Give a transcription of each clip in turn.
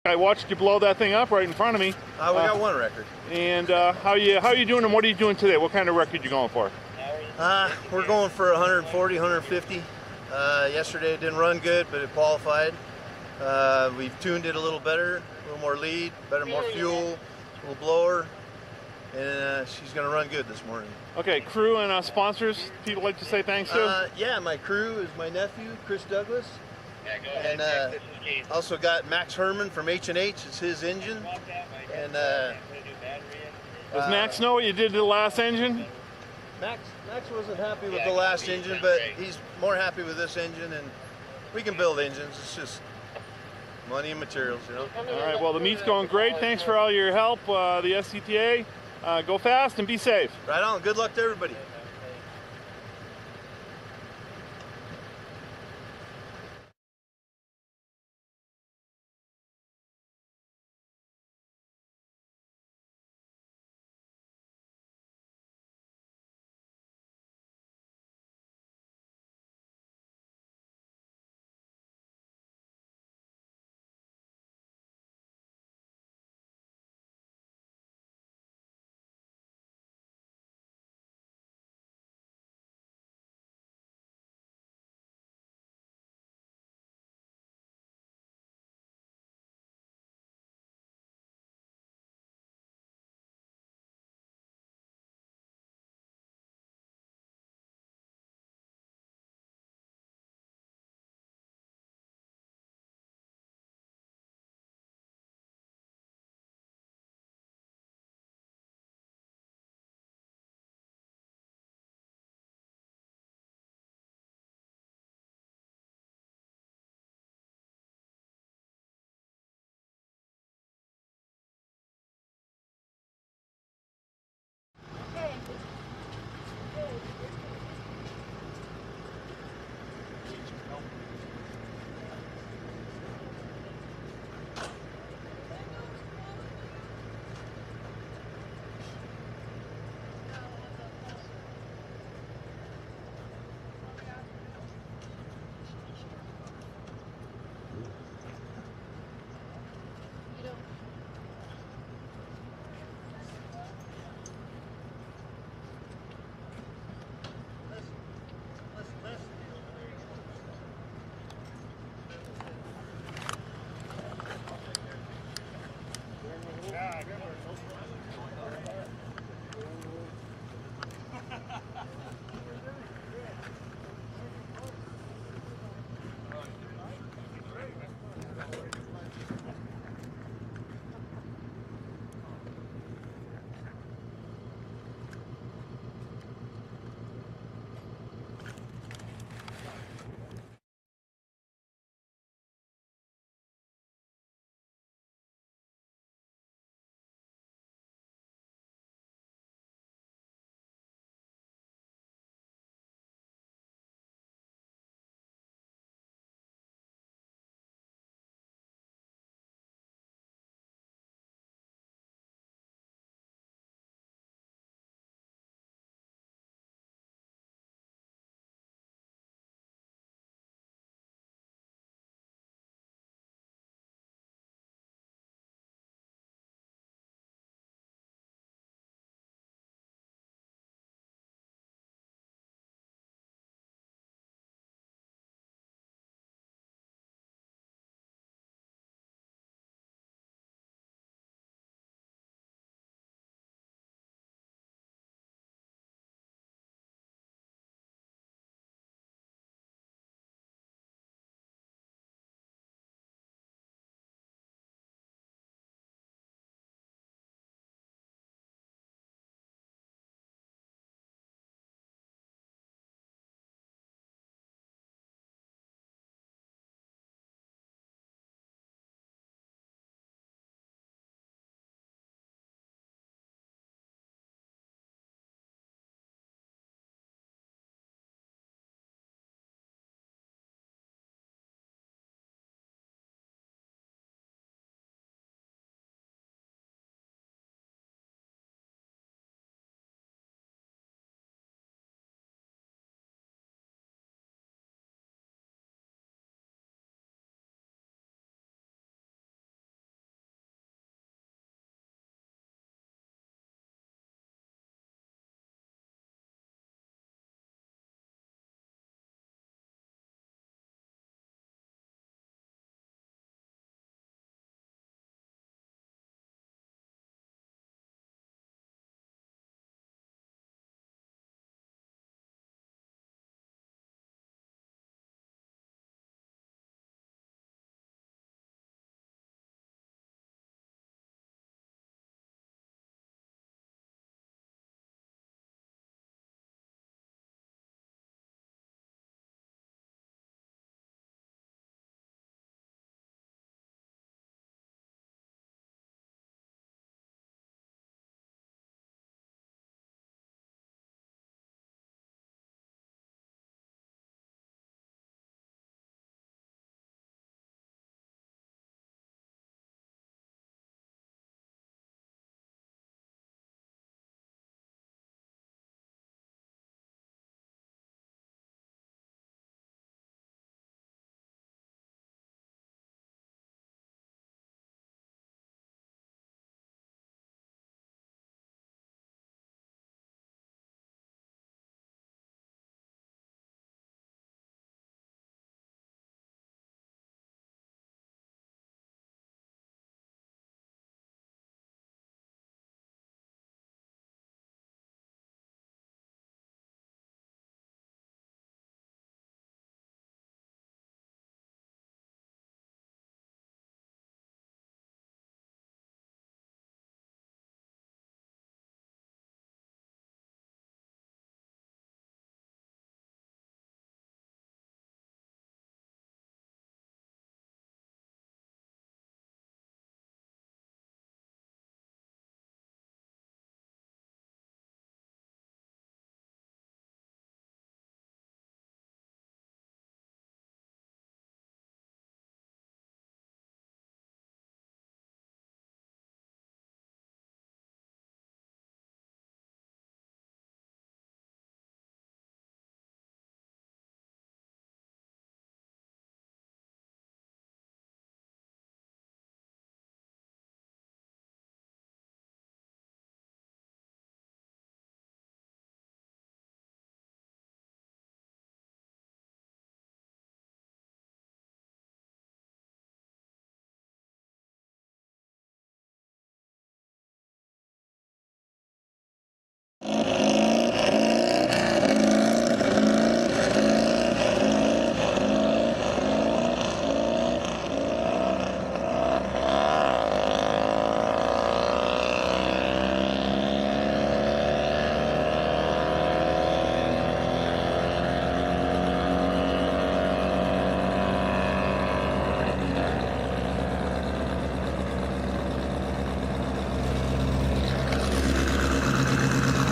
I watched you blow that thing up right in front of me. We got one record. And how you doing, and what are you doing today? What kind of record you going for? We're going for 140, 150. Yesterday it didn't run good, but it qualified. We've tuned it a little better, a little more lead, more fuel, a little blower, and she's going to run good this morning. Okay, crew and sponsors, people like to say thanks to? Yeah, my crew is my nephew, Chris Douglas. And also got Max Herman from H&H, it's his engine. And does Max know what you did to the last engine? Max wasn't happy with the last engine, but he's more happy with this engine, and we can build engines. It's just money and materials, you know. All right, well, the meet's going great. Thanks for all your help, the SCTA. Go fast and be safe. Right on. Good luck to everybody.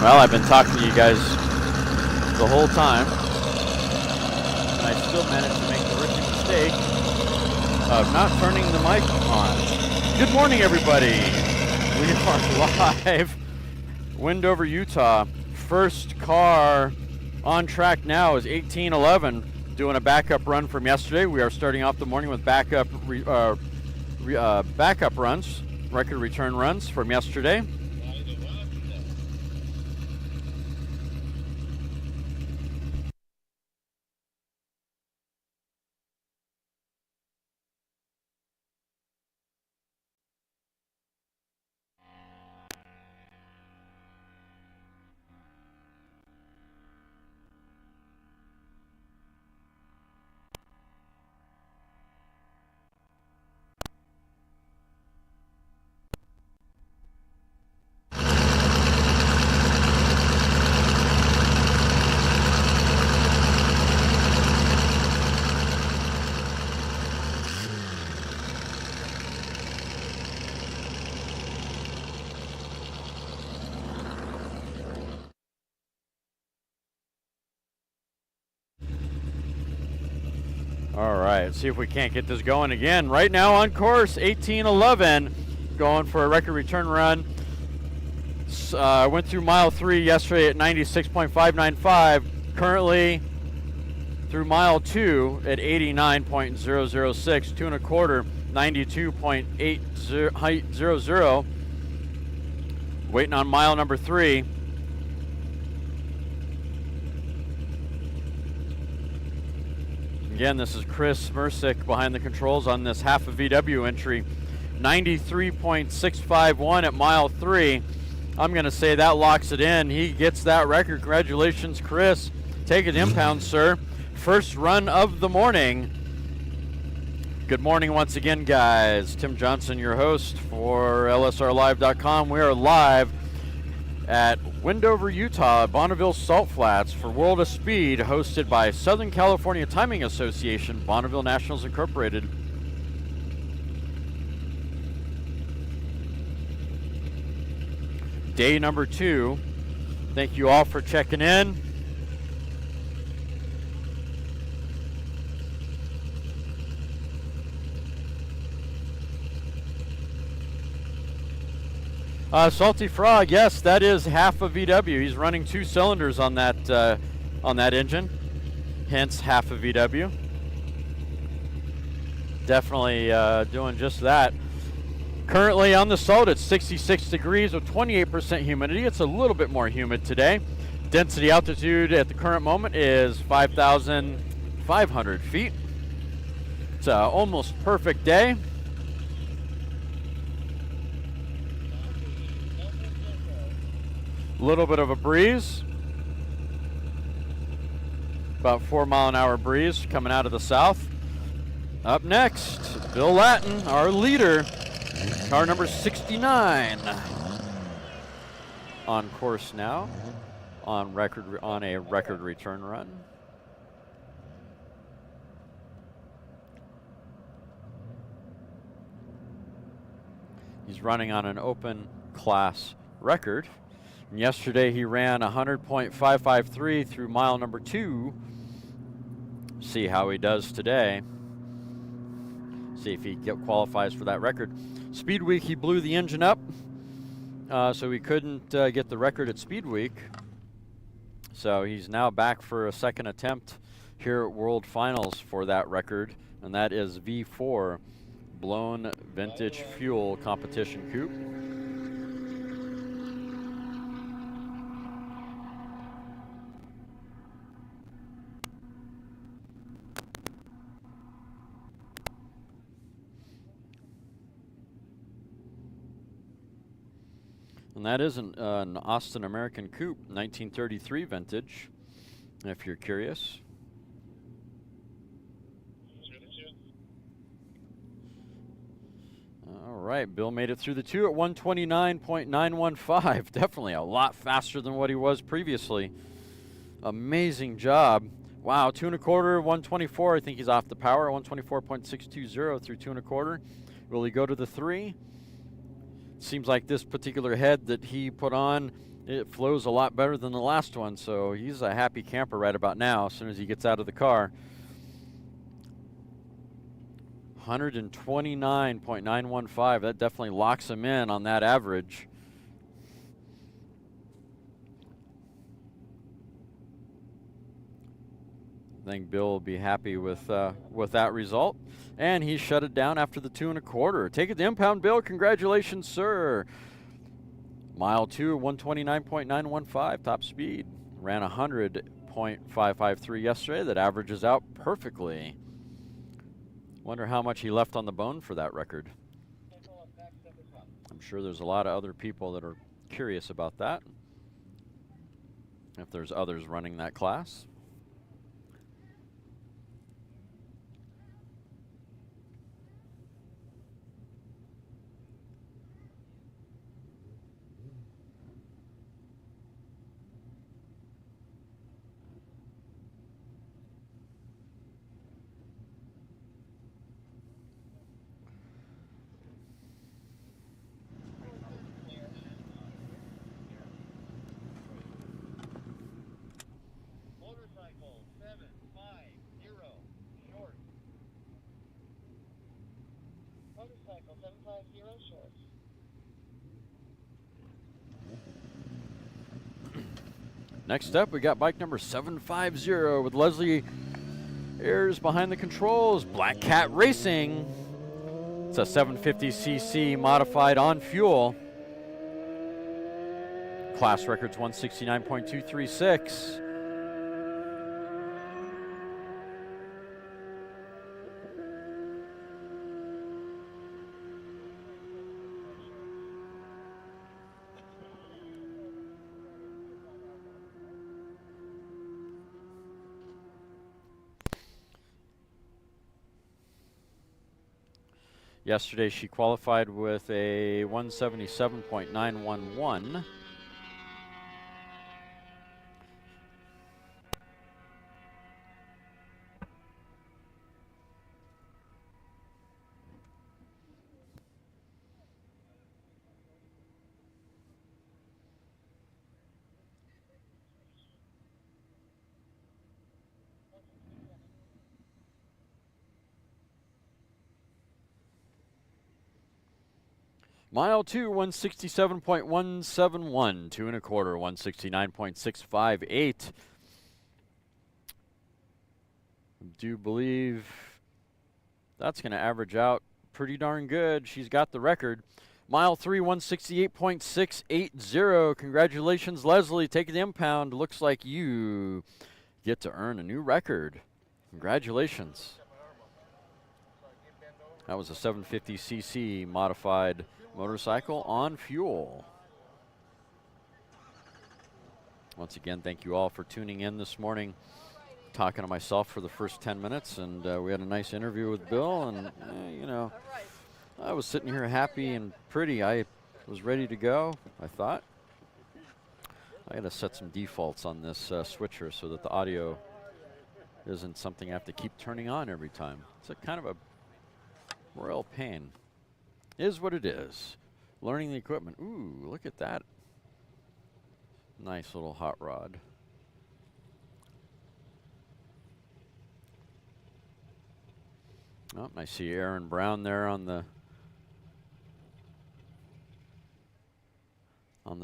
Well, I've been talking to you guys the whole time, and I still managed to make the rookie mistake of not turning the mic on. Good morning, everybody. We are live, Wendover, Utah. First car on track now is 1811, doing a backup run from yesterday. We are starting off the morning with backup runs, record return runs from yesterday. All right, see if we can't get this going again. Right now on course, 1811, going for a record return run. Went through mile 3 yesterday at 96.595. Currently through mile 2 at 89.006. 2 1/4, 92.800. Waiting on mile number 3. Again, this is Chris Mersick behind the controls on this half of VW entry. 93.651 at mile 3. I'm going to say that locks it in. He gets that record. Congratulations, Chris. Take it impound, sir. First run of the morning. Good morning once again, guys. Tim Johnson, your host for LSRlive.com. We are live at Wendover, Utah, Bonneville Salt Flats for World of Speed, hosted by Southern California Timing Association, Bonneville Nationals Incorporated. Day number 2. Thank you all for checking in. Salty Frog, yes, that is half of VW. He's running 2 cylinders on that engine, hence half of VW. Definitely doing just that. Currently on the salt, it's 66 degrees with 28% humidity. It's a little bit more humid today. Density altitude at the current moment is 5,500 feet. It's an almost perfect day. Little bit of a breeze, about 4-mile-an-hour breeze coming out of the south. Up next, Bill Lattin, our leader, car number 69, on course now, on a record return run. He's running on an open class record. Yesterday he ran 100.553 through mile number 2. See how he does today. See if he qualifies for that record. Speed Week he blew the engine up, so he couldn't get the record at Speed Week. So he's now back for a second attempt here at World Finals for that record, and that is V4 blown vintage fuel competition coupe. And that is an Austin American Coupe, 1933 vintage, if you're curious. All right, Bill made it through the 2 at 129.915. Definitely a lot faster than what he was previously. Amazing job. Wow, 2 1/4, 124. I think he's off the power, 124.620 through 2 1/4. Will he go to the 3? Seems like this particular head that he put on It flows a lot better than the last one, so he's a happy camper right about now as soon as he gets out of the car. 129.915, that definitely locks him in on that average. I think Bill will be happy with that result. And he shut it down after the 2 1/4. Take it to impound, Bill. Congratulations, sir. Mile 2, 129.915, top speed. Ran 100.553 yesterday. That averages out perfectly. Wonder how much he left on the bone for that record. I'm sure there's a lot of other people that are curious about that, if there's others running that class. Next up, we got bike number 750 with Leslie Ayers behind the controls. Black Cat Racing. It's a 750cc modified on fuel. Class record's 169.236. Yesterday she qualified with a 177.911. Mile 2, 167.171. 2 1/4, 169.658. Do believe that's going to average out pretty darn good. She's got the record. Mile 3, 168.680. Congratulations, Leslie. Take the impound. Looks like you get to earn a new record. Congratulations. That was a 750cc modified motorcycle on fuel. Once again, thank you all for tuning in this morning. Talking to myself for the first 10 minutes, and we had a nice interview with Bill, and you know, I was sitting here happy and pretty. I was ready to go, I thought. I gotta set some defaults on this switcher so that the audio isn't something I have to keep turning on every time. It's a kind of a royal pain. Is what it is. Learning the equipment. Ooh, look at that. Nice little hot rod. Oh, I see Aaron Brown there on the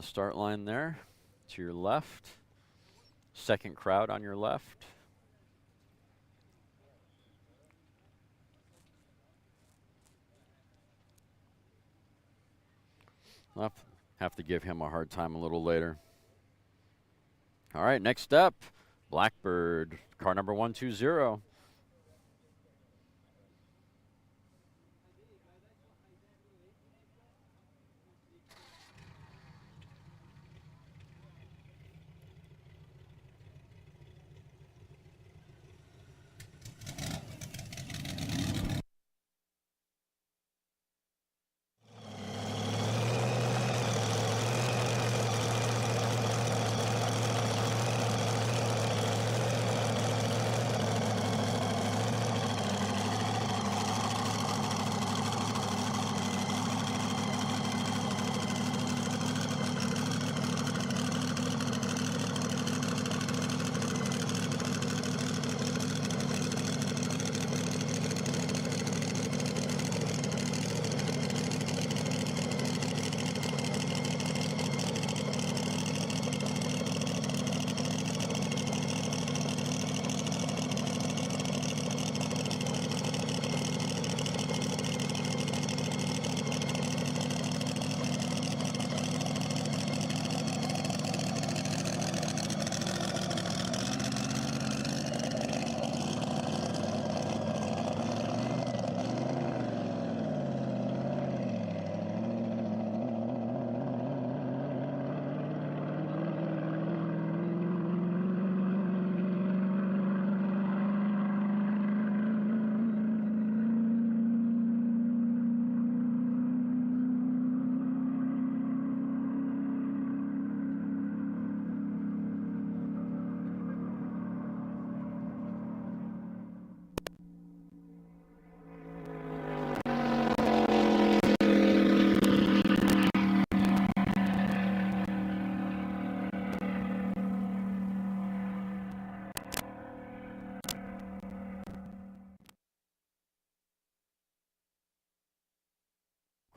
start line there. To your left. Second crowd on your left. I'll have to give him a hard time a little later. All right, next up, Blackbird, car number 120.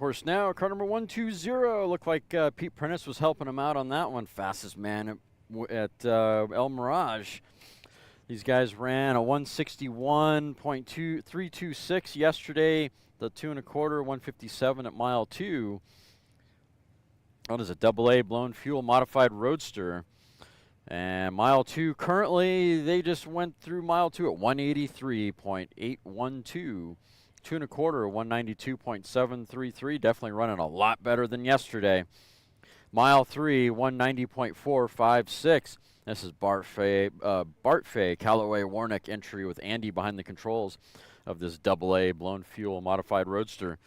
Horse now, car number 120. Looked like Pete Prentice was helping him out on that one. Fastest man at El Mirage. These guys ran a 161.326 yesterday. The 2 1/4, 157 at mile 2. That is a AA blown fuel modified roadster. And mile 2 currently, they just went through mile 2 at 183.812. 2 1/4, 192.733. Definitely running a lot better than yesterday. Mile 3, 190.456. This is Bart Fay, Callaway Warnick entry with Andy behind the controls of this AA blown fuel modified roadster.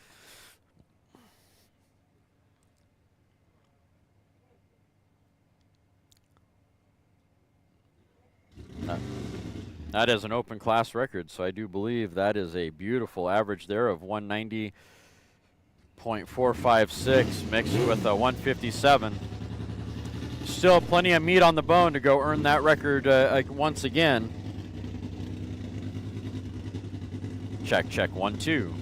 That is an open class record, so I do believe that is a beautiful average there of 190.456 mixed with a 157. Still plenty of meat on the bone to go earn that record once again. Check, check, 1, 2.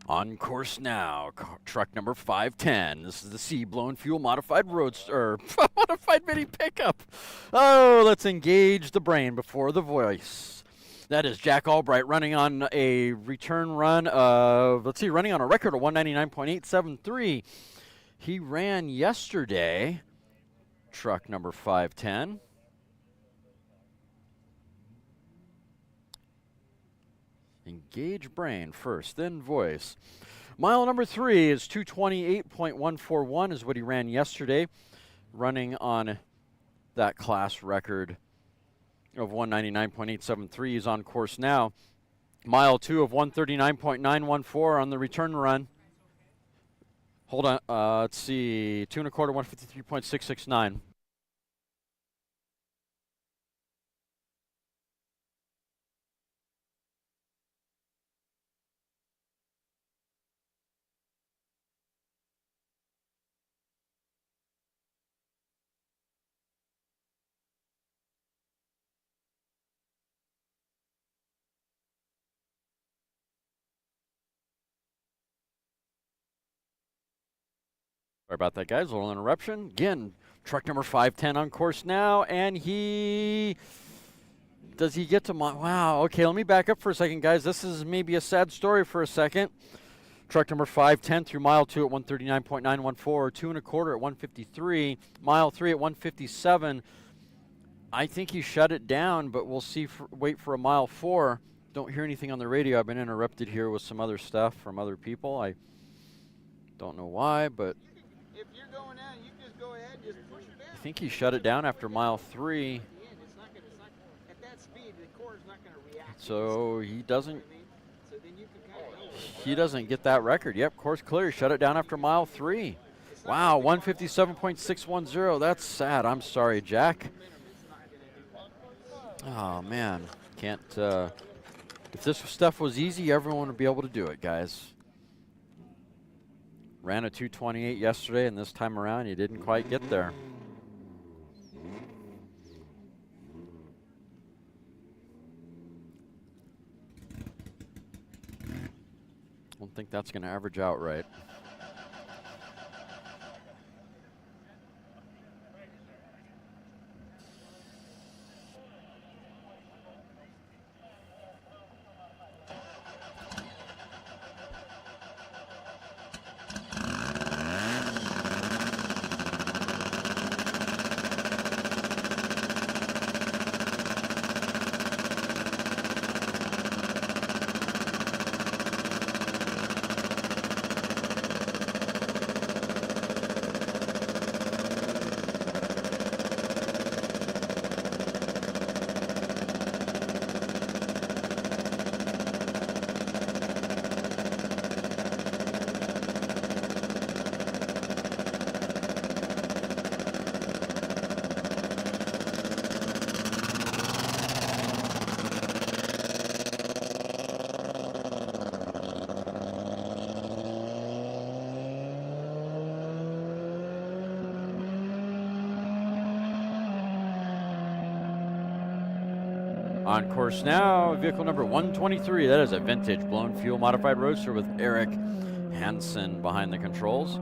On course now, truck number 510. This is the Sea-Blown Fuel Modified Roadster, Modified Mini Pickup. Oh, let's engage the brain before the voice. That is Jack Albright running on a return run of, running on a record of 199.873. He ran yesterday, truck number 510. Engage brain first, then voice. Mile number 3 is 228.141 is what he ran yesterday, running on that class record of 199.873. He's on course now. Mile 2 of 139.914 on the return run. Hold on, let's see, 2 1/4, 153.669. Sorry about that, guys. A little interruption. Again, truck number 510 on course now, and does he get to wow, okay, let me back up for a second, guys. This is maybe a sad story for a second. Truck number 510 through mile 2 at 139.914, 2 1/4 at 153, mile 3 at 157. I think he shut it down, but we'll see. Wait for a mile 4. Don't hear anything on the radio. I've been interrupted here with some other stuff from other people. I don't know why, but if you're going down, you just go ahead, just push it down. I think he shut it down after mile 3. It's not at that speed, the core is not going to react. So he doesn't. So then you can kind of He doesn't get that record. Yep, course clear. Shut it down after mile 3. Wow, 157.610. That's sad. I'm sorry, Jack. Oh man, can't. If this stuff was easy, everyone would be able to do it, guys. Ran a 228 yesterday, and this time around, he didn't quite get there. I don't think that's going to average out right. On course now, vehicle number 123. That is a vintage blown fuel modified roadster with Eric Hansen behind the controls.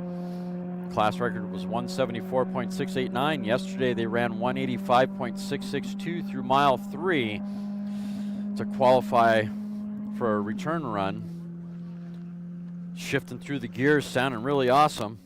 Class record was 174.689. Yesterday they ran 185.662 through mile 3 to qualify for a return run. Shifting through the gears, sounding really awesome.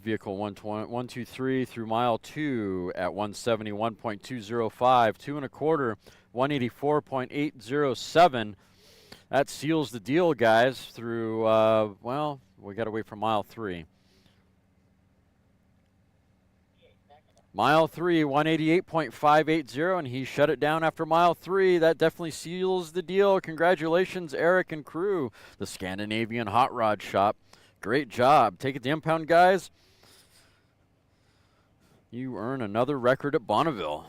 Vehicle 123 through mile 2 at 171.205, 2 1/4, 184.807. That seals the deal, guys, through, well, we got to wait for mile 3. Mile 3, 188.580, and he shut it down after mile 3. That definitely seals the deal. Congratulations, Eric and crew, the Scandinavian Hot Rod Shop. Great job. Take it to impound, guys. You earn another record at Bonneville.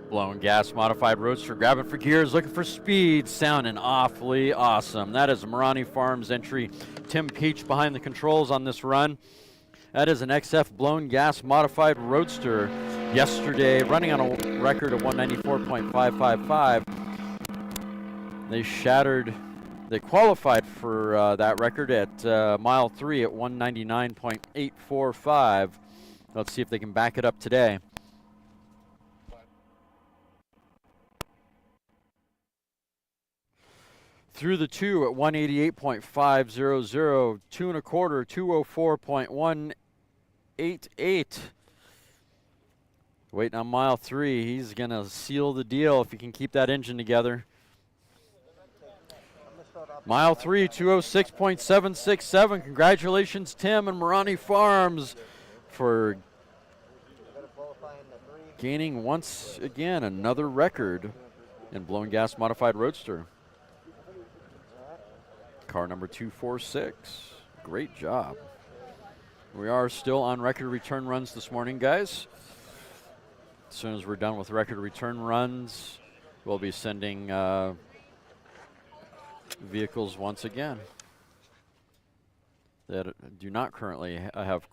Blown gas modified roadster, grabbing for gears, looking for speed, sounding awfully awesome. That is Marani Farms entry. Tim Peach behind the controls on this run. That is an XF blown gas modified roadster. Yesterday, running on a record of 194.555. They qualified for that record at mile 3 at 199.845. Let's see if they can back it up today. Through the 2 at 188.500, 2 1/4, 204.188. Waiting on mile 3. He's going to seal the deal if he can keep that engine together. Mile 3, 206.767. Congratulations, Tim and Marani Farms, for gaining once again another record in blown gas modified roadster. Car number 246. Great job. We are still on record return runs this morning, guys. As soon as we're done with record return runs, we'll be sending vehicles once again that do not currently have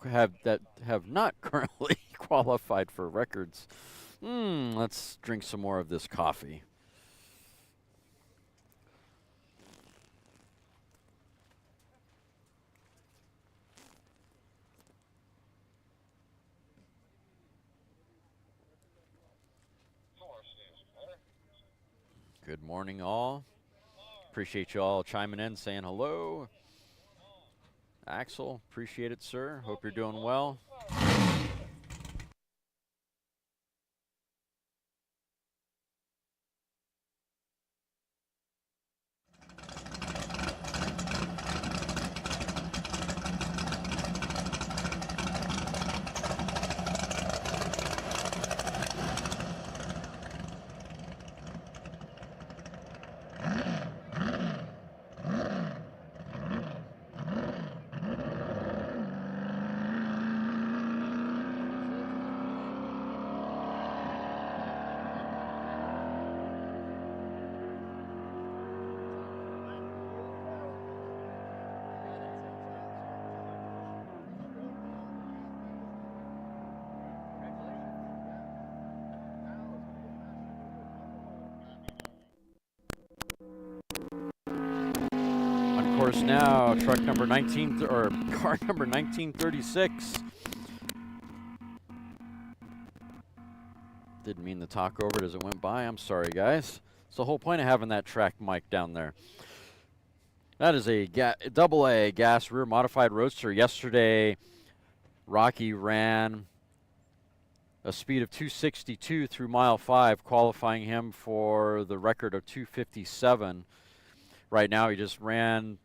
not currently qualified for records. Let's drink some more of this coffee. Good morning, all. Appreciate you all chiming in, saying hello. Axel, appreciate it, sir. Hope you're doing well. Course now, truck number 19, or car number 1936. Didn't mean to talk over it as it went by. I'm sorry, guys. It's the whole point of having that track mic down there. That is a double A gas rear modified roadster. Yesterday, Rocky ran a speed of 262 through mile 5, qualifying him for the record of 257. Right now, he just ran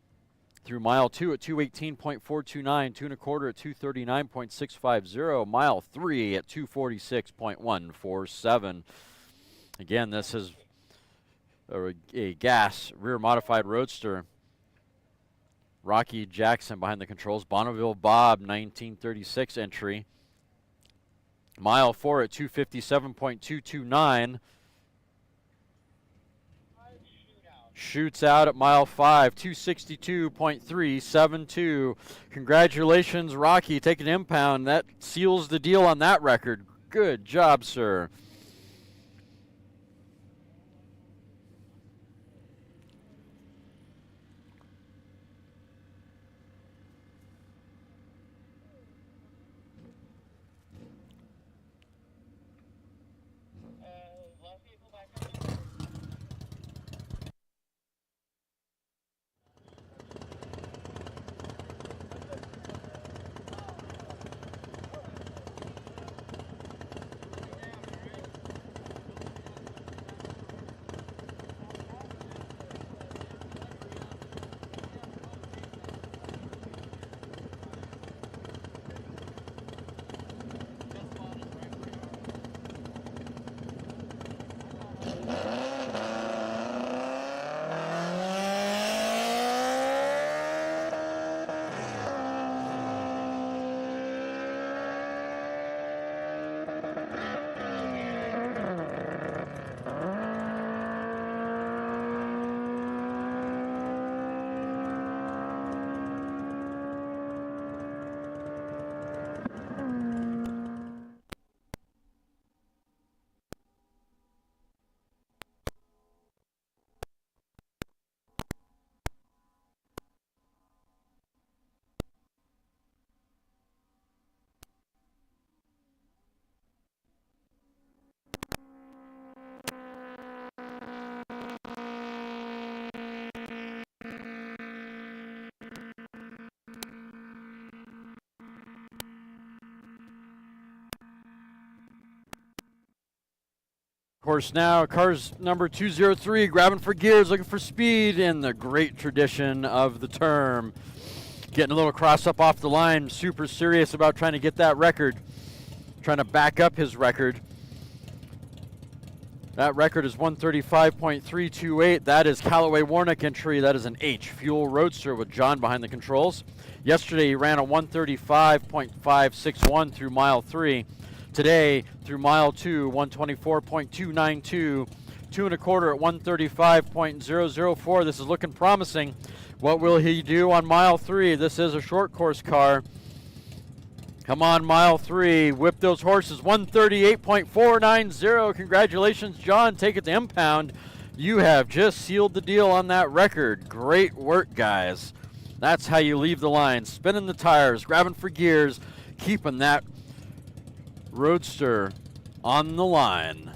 through mile 2 at 218.429, 2 1/4 at 239.650, mile 3 at 246.147. Again, this is a gas rear modified roadster. Rocky Jackson behind the controls. Bonneville Bob, 1936 entry. Mile 4 at 257.229. Shoots out at mile 5, 262.372. Congratulations, Rocky, taking an impound. That seals the deal on that record. Good job, sir. Course now, cars number 203, grabbing for gears, looking for speed in the great tradition of the term. Getting a little cross up off the line, super serious about trying to get that record, trying to back up his record. That record is 135.328. That is Callaway Warnick entry. That is an H Fuel Roadster with John behind the controls. Yesterday he ran a 135.561 through mile 3. Today, through mile 2, 124.292, 2 1/4 at 135.004. This is looking promising. What will he do on mile 3? This is a short course car. Come on, mile 3. Whip those horses. 138.490. Congratulations, John. Take it to impound. You have just sealed the deal on that record. Great work, guys. That's how you leave the line. Spinning the tires, grabbing for gears, keeping that roadster on the line.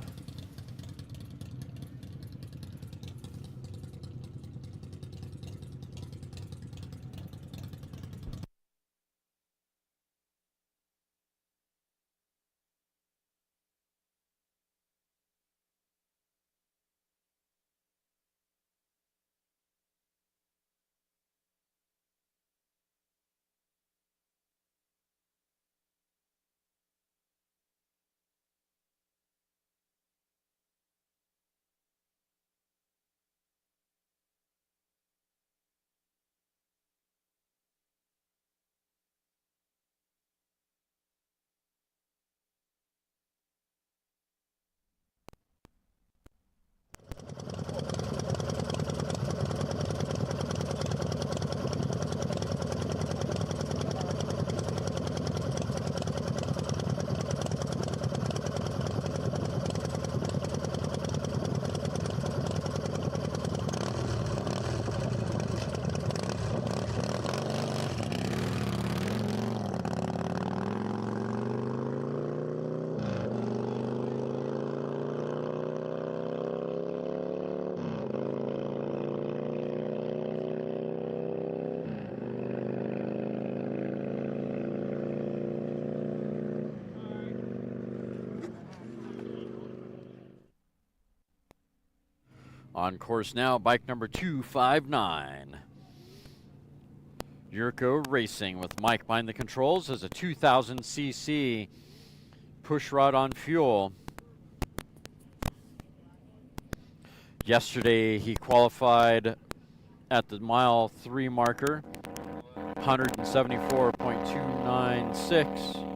On course now, bike number 259. Yurko Racing with Mike behind the controls as a 2000cc push rod on fuel. Yesterday he qualified at the mile 3 marker, 174.296.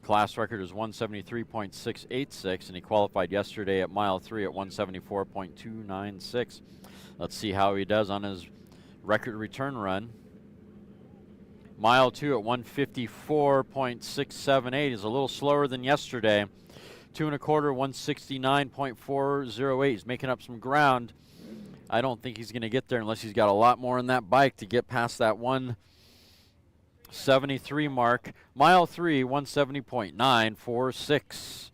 Class record is 173.686, and he qualified yesterday at mile 3 at 174.296. Let's see how he does on his record return run. Mile 2 at 154.678 is a little slower than yesterday. 2 1/4, 169.408. He's making up some ground. I don't think he's going to get there unless he's got a lot more in that bike to get past that 173 mark. Mile 3, 170.946.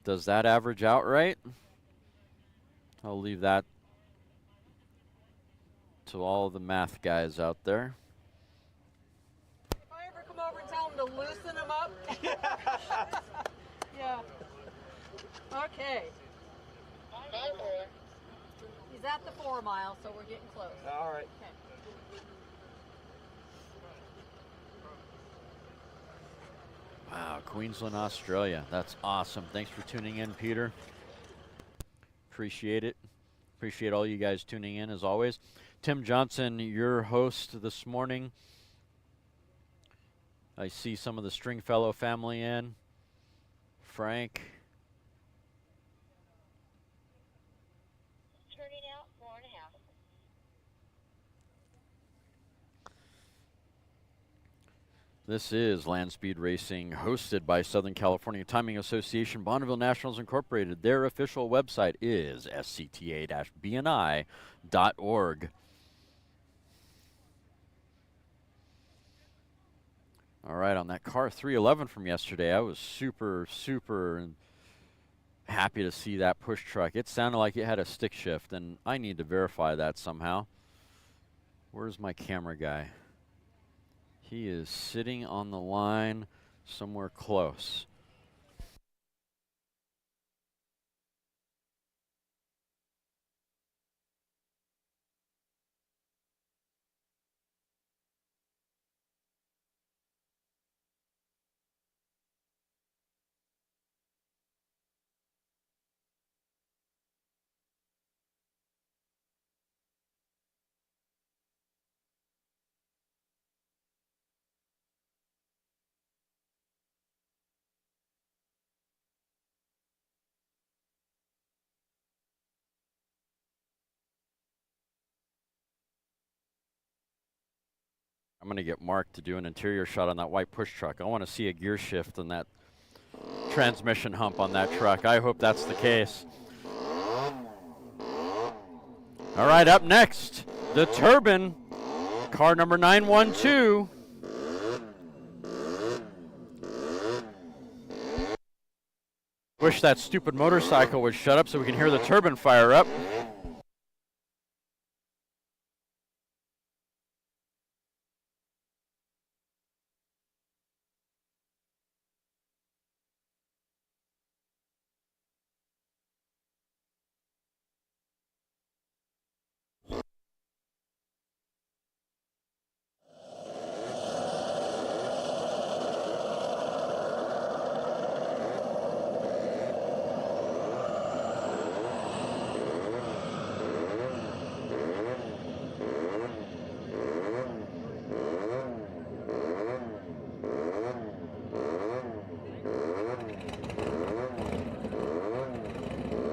Does that average out right? I'll leave that to all the math guys out there. If I ever come over and tell him to loosen him up. Yeah. Okay. He's at the 4 mile, so we're getting close. All right. Okay. Wow, Queensland, Australia. That's awesome. Thanks for tuning in, Peter. Appreciate it. Appreciate all you guys tuning in as always. Tim Johnson, your host this morning. I see some of the Stringfellow family in. Frank. Turning out 4.5. This is Land Speed Racing, hosted by Southern California Timing Association, Bonneville Nationals Incorporated. Their official website is scta-bni.org. All right, on that car 311 from yesterday, I was super happy to see that push truck. It sounded like it had a stick shift, and I need to verify that somehow. Where's my camera guy? He is sitting on the line somewhere close. I'm going to get Mark to do an interior shot on that white push truck. I want to see a gear shift in that transmission hump on that truck. I hope that's the case. All right, up next, the Turbine, car number 912. Wish that stupid motorcycle would shut up so we can hear the turbine fire up.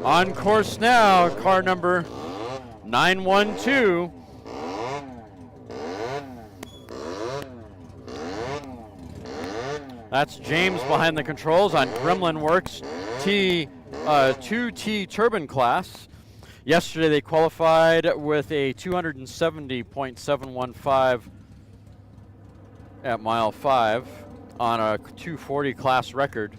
On course now, car number 912. That's James behind the controls on Gremlin Works 2T turbine class. Yesterday they qualified with a 270.715 at mile 5 on a 240 class record.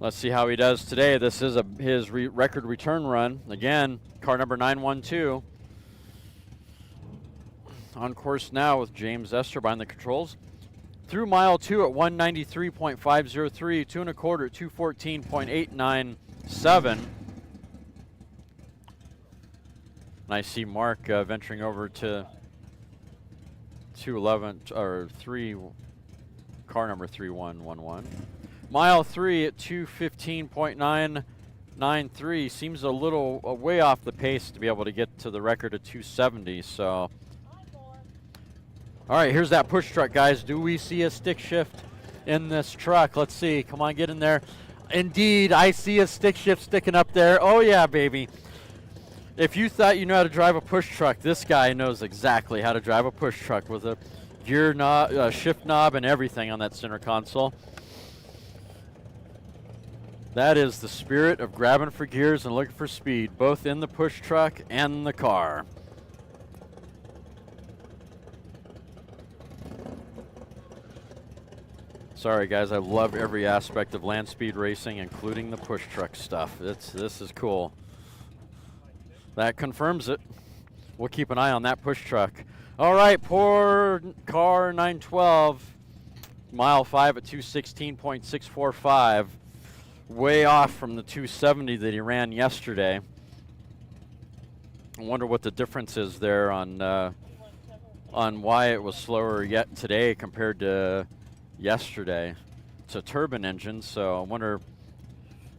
Let's see how he does today. This is his record return run. Again, car number 912. On course now with James Esther behind the controls. Through mile 2 at 193.503, 2 1/4 at 214.897. And I see Mark venturing over to 211 or 3, car number 3111. Mile 3 at 215.993 seems a little way off the pace to be able to get to the record of 270. So, all right, here's that push truck, guys. Do we see a stick shift in this truck? Let's see. Come on, get in there. Indeed, I see a stick shift sticking up there. Oh yeah, baby. If you thought you know how to drive a push truck, this guy knows exactly how to drive a push truck with a gear knob, shift knob, and everything on that center console. That is the spirit of grabbing for gears and looking for speed, both in the push truck and the car. Sorry guys, I love every aspect of land speed racing, including the push truck stuff. This is cool. That confirms it. We'll keep an eye on that push truck. All right, poor car 912, mile 5 at 216.645. Way off from the 270 that he ran yesterday. I wonder what the difference is there on why it was slower yet today compared to yesterday. It's a turbine engine, so I wonder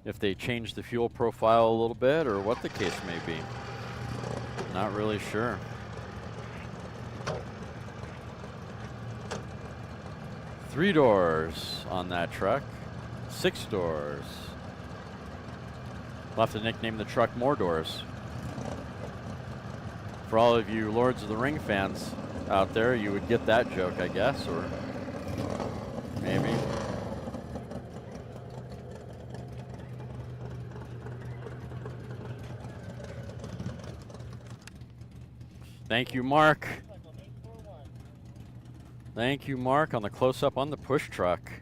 if they changed the fuel profile a little bit or what the case may be. Not really sure. Three doors on that truck. 6 doors. We'll have to nickname the truck More Doors. For all of you Lords of the Ring fans out there, you would get that joke, I guess, or maybe. Thank you, Mark. Thank you, Mark, on the close-up on the push truck.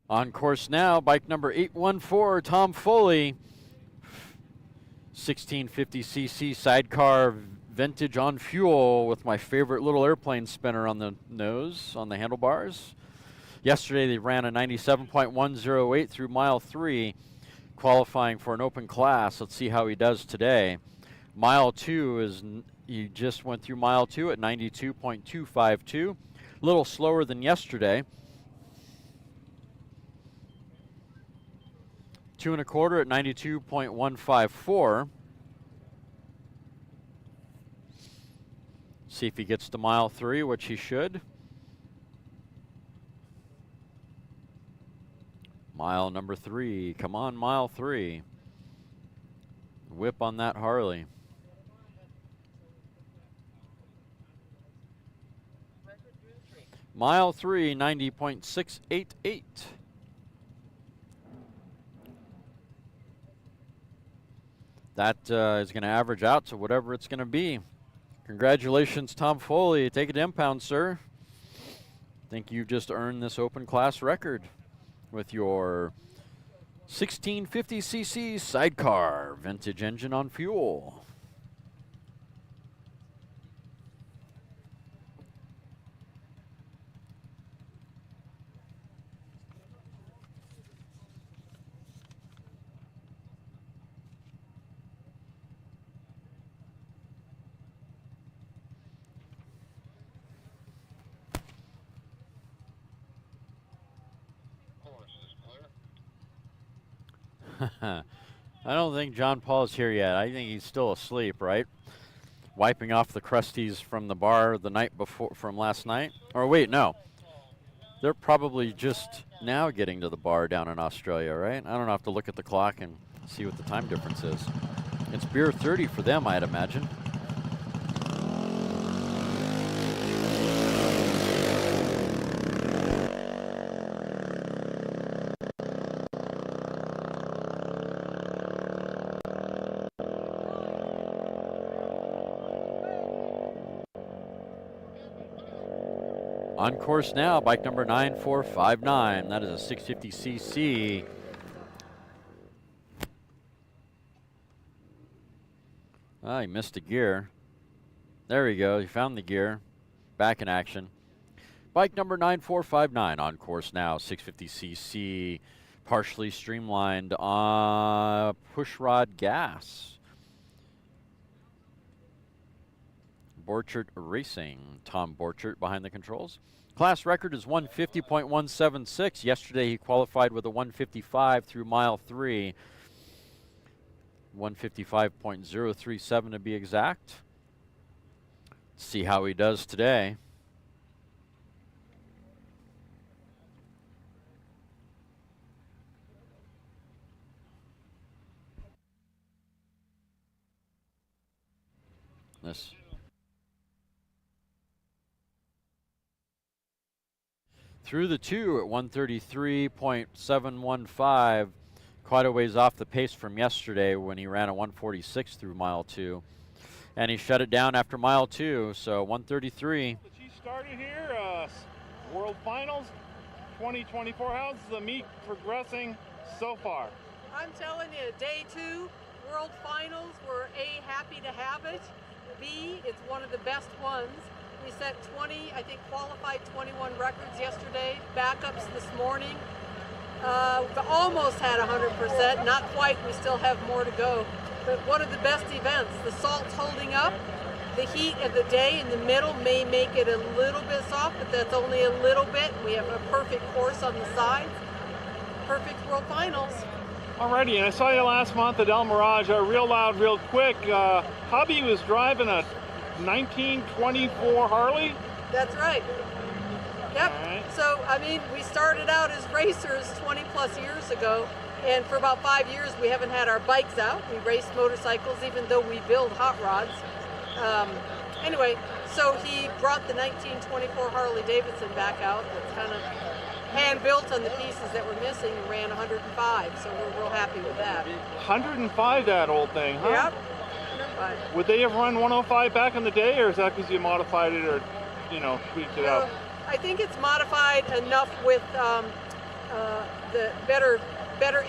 On course now, bike number 814, Tom Foley. 1650cc sidecar vintage on fuel with my favorite little airplane spinner on the nose, on the handlebars. Yesterday they ran a 97.108 through mile 3, qualifying for an open class. Let's see how he does today. Mile 2 is, he just went through mile 2 at 92.252, a little slower than yesterday. 2 1/4 at 92.154. See if he gets to mile 3, which he should. Mile number 3. Come on, mile 3. Whip on that Harley. Mile 3, 90.688. that is going to average out to whatever it's going to be. Congratulations, Tom Foley. Take it to impound, sir. Think you just earned this open class record with your 1650cc sidecar vintage engine on fuel. I don't think John Paul's here yet. I think he's still asleep, right? Wiping off the crusties from the bar the night before, from last night. Or wait, no. They're probably just now getting to the bar down in Australia, right? I don't know. I have to look at the clock and see what the time difference is. It's beer 30 for them, I'd imagine. On course now, bike number 9459. That is a 650cc. Ah, he missed a gear. There we go. He found the gear. Back in action. Bike number 9459 on course now, 650cc, partially streamlined pushrod gas. Borchert Racing. Tom Borchert behind the controls. Class record is 150.176. Yesterday he qualified with a 155 through mile 3. 155.037 to be exact. Let's see how he does today. This. Through the 2 at 133.715, quite a ways off the pace from yesterday when he ran a 146 through mile 2. And he shut it down after mile 2, so 133. She started here, World Finals 2024. How's the meet progressing so far? I'm telling you, day 2, World Finals, we're A, happy to have it. B, it's one of the best ones. We set 20, I think qualified 21 records yesterday, backups this morning. We've almost had 100%, not quite, we still have more to go. But one of the best events, the salt's holding up. The heat of the day in the middle may make it a little bit soft, but that's only a little bit. We have a perfect course on the sides. Perfect World Finals. Alrighty, and I saw you last month at El Mirage, real loud, real quick. Hubby was driving a 1924 Harley? That's right. Yep. Right. So, I mean, we started out as racers 20 plus years ago, and for about 5 years we haven't had our bikes out. We raced motorcycles even though we build hot rods. Anyway, so he brought the 1924 Harley Davidson back out. It's kind of hand built on the pieces that were missing and ran 105, so we're real happy with that. 105, that old thing, huh? Yep. Would they have run 105 back in the day, or is that because you modified it or, tweaked it out? I think it's modified enough with the better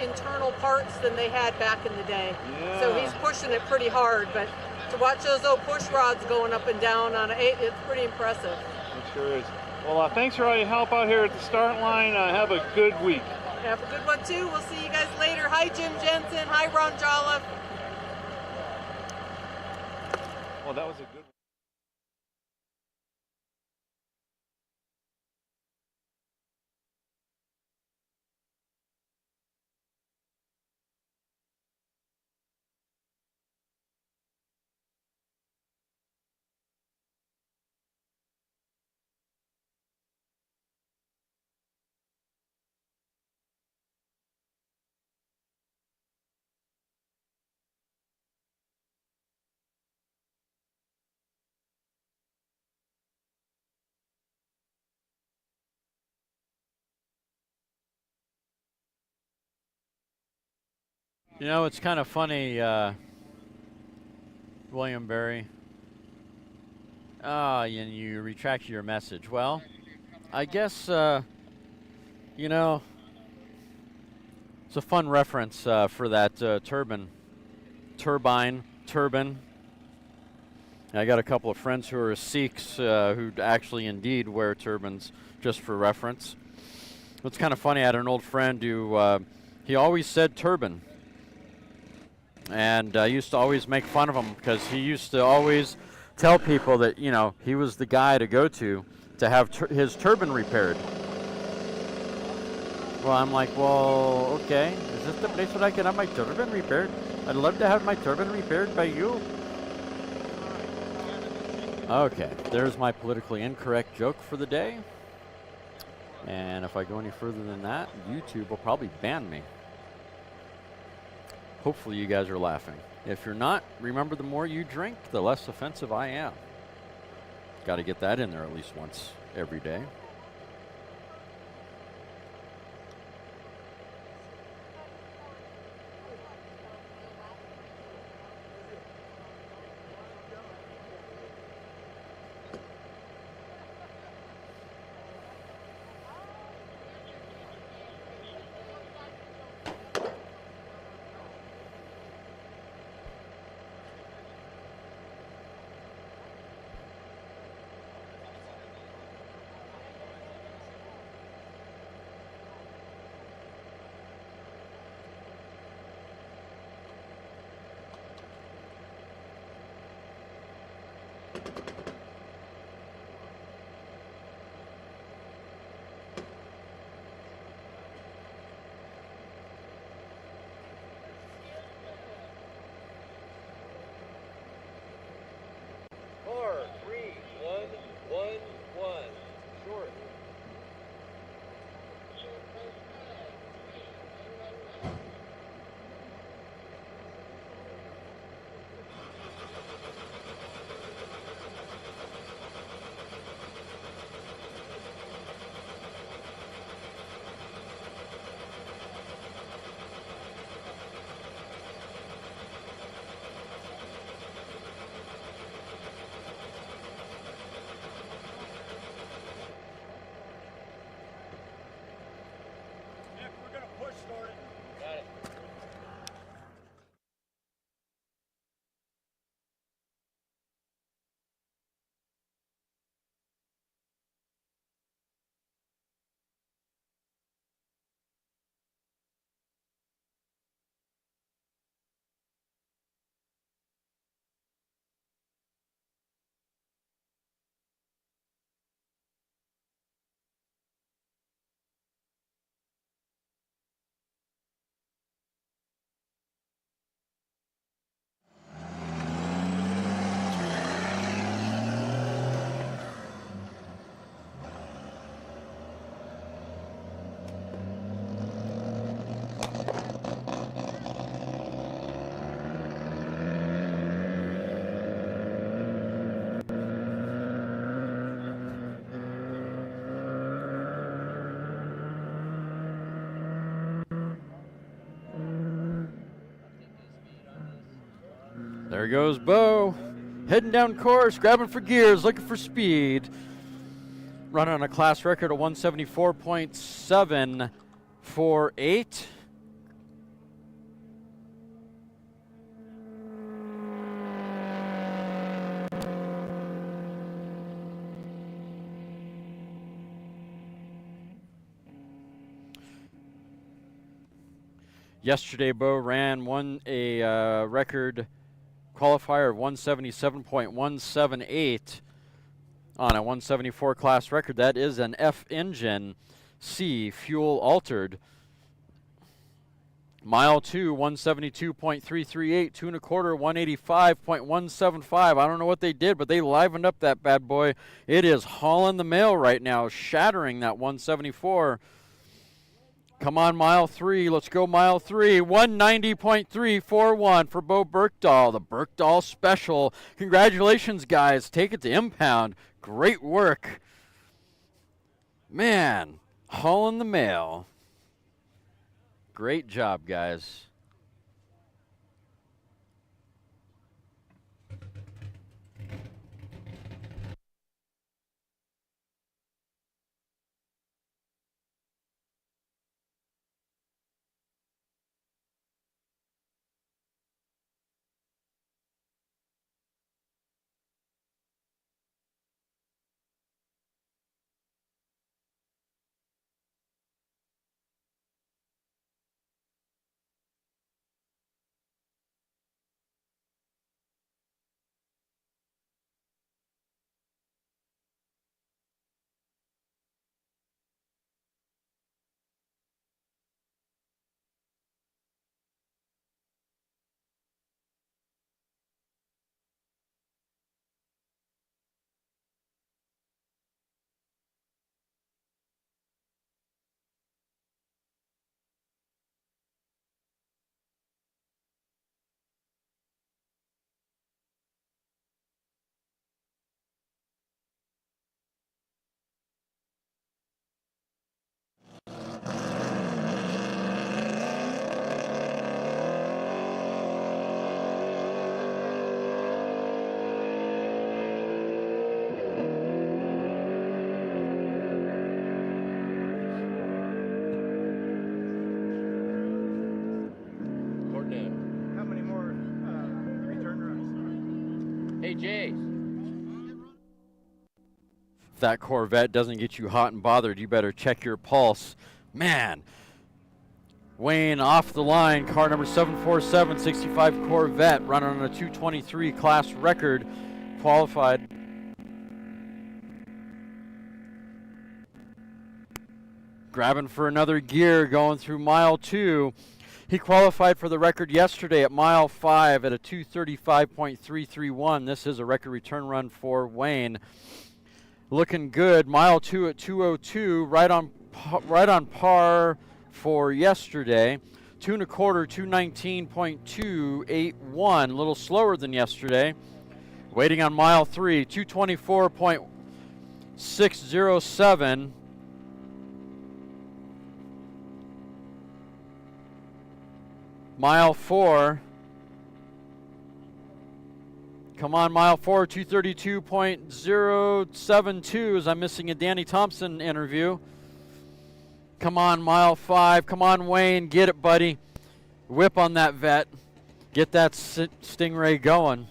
internal parts than they had back in the day. Yeah. So he's pushing it pretty hard, but to watch those old push rods going up and down on it's pretty impressive. It sure is. Well, thanks for all your help out here at the start line. Have a good week. Have a good one too. We'll see you guys later. Hi, Jim Jensen. Hi, Ron Jolliffe. Well, that was a good one. It's kind of funny. William Berry. Ah, and you retract your message. Well, I guess, you know, it's a fun reference for that turbine. I got a couple of friends who are Sikhs who actually indeed wear turbans, just for reference. It's kind of funny. I had an old friend who he always said turban, and I used to always make fun of him because he used to always tell people that, you know, he was the guy to go to have his turban repaired. Well, I'm like, well, okay, is this the place where I can have my turban repaired? I'd love to have my turban repaired by you. Okay, there's my politically incorrect joke for the day. And if I go any further than that, YouTube will probably ban me. Hopefully you guys are laughing. If you're not, remember, the more you drink, the less offensive I am. Got to get that in there at least once every day. There goes Bo, heading down course, grabbing for gears, looking for speed. Running on a class record of 174.748. Yesterday, Bo ran a record qualifier of 177.178 on a 174 class record. That is an F engine C fuel altered. Mile 2, 172.338, 2 1/4, 185.175. I don't know what they did, but they livened up that bad boy. It is hauling the mail right now, shattering that 174. Come on, mile 3. Let's go mile 3. 190.341 for Bo Berkdahl, the Berkdahl Special. Congratulations, guys. Take it to impound. Great work. Man, hauling the mail. Great job, guys. JJ. If that Corvette doesn't get you hot and bothered, you better check your pulse. Man, Wayne off the line, car number 747, 65 Corvette, running on a 223 class record, qualified. Grabbing for another gear, going through mile 2. He qualified for the record yesterday at mile 5 at a 235.331. This is a record return run for Wayne. Looking good. Mile 2 at 202, right on par for yesterday. 2 1/4, 219.281, a little slower than yesterday. Waiting on mile 3, 224.607. Mile 4. Come on, mile 4, 232.072 as I'm missing a Danny Thompson interview. Come on, mile 5. Come on, Wayne. Get it, buddy. Whip on that vet. Get that Stingray going.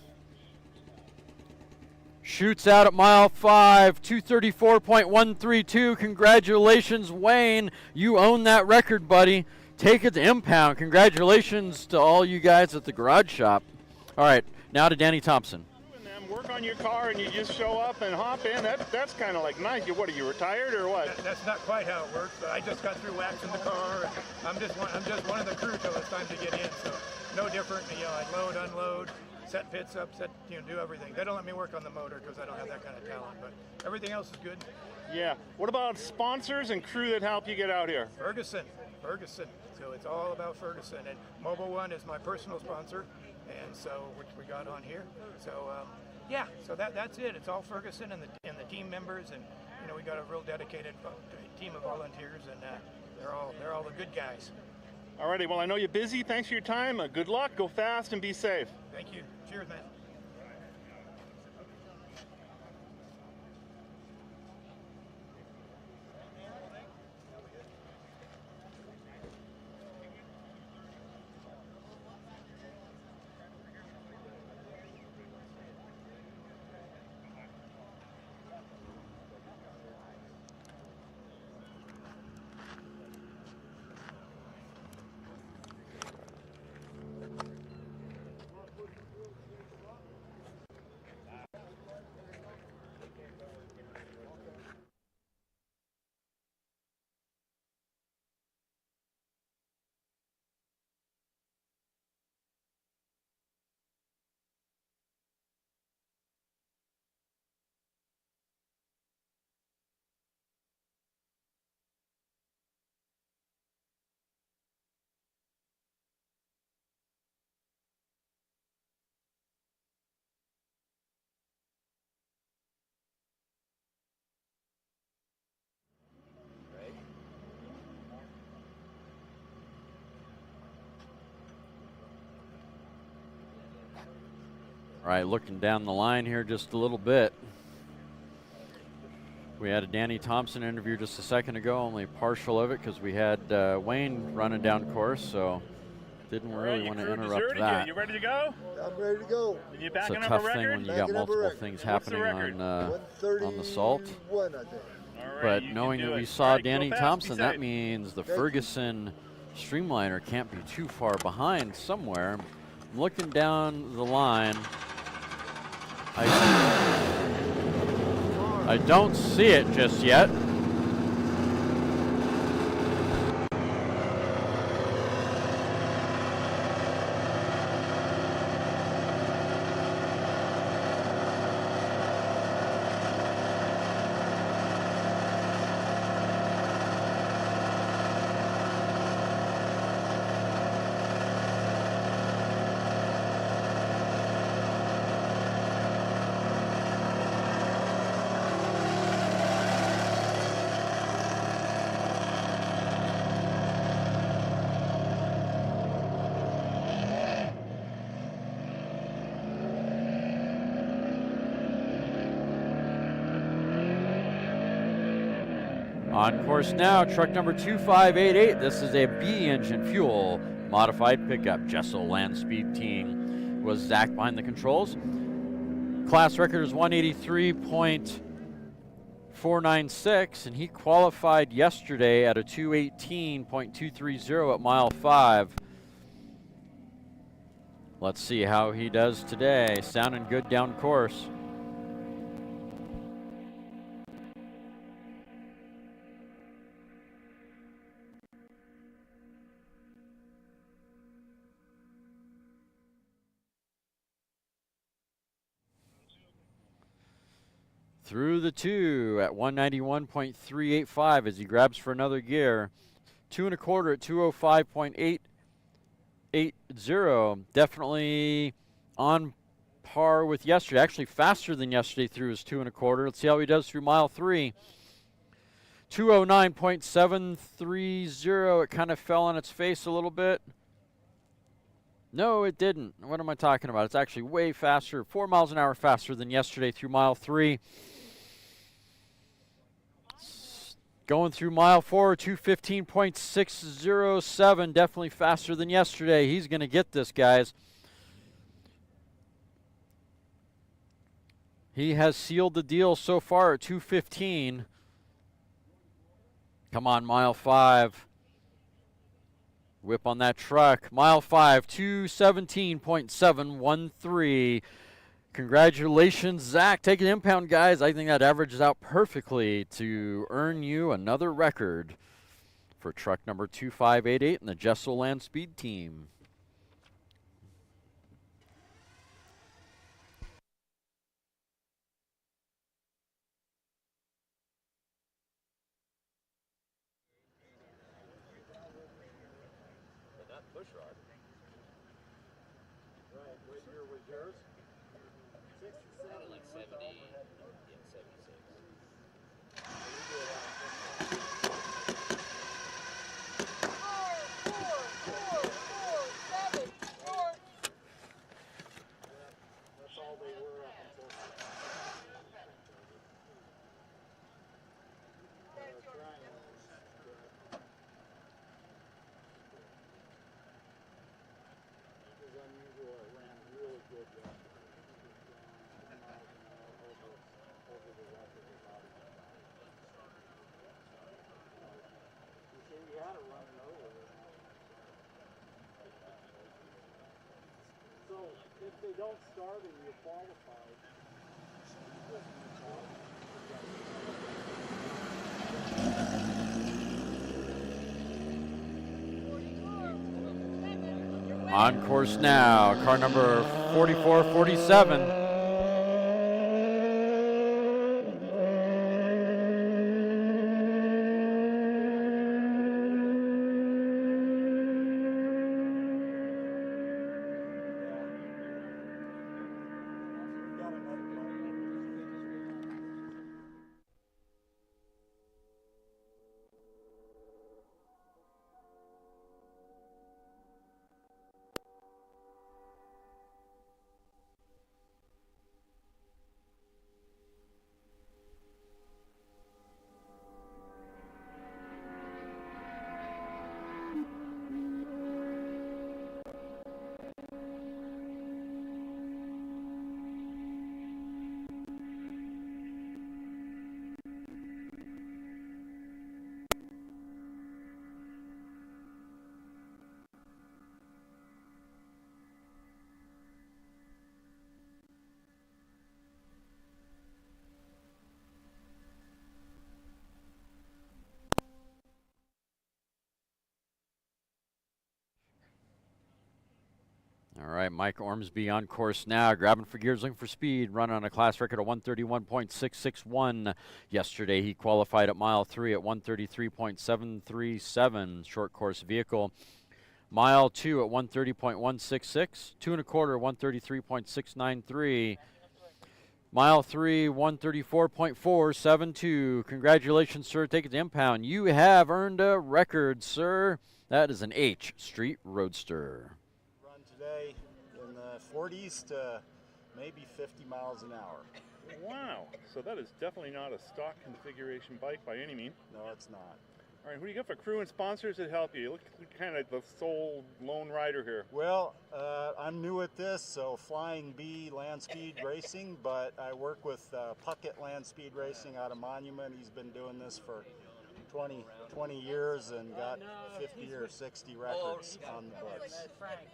Shoots out at mile 5, 234.132. Congratulations, Wayne. You own that record, buddy. Take it to impound. Congratulations to all you guys at the garage shop. All right, now to Danny Thompson. Work on your car and you just show up and hop in. That's kind of like nice. What are you, retired or what? That's not quite how it works. But I just got through waxing the car. And I'm just one of the crew till it's time to get in. So no different. You know, I load, unload, set pits up, do everything. They don't let me work on the motor because I don't have that kind of talent. But everything else is good. Yeah. What about sponsors and crew that help you get out here? Ferguson. So it's all about Ferguson. And Mobile One is my personal sponsor, and so which we got on here. So. Yeah, so that's it. It's all Ferguson and the team members, and we got a real dedicated team of volunteers, and they're all the good guys. Alrighty, well I know you're busy. Thanks for your time. Good luck. Go fast and be safe. Thank you. Cheers, man. All right, looking down the line here just a little bit. We had a Danny Thompson interview just a second ago, only partial of it because we had Wayne running down course, so didn't really want to interrupt that. You ready to go? I'm ready to go. You It's backing a up tough a thing record? when you got multiple things happening on the salt. 131, I think. But knowing that we saw Danny Thompson, that means the Ferguson Streamliner can't be too far behind somewhere. I'm looking down the line. I don't see it just yet. On course now, truck number 2588. This is a B engine fuel modified pickup. Jessel Land Speed Team was Zach behind the controls. Class record is 183.496, and he qualified yesterday at a 218.230 at mile 5. Let's see how he does today. Sounding good down course. Through the 2 at 191.385 as he grabs for another gear. 2 1/4 at 205.880. Definitely on par with yesterday. Actually faster than yesterday through his 2 1/4. Let's see how he does through mile 3. 209.730. It kind of fell on its face a little bit. No, it didn't. What am I talking about? It's actually way faster. 4 miles an hour faster than yesterday through mile 3. Going through mile 4, 215.607. Definitely faster than yesterday. He's going to get this, guys. He has sealed the deal so far at 215. Come on, mile 5. Whip on that truck. Mile 5, 217.713. Congratulations, Zach. Take an impound, guys. I think that averages out perfectly to earn you another record for truck number 2588 in the Jessel Land Speed Team. If they don't start and you're qualified, On course now, car number 4447. All right, Mike Ormsby on course now, grabbing for gears, looking for speed, run on a class record of 131.661. Yesterday he qualified at mile 3 at 133.737, short course vehicle. Mile 2 at 130.166, 2 1/4 133.693. Mile 3, 134.472. Congratulations, sir. Take it to impound. You have earned a record, sir. That is an H Street Roadster. Today in the 40s to maybe 50 miles an hour. wow. So that is definitely not a stock configuration bike by any means. No, it's not. All right, who do you got for crew and sponsors that help you? You look kind of the sole lone rider here. Well, I'm new with this, so Flying Bee Land Speed Racing, but I work with Puckett Land Speed Racing out of Monument. He's been doing this for 20 years and got 50 or 60 records on the books.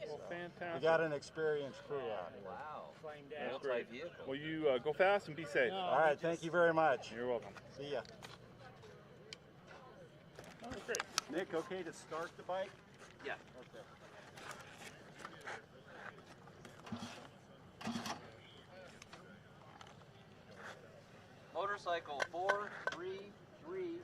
Well, fantastic. We got an experienced crew out here. Wow. That's great. Well, you go fast and be safe. All right, thank you very much. You're welcome. See ya. Oh, great. Nick, okay to start the bike? Yeah. Okay. Motorcycle 433.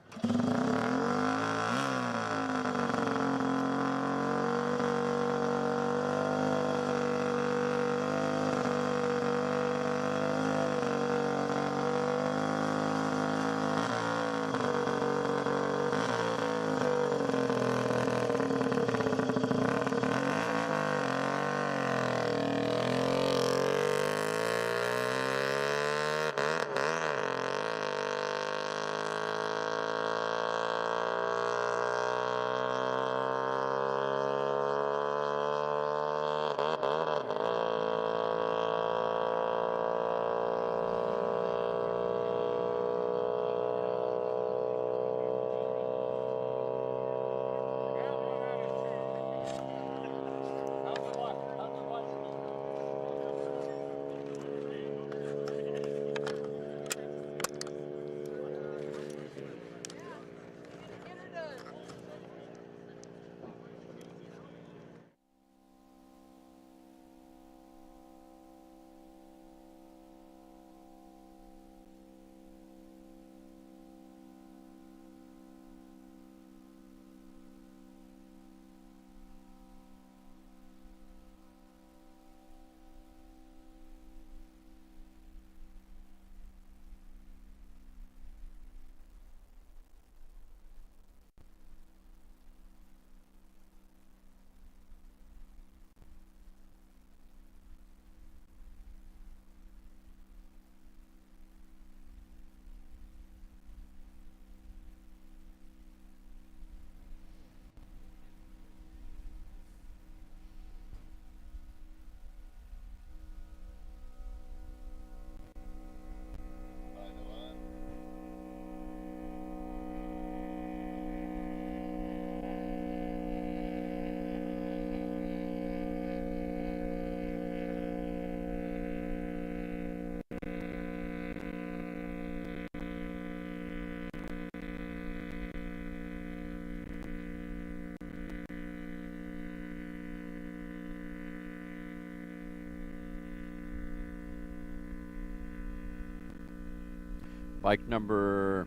Bike number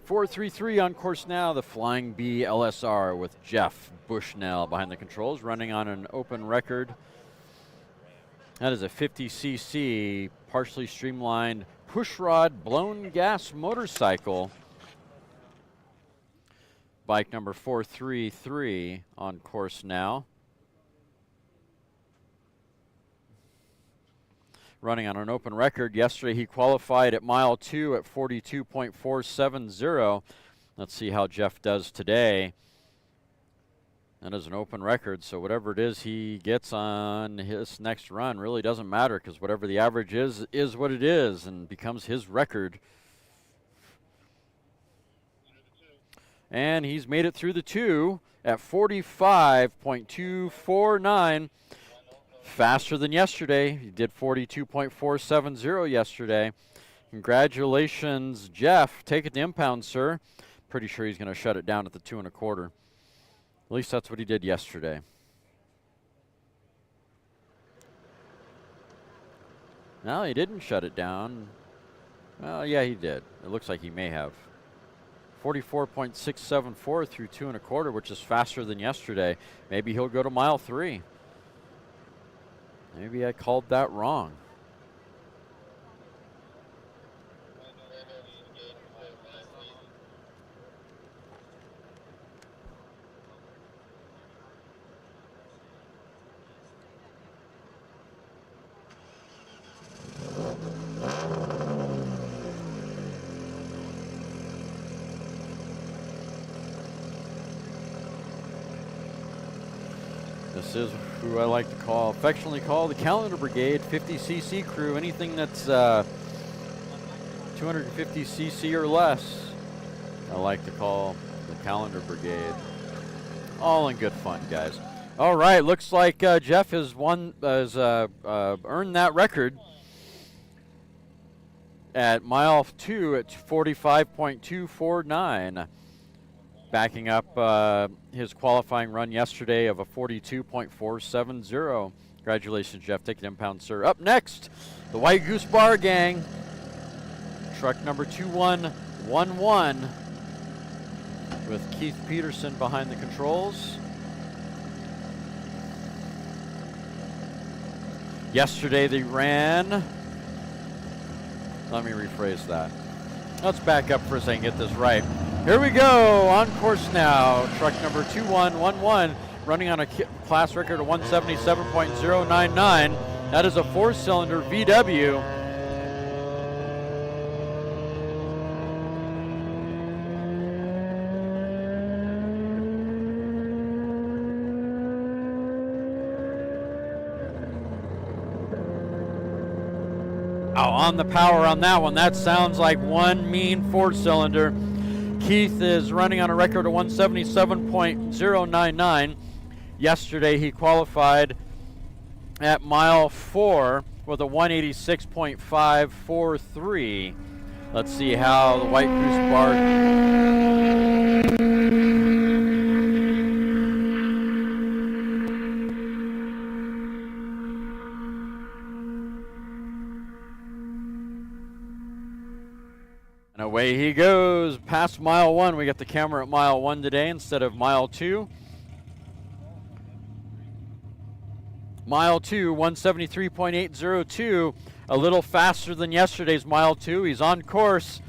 433 on course now, the Flying Bee LSR with Jeff Bushnell behind the controls, running on an open record. That is a 50cc, partially streamlined pushrod blown gas motorcycle. Bike number 433 on course now. Running on an open record. Yesterday he qualified at mile 2 at 42.470. Let's see how Jeff does today. That is an open record, so whatever it is he gets on his next run really doesn't matter, because whatever the average is what it is and becomes his record. And he's made it through the 2 at 45.249. Faster than yesterday. He did 42.470 yesterday. Congratulations, Jeff. Take it to impound, sir. Pretty sure he's going to shut it down at the 2 1/4. At least that's what he did yesterday. No, he didn't shut it down. Well, yeah, he did. It looks like he may have. 44.674 through 2 1/4, which is faster than yesterday. Maybe he'll go to mile 3. Maybe I called that wrong. This is who I like to affectionately call the Calendar Brigade, 50cc crew. Anything that's 250cc or less, I like to call the Calendar Brigade. All in good fun, guys. All right, looks like Jeff has earned that record at mile 2 at 45.249, backing up his qualifying run yesterday of a 42.470. Congratulations, Jeff. Take it impound, sir. Up next, the White Goose Bar Gang, truck number 2111, with Keith Peterson behind the controls. Yesterday they ran, let me rephrase that. Let's back up for a second, get this right. Here we go, on course now. Truck number 2111, running on a class record of 177.099. That is a 4-cylinder VW. On the power on that one, that sounds like one mean 4-cylinder. Keith is running on a record of 177.099. Yesterday he qualified at mile 4 with a 186.543. Let's see how the White Goose Bar. Away he goes past mile 1. We got the camera at mile 1 today instead of mile 2. Mile 2, 173.802, a little faster than yesterday's mile 2. He's on course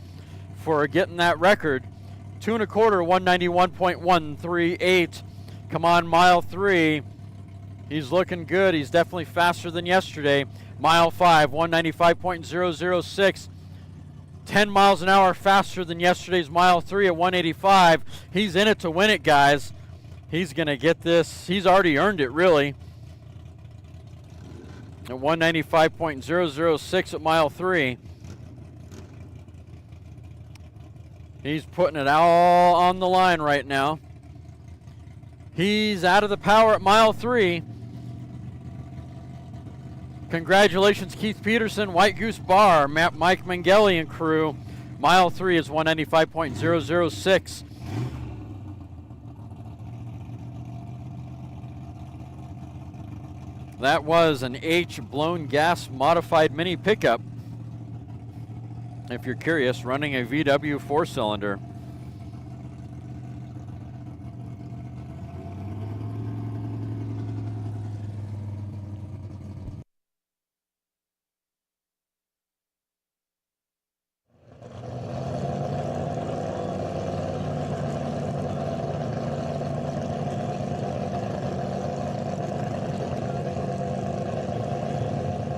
for getting that record. 2 1/4, 191.138. Come on, mile 3. He's looking good. He's definitely faster than yesterday. Mile 5, 195.006. 10 miles an hour faster than yesterday's mile 3 at 185. He's in it to win it, guys. He's going to get this. He's already earned it, really. At 195.006 at mile 3. He's putting it all on the line right now. He's out of the power at mile 3. Congratulations, Keith Peterson, White Goose Bar, Mike Mangeli and crew. Mile 3 is 195.006. That was an H blown gas modified mini pickup. If you're curious, running a VW 4-cylinder.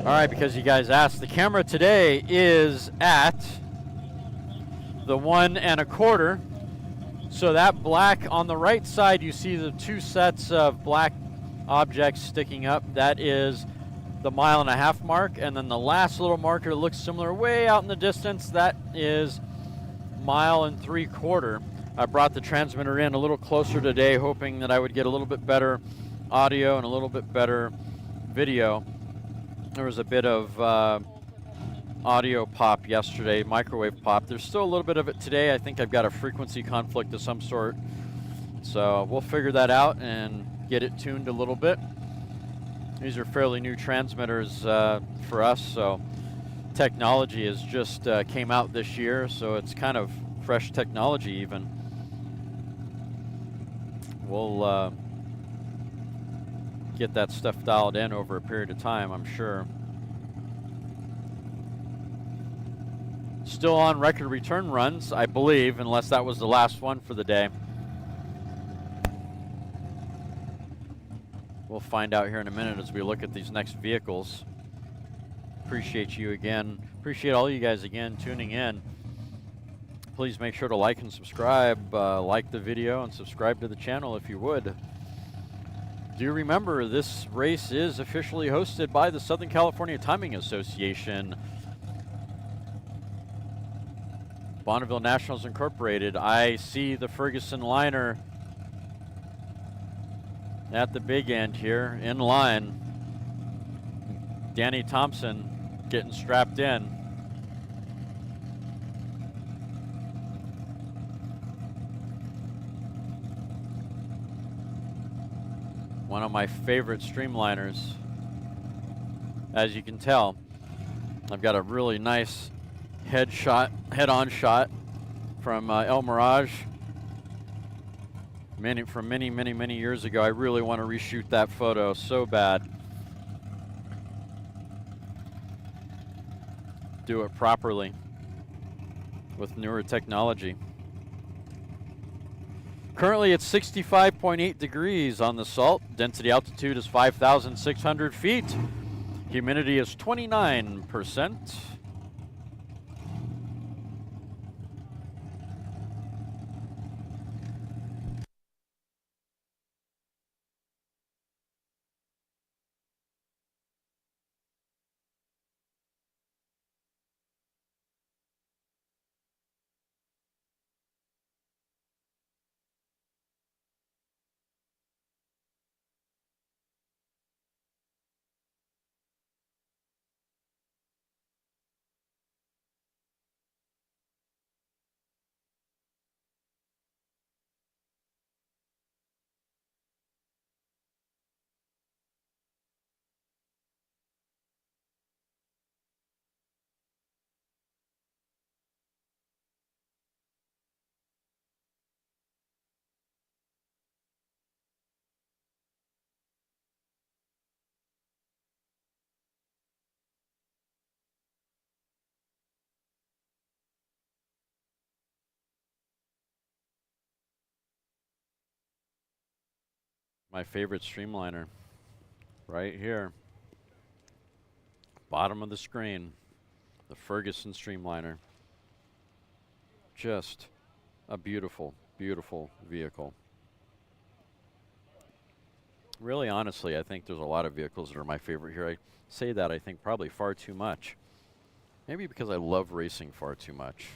All right, because you guys asked, the camera today is at the 1 1/4. So that black on the right side, you see the 2 sets of black objects sticking up. That is the 1.5 mile mark. And then the last little marker that looks similar way out in the distance, that is 1 3/4. I brought the transmitter in a little closer today, hoping that I would get a little bit better audio and a little bit better video. There was a bit of audio pop yesterday, microwave pop. There's still a little bit of it today. I think I've got a frequency conflict of some sort. So we'll figure that out and get it tuned a little bit. These are fairly new transmitters for us, so technology has just came out this year, so it's kind of fresh technology even. We'll get that stuff dialed in over a period of time, I'm sure. Still on record return runs, I believe, unless that was the last one for the day. We'll find out here in a minute as we look at these next vehicles. Appreciate you again. Appreciate all you guys again tuning in. Please make sure to like and subscribe. Like the video and subscribe to the channel if you would. Do remember this race is officially hosted by the Southern California Timing Association. Bonneville Nationals Incorporated. I see the Ferguson liner at the big end here, in line. Danny Thompson getting strapped in. One of my favorite Streamliners. As you can tell, I've got a really nice head-on shot from El Mirage from many years ago. I really want to reshoot that photo so bad. Do it properly with newer technology. Currently it's 65.8 degrees on the salt. Density altitude is 5,600 feet. Humidity is 29%. My favorite Streamliner, right here, bottom of the screen, the Ferguson Streamliner. Just a beautiful, beautiful vehicle. Really, honestly, I think there's a lot of vehicles that are my favorite here. I say that, I think, probably far too much. Maybe because I love racing far too much.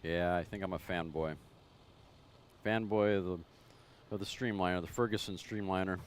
Yeah, I think I'm a fanboy. Fanboy of the Streamliner, the Ferguson Streamliner.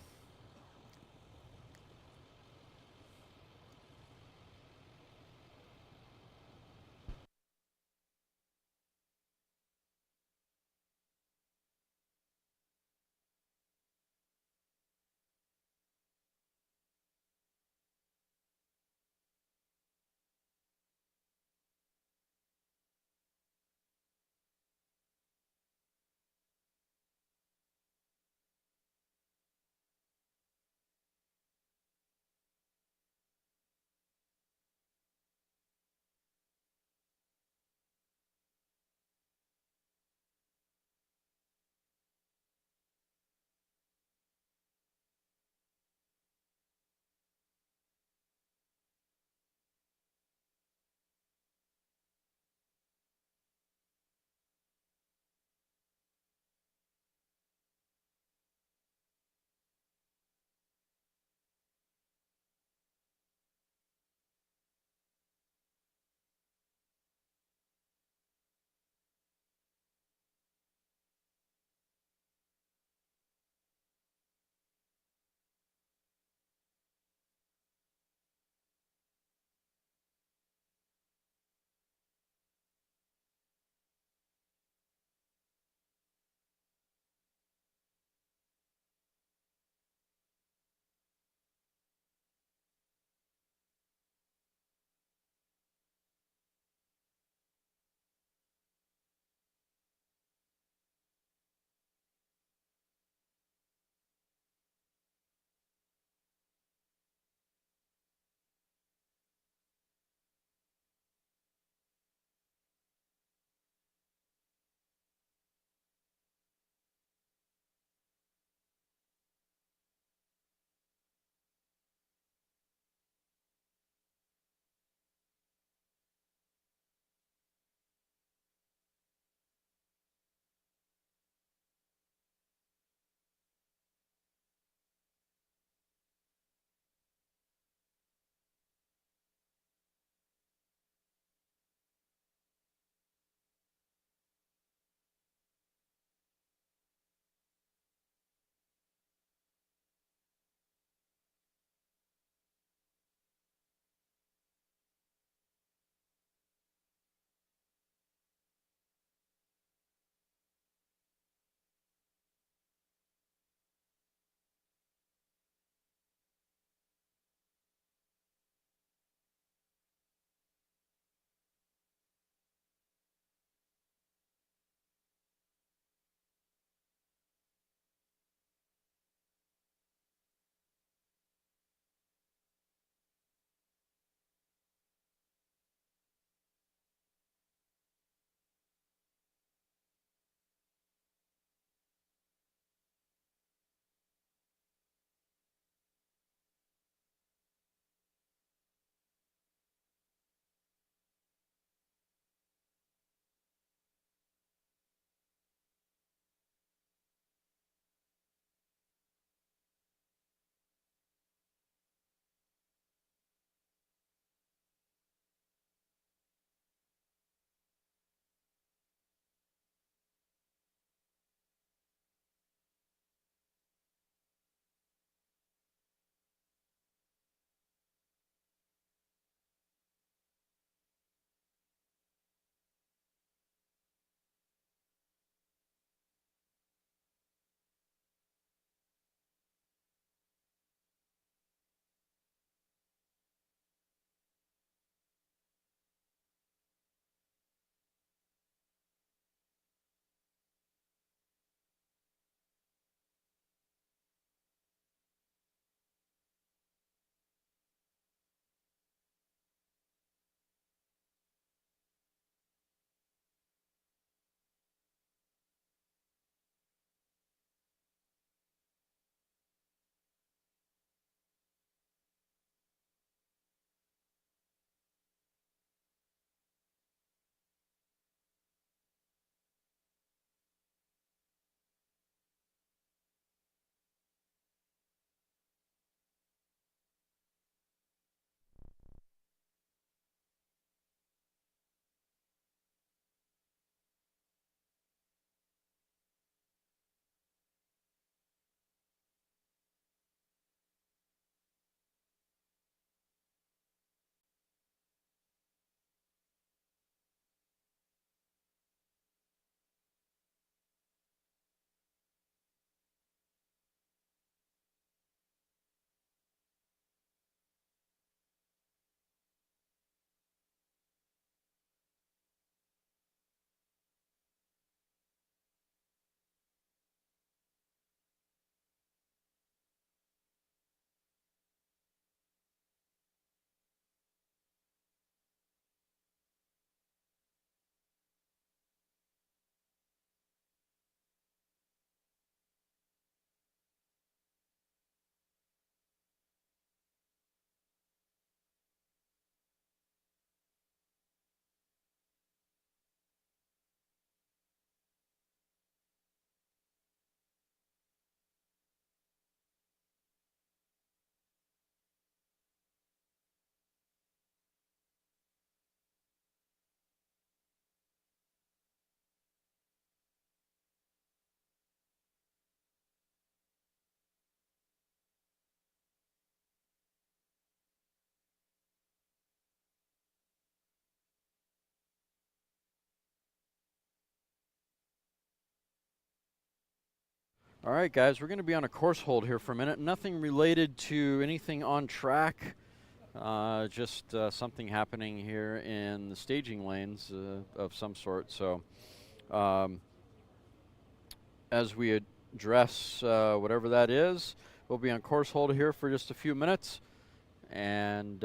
All right, guys, we're going to be on a course hold here for a minute. Nothing related to anything on track, just something happening here in the staging lanes of some sort. So as we address whatever that is, we'll be on course hold here for just a few minutes. And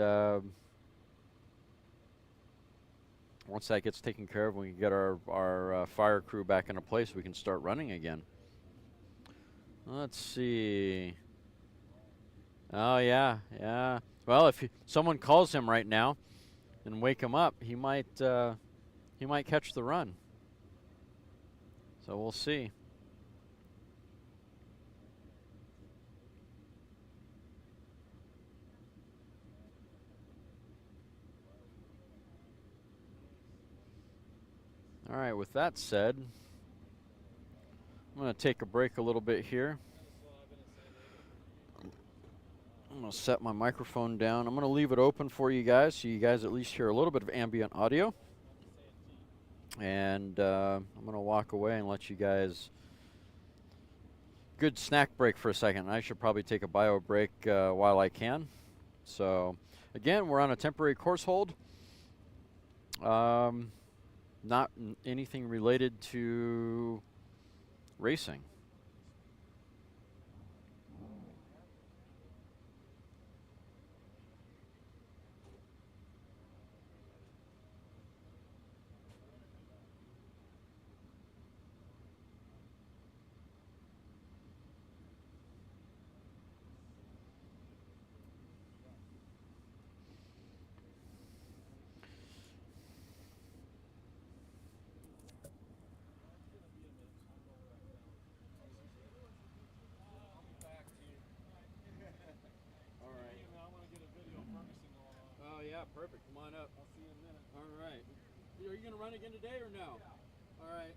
once that gets taken care of, we can get our fire crew back into place, we can start running again. Let's see. Oh, yeah, yeah. Well, if someone calls him right now and wake him up, he might catch the run. So we'll see. All right, with that said, I'm going to take a break a little bit here. I'm going to set my microphone down. I'm going to leave it open for you guys so you guys at least hear a little bit of ambient audio. And I'm going to walk away and let you guys... Good snack break for a second. I should probably take a bio break while I can. So, again, we're on a temporary course hold. Not anything related to racing. Yeah, perfect. Come on up. I'll see you in a minute. All right. Are you going to run again today or no? All right.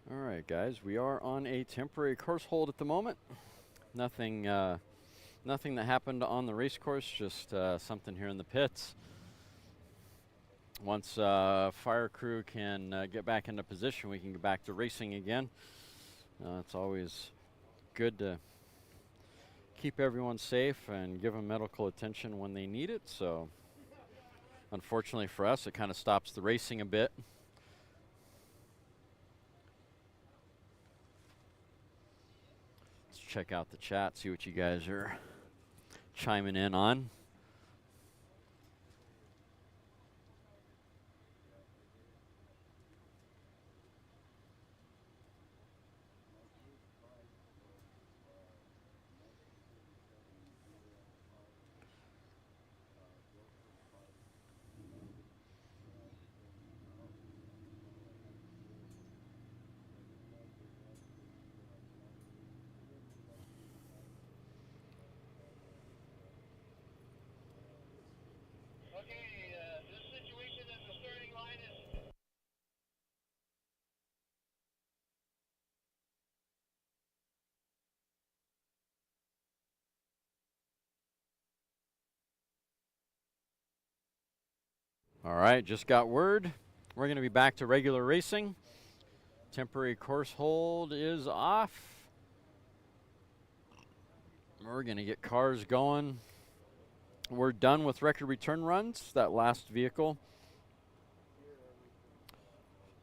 All right, guys, we are on a temporary course hold at the moment. Nothing that happened on the race course, just something here in the pits. Once fire crew can get back into position, we can get back to racing again. It's always good to keep everyone safe and give them medical attention when they need it. So unfortunately for us, it kind of stops the racing a bit. Let's check out the chat, see what you guys are chiming in on. All right, just got word. We're going to be back to regular racing. Temporary course hold is off. We're going to get cars going. We're done with record return runs. That last vehicle,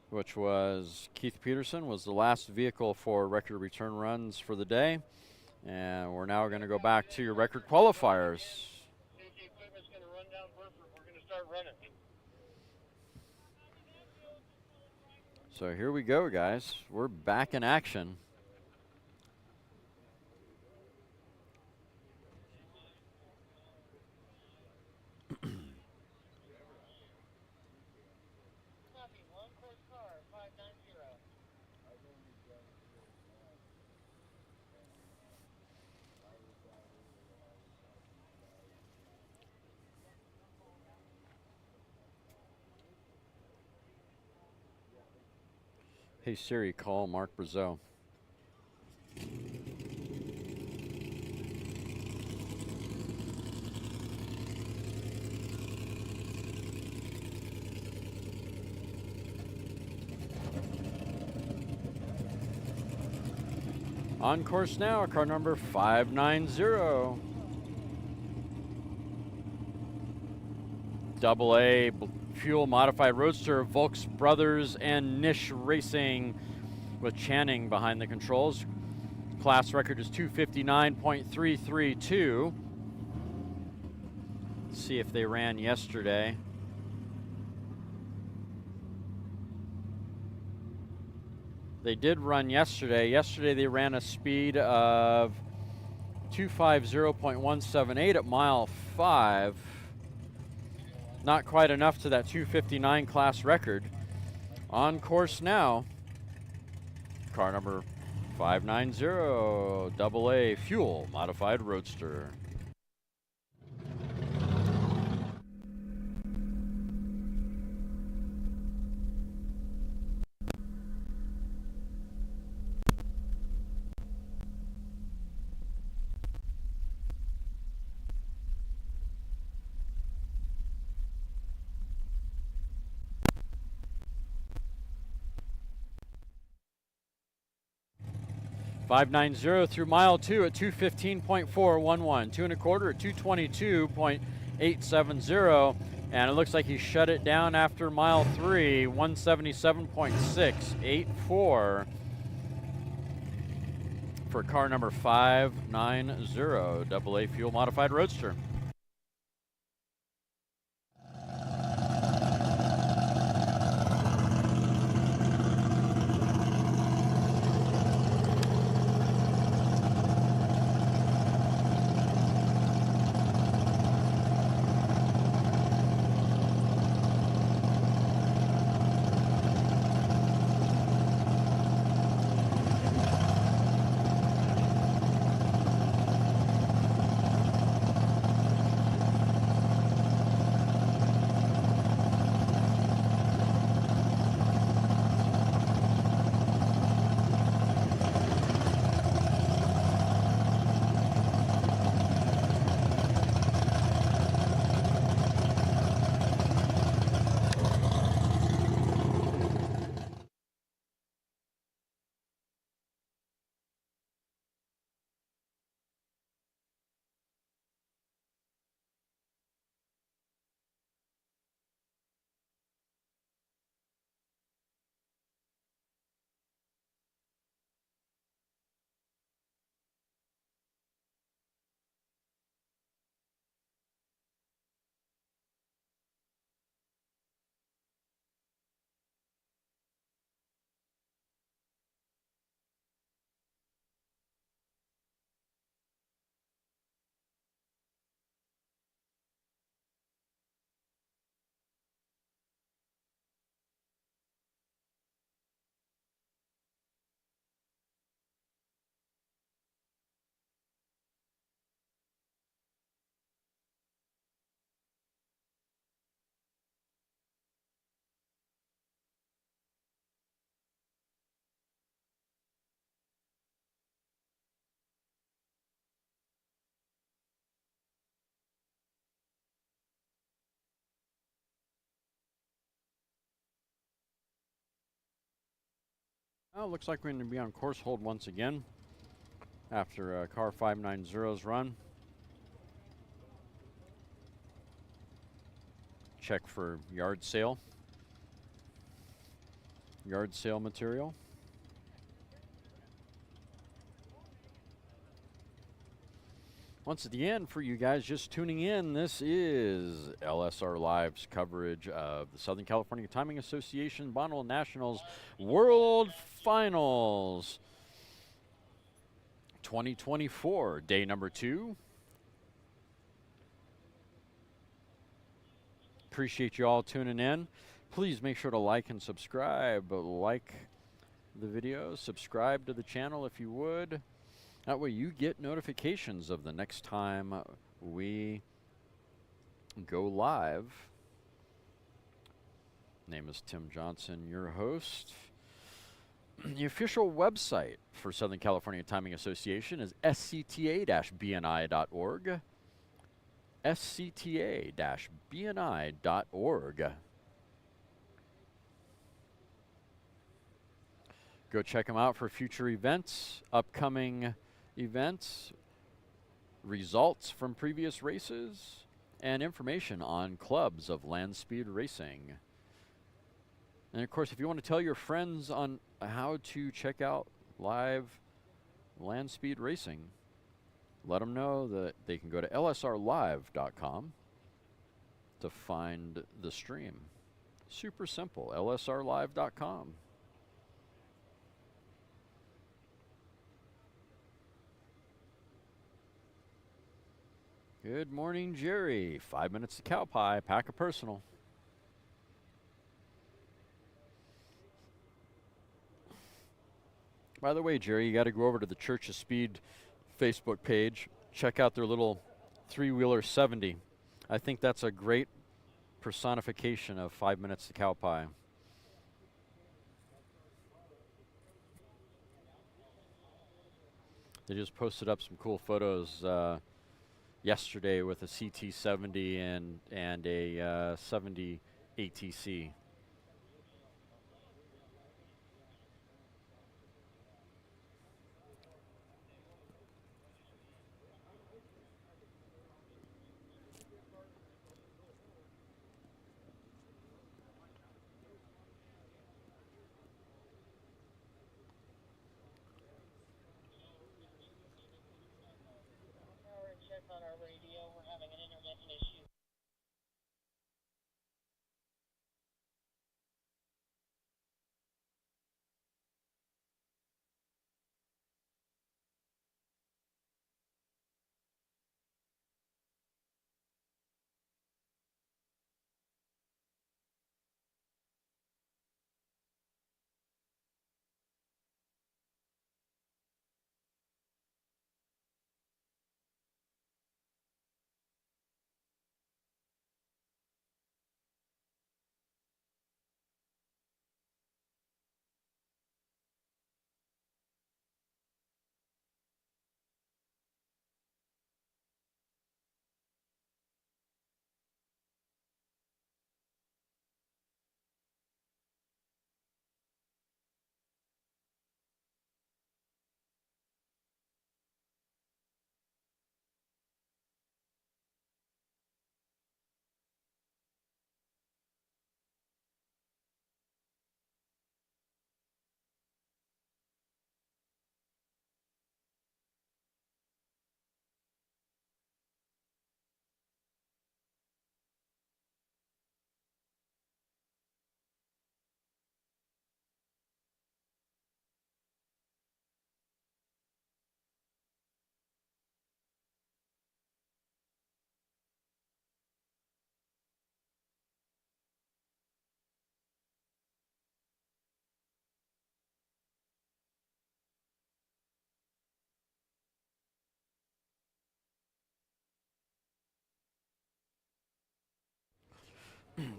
which was Keith Peterson, was the last vehicle for record return runs for the day. And we're now going to go back to your record qualifiers. Safety equipment's going to run down Burford. We're going to start running. So here we go, guys. We're back in action. Hey Siri, call Mark Brazeau. On course now, car number 590. Double A fuel modified roadster, Volks Brothers and Nish Racing with Channing behind the controls. Class record is 259.332. See if they ran yesterday. They did run yesterday. Yesterday they ran a speed of 250.178 at mile 5. Not quite enough to that 259 class record. On course now, car number 590, Double A fuel modified roadster. .590 through mile 2 at 215.411, 2 1/4 at 222.870, and it looks like he shut it down after mile 3, 177.684 for car number 590, Double A fuel modified roadster. Oh, looks like we're going to be on course hold once again after car 590's run. Check for yard sale material. Once again, for you guys just tuning in, this is LSR Live's coverage of the Southern California Timing Association Bonneville Nationals World Finals 2024, day number 2. Appreciate you all tuning in. Please make sure to like and subscribe. Like the video, subscribe to the channel if you would. That way you get notifications of the next time we go live. Name is Tim Johnson, your host. The official website for Southern California Timing Association is scta-bni.org. scta-bni.org. Go check them out for future events, upcoming events, results from previous races, and information on clubs of land speed racing. And of course, if you want to tell your friends on how to check out live land speed racing, let them know that they can go to lsrlive.com to find the stream. Super simple, lsrlive.com. Good morning, Jerry. 5 minutes to cow pie, pack a personal. By the way, Jerry, you got to go over to the Church of Speed Facebook page. Check out their little 3-wheeler 70. I think that's a great personification of 5 minutes to cow pie. They just posted up some cool photos yesterday with a CT70 and a 70 ATC. On our radio, we're having an internet issue.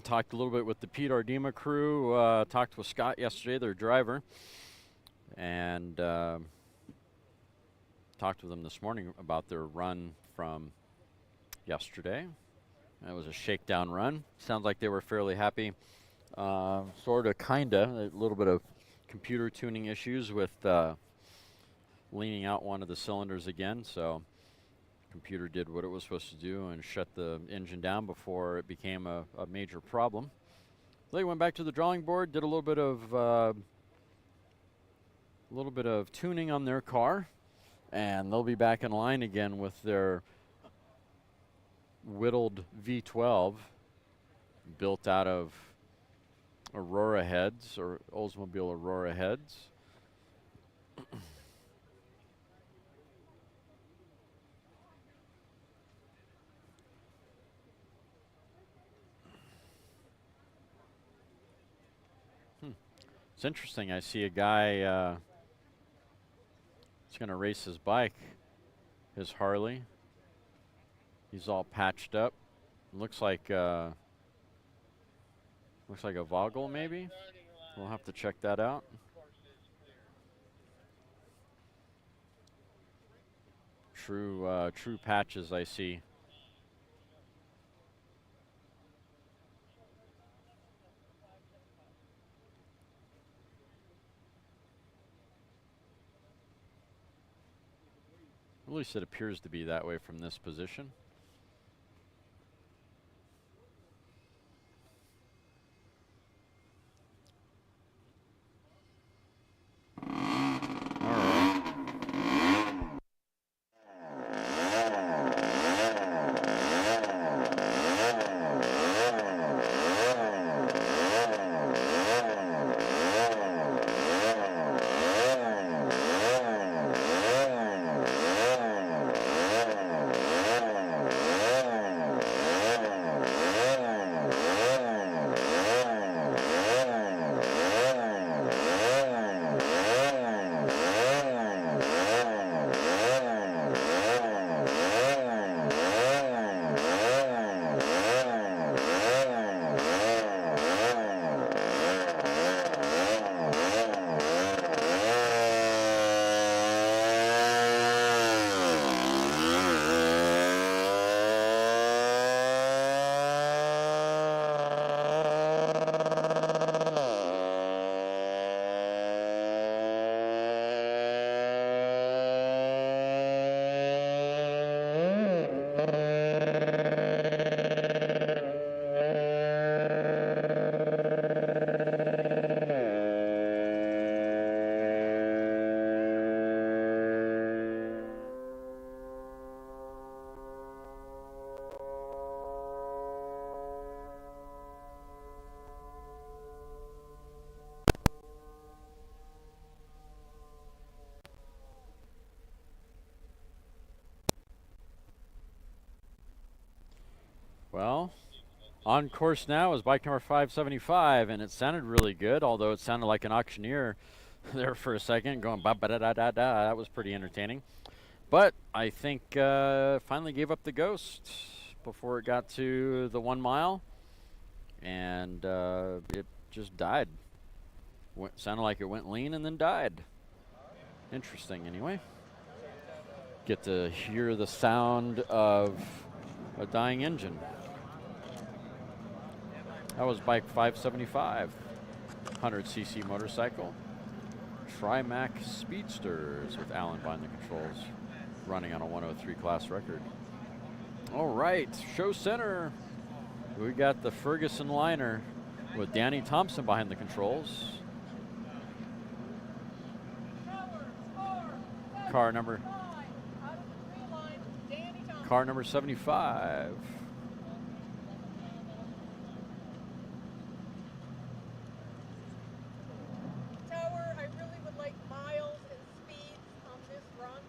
Talked a little bit with the Pete Ardema crew, talked with Scott yesterday, their driver, and talked with them this morning about their run from yesterday. That was a shakedown run. Sounds like they were fairly happy. Sort of, kinda, a little bit of computer tuning issues with leaning out one of the cylinders again, so computer did what it was supposed to do and shut the engine down before it became a major problem. They went back to the drawing board, did a little bit of tuning on their car, and they'll be back in line again with their whittled V12 built out of Aurora heads, or Oldsmobile Aurora heads. It's interesting, I see a guy he's going to race his bike, his Harley. He's all patched up. Looks like a Vogel maybe. We'll have to check that out. True patches I see. At least it appears to be that way from this position. Well, on course now is bike number 575, and it sounded really good, although it sounded like an auctioneer there for a second, going ba-ba-da-da-da-da. That was pretty entertaining. But I think finally gave up the ghost before it got to the 1 mile, and it just died. Sounded like it went lean and then died. Interesting, anyway. Get to hear the sound of a dying engine. That was bike 575, 100cc motorcycle. Trimac Speedsters with Alan behind the controls, running on a 103 class record. All right, show center. We got the Ferguson liner with Danny Thompson behind the controls. Car number 75. Tower, I really would like miles and speeds on this run.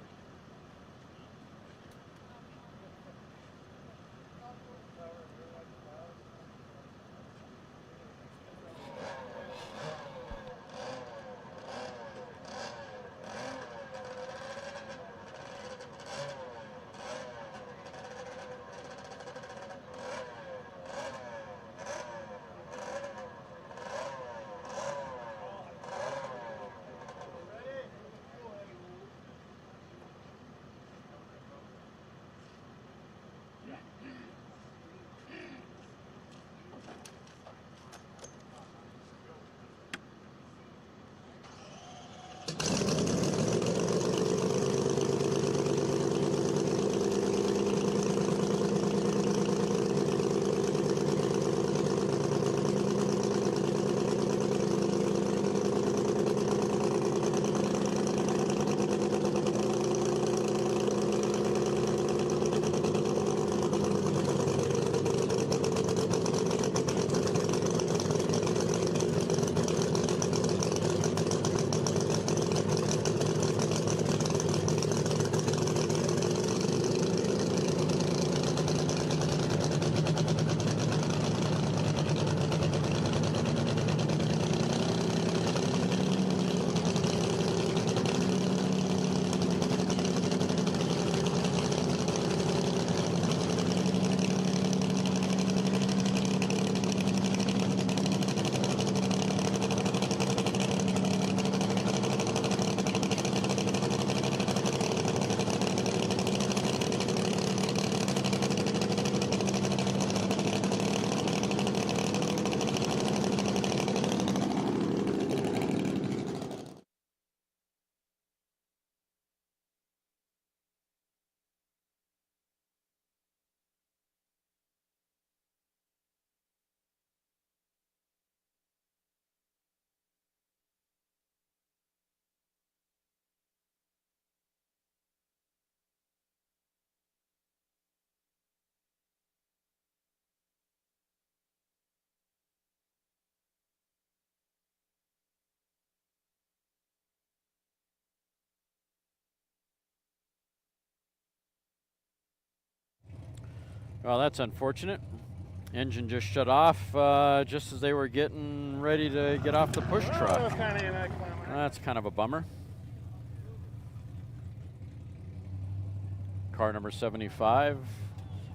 Well, that's unfortunate. Engine just shut off just as they were getting ready to get off the push truck. That's kind of a bummer. Car number 75.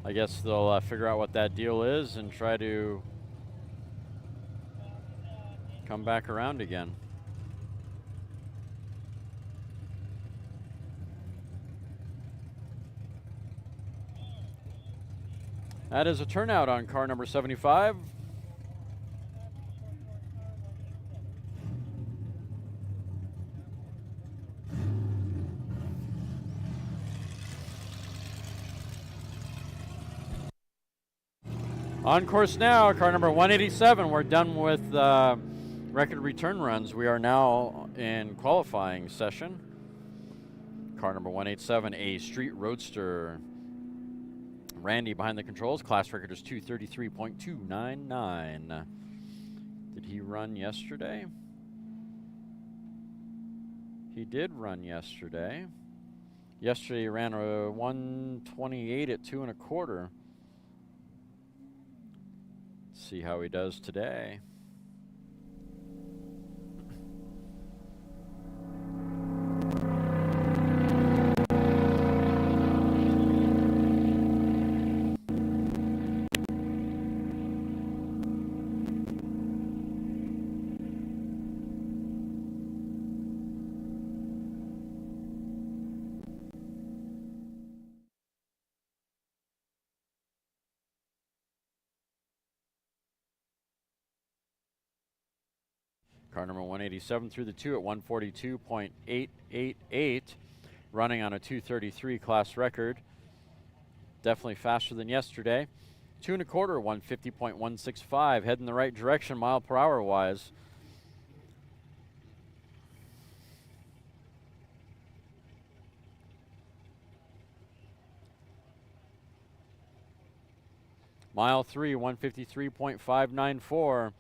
I guess they'll figure out what that deal is and try to come back around again. That is a turnout on car number 75. On course now, car number 187. We're done with record return runs. We are now in qualifying session. Car number 187, a street roadster. Randy behind the controls. Class record is 233.299. Did he run yesterday? He did run yesterday. Yesterday he ran a 128 at 2 1/4. See how he does today. Car number 187 through the 2 at 142.888, running on a 233 class record. Definitely faster than yesterday. 2 1/4, 150.165, heading the right direction mile per hour wise. Mile 3, 153.594.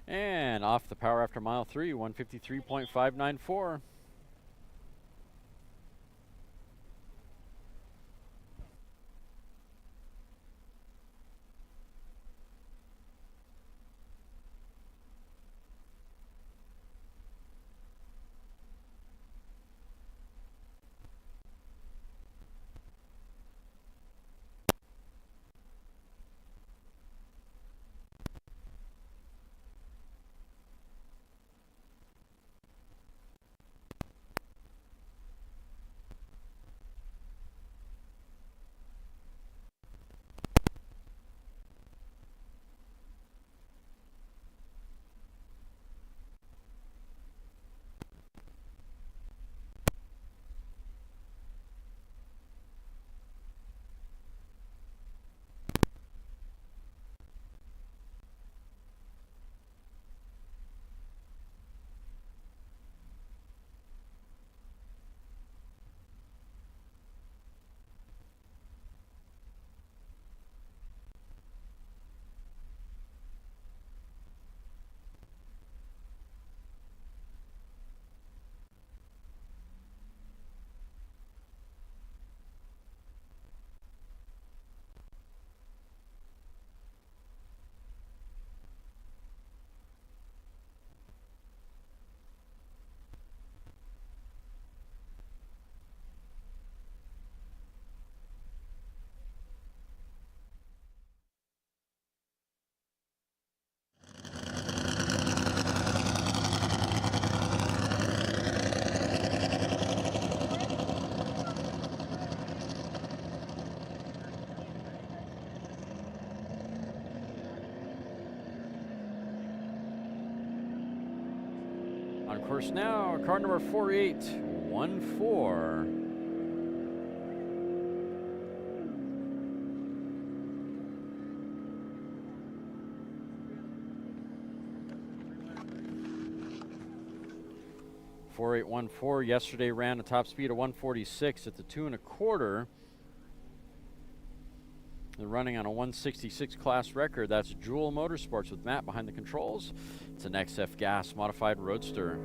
And off the power after mile 3, 153.594. On course now, car number 4814. Yesterday ran a top speed of 146 at the 2 1/4. They're running on a 166 class record. That's Jewel Motorsports with Matt behind the controls. It's an XF Gas modified Roadster.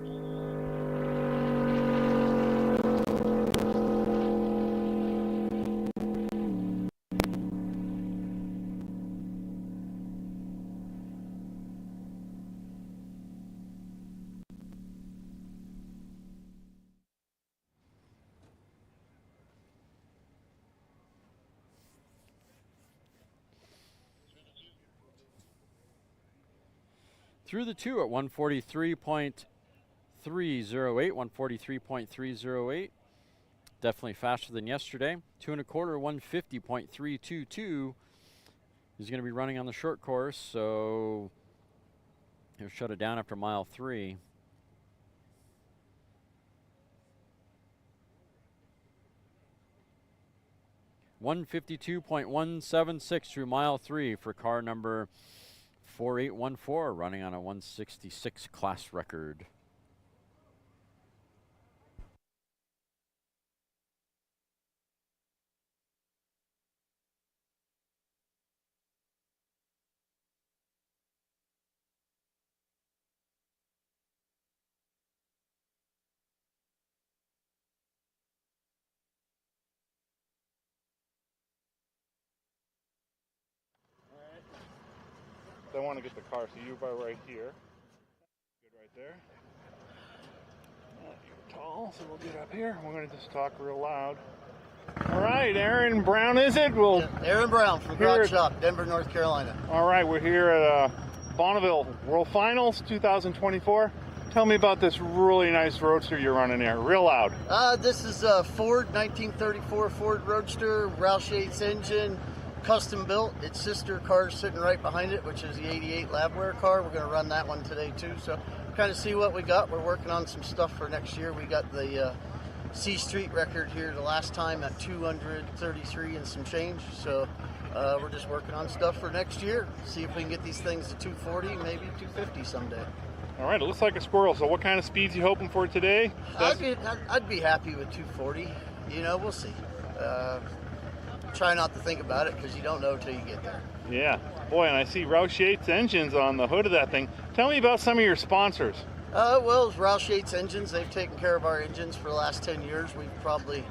Through the 2 at 143.308, 143.308. Definitely faster than yesterday. 2 1/4, 150.322. He's going to be running on the short course, so he'll shut it down after mile 3. .152.176 through mile 3 for car number 4814, running on a 166 class record. I want to get the car, so you by right here. Good right there. You're tall, so we'll get up here. We're going to just talk real loud. All right, Aaron Brown, is it? Yeah, Aaron Brown from Garage Shop, Denver, North Carolina. All right, we're here at Bonneville World Finals 2024. Tell me about this really nice Roadster you're running here, real loud. This is a Ford 1934 Ford Roadster, Roush 8's engine, custom built. Its sister car is sitting right behind it, which is the 88 Labware car. We're going to run that one today too, so kind of see what we got. We're working on some stuff for next year. We got the C Street record here the last time at 233 and some change, so we're just working on stuff for next year. See if we can get these things to 240, maybe 250 someday. All right, it looks like a squirrel. So what kind of speeds you hoping for today? I'd be happy with 240. You know, we'll see. Try not to think about it because you don't know till you get there. Yeah. Boy, and I see Roush 8's engines on the hood of that thing. Tell me about some of your sponsors. Well, it's Roush 8's engines. They've taken care of our engines for the last 10 years. We've probably,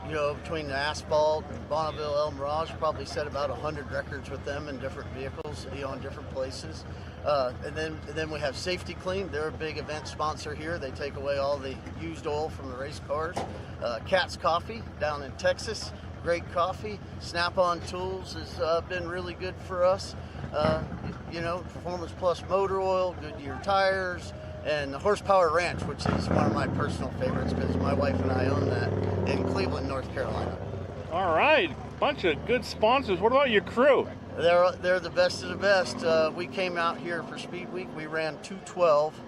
you know, between the Asphalt and Bonneville, El Mirage, probably set about 100 records with them in different vehicles, you know, in different places. And then we have Safety Clean. They're a big event sponsor here. They take away all the used oil from the race cars. Cat's Coffee down in Texas. Great coffee. Snap-on Tools has been really good for us. You know, Performance Plus motor oil, Goodyear tires, and the Horsepower Ranch, which is one of my personal favorites because my wife and I own that in Cleveland, North Carolina. All right, bunch of good sponsors. What about your crew? They're the best of the best. We came out here for Speed Week. We ran 212,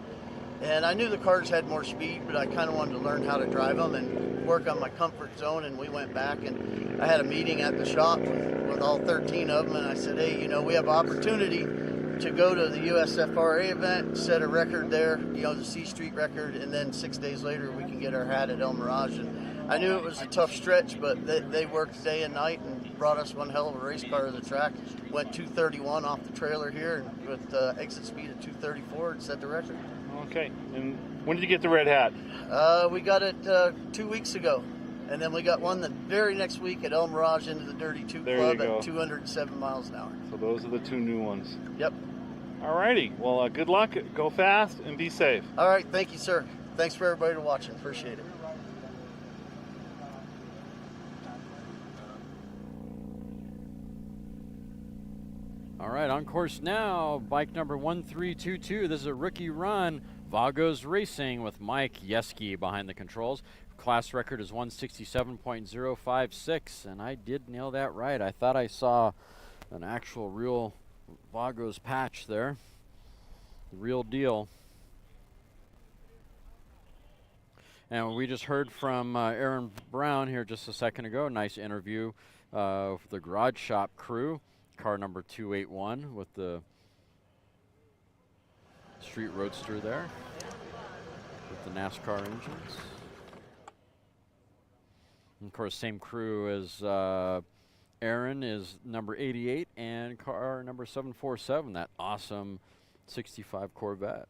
and I knew the cars had more speed, but I kind of wanted to learn how to drive them and work on my comfort zone. And we went back, and I had a meeting at the shop with all 13 of them, and I said, hey, you know, we have opportunity to go to the USFRA event, set a record there, you know, the C Street record, and then 6 days later we can get our hat at El Mirage. And I knew it was a tough stretch, but they worked day and night and brought us one hell of a race car to the track. Went 231 off the trailer here, and with exit speed of 234 and set the record. Okay, and when did you get the red hat? We got it 2 weeks ago. And then we got one the very next week at El Mirage into the Dirty 2 Club at 207 miles an hour. So those are the two new ones. Yep. All righty. Well, good luck. Go fast and be safe. All right. Thank you, sir. Thanks for everybody watching. Appreciate it. All right, on course now, bike number 1322. This is a rookie run. Vagos Racing with Mike Yeski behind the controls. Class record is 167.056, and I did nail that right. I thought I saw an actual real Vagos patch there. The real deal. And we just heard from Aaron Brown here just a second ago. Nice interview with the Garage Shop crew. Car number 281 with the Street Roadster there with the NASCAR engines. And of course, same crew as Aaron is number 88 and car number 747, that awesome 65 Corvette.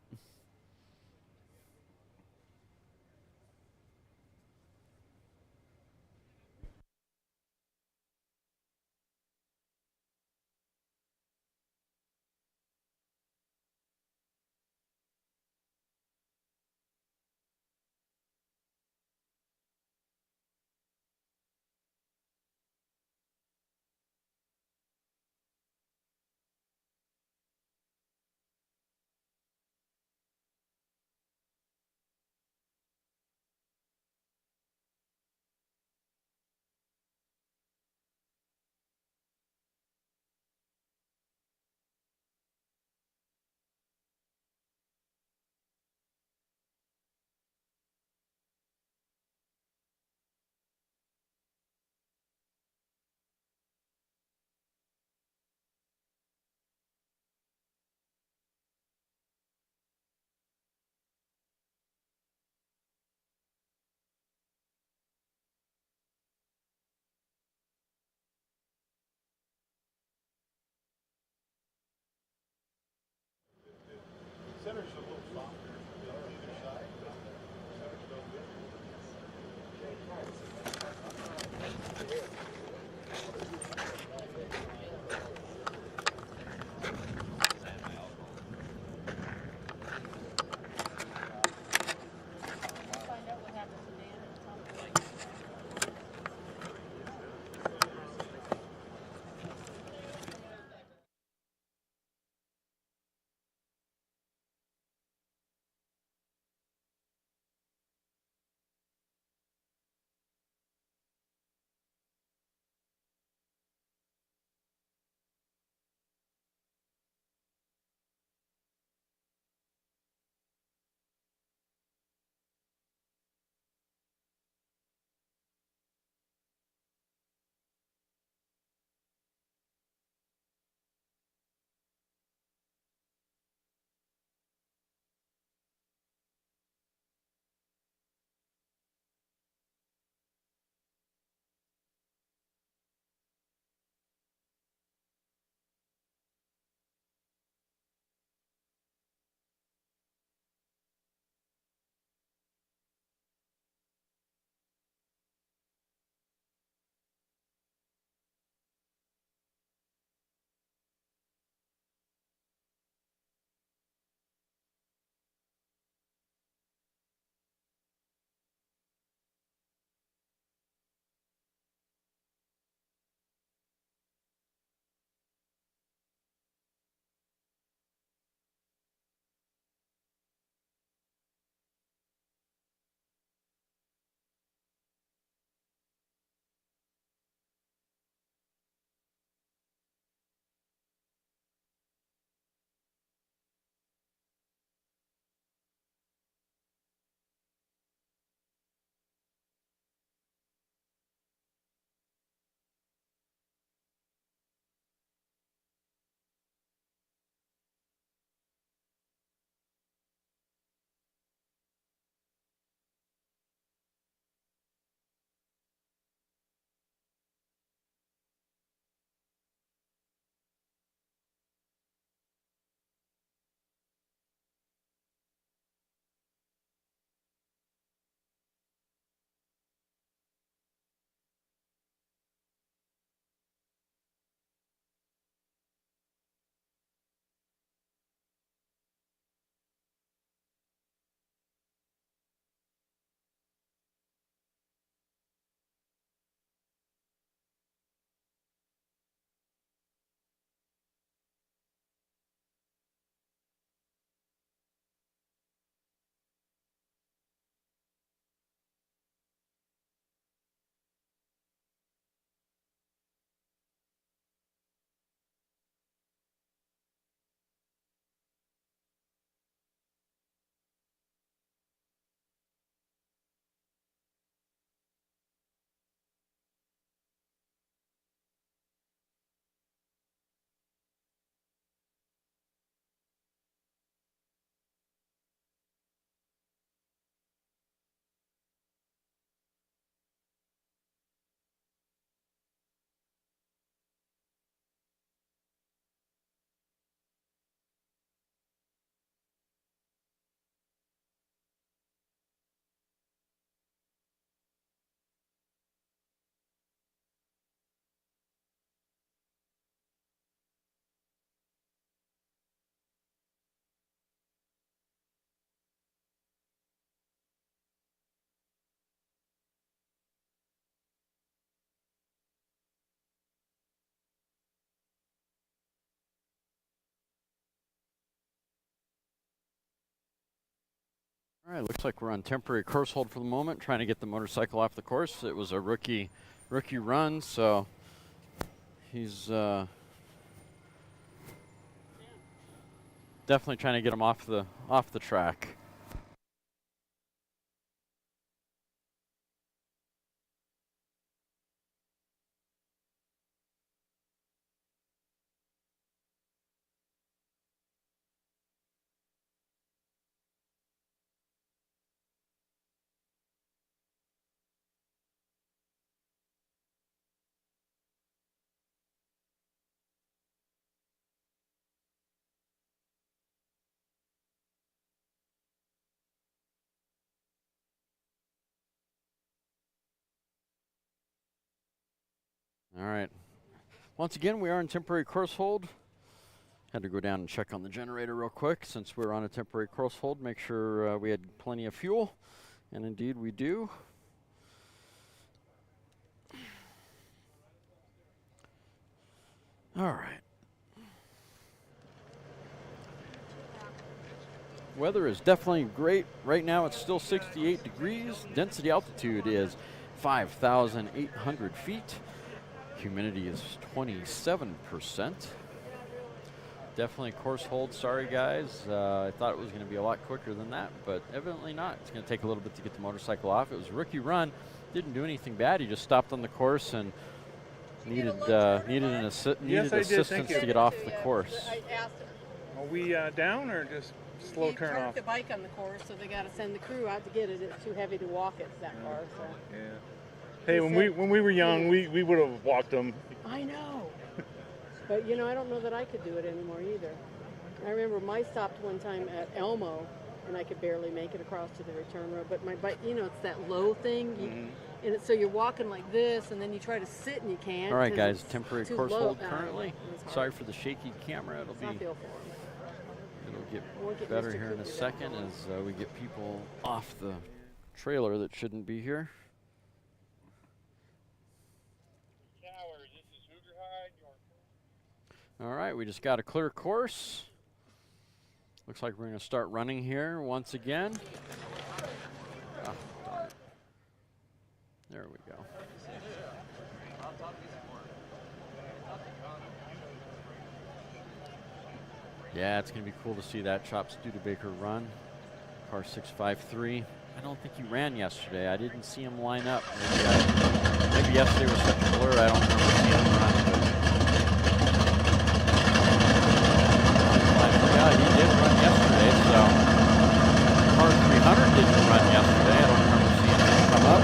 All right, looks like we're on temporary course hold for the moment, trying to get the motorcycle off the course. It was a rookie run, so he's definitely trying to get him off the track. All right. Once again, we are in temporary course hold. Had to go down and check on the generator real quick since we're on a temporary course hold. Make sure we had plenty of fuel, and indeed we do. All right. Weather is definitely great. Right now it's still 68 degrees. Density altitude is 5,800 feet. Humidity is 27%. Definitely course hold. Sorry, guys. I thought it was going to be a lot quicker than that, but evidently not. It's going to take a little bit to get the motorcycle off. It was a rookie run. Didn't do anything bad. He just stopped on the course and needed assistance to get off the course. I asked him. Are we down or just slow He turn parked off? the bike on the course, so they got to send the crew out to get it. It's too heavy to walk it, that car. So. Yeah. Hey, when we were young, we would have walked them. I know. But, you know, I don't know that I could do it anymore either. I remember my stopped one time at Elmo, and I could barely make it across to the return road. But my bike, you know, it's that low thing. And so you're walking like this, and then you try to sit and you can't. All right, guys, temporary course hold low. currently. Sorry for the shaky camera. It'll get better here in a second as we get people off the trailer that shouldn't be here. All right, we just got a clear course. Looks like we're going to start running here once again. Oh, darn it. There we go. Yeah, it's going to be cool to see that Chop Studebaker run. Car 653. I don't think he ran yesterday. I didn't see him line up. Maybe yesterday was such a blur, I don't remember seeing him run. Yeah, he did run yesterday, so car 300 didn't run yesterday. I don't remember seeing him come up.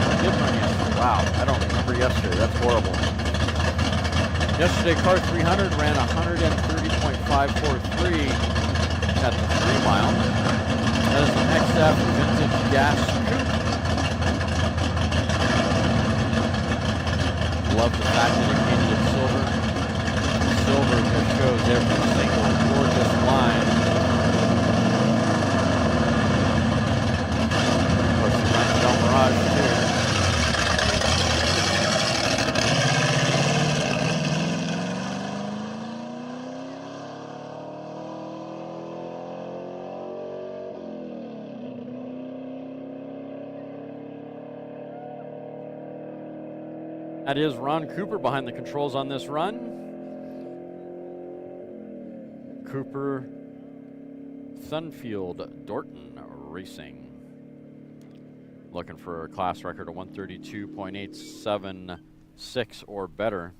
He did run yesterday. Wow, I don't remember yesterday. That's horrible. Yesterday, car 300 ran 130.543 at the 3 mile. That is an XF vintage gas coupe. Love the fact that it painted it silver. Silver just shows every single gorgeous line. Of course, the Bonneville Mirage too. That is Ron Cooper behind the controls on this run. Cooper, Thunfield, Dorton Racing. Looking for a class record of 132.876 or better.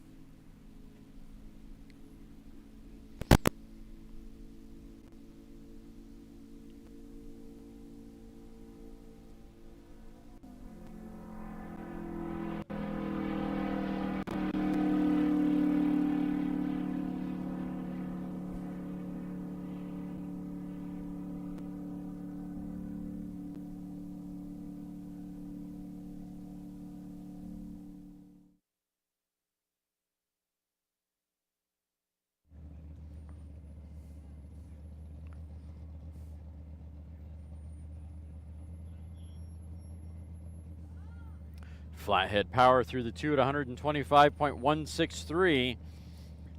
Flathead power through the 2 at 125.163.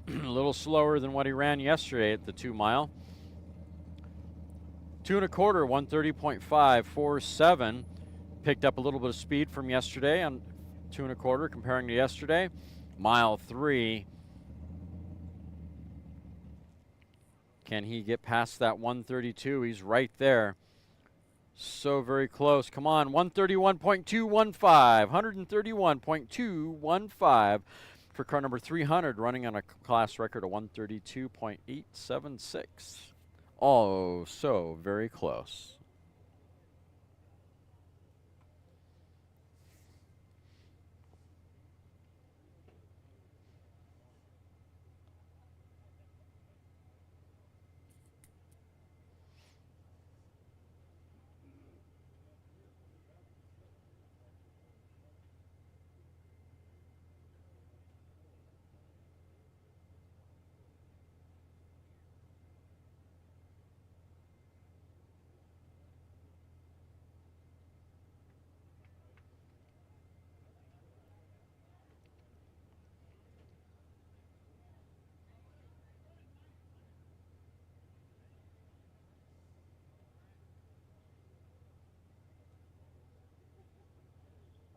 A little slower than what he ran yesterday at the 2 mile. 2 1/4, 130.547. Picked up a little bit of speed from yesterday on 2 1/4 comparing to yesterday. Mile 3. Can he get past that 132? He's right there. So very close. Come on, 131.215. 131.215 for car number 300, running on a class record of 132.876. Oh, so very close.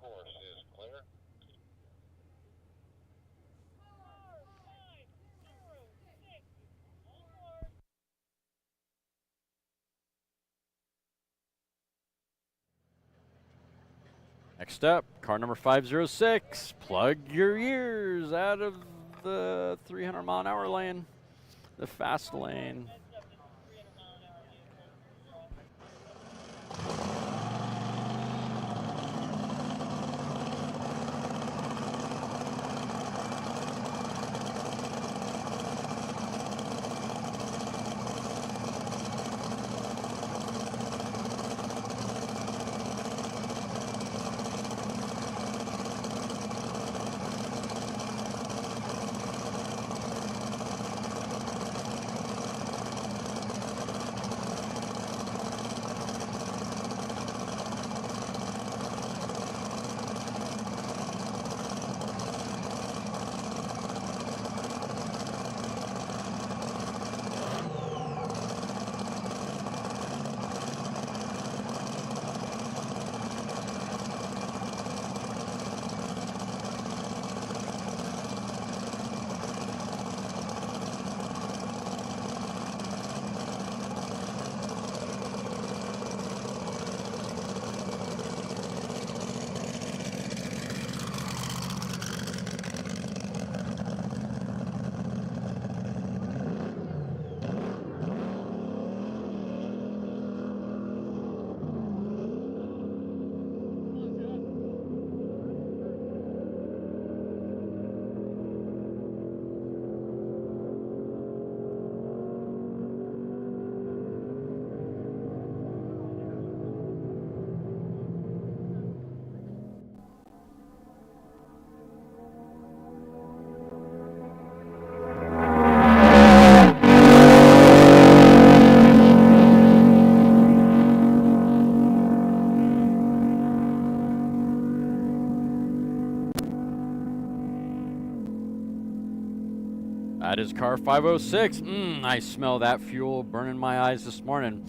Course is clear. Next up, car number 506. Plug your ears out of the 300-mile-an-hour lane, the fast lane. That is car 506. I smell that fuel burning my eyes this morning.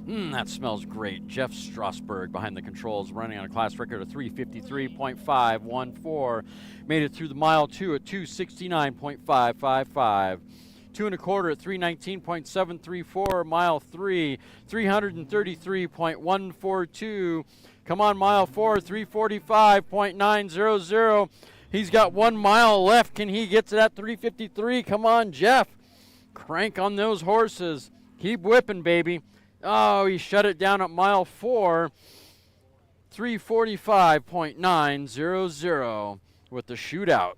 That smells great. Jeff Strasberg behind the controls, running on a class record of 353.514. Made it through the mile 2 at 269.555. 2 1/4 at 319.734. Mile 3, 333.142. Come on, mile 4, 345.900. He's got 1 mile left. Can he get to that 353? Come on, Jeff. Crank on those horses. Keep whipping, baby. Oh, he shut it down at mile 4. 345.900 with the shootout.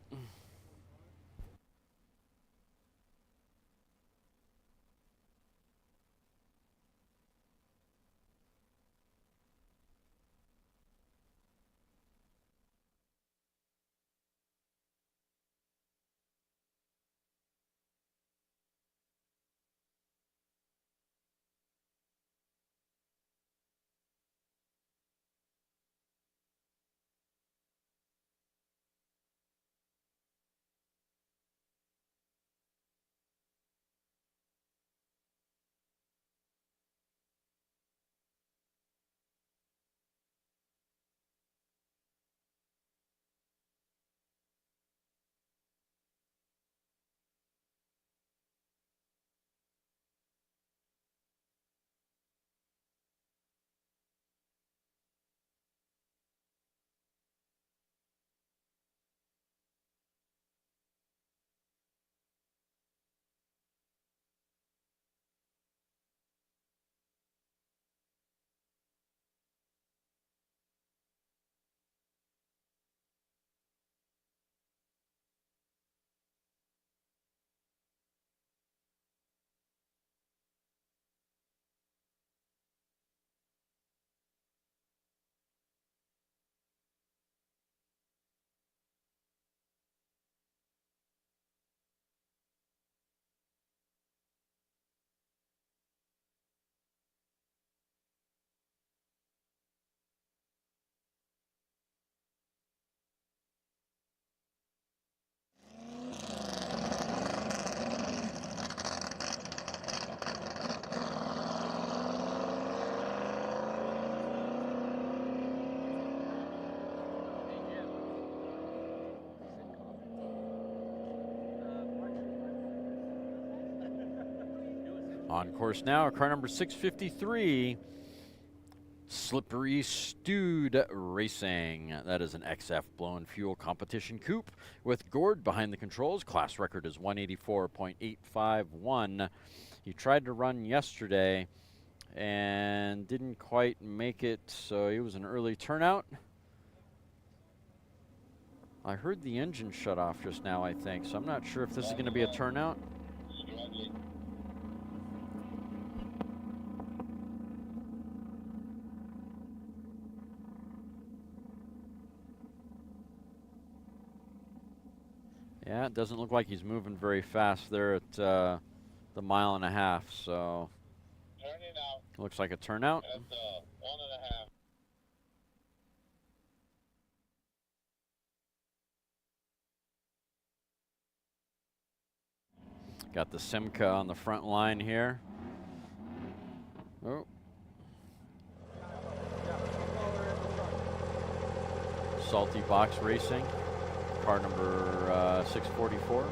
On course now, car number 653, Slippery Stewed Racing. That is an XF blown fuel competition coupe with Gord behind the controls. Class record is 184.851. He tried to run yesterday and didn't quite make it, so he was an early turnout. I heard the engine shut off just now, I think, so I'm not sure if this is going to be a turnout. Yeah, it doesn't look like he's moving very fast there at the 1.5 miles, so looks like a turnout. At 1.5. Got the Simca on the front line here. Oh. Salty Box Racing, car number 644.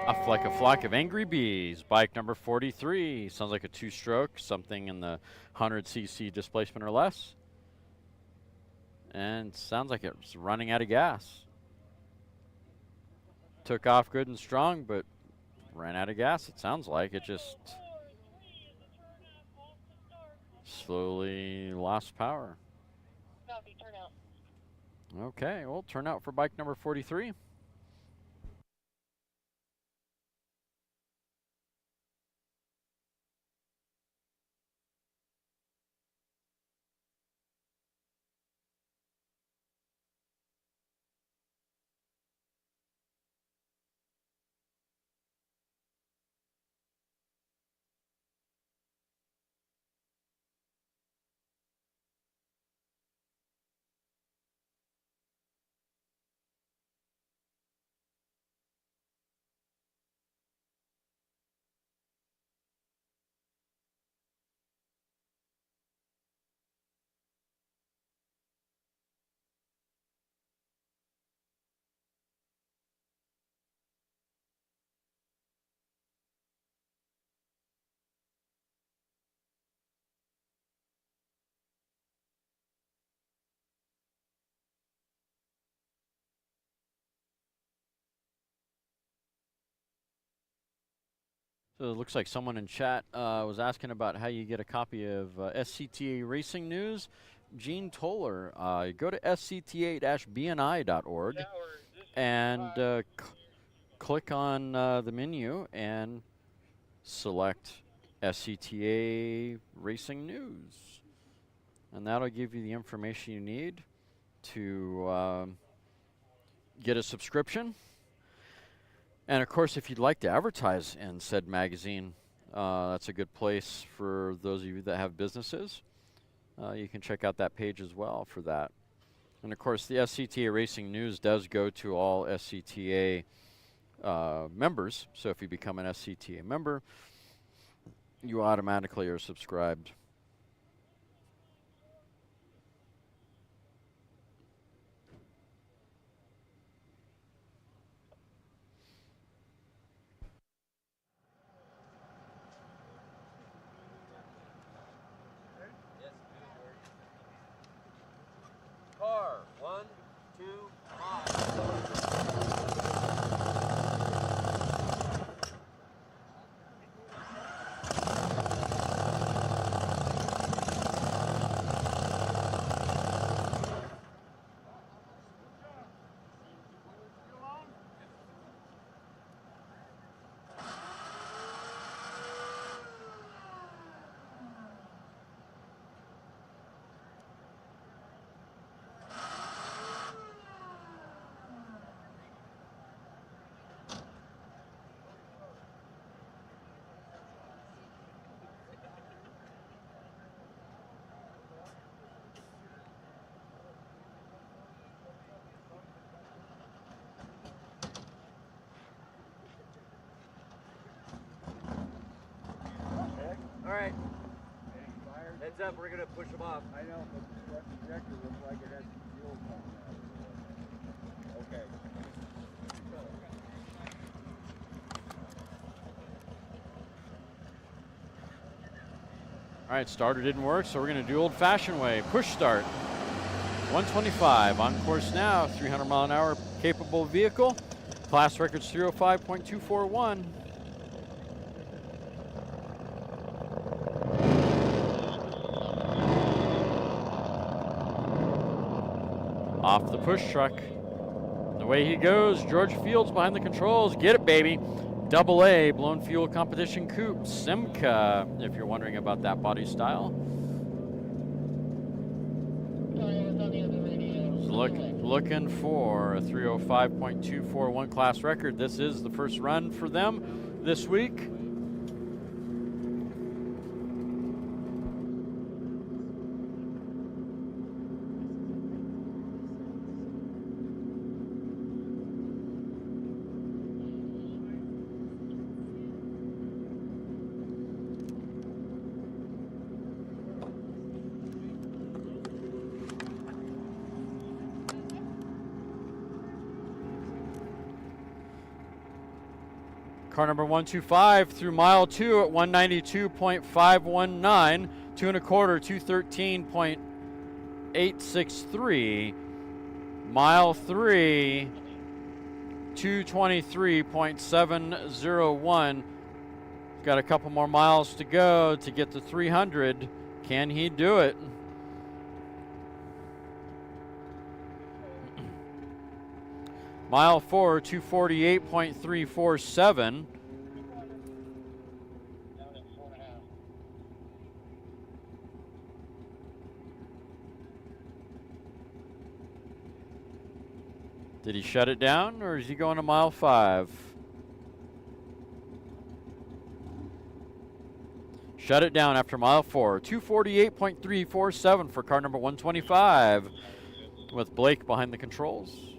Off like a flock of angry bees. Bike number 43. Sounds like a two-stroke, something in the 100cc displacement or less. And sounds like it's running out of gas. Took off good and strong, but ran out of gas, it sounds like. It just slowly lost power. Okay, well, turnout for bike number 43. So it looks like someone in chat was asking about how you get a copy of SCTA Racing News. Gene Toller. Go to scta-bni.org and click on the menu and select SCTA Racing News. And that'll give you the information you need to get a subscription. And of course, if you'd like to advertise in said magazine, that's a good place for those of you that have businesses. You can check out that page as well for that. And of course, the SCTA Racing News does go to all SCTA members. So if you become an SCTA member, you automatically are subscribed. Car, 1, 2, 5. All right. Heads up, we're gonna push them off. I know, but the projector looks like it has some fuel coming out. Okay. All right, starter didn't work, so we're going to do old-fashioned way. Push start. 125 on course now. 300 mile an hour capable vehicle. Class record's 305.241. Off the push truck. The way he goes, George Fields behind the controls. Get it, baby. Double A blown fuel competition coupe. Simca, if you're wondering about that body style. Looking for a 305.241 class record. This is the first run for them this week. Car number 125 through mile 2 at 192.519, 2 1/4, 213.863. Mile 3, 223.701. Got a couple more miles to go to get to 300. Can he do it? Mile 4, 248.347. Did he shut it down, or is he going to mile 5? Shut it down after mile 4. 248.347 for car number 125 with Blake behind the controls.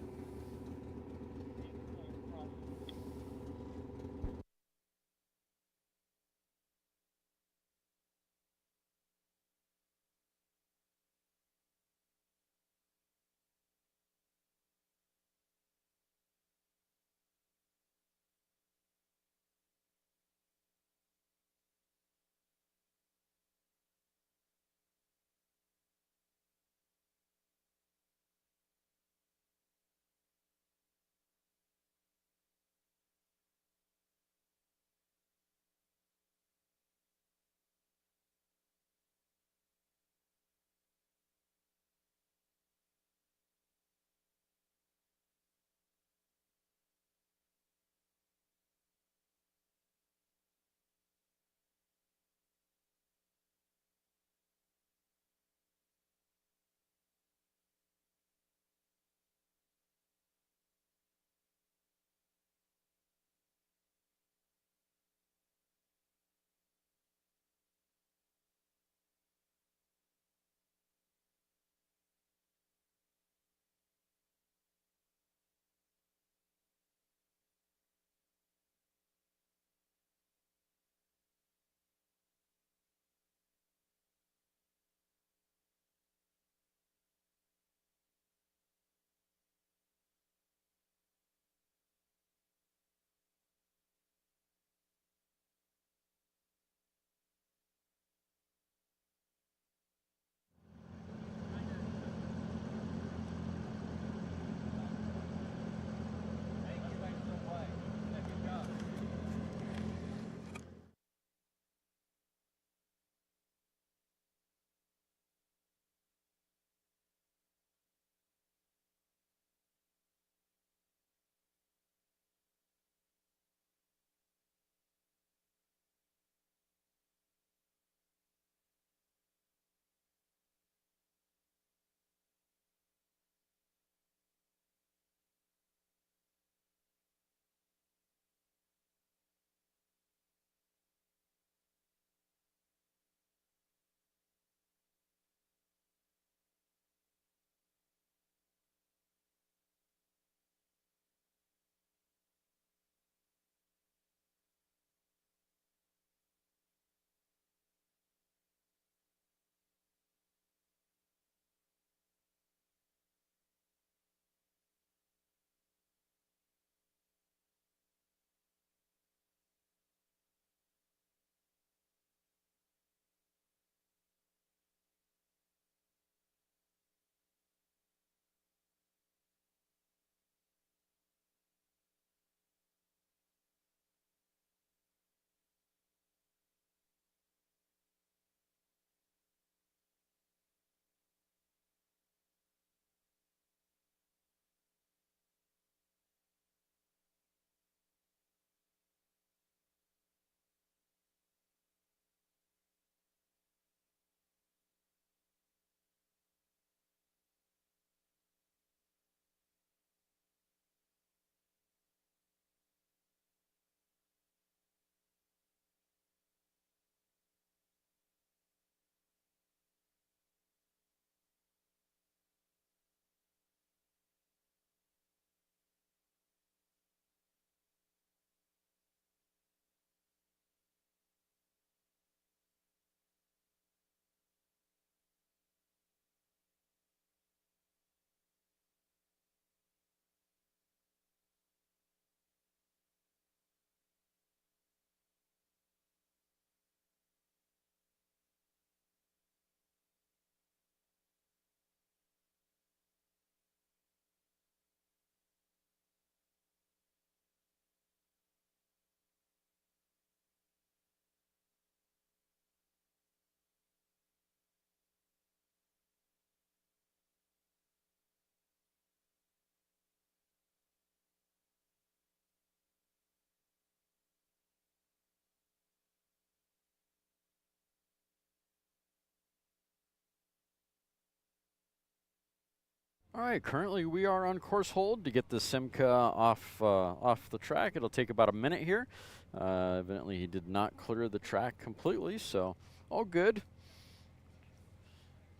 All right, currently we are on course hold to get the Simca off the track. It'll take about a minute here. Evidently he did not clear the track completely, so all good.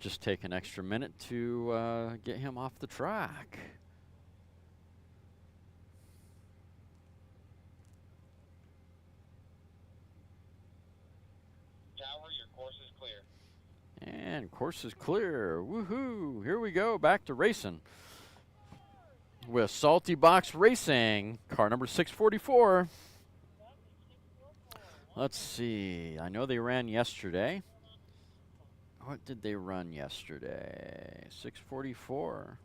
Just take an extra minute to get him off the track. Tower, your course is clear. And course is clear. Woohoo! Here we go, back to racing. With Salty Box Racing, car number 644. Let's see, I know they ran yesterday. What did they run yesterday? 644.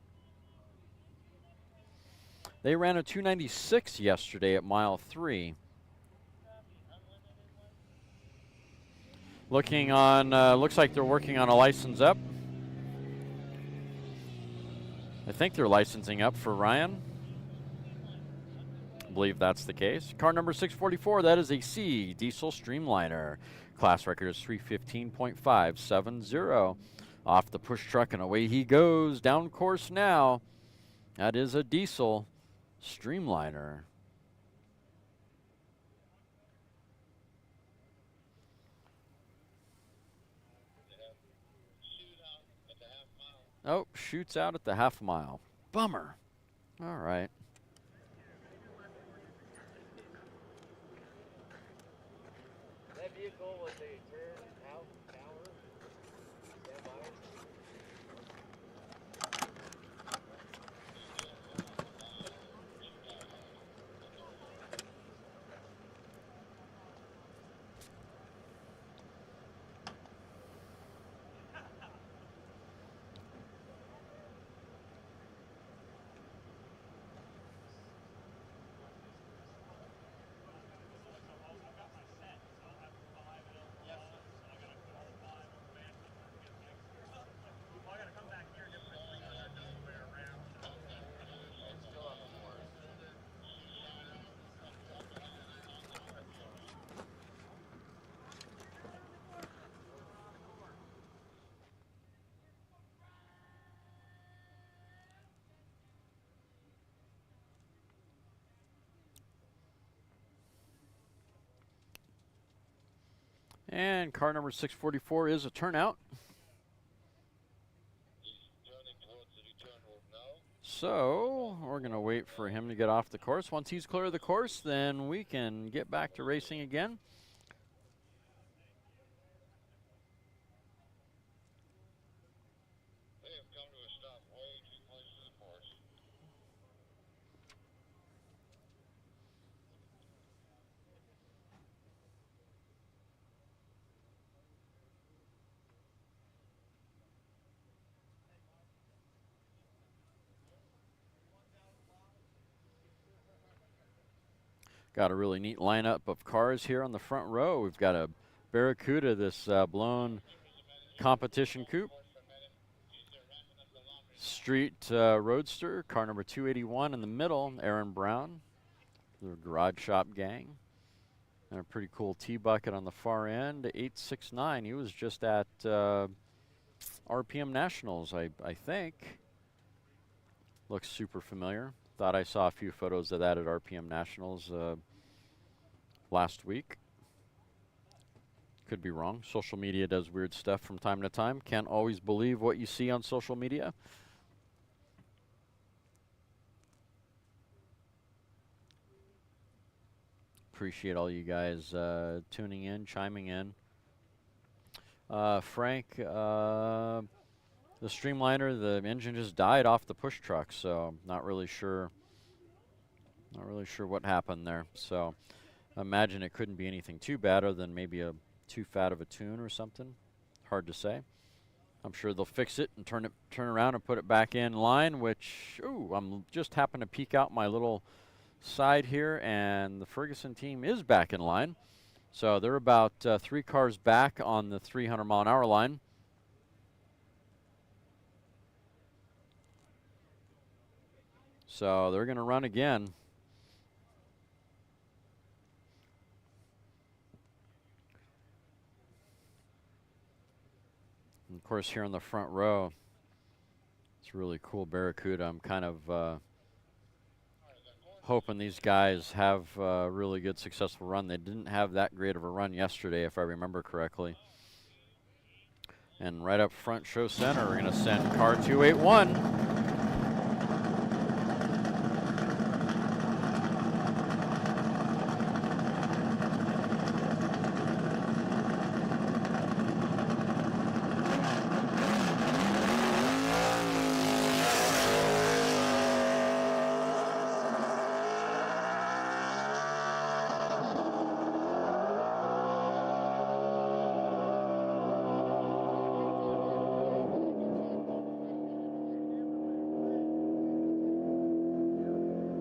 They ran a 296 yesterday at mile 3. Looking on, looks like they're working on a license up. I think they're licensing up for Ryan. I believe that's the case. Car number 644, that is a C diesel Streamliner. Class record is 315.570. Off the push truck and away he goes down course now. That is a diesel Streamliner. Oh, shoots out at the half mile. Bummer. All right. That vehicle was a turn out tower. Stand by. And car number 644 is a turnout. So we're going to wait for him to get off the course. Once he's clear of the course, then we can get back to racing again. They have come to a stop way too close to the course. Got a really neat lineup of cars here on the front row. We've got a Barracuda, this blown competition coupe. Street Roadster, car number 281 in the middle, Aaron Brown, the Garage Shop Gang. And a pretty cool T-Bucket on the far end, 869. He was just at RPM Nationals, I think. Looks super familiar. Thought I saw a few photos of that at RPM Nationals last week. Could be wrong. Social media does weird stuff from time to time. Can't always believe what you see on social media. Appreciate all you guys tuning in, chiming in. Frank, the Streamliner, the engine just died off the push truck, so not really sure what happened there. So I imagine it couldn't be anything too bad other than maybe a too fat of a tune or something. Hard to say. I'm sure they'll fix it and turn around and put it back in line, which, ooh, I'm just happen to peek out my little side here, and the Ferguson team is back in line. So they're about 3 cars back on the 300-mile-an-hour line. So they're going to run again. And of course, here in the front row, it's It's really cool Barracuda. I'm kind of hoping these guys have a really good successful run. They didn't have that great of a run yesterday, if I remember correctly. And right up front, show center, we're going to send car 281.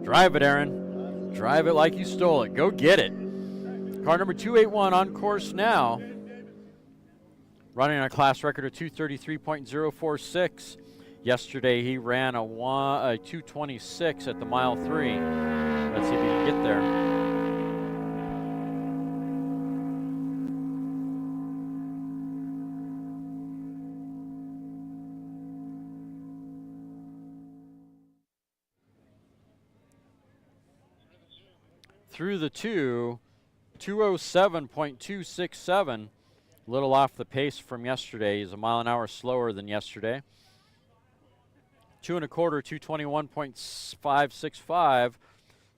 Drive it, Aaron. Drive it like you stole it. Go get it. Car number 281 on course now. Running a class record of 233.046. Yesterday he ran a 226 at the mile 3. Let's see if he can get there. Through the 207.267. Little off the pace from yesterday. He's a mile an hour slower than yesterday. 2 1/4, 221.565.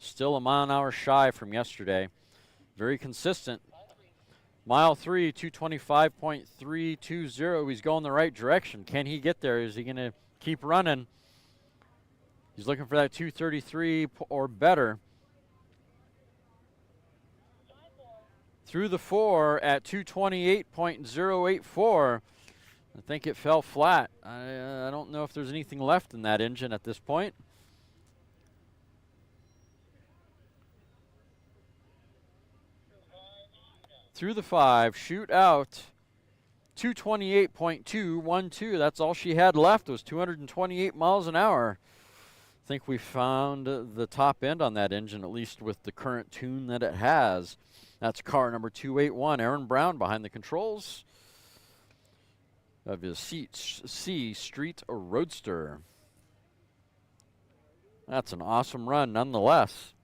Still a mile an hour shy from yesterday. Very consistent. Mile 3, 225.320. He's going the right direction. Can he get there? Is he going to keep running? He's looking for that 233 or better. Through the 4 at 228.084. I think it fell flat. I don't know if there's anything left in that engine at this point. Through the 5, shoot out 228.212. That's all she had left was 228 miles an hour. I think we found the top end on that engine, at least with the current tune that it has. That's car number 281, Aaron Brown behind the controls of his C Street Roadster. That's an awesome run nonetheless.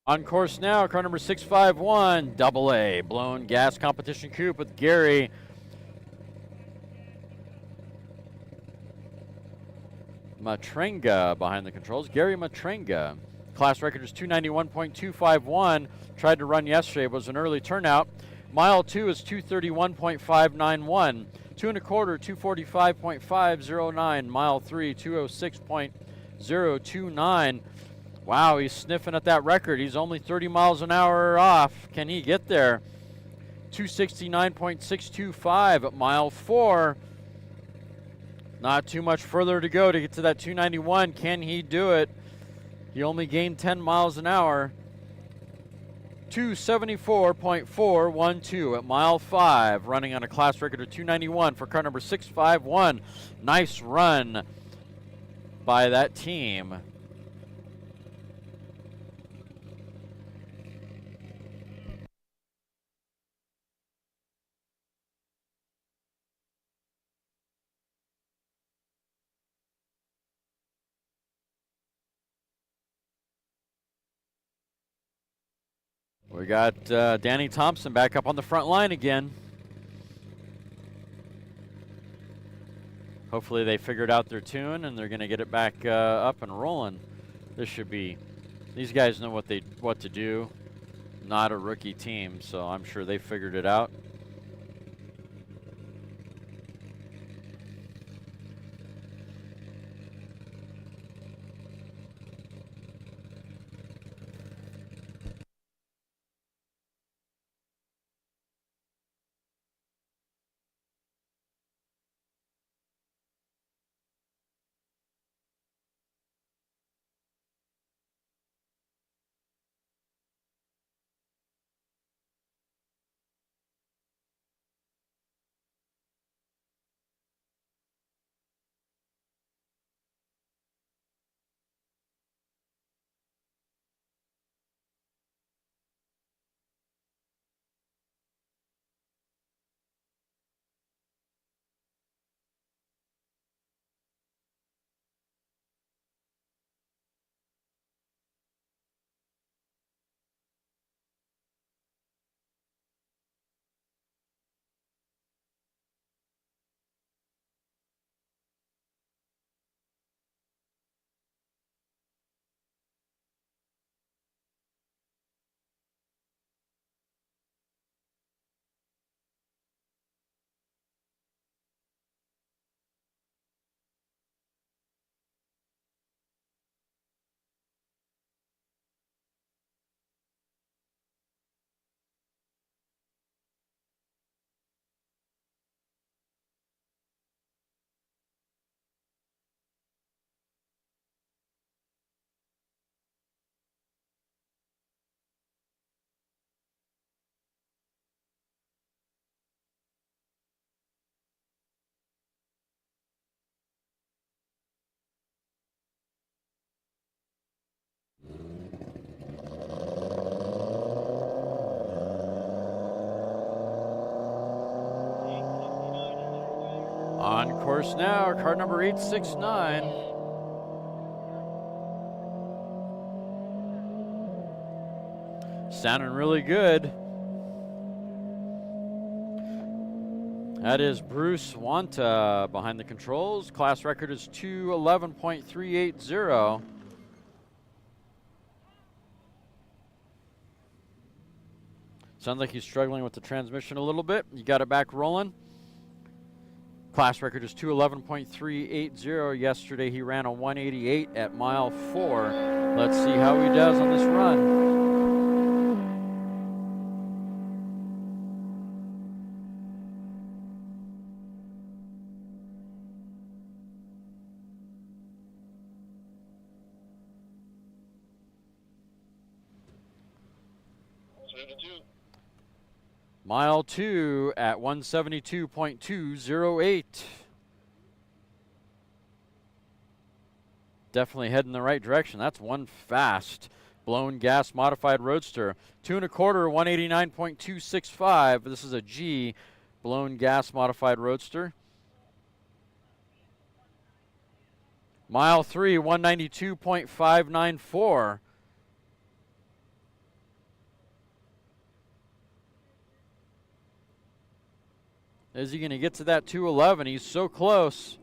On course now, car number 651, Double A, blown gas competition coupe with Gary Matrenga behind the controls. Gary Matrenga. Class record is 291.251. Tried to run yesterday, was an early turnout. Mile 2 is 231.591. 2 1/4, 245.509. Mile 3, 206.029. Wow, he's sniffing at that record. He's only 30 miles an hour off. Can he get there? 269.625 at mile 4. Not too much further to go to get to that 291. Can he do it? He only gained 10 miles an hour. 274.412 at mile 5, running on a class record of 291 for car number 651. Nice run by that team. We got Danny Thompson back up on the front line again. Hopefully they figured out their tune and they're going to get it back up and rolling. This should be, these guys know what to do. Not a rookie team, so I'm sure they figured it out. On course now, car number 869. Sounding really good. That is Bruce Wanta behind the controls. Class record is 211.380. Sounds like he's struggling with the transmission a little bit. You got it back rolling. Class record is 211.380. Yesterday he ran a 188 at mile 4. Let's see how he does on this run. Mile 2 at 172.208. Definitely heading the right direction. That's one fast blown gas modified roadster. 2 1/4, 189.265. This is a G blown gas modified roadster. Mile 3, 192.594. Is he going to get to that 211? He's so close.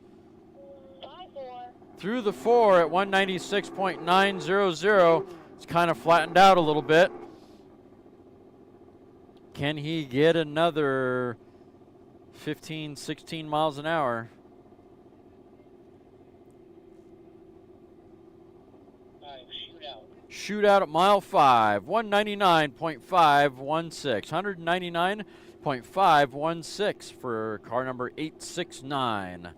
Through the 4 at 196.900. It's kind of flattened out a little bit. Can he get another 15, 16 miles an hour? Shootout at mile 5, 199.516. 199.516 for car number 869.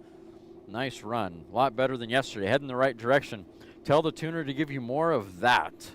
Nice run. A lot better than yesterday. Heading in the right direction. Tell the tuner to give you more of that.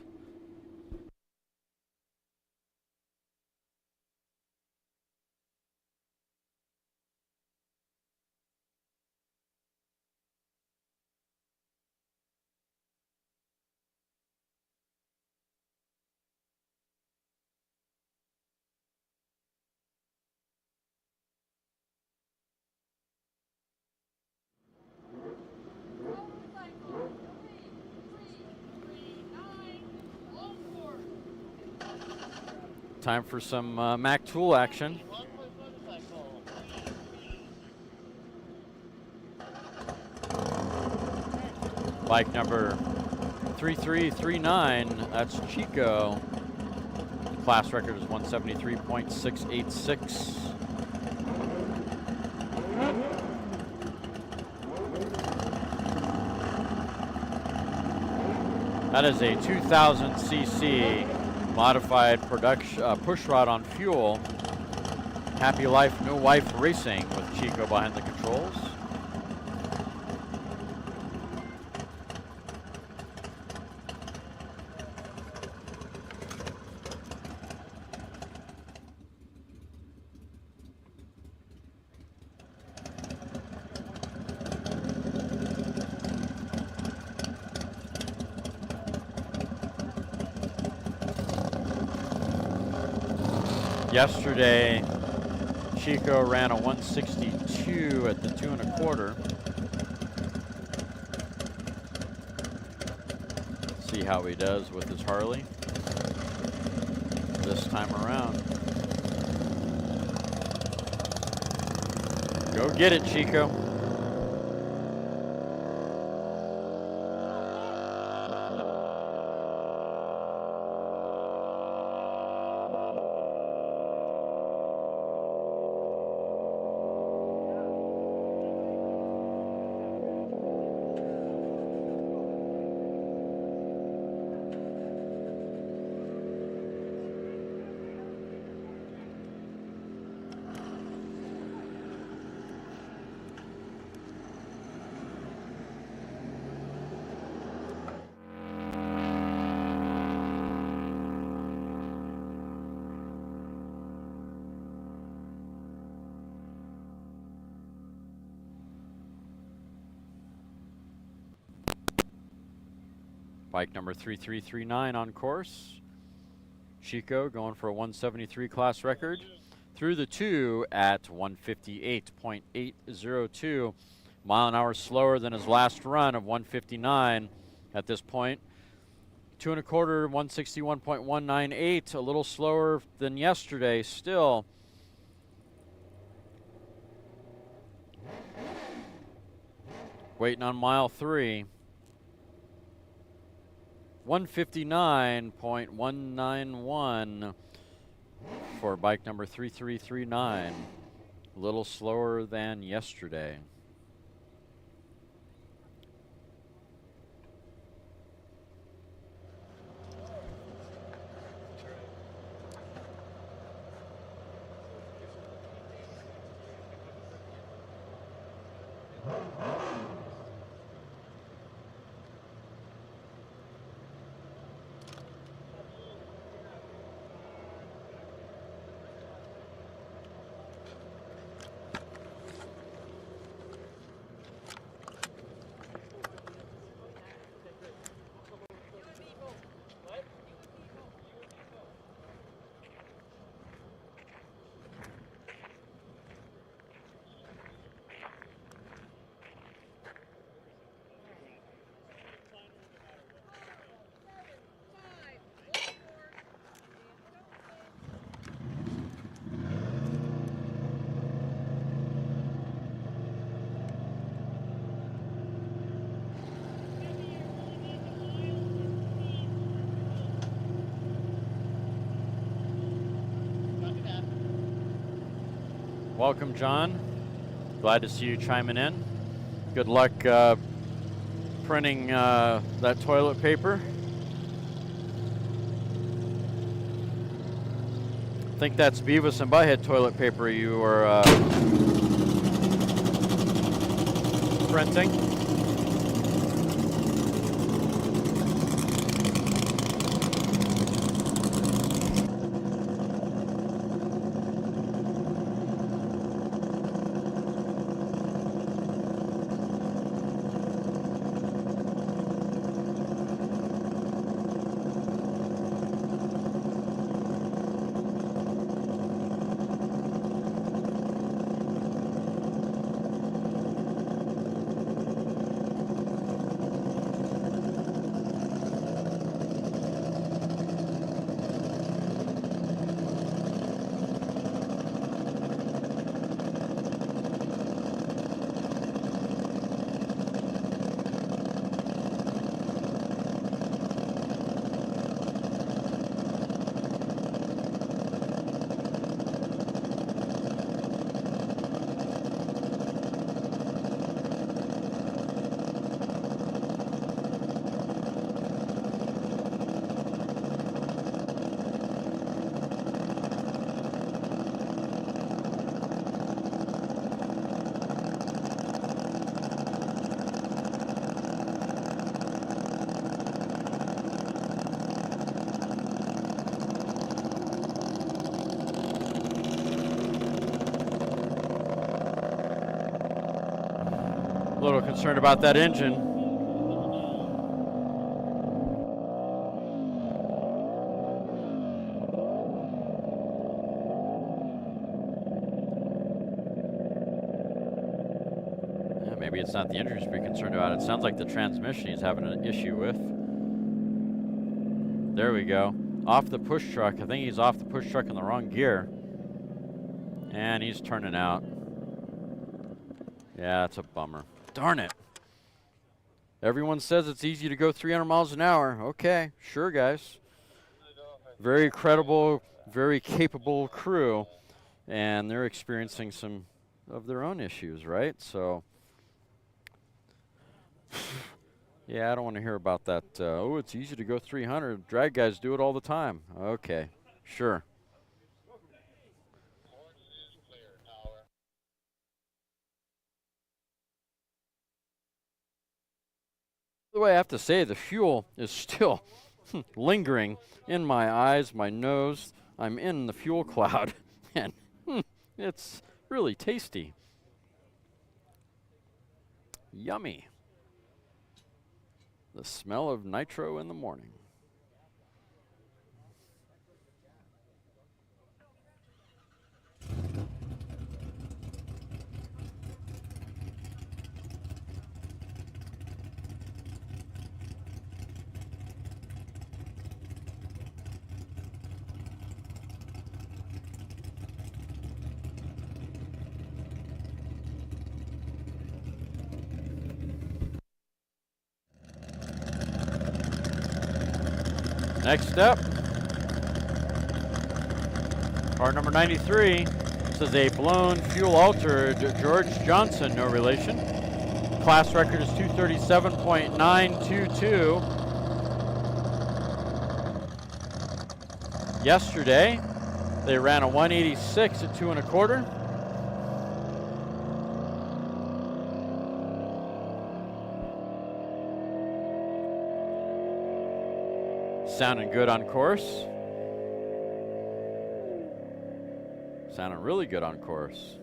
Time for some Mac Tool action. Bike number 3339, that's Chico. The class record is 173.686. That is a 2000 cc modified production push rod on fuel. Happy life, no wife racing with Chico behind the controls. Yesterday, Chico ran a 162 at the 2 1/4. See how he does with his Harley this time around. Go get it, Chico. Bike number 3339 on course. Chico going for a 173 class record. Through the 2 at 158.802. Mile an hour slower than his last run of 159 at this point. 2 1/4, 161.198. A little slower than yesterday still. Waiting on mile 3. 159.191 for bike number 3339. A little slower than yesterday. Welcome, John. Glad to see you chiming in. Good luck printing that toilet paper. I think that's Beavis and Butthead toilet paper you were printing. A little concerned about that engine. Yeah, maybe it's not the engine to be concerned about. It sounds like the transmission he's having an issue with. There we go. Off the push truck. I think he's off the push truck in the wrong gear. And he's turning out. Yeah, that's a bummer. Darn it. Everyone says it's easy to go 300 miles an hour. Okay, sure, guys. Very credible, very capable crew. And they're experiencing some of their own issues, right? So, yeah, I don't want to hear about that. Oh, it's easy to go 300. Drag guys do it all the time. Okay, sure. By the way, I have to say the fuel is still lingering in my eyes, my nose. I'm in the fuel cloud, and it's really tasty. Yummy. The smell of nitro in the morning. Next up, car number 93. This is a blown fuel altered George Johnson, no relation. Class record is 237.922. Yesterday, they ran a 186 at 2 1/4. Sounding good on course. Sounding really good on course.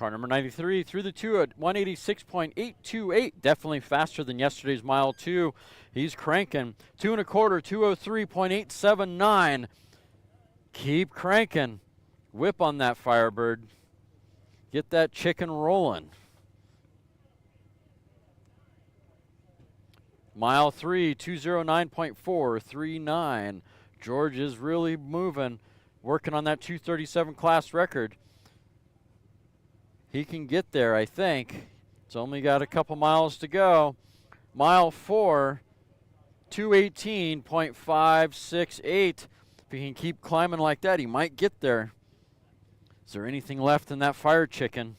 Car number 93 through the 2 at 186.828. Definitely faster than yesterday's mile 2. He's cranking. 2 1/4, 203.879. Keep cranking. Whip on that Firebird. Get that chicken rolling. Mile 3, 209.439. George is really moving, working on that 237 class record. He can get there, I think. It's only got a couple miles to go. Mile 4, 218.568. If he can keep climbing like that, he might get there. Is there anything left in that fire chicken?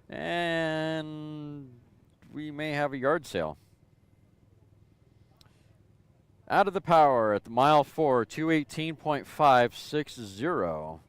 And we may have a yard sale. Out of the power at the mile 4, 218.560.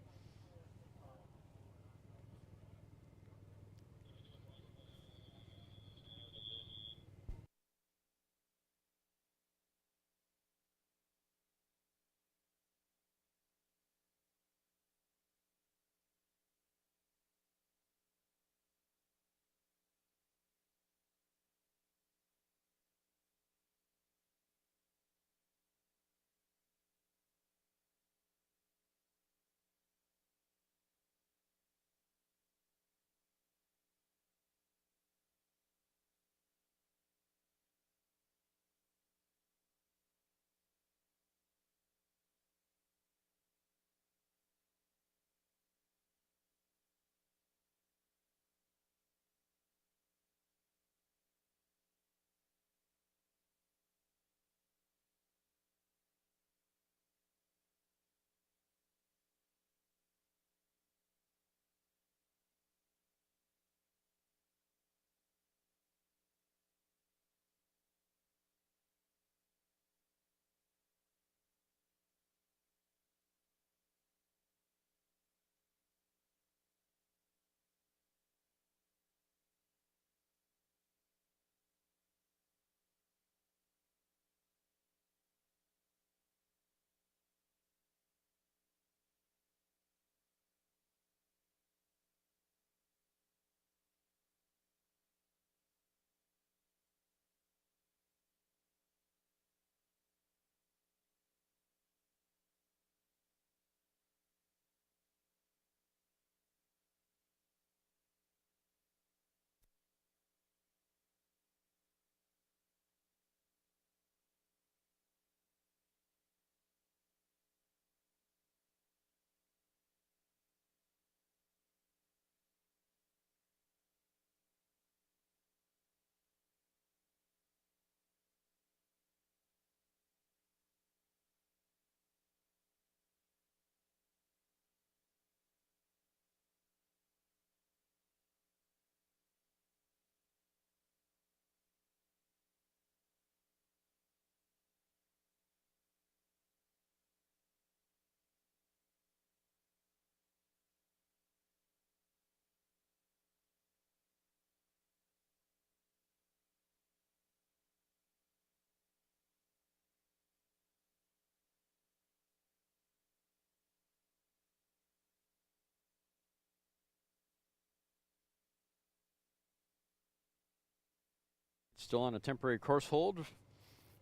Still on a temporary course hold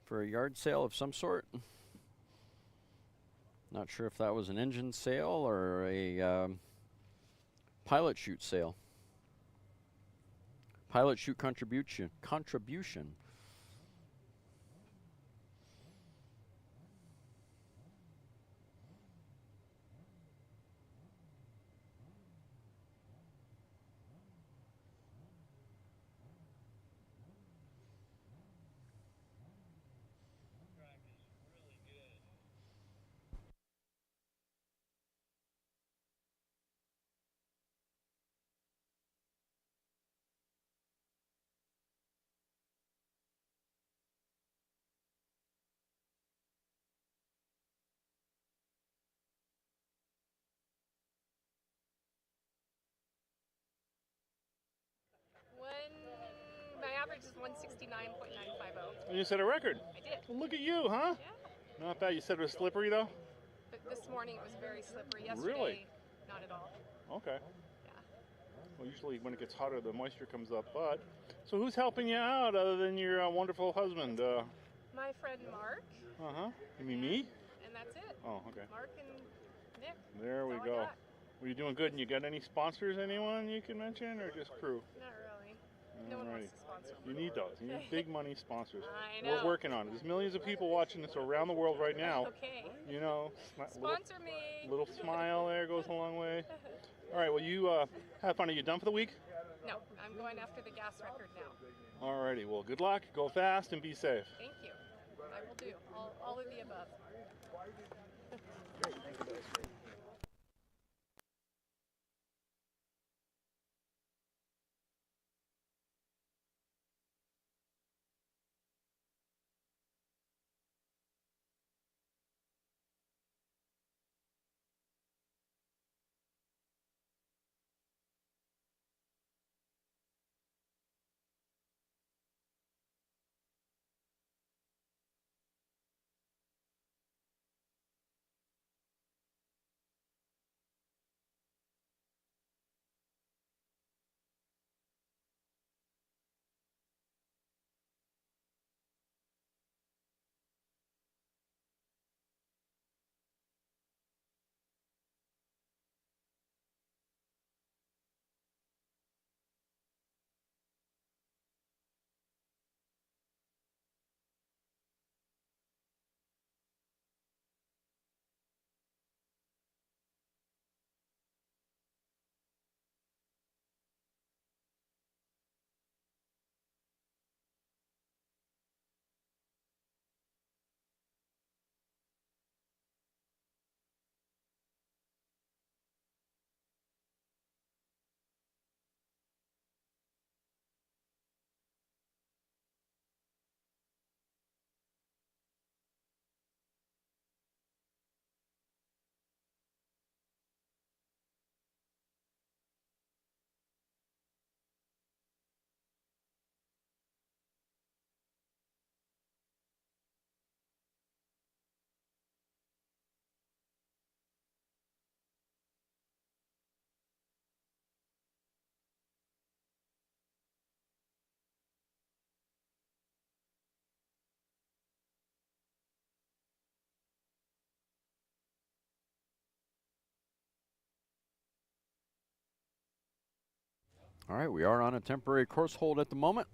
for a yard sale of some sort. Not sure if that was an engine sale or a pilot chute sale. Pilot chute contribution. My average is 169.950. And you set a record. I did. Well, look at you, huh? Yeah. Not bad. You said it was slippery, though? But this morning it was very slippery. Yesterday, Really? not not at all. Okay. Yeah. Well, usually when it gets hotter, the moisture comes up. But so who's helping you out other than your wonderful husband? My friend Mark. You mean me? And that's it. Oh, okay. Mark and Nick. There we That's all go. I got. Well, you doing good? And you got any sponsors? Anyone you can mention, or just crew? Not really. No one wants to sponsor me. You need those. You need big money sponsors. I know. We're working on it. There's millions of people watching this around the world right now. Okay. You know, Sponsor me. Little smile there goes a long way. All right. Well, you have fun. Are you done for the week? No, I'm going after the gas record now. All righty. Well, good luck. Go fast and be safe. Thank you. I will do. All of the above. All right, we are on a temporary course hold at the moment.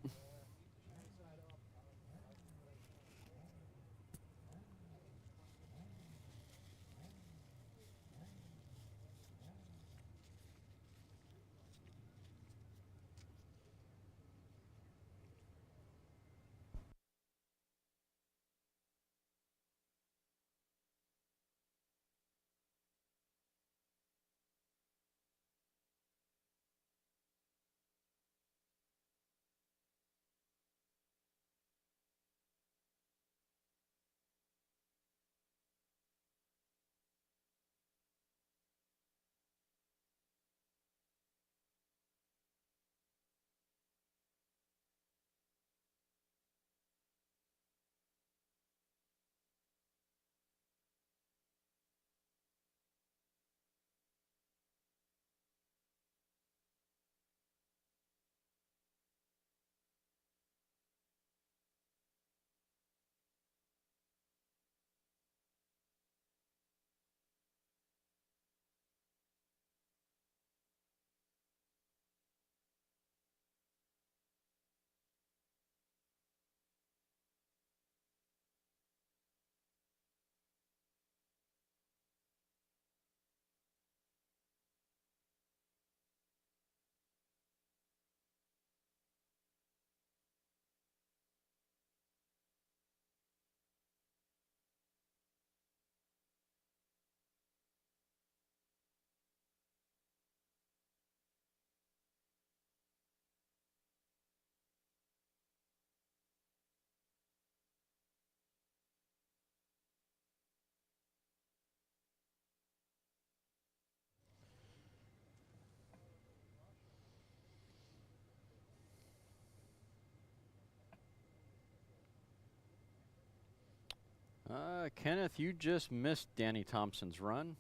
Kenneth, you just missed Danny Thompson's run.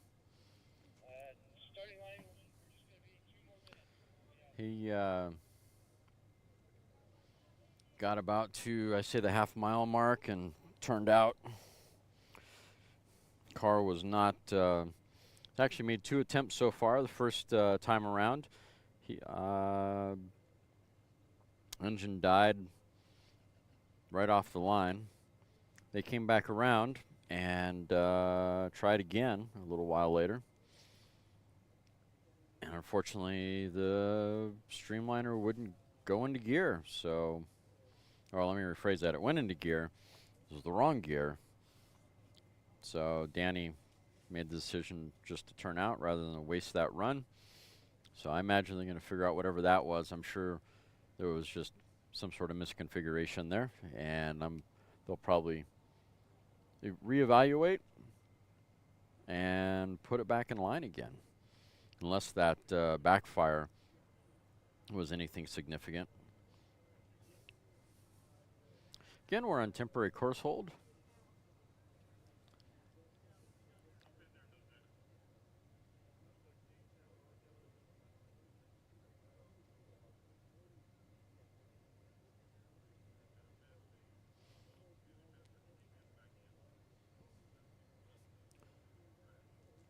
Starting line He got about to, I say, the half-mile mark and turned out. Car was not, actually made 2 attempts so far the first time around. He engine died right off the line. They came back around and tried again a little while later. And unfortunately, the Streamliner wouldn't go into gear. So, or let me rephrase that. It went into gear. It was the wrong gear. So Danny made the decision just to turn out rather than waste that run. So I imagine they're going to figure out whatever that was. I'm sure there was just some sort of misconfiguration there. And they'll probably reevaluate and put it back in line again. Unless that backfire was anything significant. Again, we're on temporary course hold.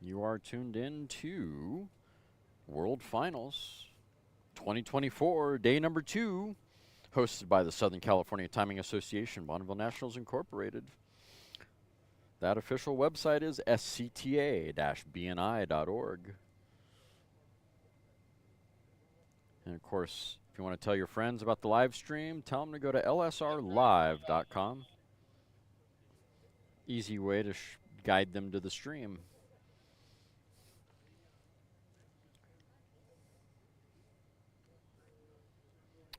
You are tuned in to World Finals 2024, day number 2, hosted by the Southern California Timing Association, Bonneville Nationals Incorporated. That official website is scta-bni.org. And of course, if you want to tell your friends about the live stream, tell them to go to lsrlive.com. Easy way to guide them to the stream.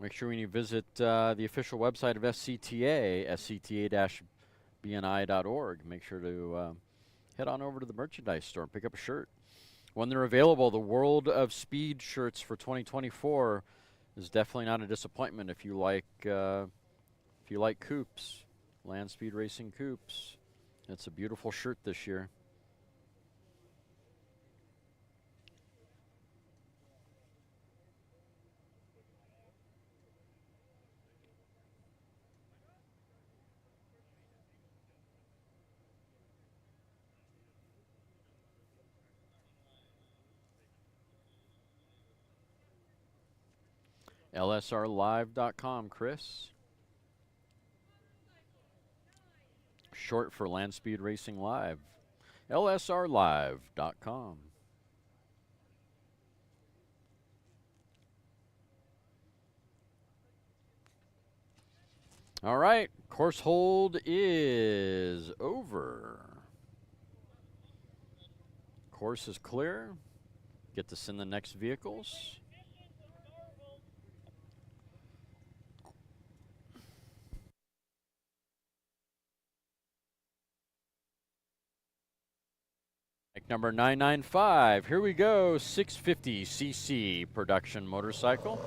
Make sure when you visit the official website of SCTA, scta-bni.org, make sure to head on over to the merchandise store and pick up a shirt. When they're available, the World of Speed shirts for 2024 is definitely not a disappointment if you like coupes, land speed racing coupes. It's a beautiful shirt this year. lsrlive.com, Chris. Short for Land Speed Racing Live. lsrlive.com. All right, course hold is over. Course is clear. Get to send the next vehicles. Number 995, here we go, 650cc production motorcycle.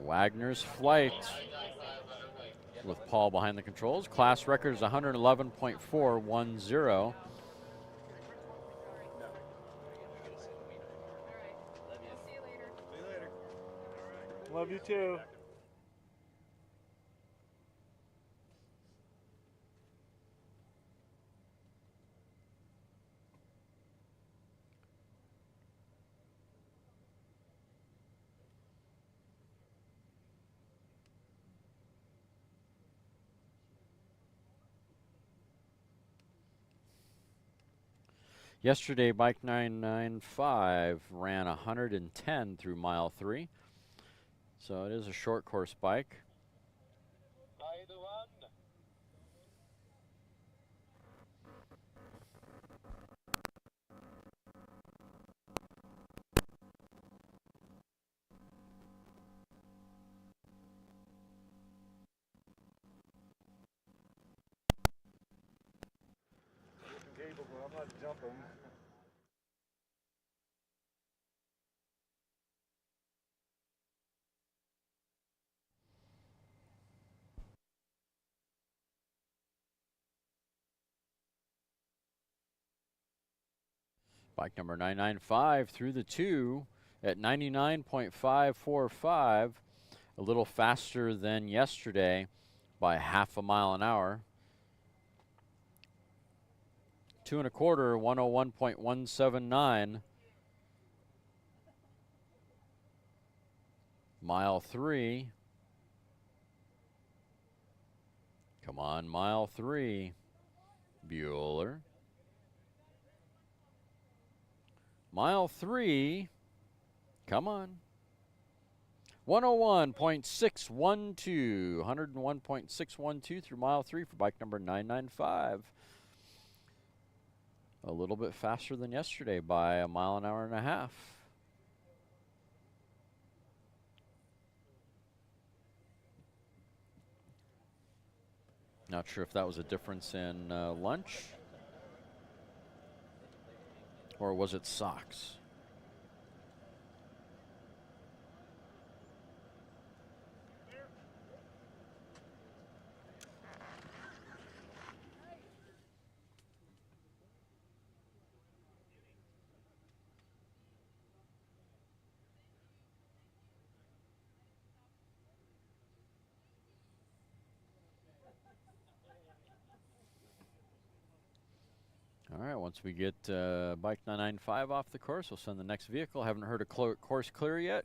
Wagner's Flight with Paul behind the controls. Class record is 111.410. Love you too. Yesterday, Bike 995 ran 110 through mile 3. So it is a short course bike. I'm not jumping. Bike number 995 through the 2 at 99.545, a little faster than yesterday by half a mile an hour. 2 1/4, 101.179. Mile 3. Come on, mile 3. Bueller. Mile 3. Come on. 101.612. 101.612 through mile 3 for bike number 995. A little bit faster than yesterday by a mile an hour and a half. Not sure if that was a difference in lunch, or was it socks? All right, once we get bike 995 off the course, we'll send the next vehicle. Haven't heard a course clear yet.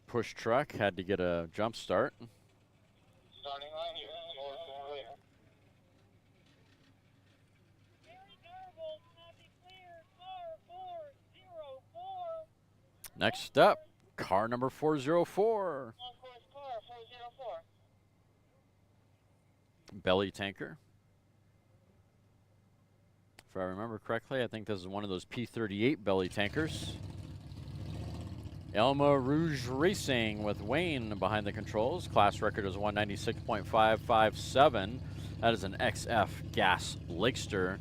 Push truck had to get a jump start. Starting line here. More later. Next up, car number 404. On course car 404. Belly tanker. If I remember correctly, I think this is one of those P38 belly tankers. Elma Rouge Racing with Wayne behind the controls. Class record is 196.557. That is an XF gas Lakester.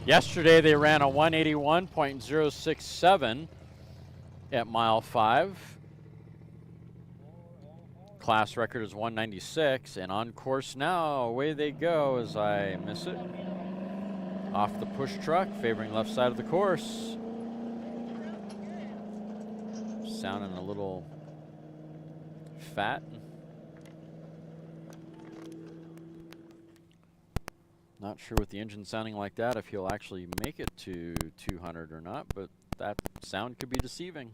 Yesterday they ran a 181.067 at mile 5. Class record is 196, and on course now, away they go as I miss it. Off the push truck, favoring left side of the course. Sounding a little fat. Not sure with the engine sounding like that if he'll actually make it to 200 or not, but that sound could be deceiving.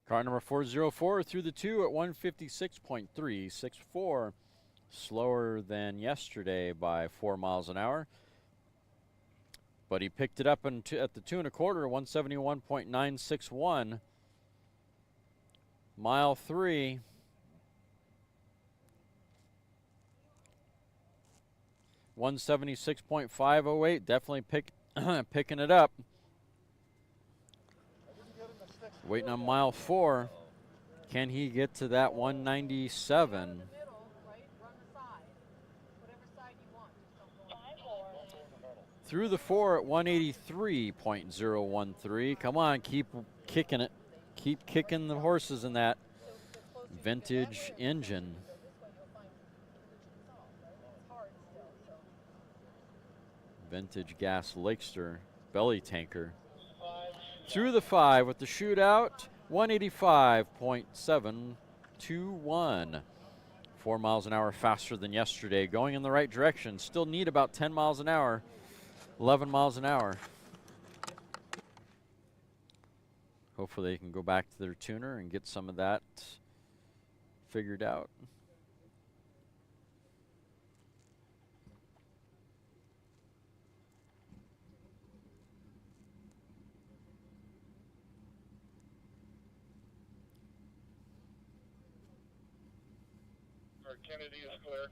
Car number 404 through the 2 at 156.364. Slower than yesterday by 4 miles an hour. But he picked it up at the 2 1/4, 171.961. Mile 3. $176.508. Definitely picking it up. Waiting on mile 4. Can he get to that 197? Through the 4 at 183.013. Come on, keep kicking it. Keep kicking the horses in that vintage engine. Vintage gas Lakester belly tanker. Through the 5 with the shootout, 185.721. 4 miles an hour faster than yesterday, going in the right direction. Still need about 10 miles an hour, 11 miles an hour. Hopefully they can go back to their tuner and get some of that figured out. Kennedy is clear.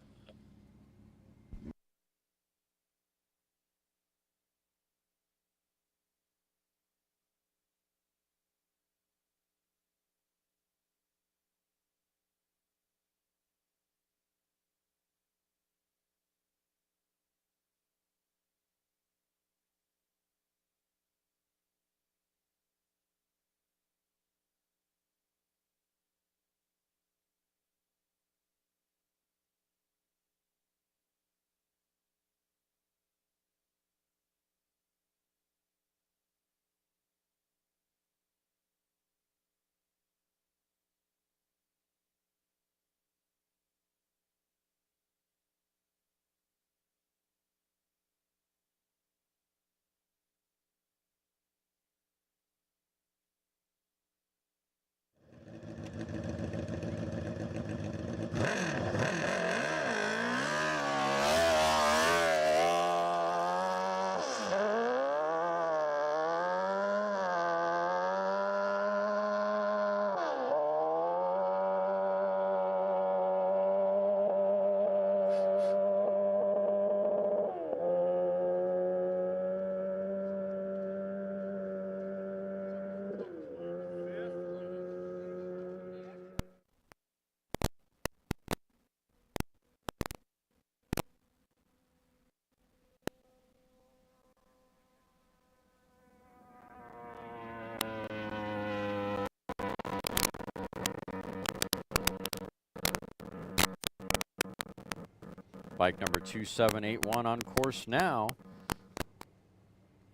Bike number 2781 on course now.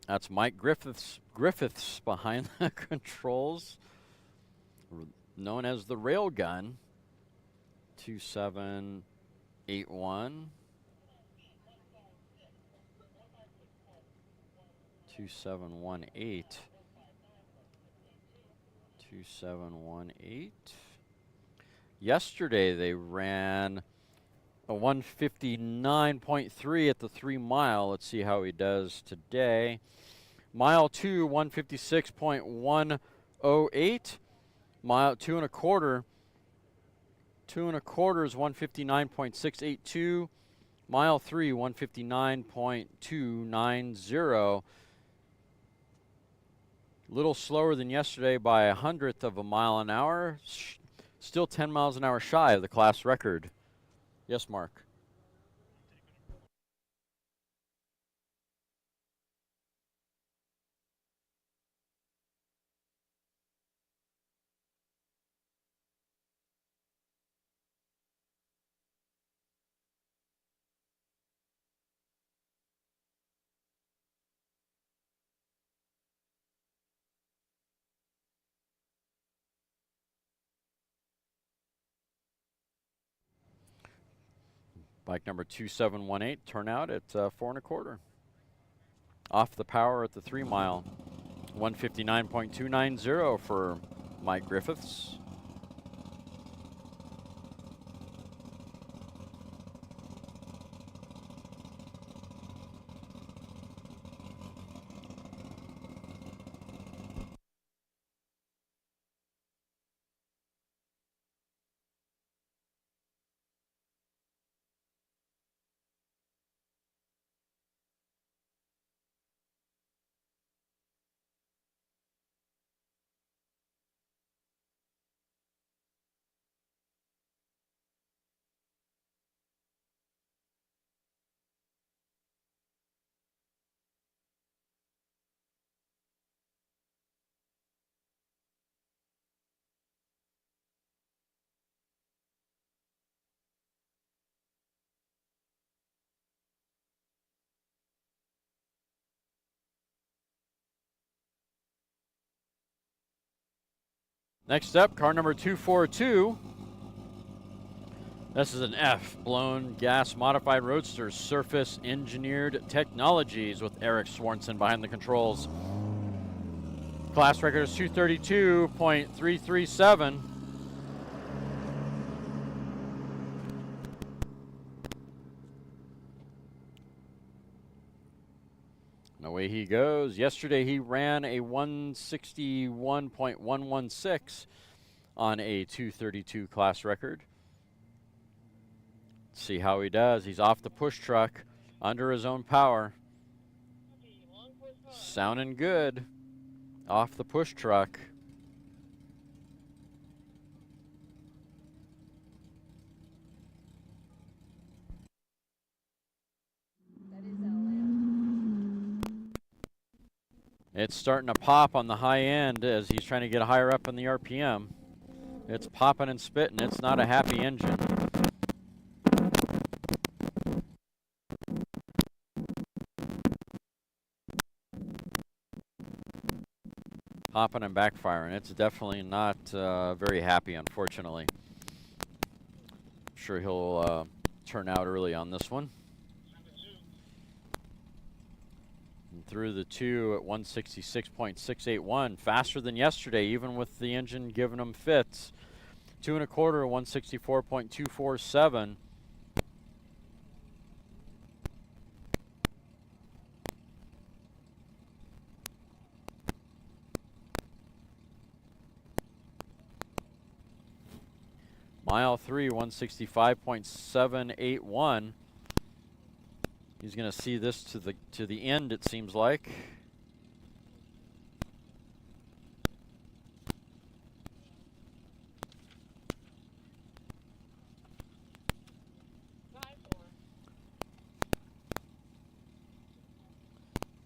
That's Mike Griffiths behind the controls, known as the Railgun. 2781. 2718. 2718. Yesterday they ran a 159.3 at the 3 mile. Let's see how he does today. Mile 2, 156.108. Mile 2 and a quarter. 2 and a quarter is 159.682. Mile 3, 159.290. Little slower than yesterday by a 100th of a mile an hour. Still 10 miles an hour shy of the class record. Yes, Mark. Bike number 2718, turnout at 4 1/4. Off the power at the 3 mile. 159.290 for Mike Griffiths. Next up, car number 242. This is an F, blown gas modified roadster, surface engineered technologies with Eric Swanson behind the controls. Class record is 232.337. And away he goes. Yesterday he ran a 161.116 on a 232 class record. Let's see how he does. He's off the push truck, under his own power. Sounding good. Off the push truck. It's starting to pop on the high end as he's trying to get higher up in the RPM. It's popping and spitting. It's not a happy engine. Popping and backfiring. It's definitely not very happy, unfortunately. I'm sure he'll turn out early on this one. And through the 2 at 166.681, faster than yesterday, even with the engine giving him fits. 2 1/4, 164.247. Mile 3, 165.781. He's going to see this to the end, it seems like.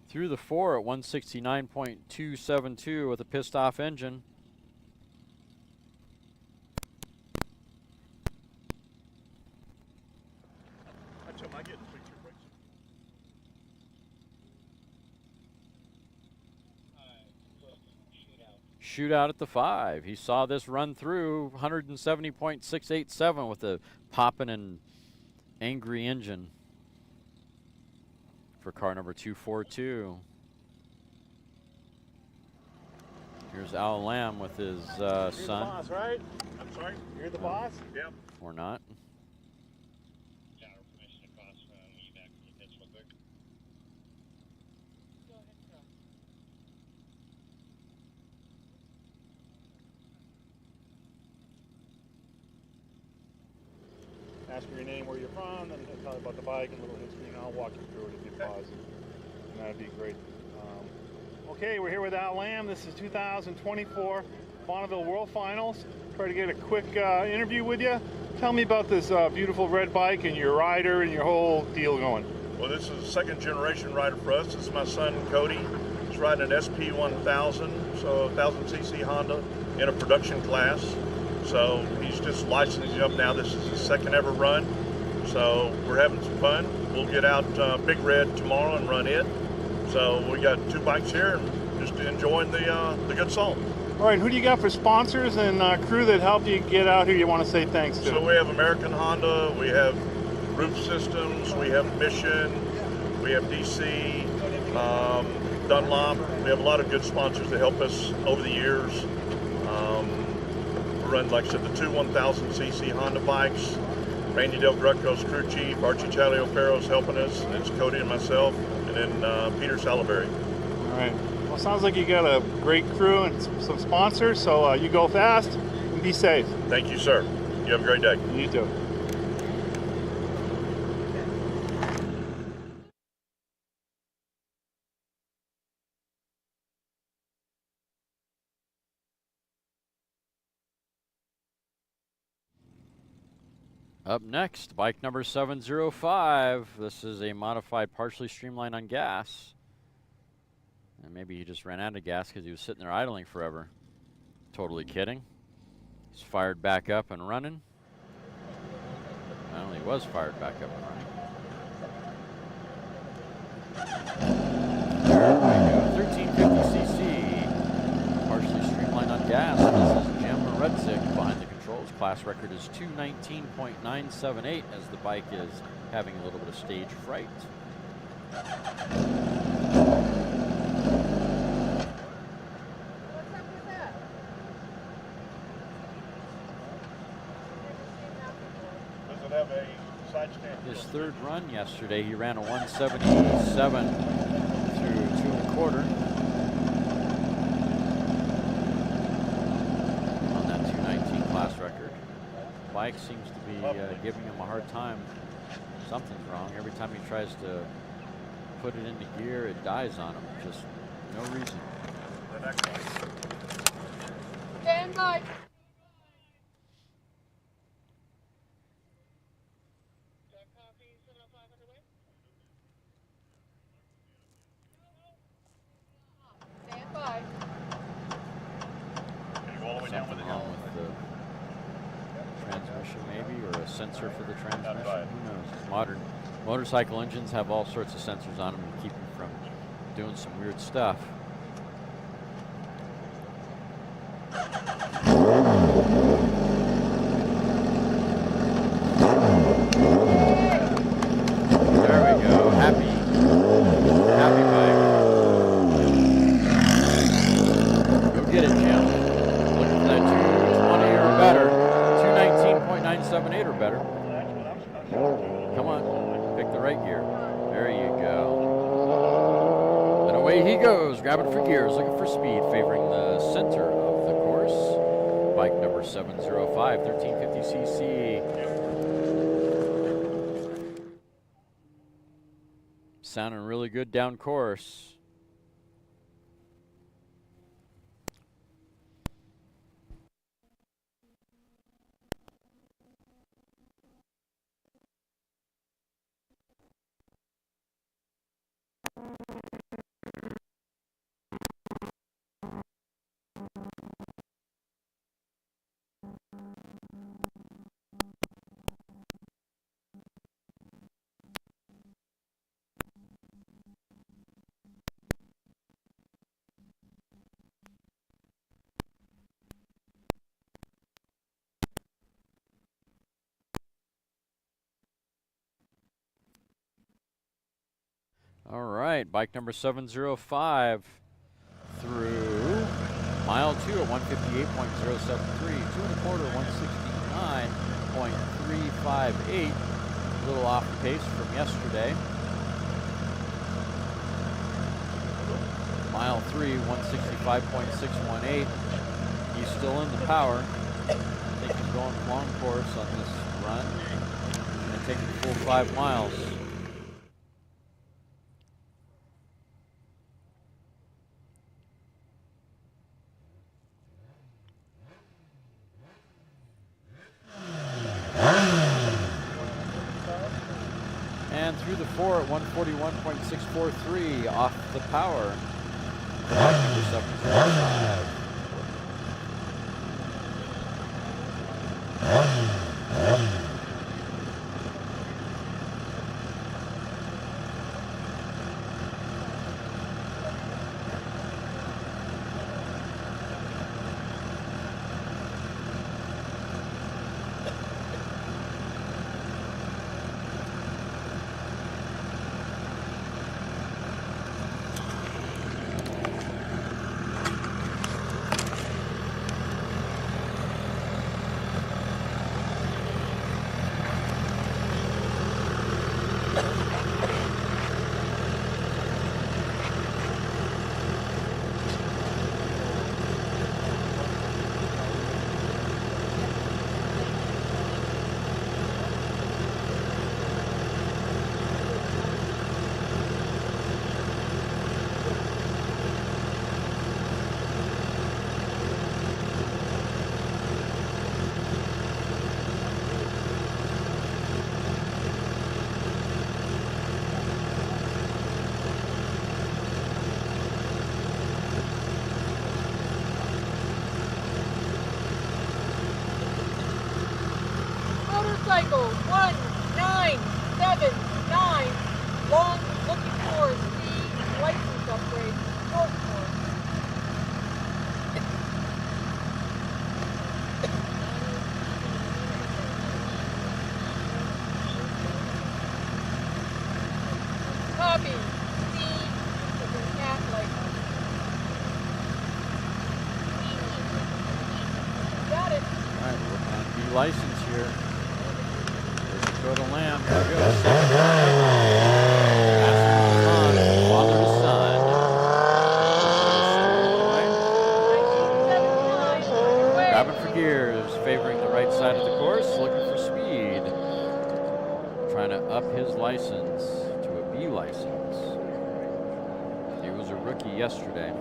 Through the 4 at 169.272 with a pissed off engine. Shootout at the 5. He saw this run through 170.687 with a popping and angry engine for car number 242. Here's Al Lamb with his son. You're the boss, right? I'm sorry? You're the boss? Yeah. Or not. Ask me your name, where you're from, then tell you about the bike and a little history, and I'll walk you through it if you pause. And that'd be great. Okay, we're here with Al Lamb. This is 2024 Bonneville World Finals. Try to get a quick interview with you. Tell me about this beautiful red bike and your rider and your whole deal going. Well, this is a second generation rider for us. This is my son, Cody. He's riding an SP 1000, so 1000cc Honda in a production class. So he's just licensing up now. This is his second ever run. So we're having some fun. We'll get out Big Red tomorrow and run it. So we got 2 bikes here and just enjoying the good salt. All right, who do you got for sponsors and crew that help you get out here you want to say thanks to? So we have American Honda, we have Roof Systems, we have Mission, we have DC, Dunlop. We have a lot of good sponsors that help us over the years. We run, like I said, the 2 1000cc Honda bikes. Randy Del Greco's crew chief, Archie Chalioffero's helping us, and it's Cody and myself, and then Peter Salaberry. All right. Well, sounds like you got a great crew and some sponsors, so you go fast and be safe. Thank you, sir. You have a great day. You too. Up next, bike number 705. This is a modified partially streamlined on gas. And maybe he just ran out of gas because he was sitting there idling forever. Totally kidding. He's fired back up and running. Well, he was fired back up and running. There we go. 1350cc. Partially streamlined on gas. And this is Jim Redzik behind the controls. controls. Class record is 2:19.978 as the bike is having a little bit of stage fright. Does it have a side stand? His third run yesterday, he ran a 177 through 2 1/4 on that 2:19 class record. Bike seems to be giving him a hard time. Something's wrong. Every time he tries to put it into gear, it dies on him. Just no reason. The next one. Stand by. Stand by. Can you go all the way down with Something it? wrong with the transmission maybe, or a sensor for the transmission. right. Who knows? Modern motorcycle engines have all sorts of sensors on them to keep them from doing some weird stuff. There we go. Happy bike. Go get it, Jim. Looking for that 220 or better. 219.978 or better. Come on. Pick the right gear. There you go. And away he goes. Grabbing for gears. Looking for speed. Favoring the center of the course. Bike number 705. 1350cc. Sounding really good down course. All right, bike number 705 through mile 2 at 158.073, 2 1/4, 169.358. A little off pace from yesterday. Mile 3, 165.618. He's still in the power. I think he's going long course on this run. He's going to take the full 5 miles. And through the 4 at 141.643 off the power. Bike number 705. Motorcycle 1979, long looking for speed license upgrade, short course. license here. There's Dakota Lamb. Here we go. Father to son. Grabbing for gears, favoring the right side of the course, looking for speed. Trying to up his license to a B license. He was a rookie yesterday.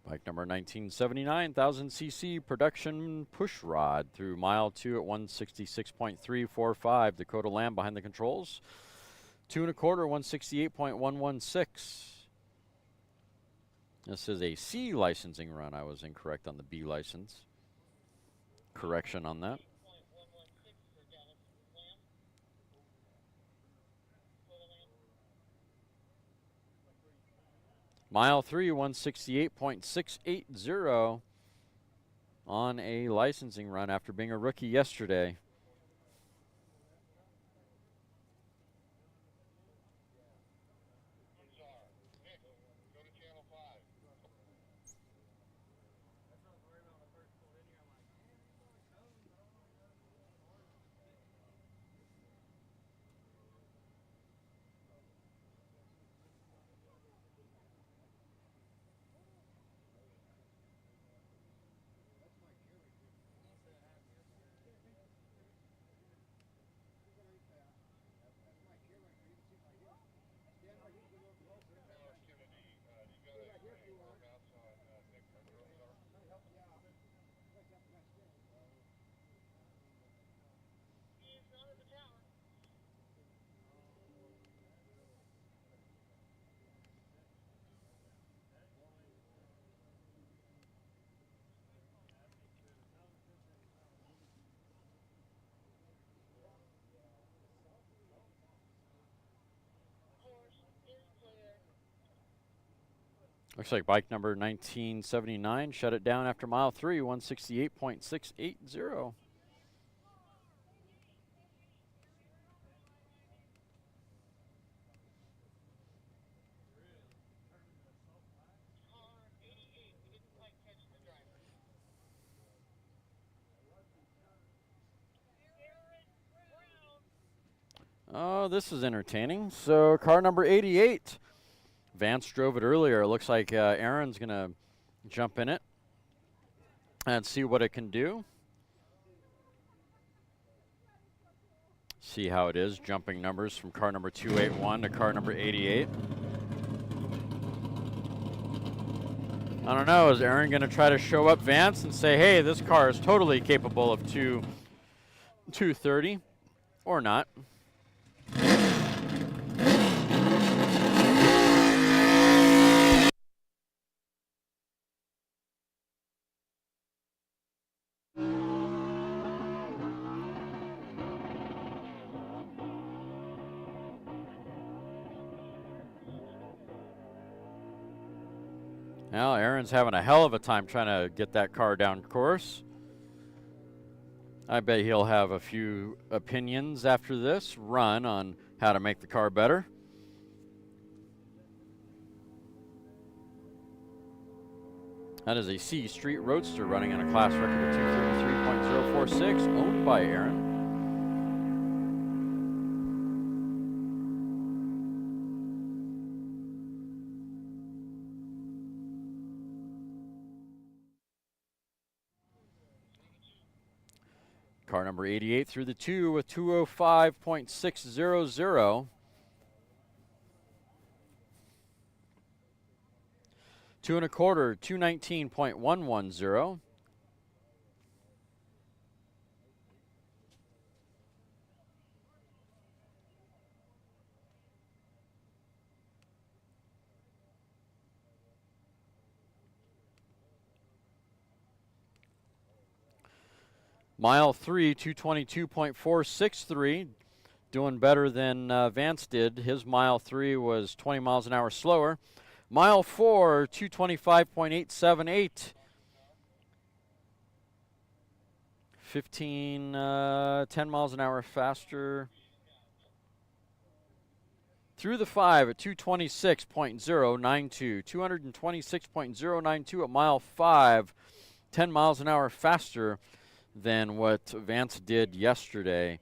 Bike number 1979, 1000cc production push rod through mile 2 at 166.345. Dakota Lamb behind the controls. 2 1/4, 168.116. This is a C licensing run. I was incorrect on the B license. Correction on that. Mile 3, 168.680 on a licensing run after being a rookie yesterday. Looks like bike number 1979 shut it down after mile 3, 168.680. Oh, this is entertaining. So car number 88. Vance drove it earlier. It looks like Aaron's going to jump in it and see what it can do. See how it is, jumping numbers from car number 281 to car number 88. I don't know, is Aaron going to try to show up Vance and say, hey, this car is totally capable of 230 or not? Well, Aaron's having a hell of a time trying to get that car down course. I bet he'll have a few opinions after this run on how to make the car better. That is a C Street Roadster running on a class record of 233.046, owned by Aaron. Car number 88 through the 2 with 205.600. 2 1/4, 219.110. Mile 3, 222.463. Doing better than Vance did. His mile 3 was 20 miles an hour slower. Mile 4, 225.878. 10 miles an hour faster. Through the 5 at 226.092. 226.092 at mile 5. 10 miles an hour faster than what Vance did yesterday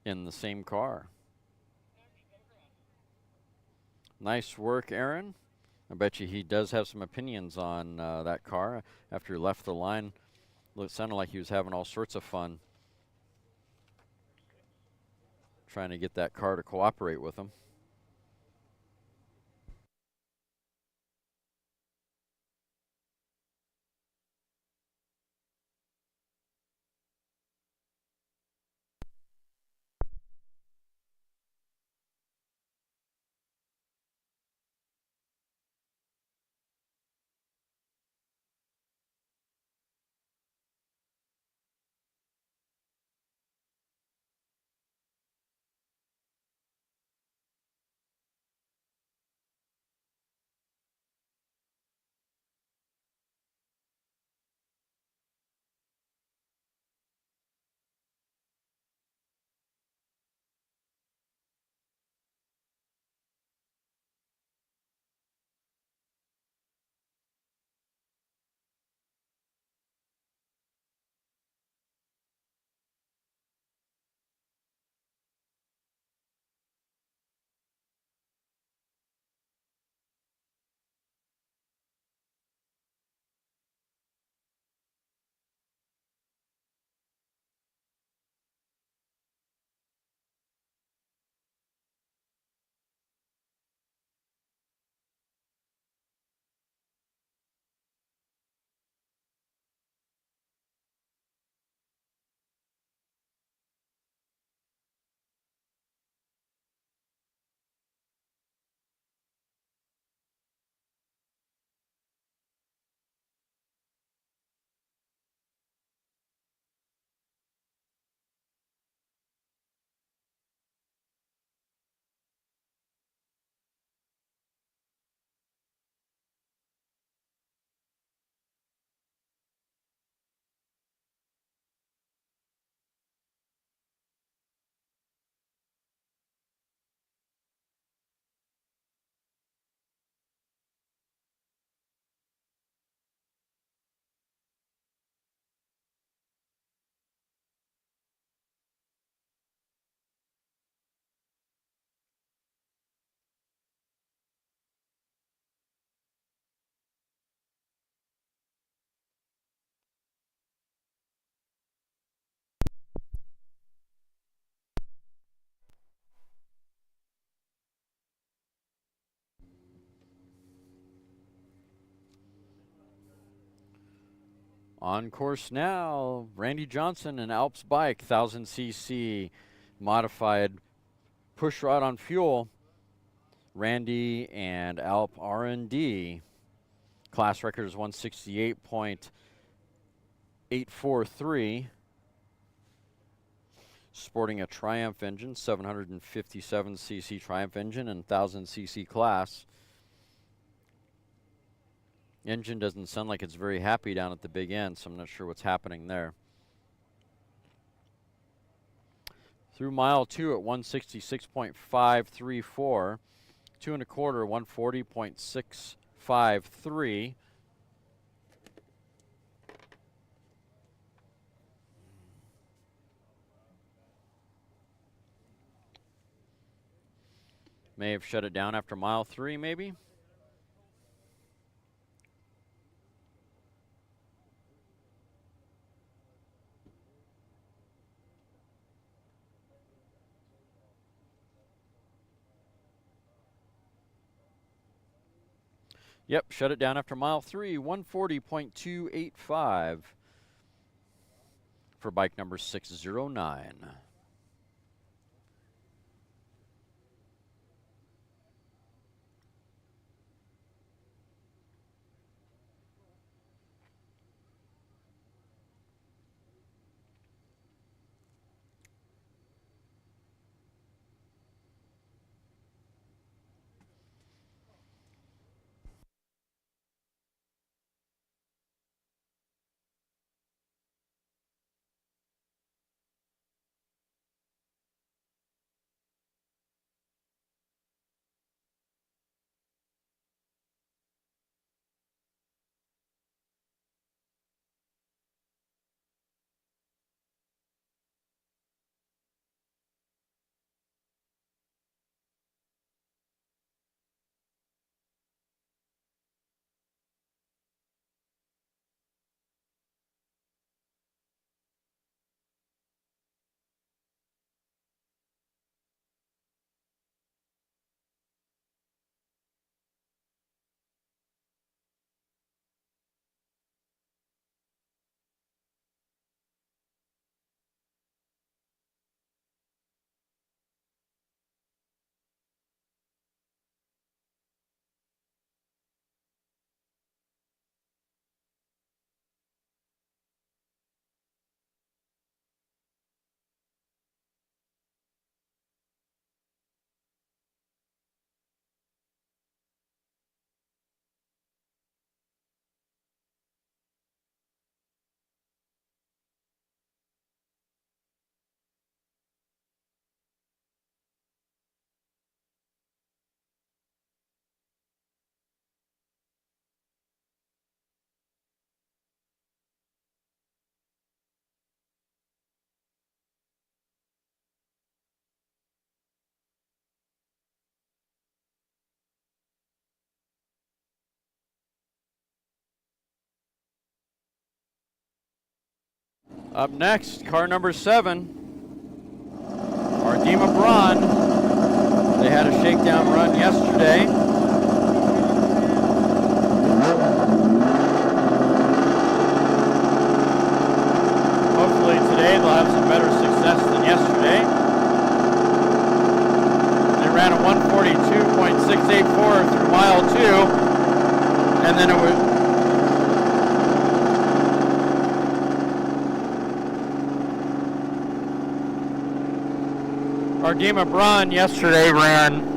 in the same car. Nice work, Aaron. I bet you he does have some opinions on that car. After he left the line, it sounded like he was having all sorts of fun trying to get that car to cooperate with him. On course now, Randy Johnson and Alps Bike, 1000cc modified push rod on fuel. Randy and Alp R&D. Class record is 168.843. Sporting a Triumph engine, 757cc Triumph engine and 1000cc class. Engine doesn't sound like it's very happy down at the big end, so I'm not sure what's happening there. Through mile 2 at 166.534. 2 1/4, 140.653. May have shut it down after mile 3, maybe. Yep, shut it down after mile 3, 140.285 for bike number 609. Up next, car number 7, Ardema Braun. They had a shakedown run yesterday. Hopefully today they'll have some better success than yesterday. They ran a 142.684 through mile 2, and then it was Ardema Braun yesterday ran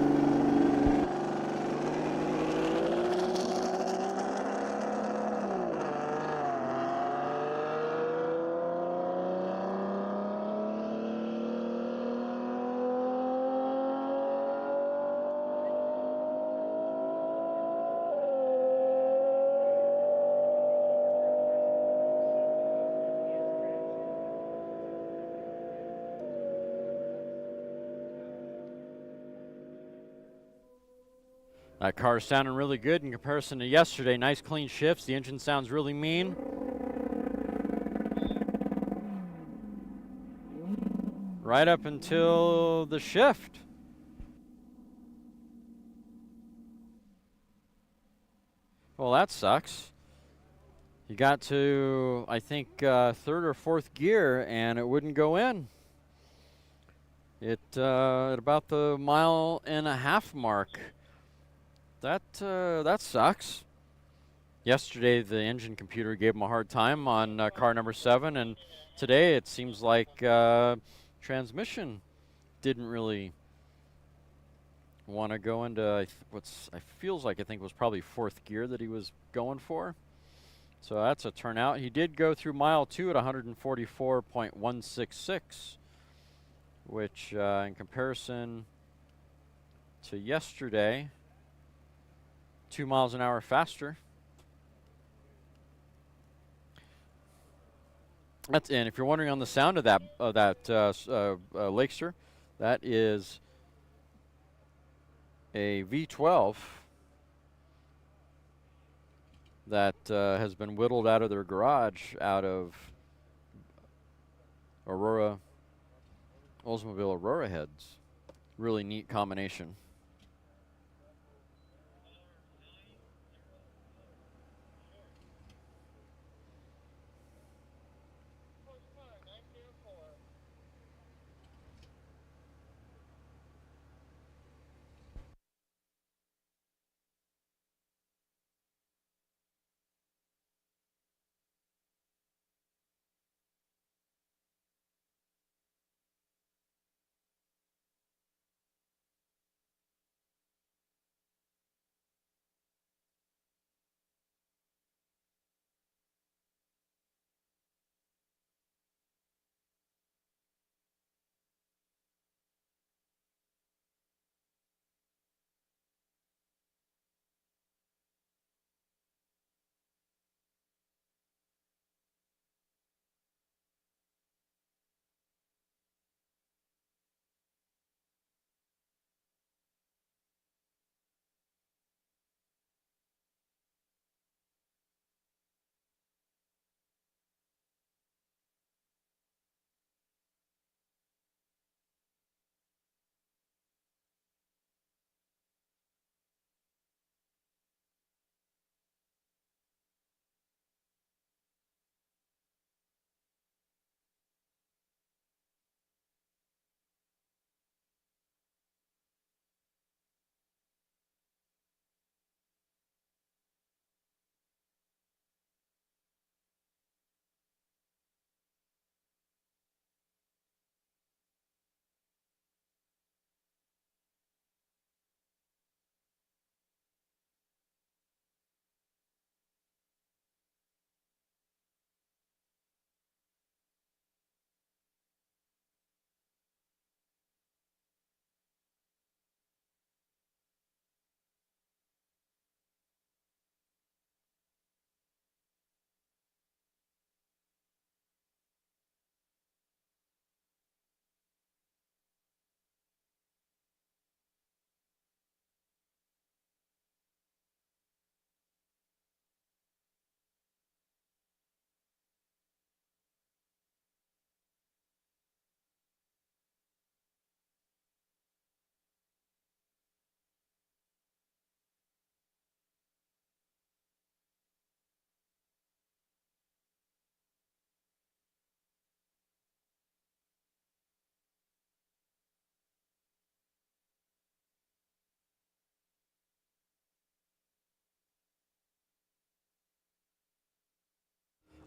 that car's sounding really good in comparison to yesterday. Nice clean shifts. The engine sounds really mean. Right up until the shift. Well, that sucks. You got to, I think, 3rd or 4th gear, and it wouldn't go in. At about the 1.5 mile mark. That sucks. Yesterday, the engine computer gave him a hard time on car number 7, and today it seems like transmission didn't really want to go into feels like I think was probably 4th gear that he was going for. So that's a turnout. He did go through mile 2 at 144.166, which in comparison to yesterday, 2 miles an hour faster. And if you're wondering on the sound of that Lakester, that is a V12 that has been whittled out of their garage out of Oldsmobile Aurora heads. Really neat combination.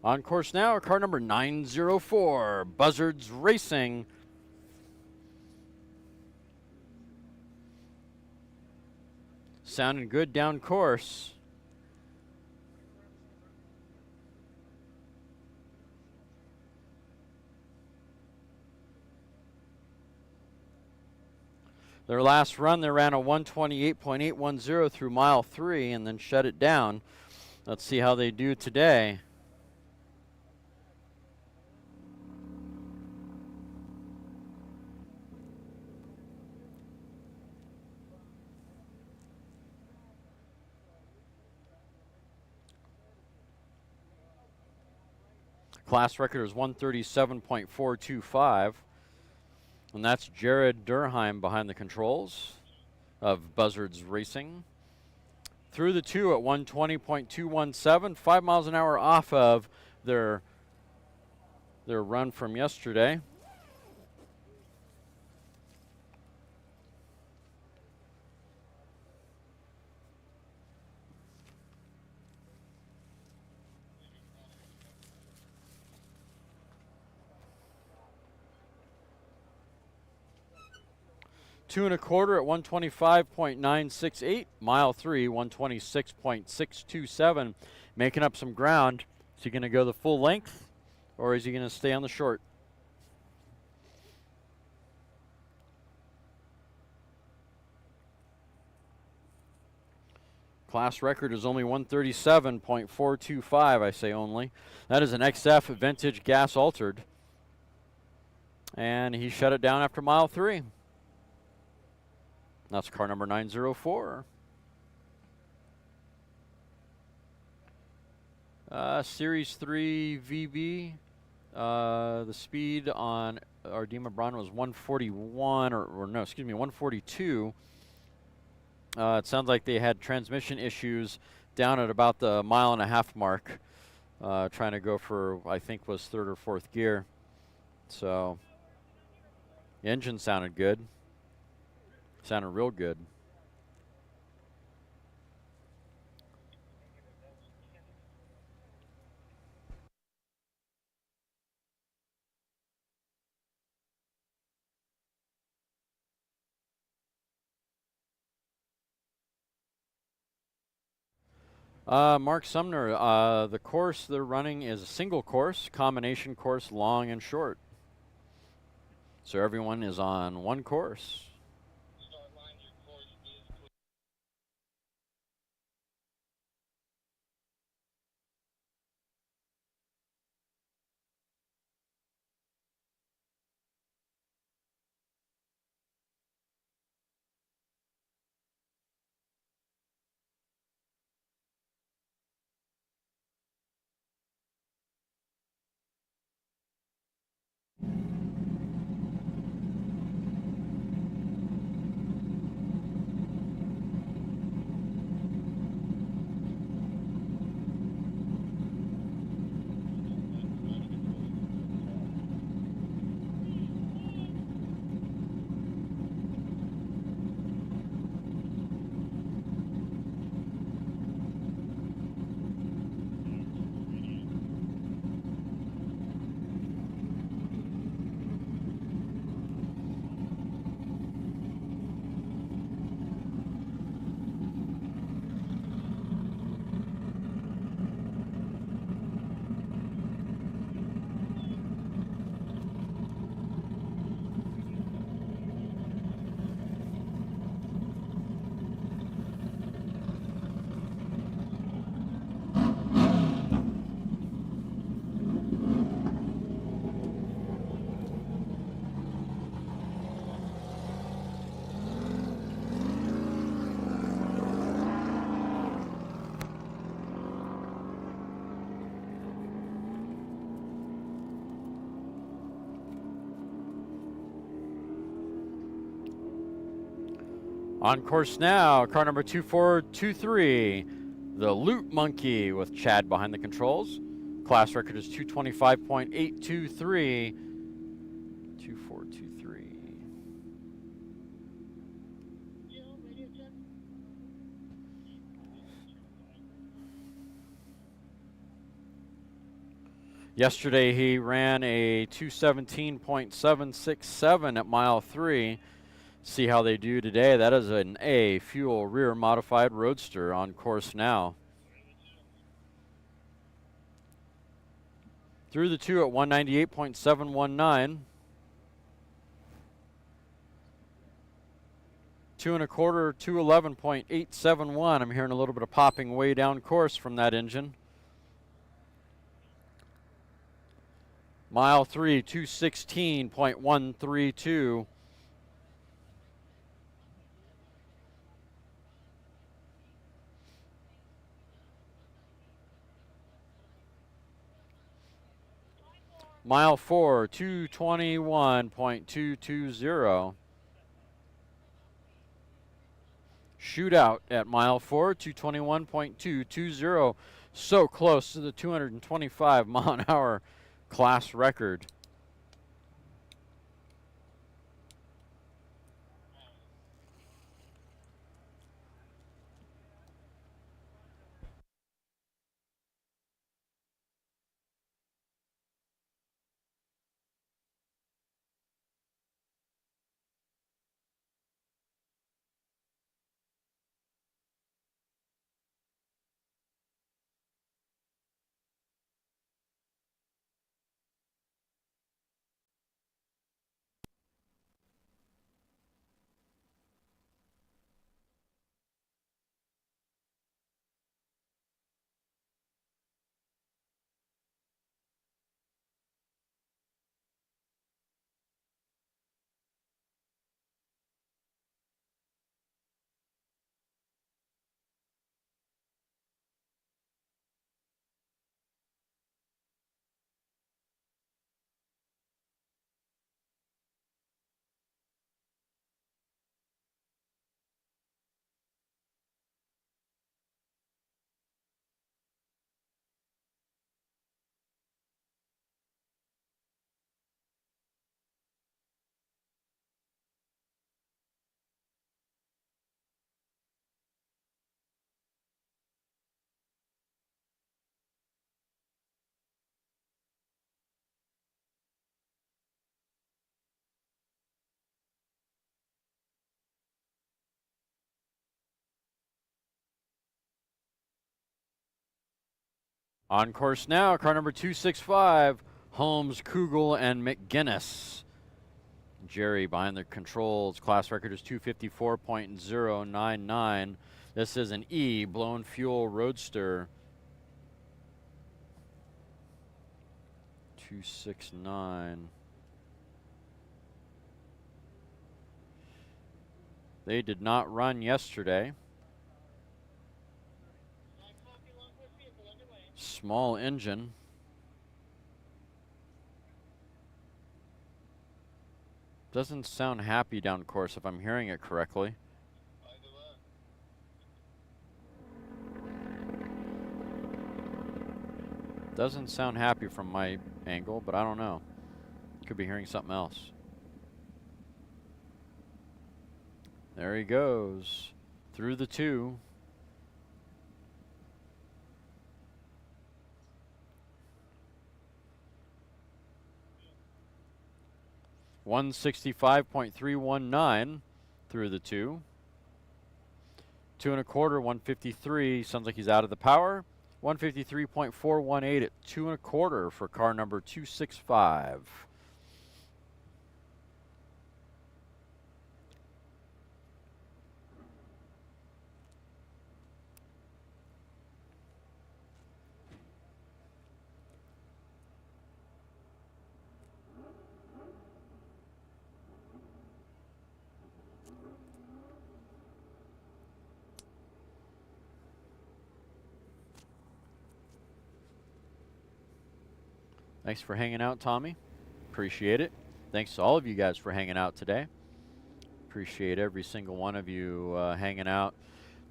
On course now, car number 904, Buzzards Racing. Sounding good down course. Their last run, they ran a 128.810 through mile 3 and then shut it down. Let's see how they do today. Class record is 137.425. And that's Jared Durheim behind the controls of Buzzards Racing. Through the 2 at 120.217, 5 miles an hour off of their run from yesterday. Two and a quarter at 125.968. Mile 3, 126.627. Making up some ground. Is he going to go the full length, or is he going to stay on the short? Class record is only 137.425, I say only. That is an XF vintage gas altered. And he shut it down after mile 3. That's car number 904. Series 3 VB. The speed on Ardema Braun was 141, or no, excuse me, 142. It sounds like they had transmission issues down at about the 1.5 mile mark, trying to go for, I think, was 3rd or 4th gear. So, the engine sounded good. Sounded real good. Mark Sumner, the course they're running is a single course, combination course, long and short. So everyone is on one course. On course now, car number 2423, the Loot Monkey with Chad behind the controls. Class record is 225.823. 2423. Yesterday he ran a 217.767 at mile 3. See how they do today. That is an A fuel rear modified roadster on course now. Through the 2 at 198.719. 2 1/4, 211.871. I'm hearing a little bit of popping way down course from that engine. Mile 3, 216.132. Mile 4, 221.220. Shootout at mile 4, 221.220. So close to the 225 mile an hour class record. On course now, car number 265, Holmes, Kugel, and McGinnis. Jerry behind the controls. Class record is 254.099. This is an E blown fuel roadster. 269. They did not run yesterday. Small engine. Doesn't sound happy down course if I'm hearing it correctly. Doesn't sound happy from my angle, but I don't know. Could be hearing something else. There he goes. Through the 2. $165.319 through the 2. 2 1/4, 153. Sounds like he's out of the power. 153.418 at 2 1/4 for car number 265. Thanks for hanging out, Tommy. Appreciate it. Thanks to all of you guys for hanging out today. Appreciate every single one of you hanging out.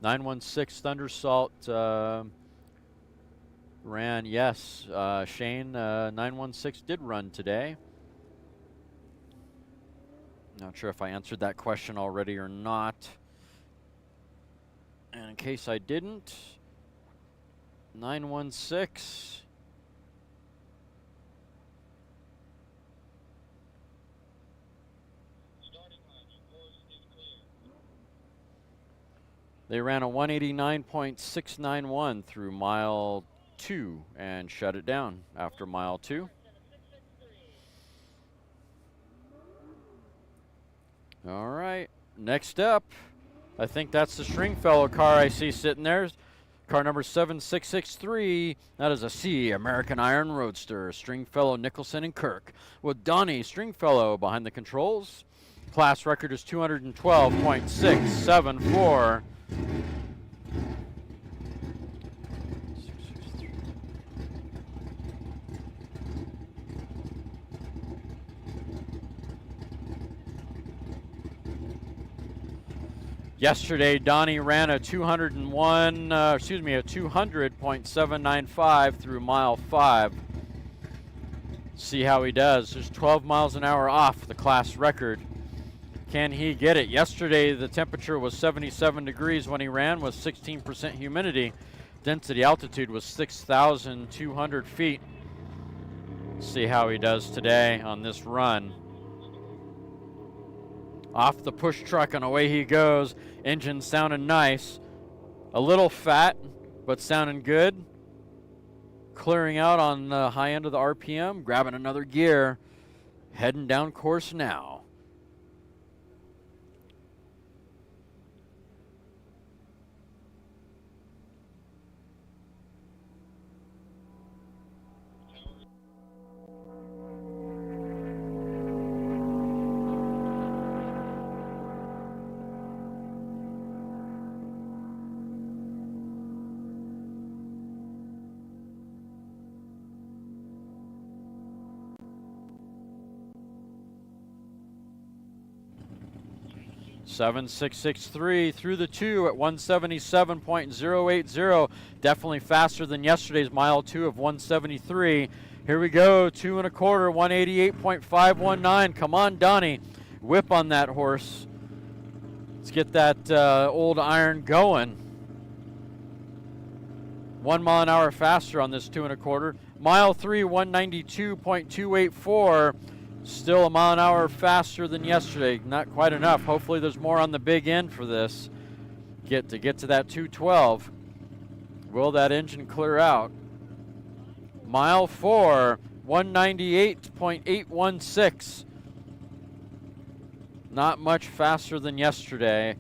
916 Thundersalt ran. Yes, Shane, 916 did run today. Not sure if I answered that question already or not. And in case I didn't, 916 They ran a 189.691 through mile 2 and shut it down after mile 2. All right, next up, I think that's the Stringfellow car I see sitting there. Car number 7663. That is a C American Iron Roadster. Stringfellow, Nicholson, and Kirk. With Donnie Stringfellow behind the controls. Class record is 212.674. Yesterday, Donnie ran a 200.795 through mile 5. See how he does. There's 12 miles an hour off the class record. Can he get it? Yesterday, the temperature was 77 degrees when he ran with 16% humidity. Density altitude was 6,200 feet. See how he does today on this run. Off the push truck and away he goes. Engine sounding nice. A little fat, but sounding good. Clearing out on the high end of the RPM, grabbing another gear. Heading down course now. Seven 663 through the 2 at 177.080. Definitely faster than yesterday's mile 2 of 173. Here we go, 2 1/4, 188.519. Come on, Donnie. Whip on that horse. Let's get that old iron going. 1 mile an hour faster on this 2 1/4. Mile 3, 192.284. Still a mile an hour faster than yesterday. Not quite enough. Hopefully there's more on the big end for this. Get to that 212. Will that engine clear out? Mile 4, 198.816. Not much faster than yesterday.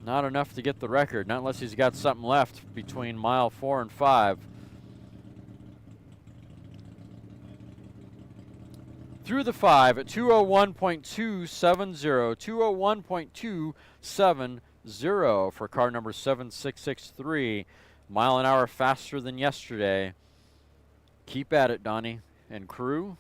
Not enough to get the record. Not unless he's got something left between mile 4 and 5. Through the 5 at 201.270, 201.270 for car number 7663. Mile an hour faster than yesterday. Keep at it, Donnie and crew.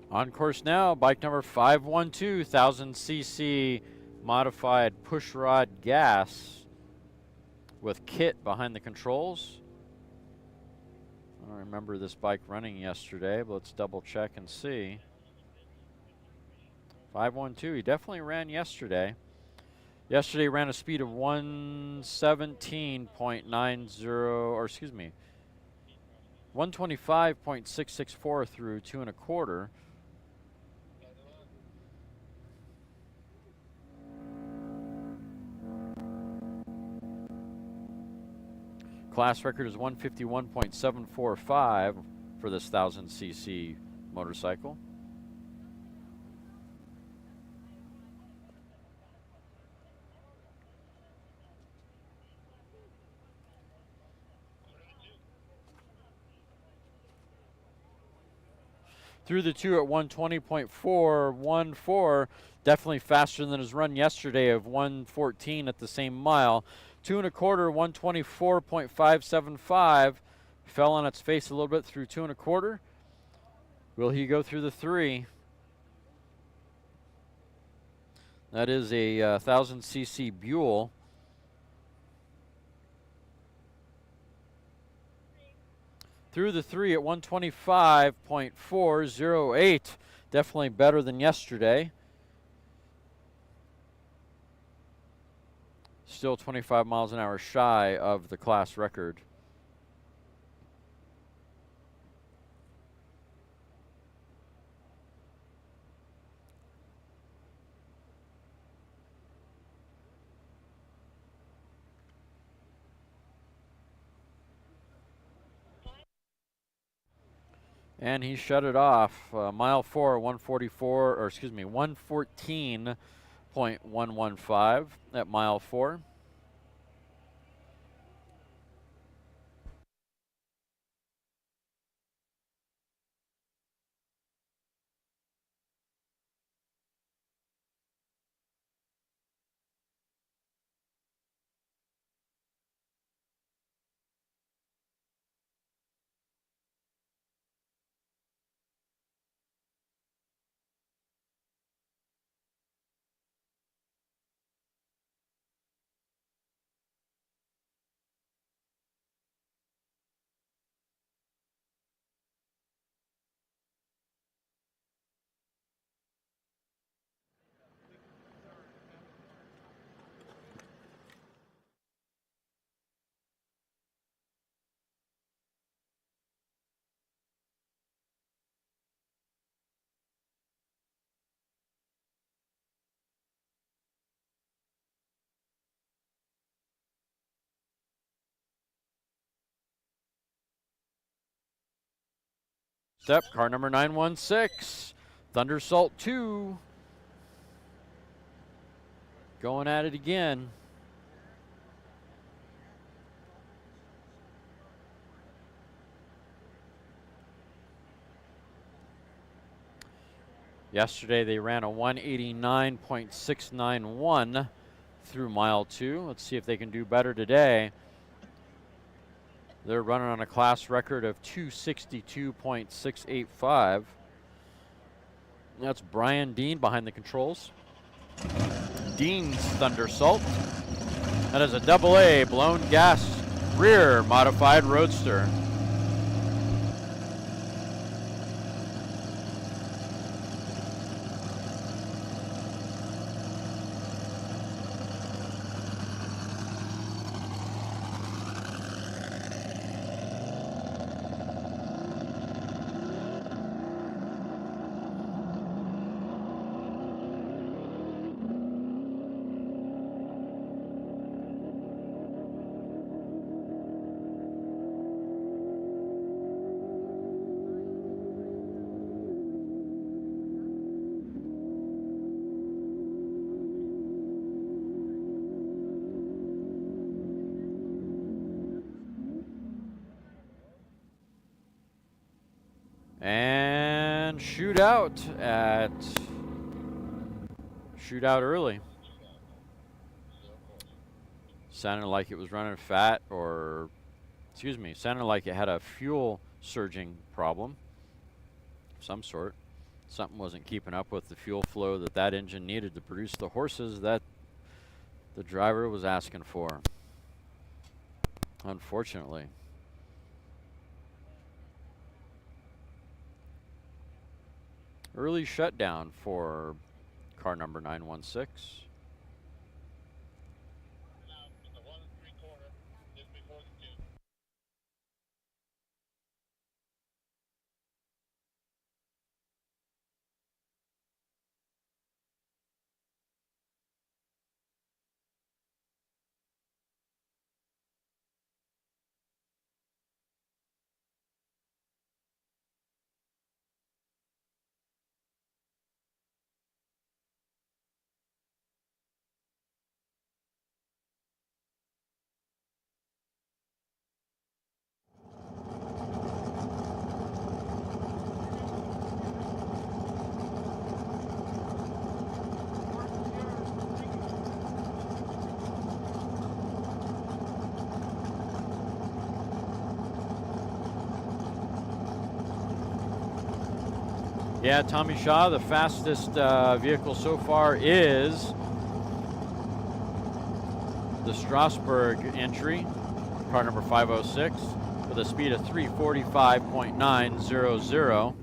On course now, bike number 512, 1000cc modified pushrod gas with kit behind the controls. I don't remember this bike running yesterday, but let's double check and see. 512, he definitely ran yesterday. Yesterday he ran a speed of 117.90, or excuse me, 125.664 through 2 1/4. Class record is 151.745 for this 1000cc motorcycle. Through the 2 at 120.414, definitely faster than his run yesterday of 114 at the same mile. 2 1/4, 124.575. Fell on its face a little bit through 2 1/4. Will he go through the 3? That is a 1000cc Buell. Through the 3 at 125.408. Definitely better than yesterday. Still 25 miles an hour shy of the class record. And he shut it off. Mile 4, 144, or excuse me, 114.115 at mile 4. Step, car number 916, Thundersault 2. Going at it again. Yesterday they ran a 189.691 through mile 2. Let's see if they can do better today. They're running on a class record of 262.685. That's Brian Dean behind the controls. Dean's Thundersault. That is a AA blown gas rear modified roadster. And shootout early. Sounded like it was running fat, or excuse me, sounded like it had a fuel surging problem of some sort. Something wasn't keeping up with the fuel flow that engine needed to produce the horses that the driver was asking for, unfortunately. Early shutdown for car number 916. Yeah, Tommy Shaw, the fastest vehicle so far is the Strasbourg entry, car number 506, with a speed of 345.900.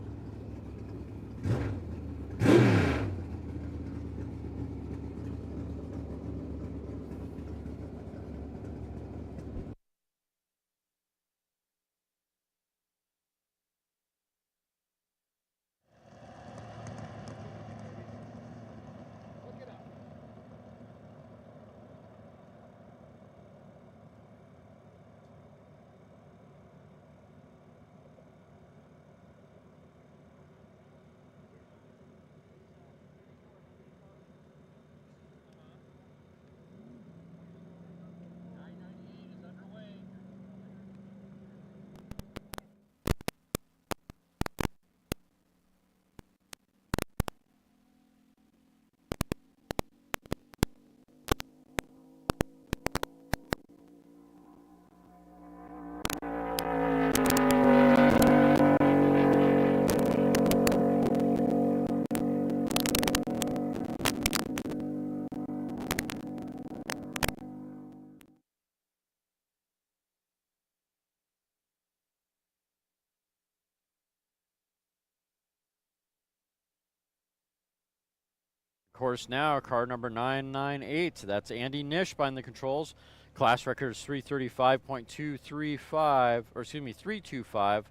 Course now, car number 998. That's Andy Nish behind the controls. Class record is 335.235, or excuse me, 325.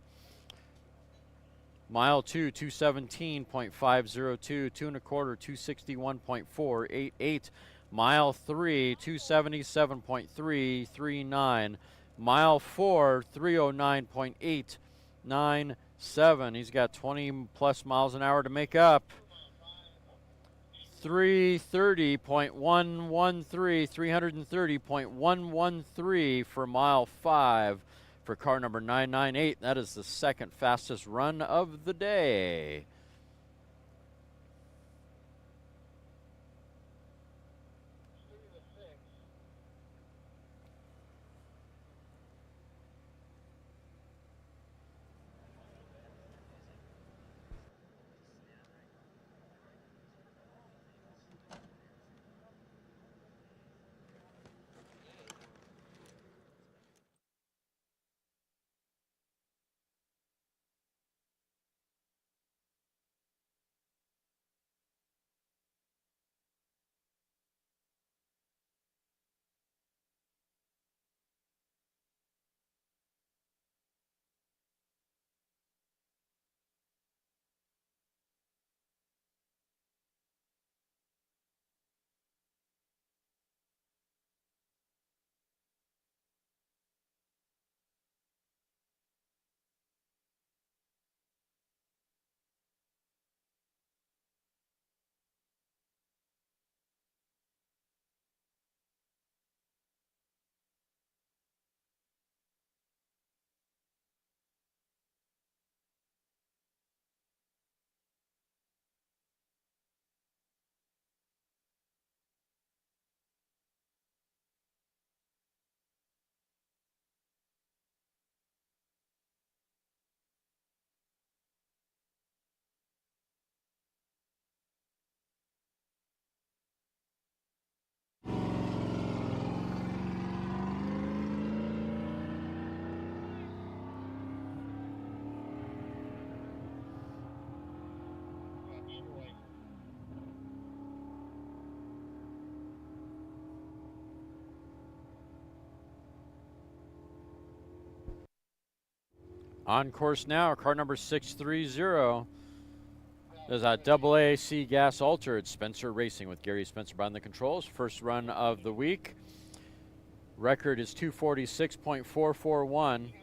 Mile 2, 217.502, 2 1/4, 261.488. Mile 3, 277.339. Mile 4, 309.897. He's got 20 plus miles an hour to make up. 330.113 for mile 5 for car number 998. That is the second fastest run of the day. On course now, car number 630 is a AAC gas altered Spencer Racing with Gary Spencer behind the controls. First run of the week. Record is 246.441.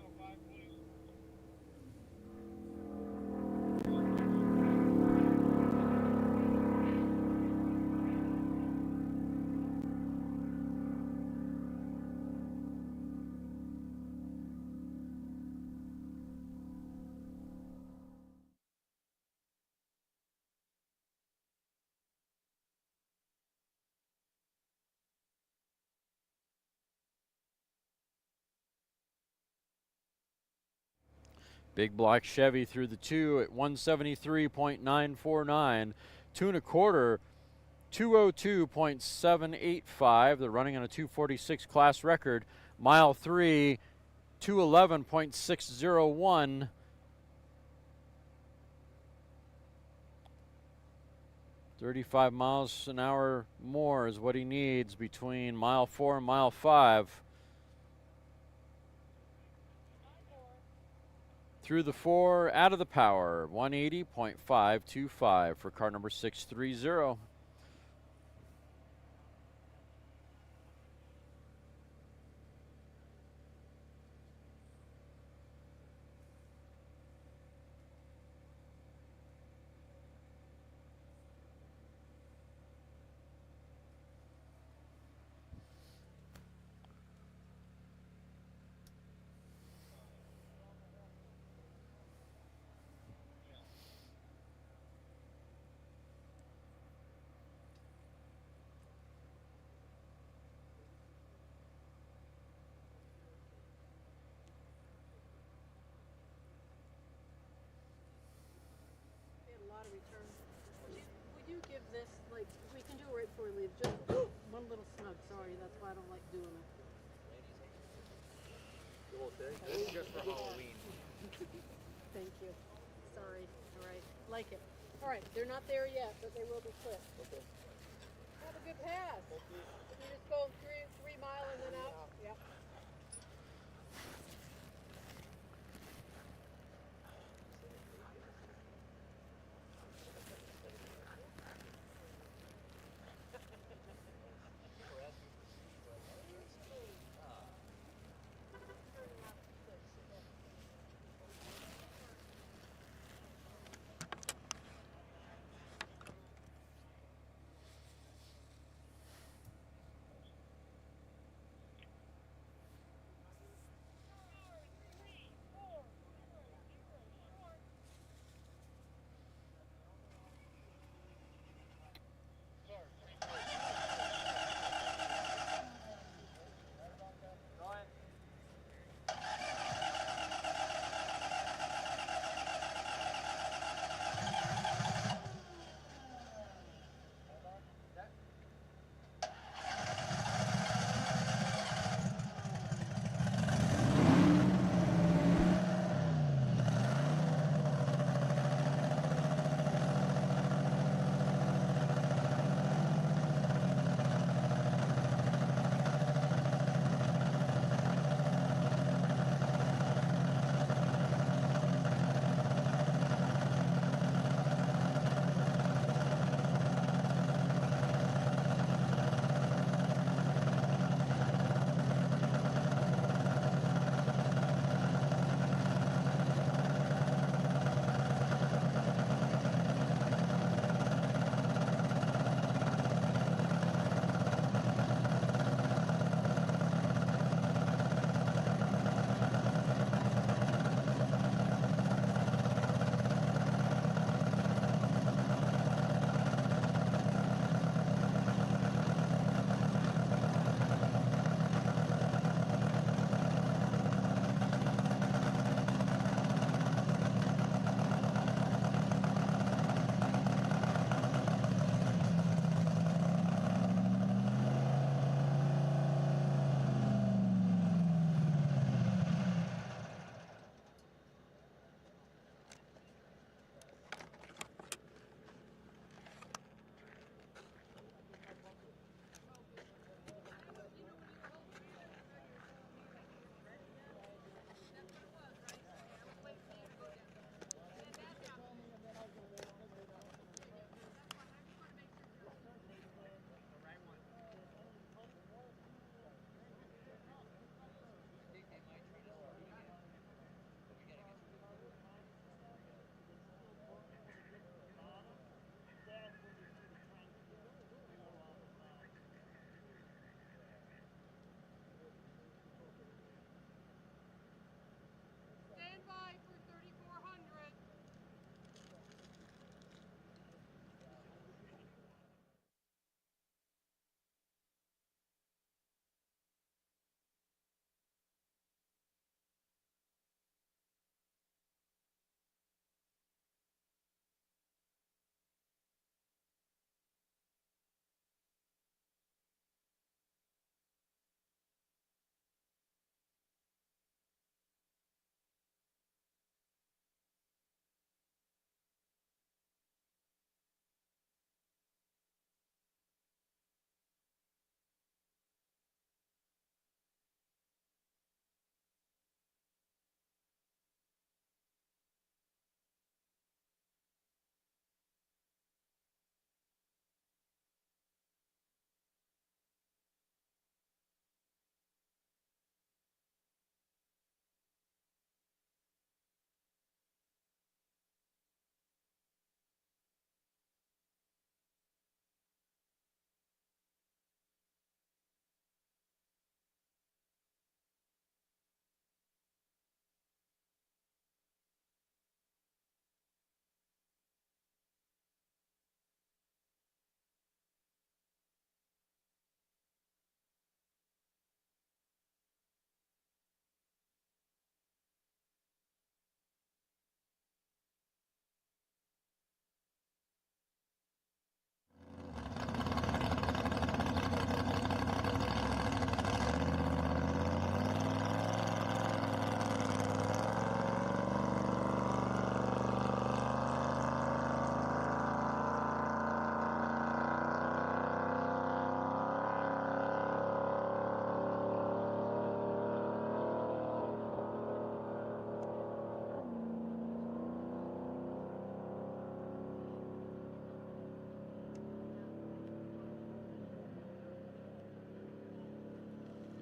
Big black Chevy through the 2 at 173.949. 2 1/4, 202.785. They're running on a 246 class record. Mile 3, 211.601. $35 miles an hour more is what he needs between mile 4 and mile 5. Through the 4, out of the power, 180.525 for car number 630. Give this, like, we can do it right before we leave. Just one little snug. Sorry, that's why I don't like doing it. Just for Halloween. Thank you. Sorry. All right. Like it. All right. They're not there yet, but they will be quick. Okay. Have a good pass. Thank you. You just go 3 mile and then out. Yep.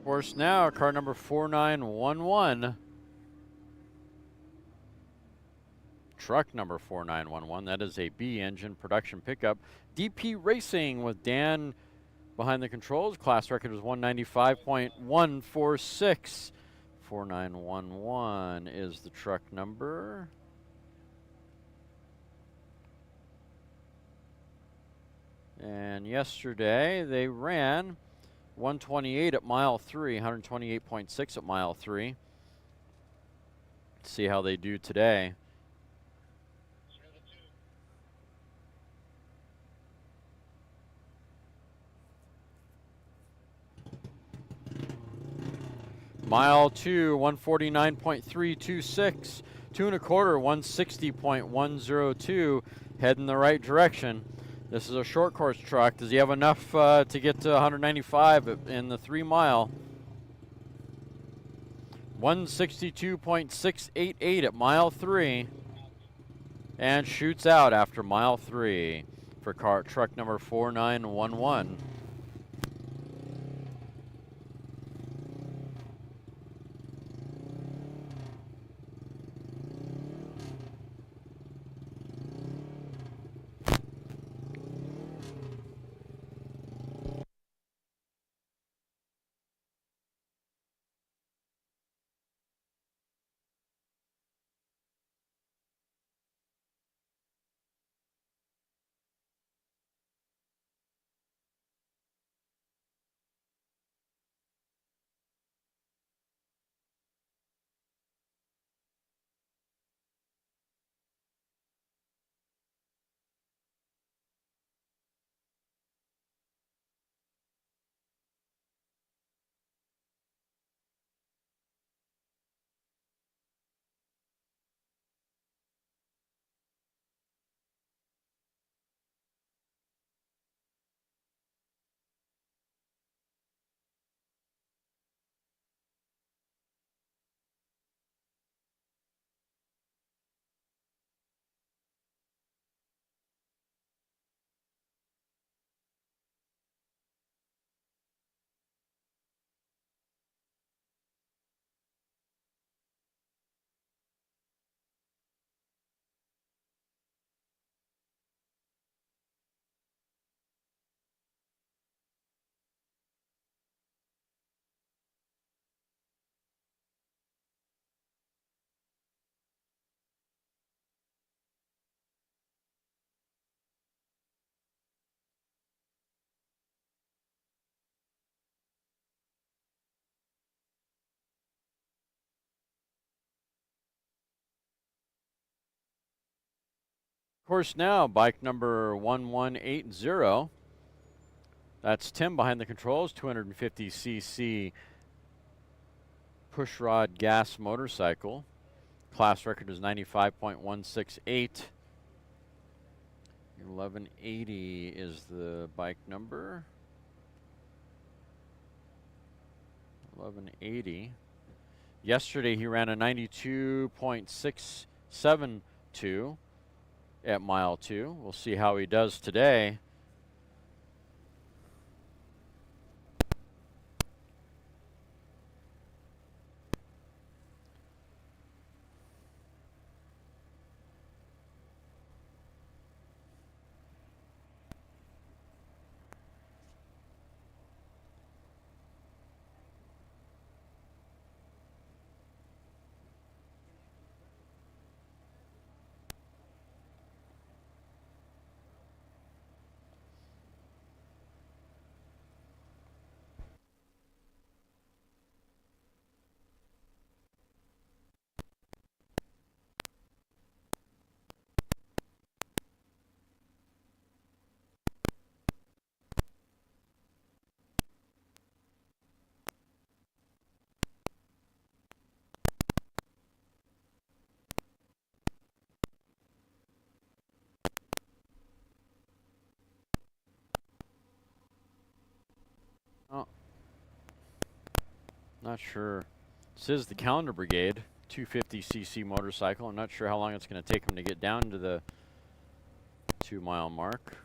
course now, car number 4911. Truck number 4911. That is a B engine production pickup. DP Racing with Dan behind the controls. Class record was 195.146. 4911 is the truck number. And yesterday they ran 128 at mile 3, 128.6 at mile 3. Let's see how they do today. Mile 2, 149.326. 2 1/4, 160.102. Heading the right direction. This is a short course truck. Does he have enough to get to 195 in the 3 mile? 162.688 at mile 3. And shoots out after mile 3 for truck number 4911. Course now, bike number 1180. That's Tim behind the controls, 250cc pushrod gas motorcycle. Class record is 95.168. 1180 is the bike number. 1180. Yesterday he ran a 92.672 at mile 2. We'll see how he does today. Oh, not sure. This is the Calendar Brigade 250cc motorcycle. I'm not sure how long it's going to take him to get down to the 2 mile mark.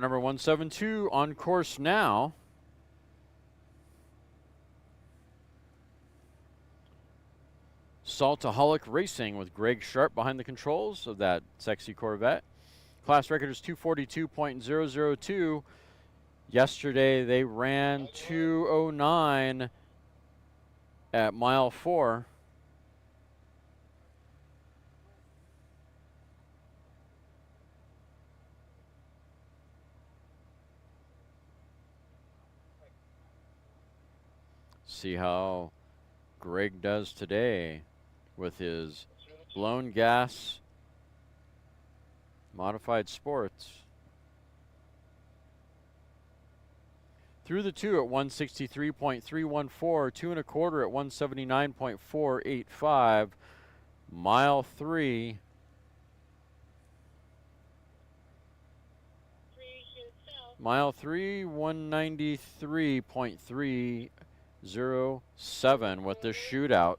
Number 172 on course now. Saltaholic Racing with Greg Sharp behind the controls of that sexy Corvette. Class record is 242.002. Yesterday they ran 209 at mile 4. See how Greg does today with his blown gas modified sports. Through the 2 at 163.314, 2 1/4 at 179.485, mile 3. Mile 3, 193.307 with the shootout.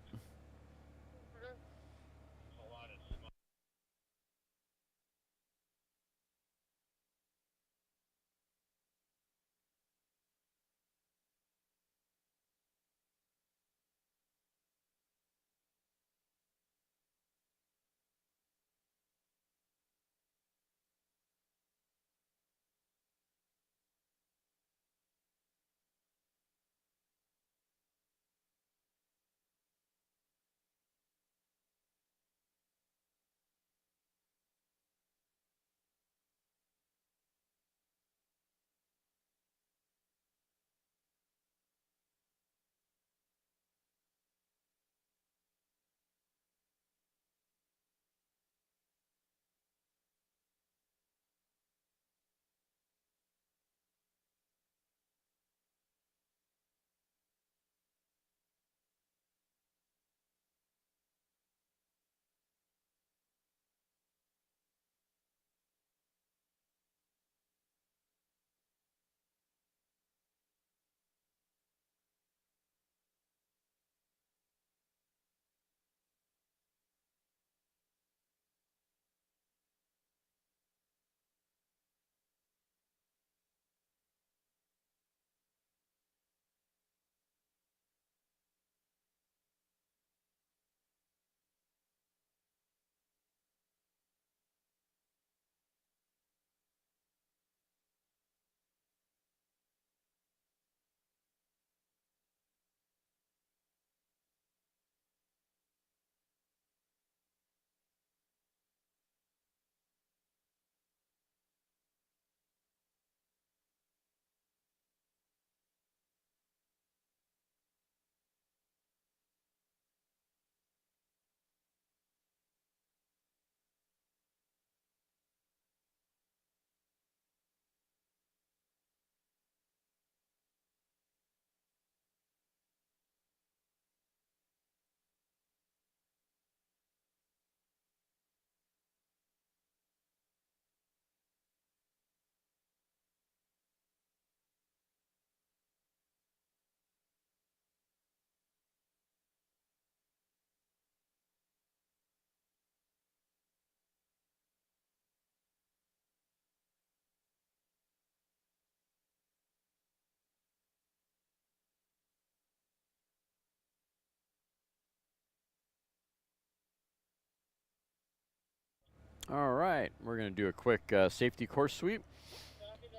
All right, we're going to do a quick safety course sweep.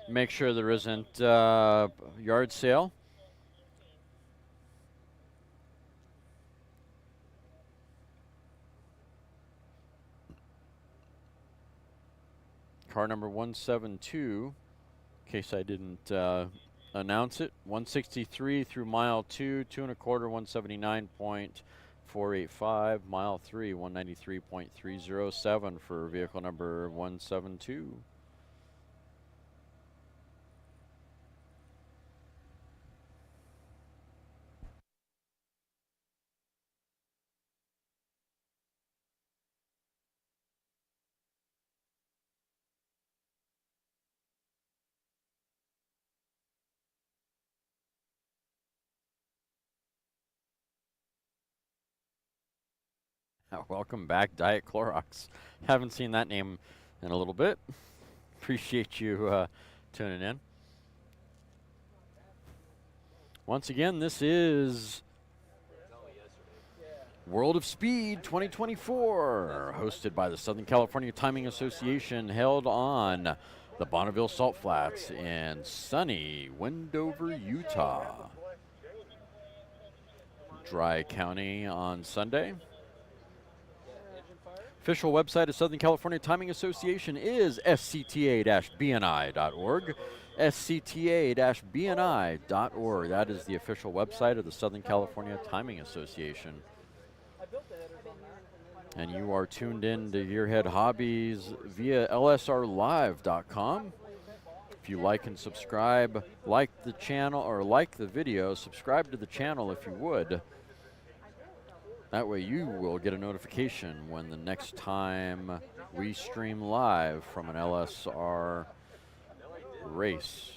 Make sure there isn't yard sale. Car number 172, in case I didn't announce it, 163 through mile 2, 2 1/4, 179.485, mile 3, 193.307 for vehicle number 172. Welcome back, Diet Clorox. Haven't seen that name in a little bit. Appreciate you tuning in. Once again, this is World of Speed 2024, hosted by the Southern California Timing Association, held on the Bonneville Salt Flats in sunny Wendover, Utah. Dry County on Sunday. Official website of Southern California Timing Association is scta-bni.org. scta-bni.org. That is the official website of the Southern California Timing Association. And you are tuned in to Gearhead Hobbies via lsrlive.com. If you like and subscribe, like the channel or like the video, subscribe to the channel if you would. That way you will get a notification when the next time we stream live from an LSR race.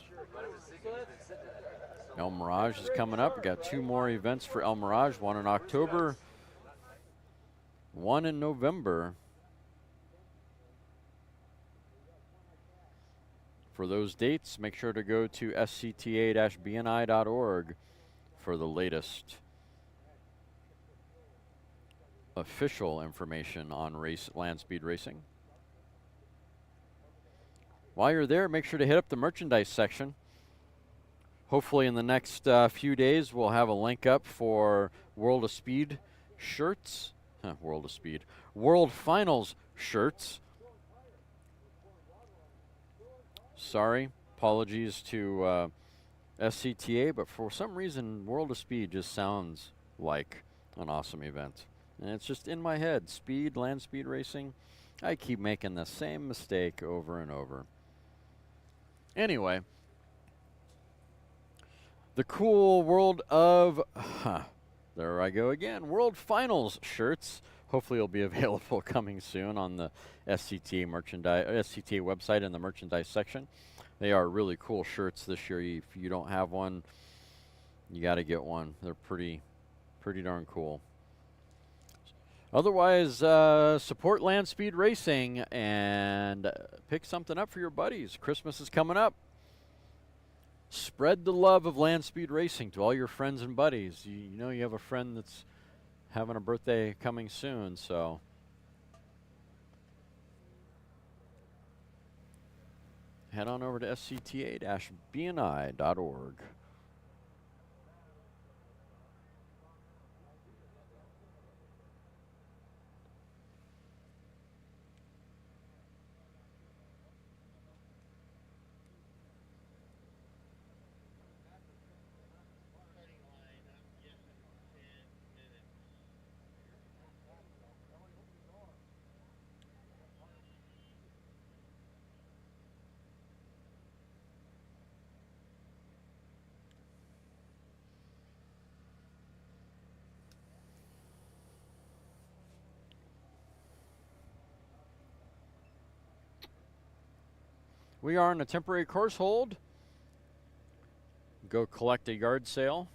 El Mirage is coming up. We've got 2 more events for El Mirage, one in October, one in November. For those dates, make sure to go to scta-bni.org for the latest official information on land speed racing. While you're there, make sure to hit up the merchandise section. Hopefully in the next few days, we'll have a link up for World of Speed shirts. World of Speed. World Finals shirts. Sorry, apologies to SCTA, but for some reason, World of Speed just sounds like an awesome event. And it's just in my head. Speed, land speed racing. I keep making the same mistake over and over. Anyway, the cool World of, there I go again, World Finals shirts. Hopefully it'll be available coming soon on the SCTA website in the merchandise section. They are really cool shirts this year. If you don't have one, you got to get one. They're pretty darn cool. Otherwise, support land speed racing and pick something up for your buddies. Christmas is coming up. Spread the love of land speed racing to all your friends and buddies. You know you have a friend that's having a birthday coming soon, so head on over to scta-bni.org. We are in a temporary course hold. Go collect a yard sale.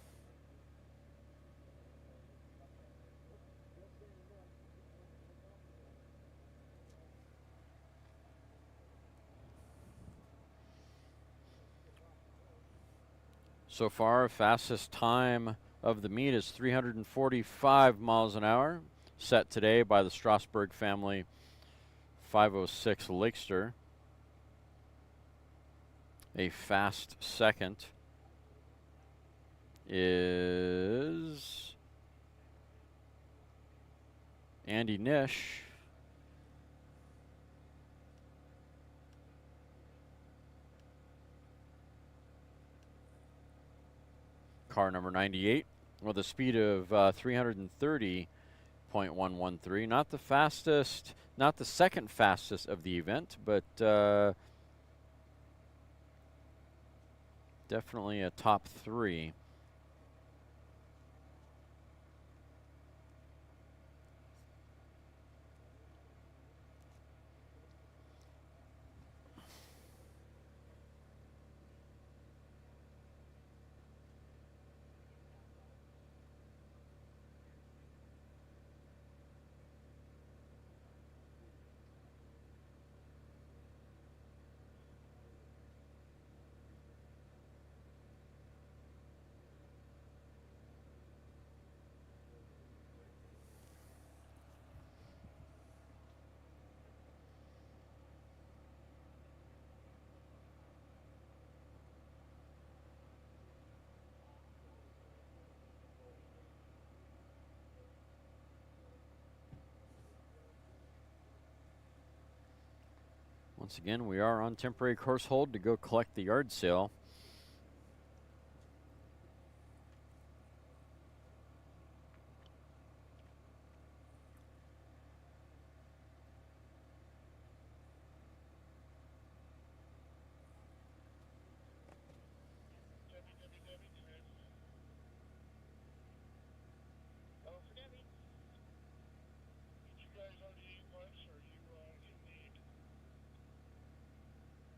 So far, fastest time of the meet is 345 miles an hour, set today by the Strasburg family 506 Lakester. A fast second is Andy Nish. Car number 98 with a speed of 330.113. Not the fastest, not the second fastest of the event, but definitely a top 3. Once again, we are on temporary course hold to go collect the yard sale.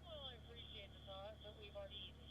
Well, I appreciate the thought, but we've already eaten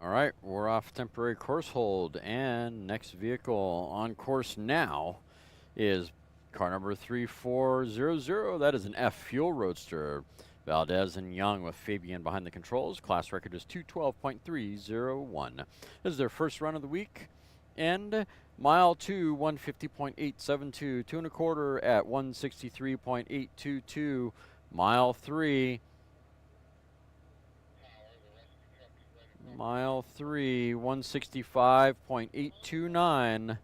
All right, we're off temporary course hold, and next vehicle on course now is car number 3400. That is an F Fuel Roadster. Valdez and Young with Fabian behind the controls. Class record is 212.301. This is their first run of the week. And mile 2, 150.872. 2 1/4 at 163.822. Mile 3. Mile 3, 165.829.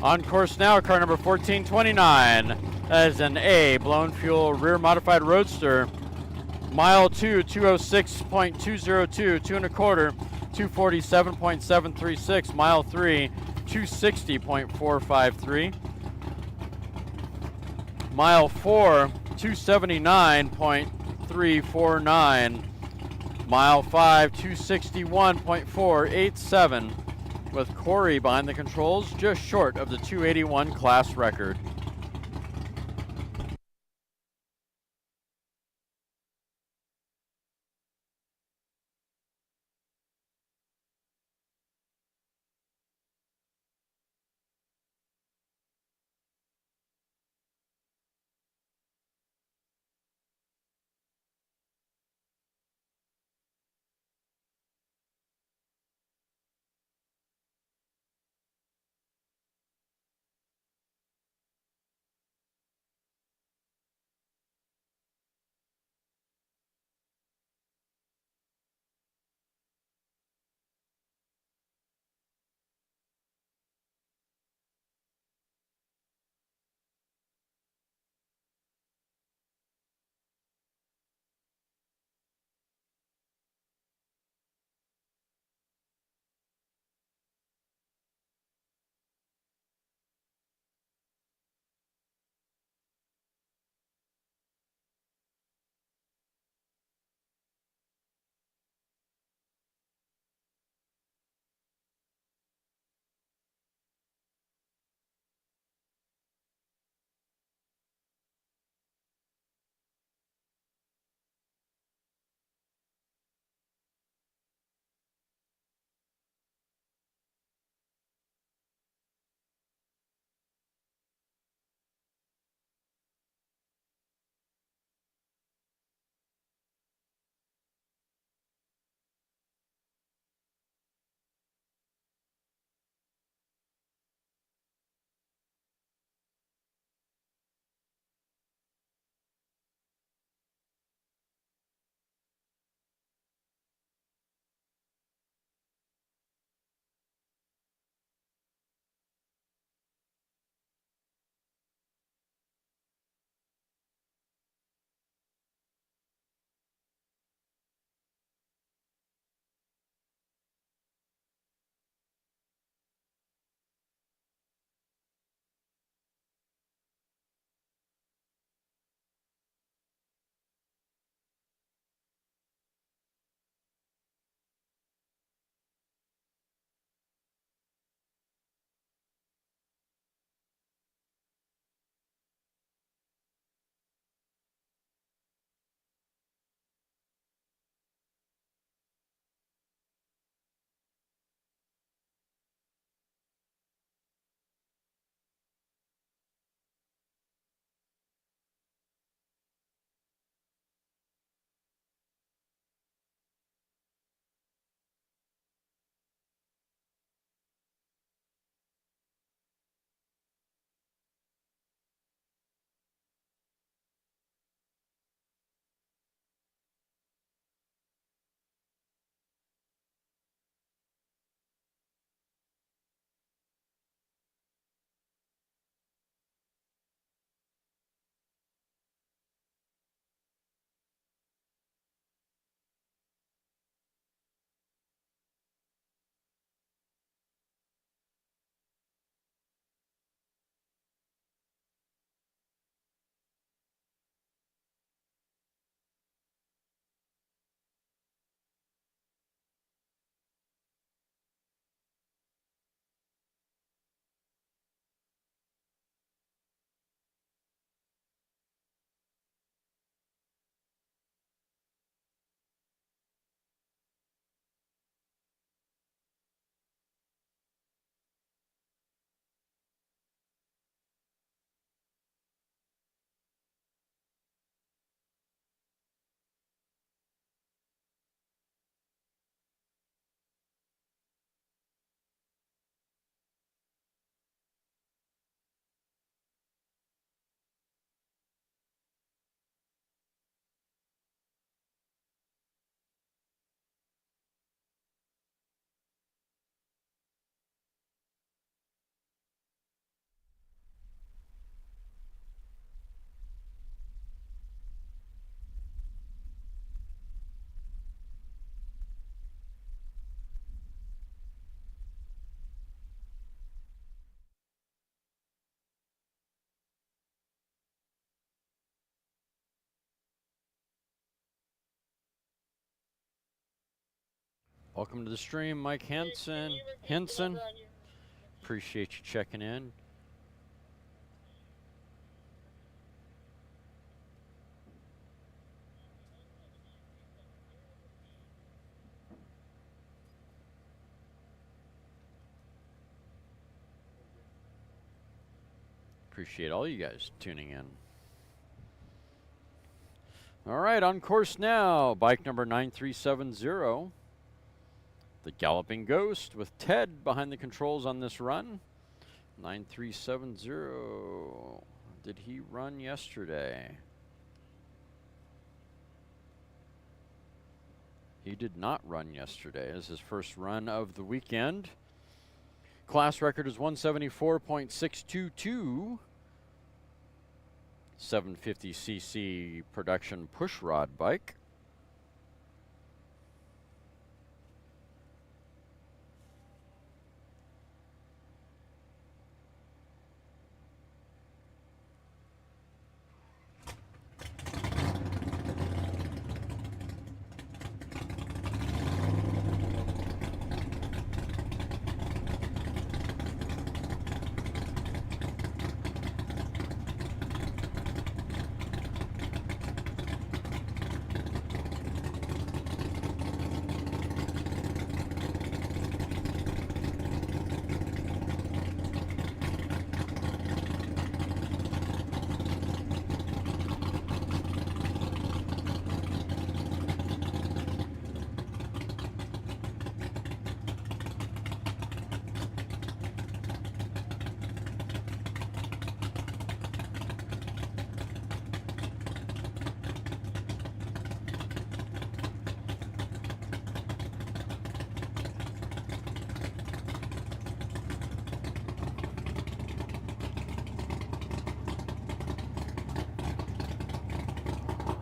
On course now, car number 1429. That is an A blown fuel rear modified roadster. Mile 2, 206.202, 2 1/4, 247.736. Mile 3, 260.453. Mile 4, 279.349. Mile 5, 261.487. With Corey behind the controls, just short of the 281 class record. Welcome to the stream, Mike Henson. Appreciate you checking in. Appreciate all you guys tuning in. All right, on course now, bike number 9370. The Galloping Ghost with Ted behind the controls on this run. 9370. Did he run yesterday? He did not run yesterday. This is his first run of the weekend. Class record is 174.622. 750cc production pushrod bike.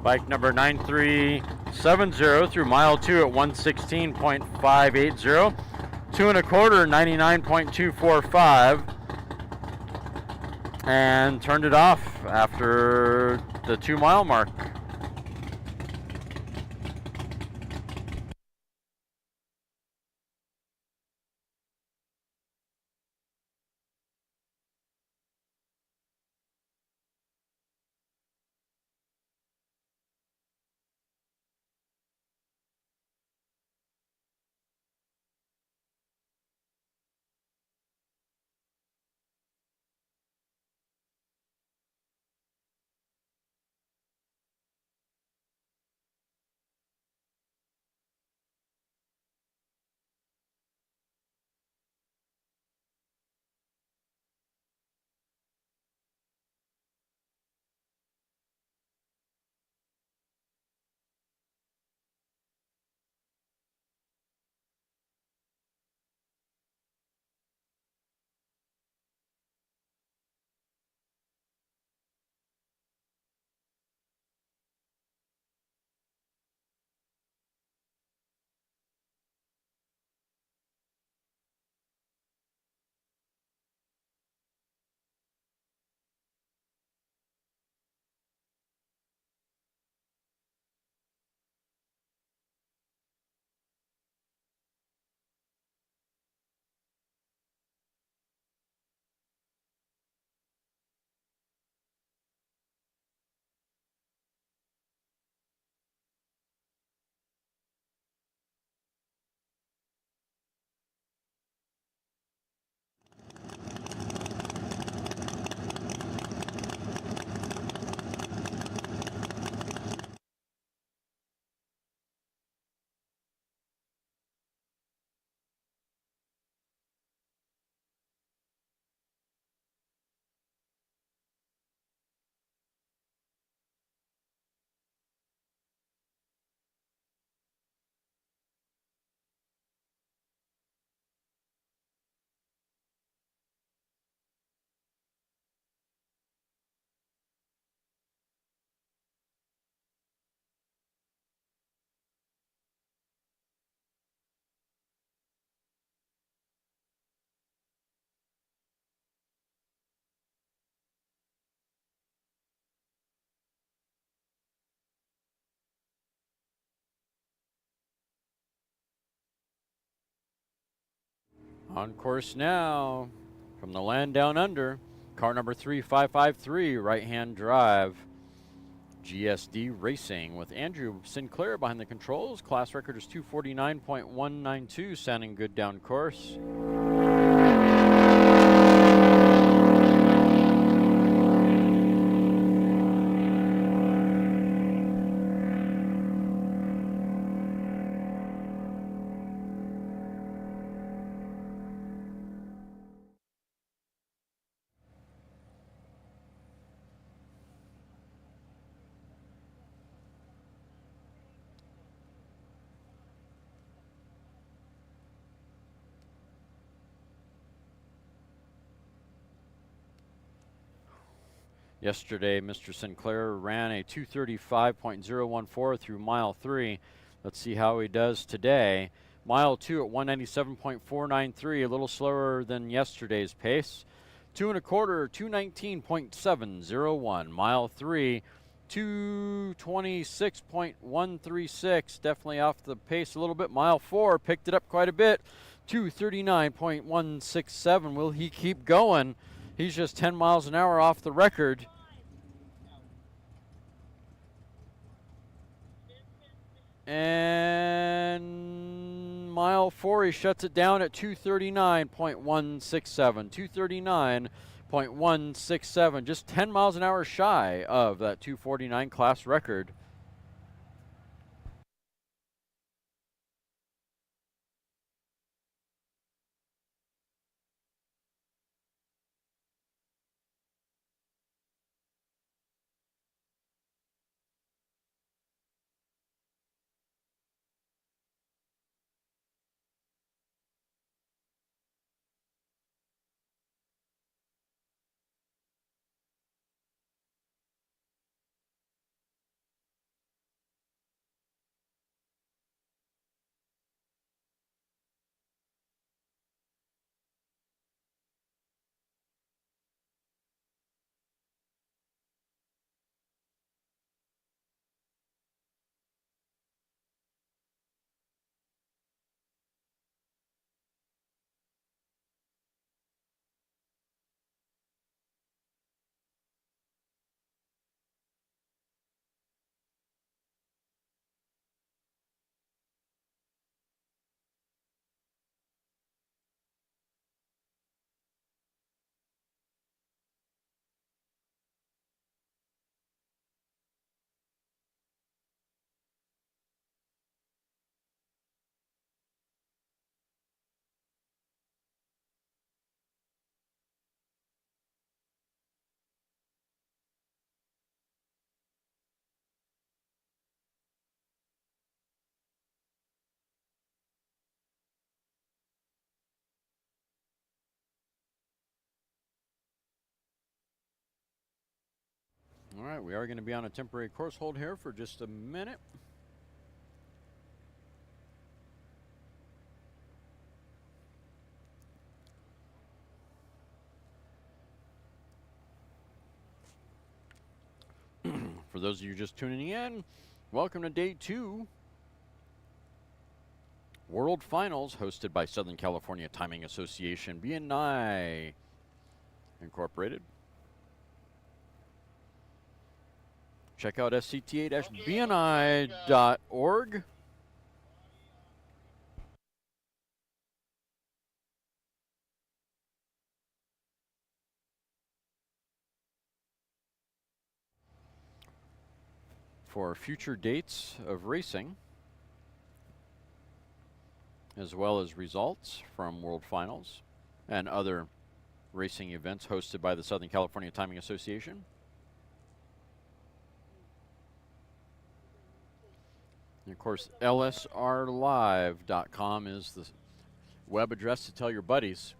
Bike number 9370 through mile 2 at 116.580. 2 1/4, 99.245. And turned it off after the 2 mile mark. On course now from the land down under. Car number 3553, right-hand drive. GSD Racing with Andrew Sinclair behind the controls. Class record is 249.192, sounding good down course. Yesterday, Mr. Sinclair ran a 235.014 through mile 3. Let's see how he does today. Mile 2 at 197.493, a little slower than yesterday's pace. 2 1/4, 219.701. Mile 3, 226.136, definitely off the pace a little bit. Mile 4 picked it up quite a bit, 239.167. Will he keep going? He's just 10 miles an hour off the record. And mile 4, he shuts it down at 239.167. 239.167, just 10 miles an hour shy of that 249 class record. All right, we are going to be on a temporary course hold here for just a minute. For those of you just tuning in, welcome to day 2. World Finals hosted by Southern California Timing Association, BNI Incorporated. Check out scta-bni.org. For future dates of racing, as well as results from World Finals and other racing events hosted by the Southern California Timing Association. And of course, lsrlive.com is the web address to tell your buddies.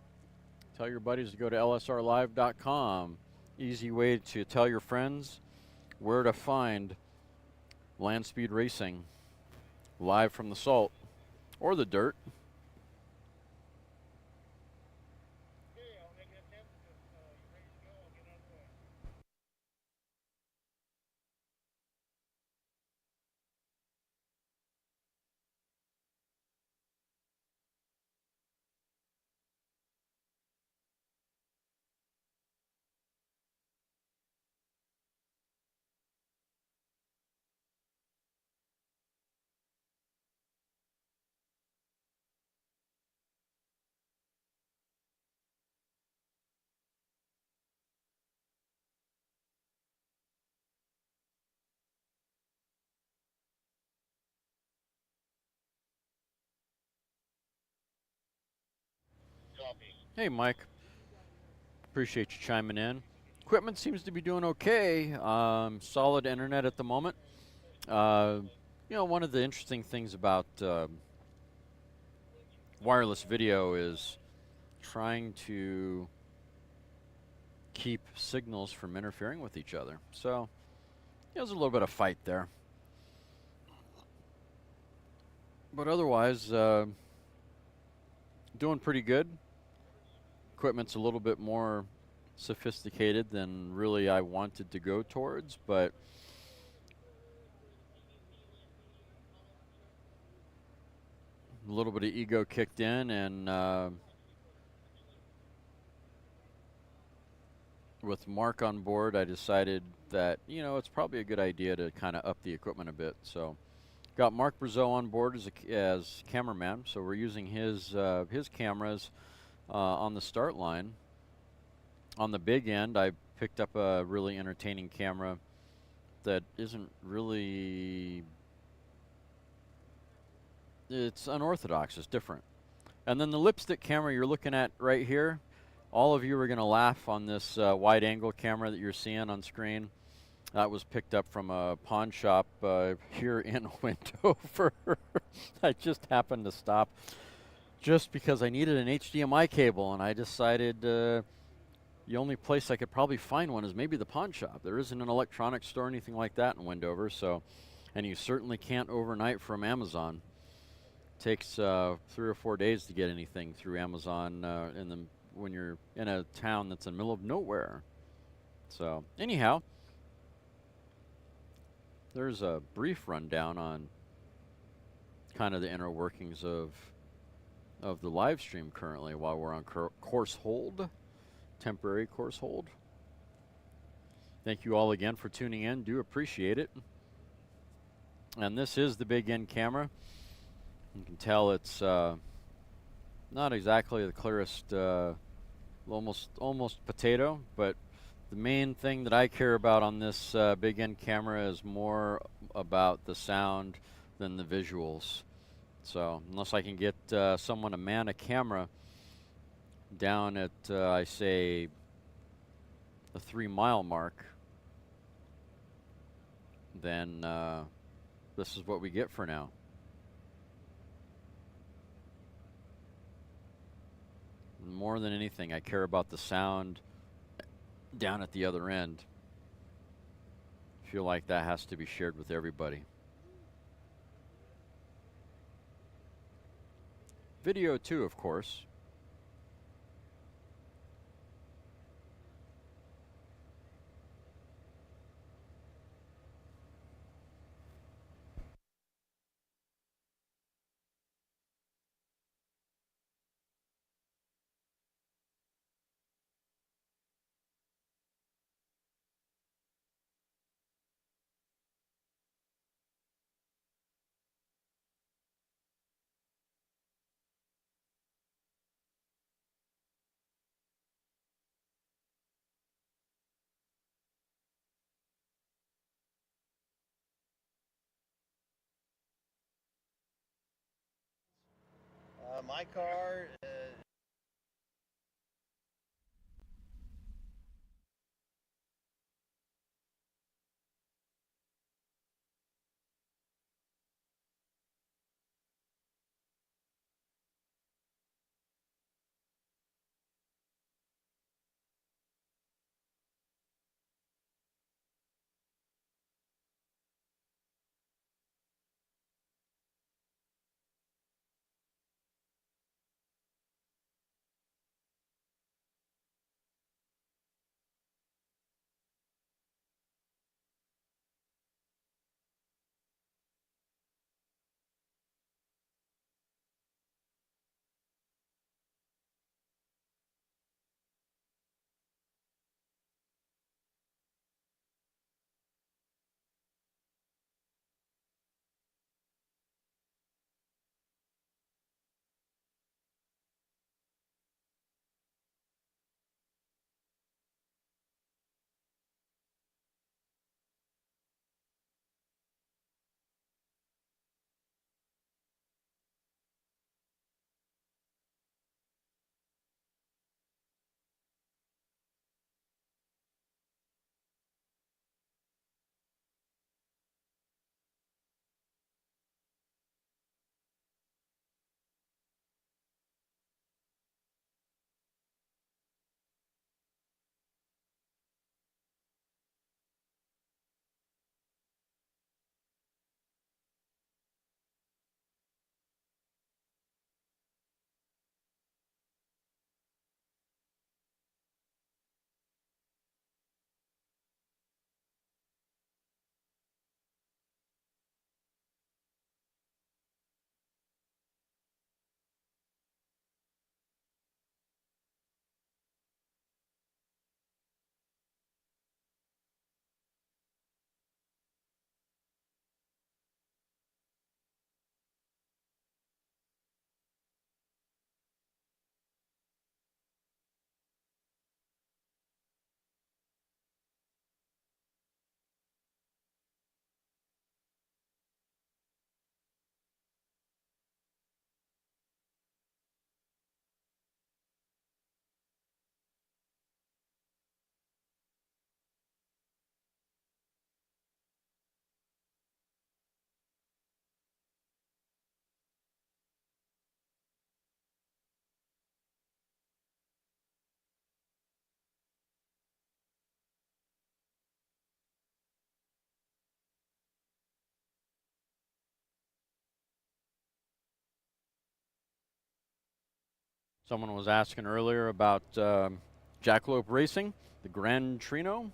Tell your buddies to go to lsrlive.com. Easy way to tell your friends where to find land speed racing live from the salt or the dirt. Hey, Mike. Appreciate you chiming in. Equipment seems to be doing okay. Solid internet at the moment. One of the interesting things about wireless video is trying to keep signals from interfering with each other. So there's a little bit of fight there. But otherwise, doing pretty good. Equipment's a little bit more sophisticated than really I wanted to go towards, but a little bit of ego kicked in, and with Mark on board, I decided that, it's probably a good idea to kind of up the equipment a bit. So got Mark Brazeau on board as cameraman, so we're using his cameras on the start line. On the big end, I picked up a really entertaining camera that isn't really, it's unorthodox, it's different. And then the lipstick camera you're looking at right here, all of you are going to laugh on this wide angle camera that you're seeing on screen. That was picked up from a pawn shop here in Wendover. I just happened to stop just because I needed an HDMI cable, and I decided the only place I could probably find one is maybe the pawn shop. There isn't an electronics store or anything like that in Wendover, so, and you certainly can't overnight from Amazon. It takes 3 or 4 days to get anything through Amazon when you're in a town that's in the middle of nowhere. So anyhow, there's a brief rundown on kind of the inner workings of the live stream currently while we're on course hold, temporary course hold. Thank you all again for tuning in. Do appreciate it. And this is the big end camera. You can tell it's not exactly the clearest, almost potato, but the main thing that I care about on this big end camera is more about the sound than the visuals. So unless I can get someone to man a camera down at, I say, the 3 mile mark, then this is what we get for now. More than anything, I care about the sound down at the other end. I feel like that has to be shared with everybody. Video too, of course. My car Someone was asking earlier about Jackalope Racing, the Grand Trino.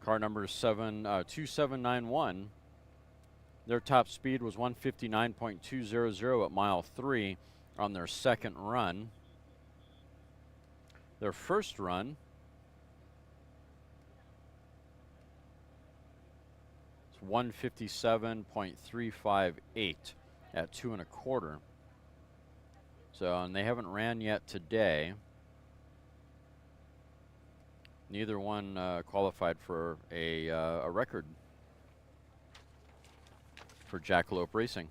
Car number 2791. Their top speed was 159.200 at mile 3 on their second run. Their first run is 157.358 at 2 1/4. So, and they haven't ran yet today. Neither one qualified for a record for Jackalope Racing.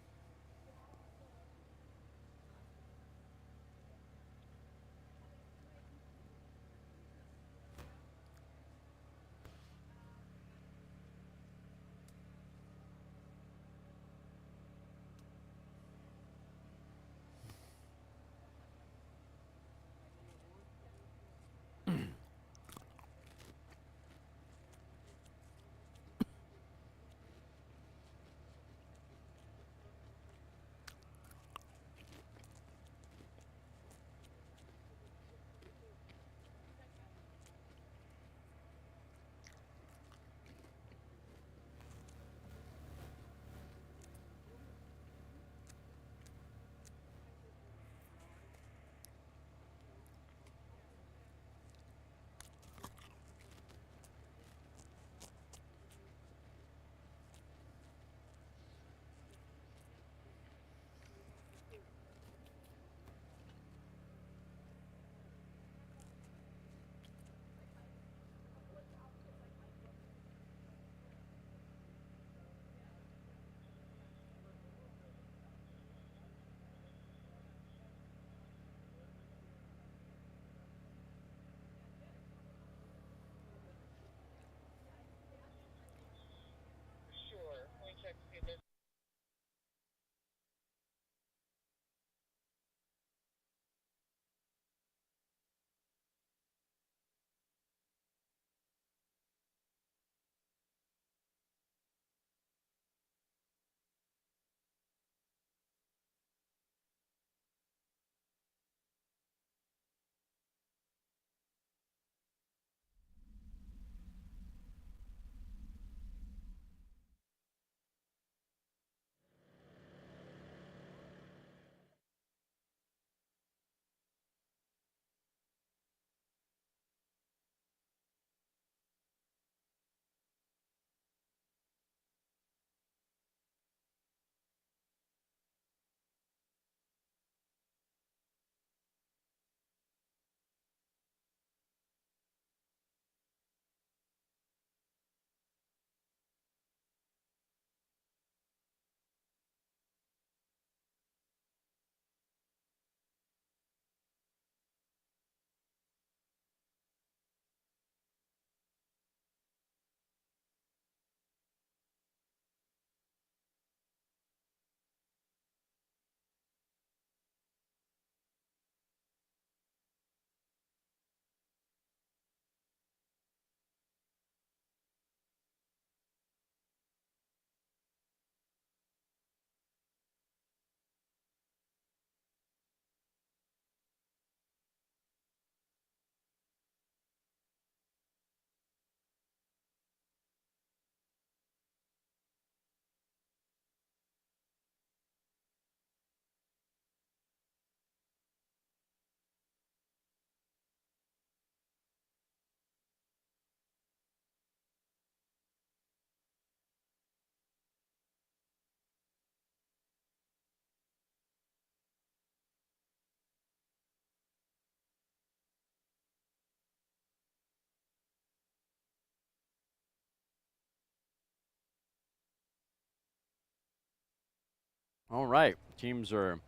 All right, teams are,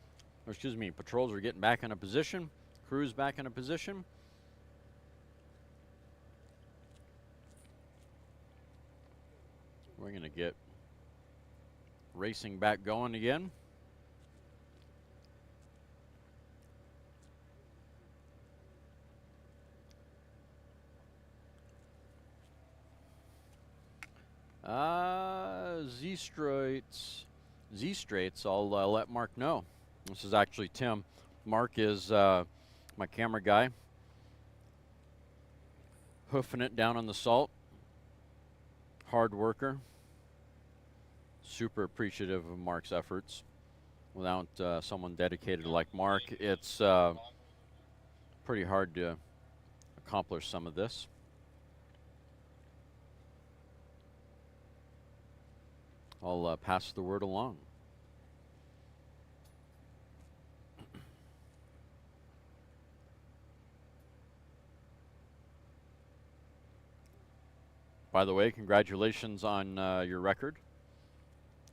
or excuse me, patrols are getting back into position. Crews back into position. We're going to get racing back going again. Z straights, I'll let Mark know. This is actually Tim. Mark is my camera guy, hoofing it down on the salt. Hard worker. Super appreciative of Mark's efforts. Without someone dedicated like Mark, it's pretty hard to accomplish some of this. I'll pass the word along. By the way, congratulations on your record.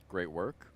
Great work.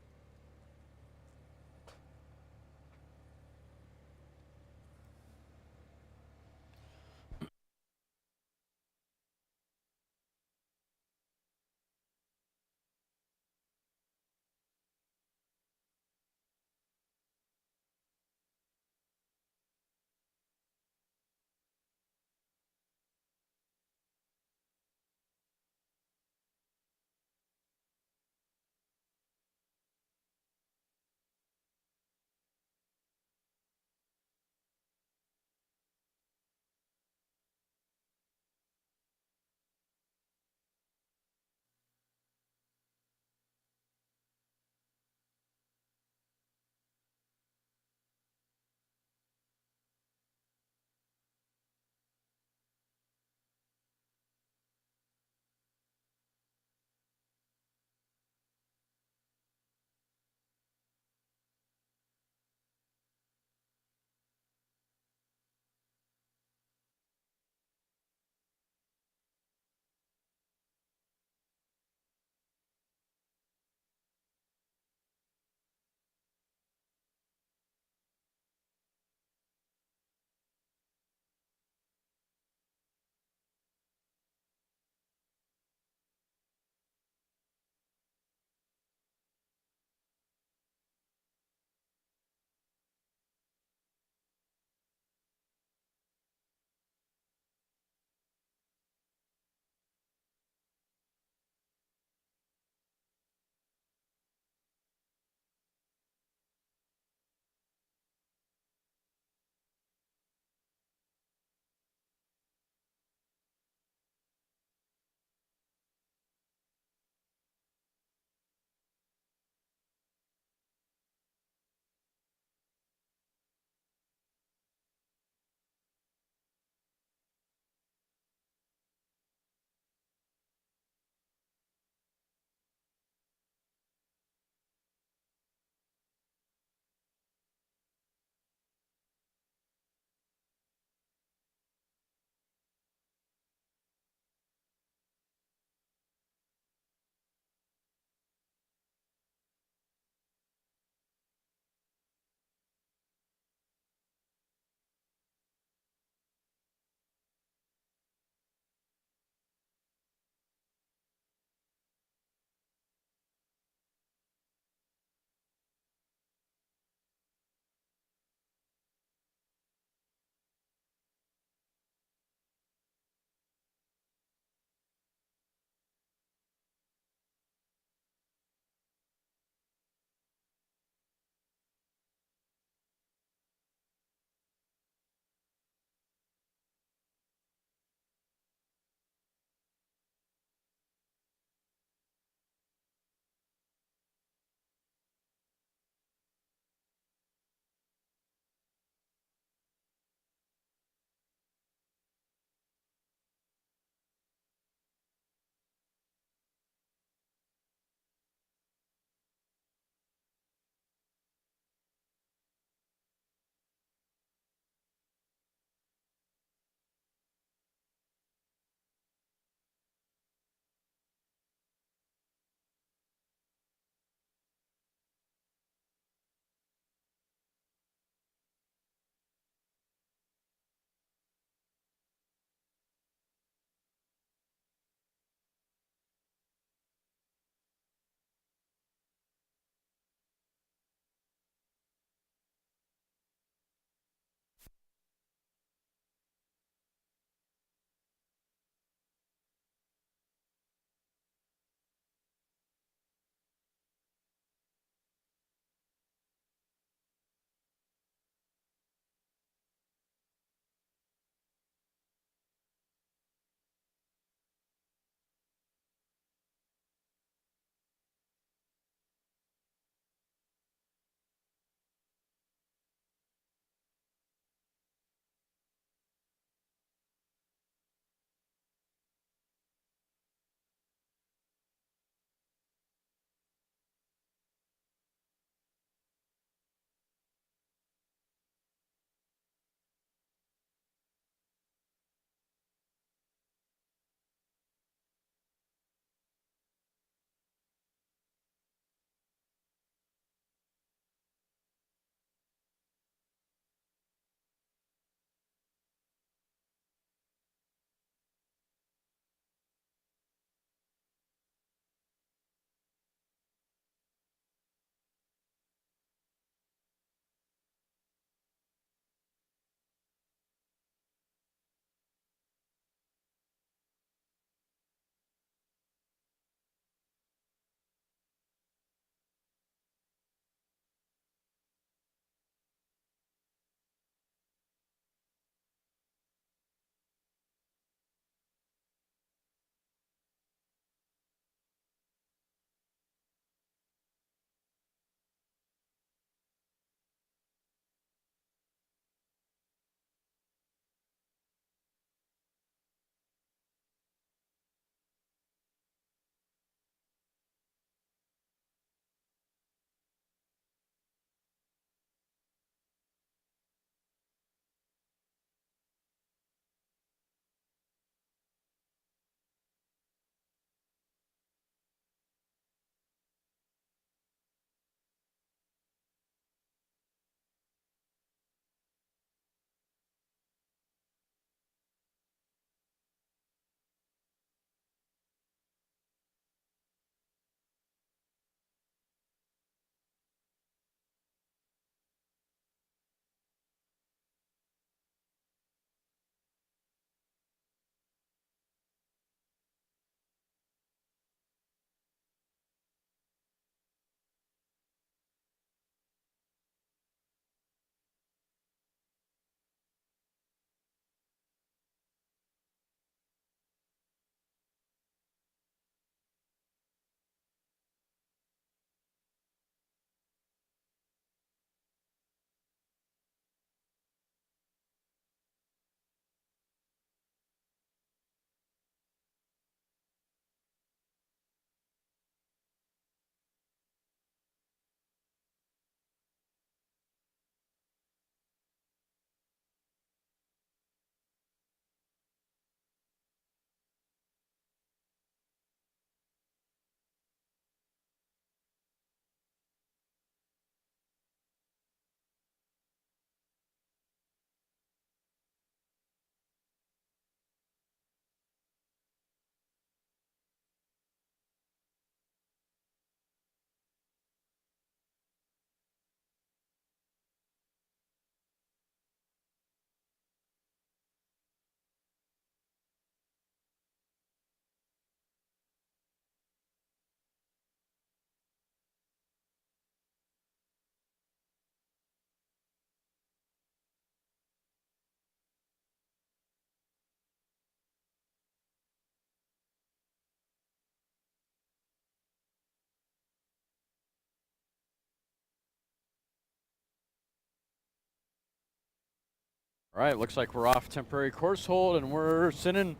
All right, looks like we're off temporary course hold, and we're sending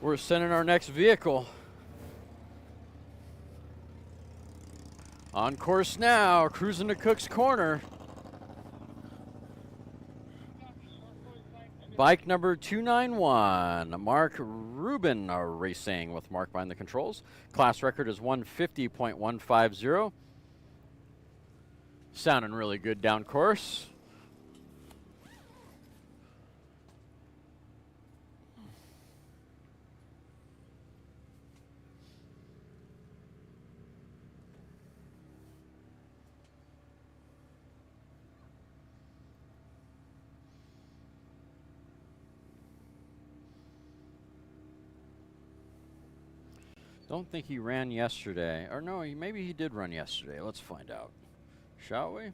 our next vehicle. On course now, cruising to Cook's Corner. Bike number 291, Mark Rubin racing with Mark behind the controls. Class record is 150.150. Sounding really good down course. Don't think he ran yesterday. Or no, maybe he did run yesterday. Let's find out. Shall we?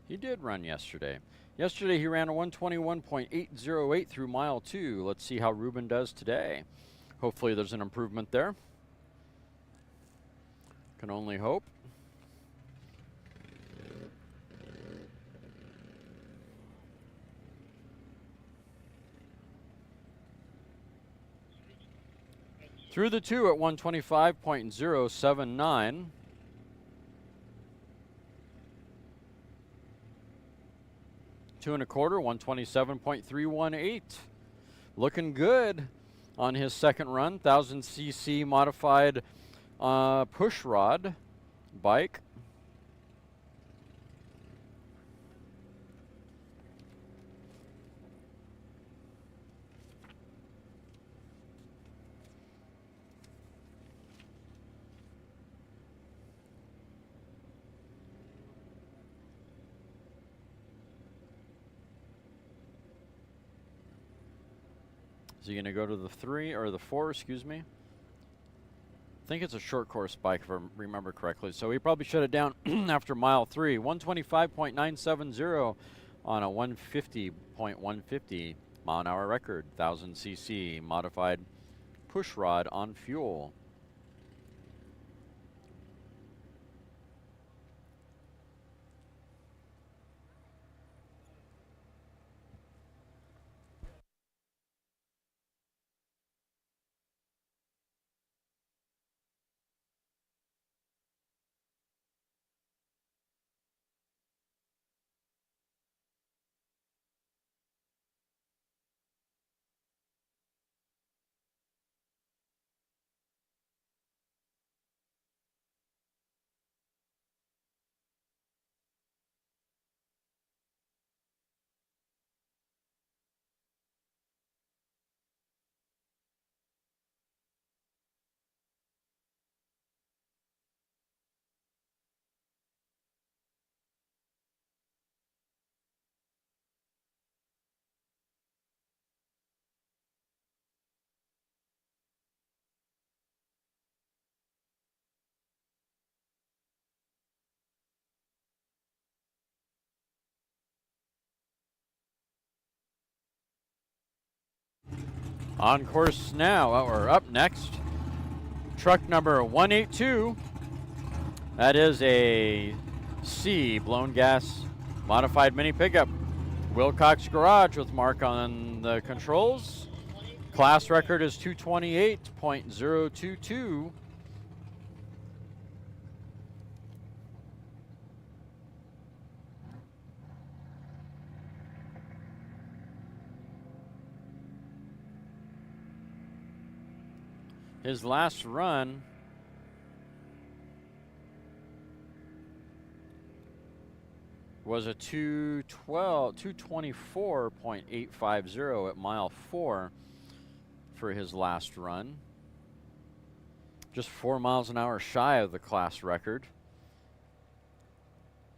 He did run yesterday. Yesterday he ran a 121.808 through mile 2. Let's see how Ruben does today. Hopefully there's an improvement there. Can only hope. Through the 2 at 125.079. Two and a quarter, 127.318. Looking good on his second run. 1000cc modified push rod bike. Is he going to go to the 3 or the 4, excuse me? I think it's a short course bike if I remember correctly. So he probably shut it down after mile 3. 125.970 on a 150.150 mile an hour record. 1000cc modified push rod on fuel. On course now, or up next, truck number 182. That is a C blown gas modified mini pickup. Wilcox Garage with Mark on the controls. Class record is 228.022. His last run was a 224.850 at mile 4 for his last run. Just 4 miles an hour shy of the class record.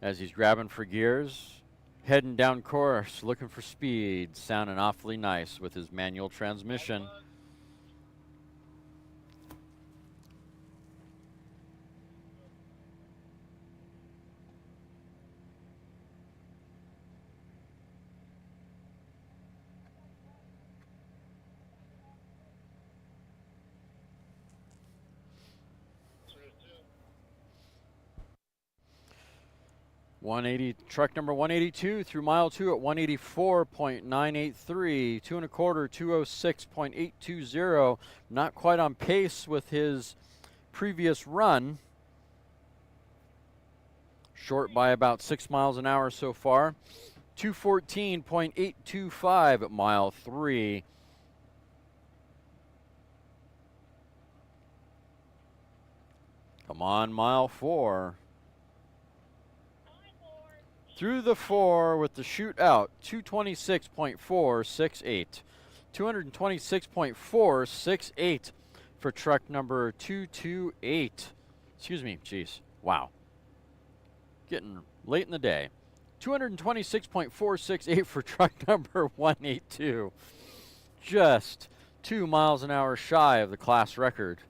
As he's grabbing for gears, heading down course, looking for speed, sounding awfully nice with his manual transmission. 180, truck number 182 through mile 2 at 184.983, 2 1/4, 206.820. Not quite on pace with his previous run. Short by about 6 miles an hour so far. 214.825 at mile 3. Come on, mile 4. Through the 4 with the shootout, 226.468. 226.468 for truck number 228. Excuse me, jeez. Wow. Getting late in the day. 226.468 for truck number 182. Just 2 miles an hour shy of the class record.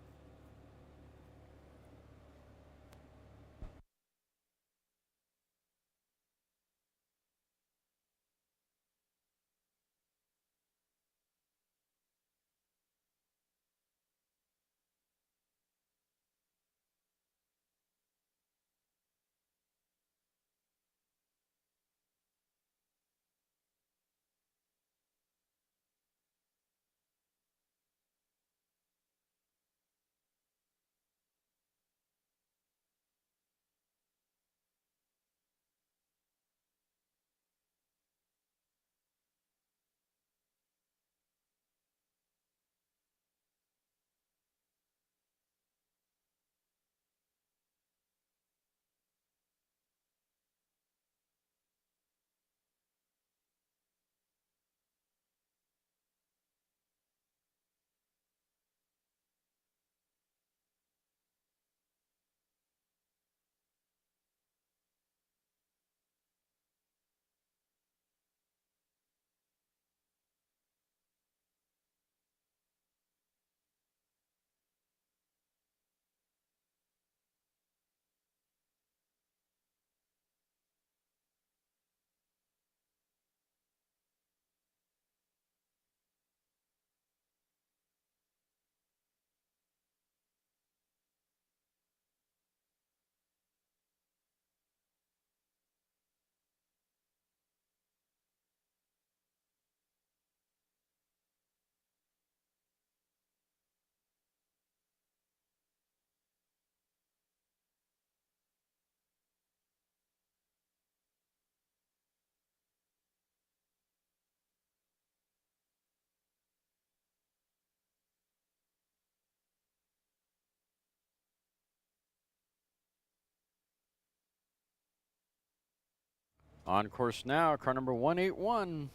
On course now, car number 181.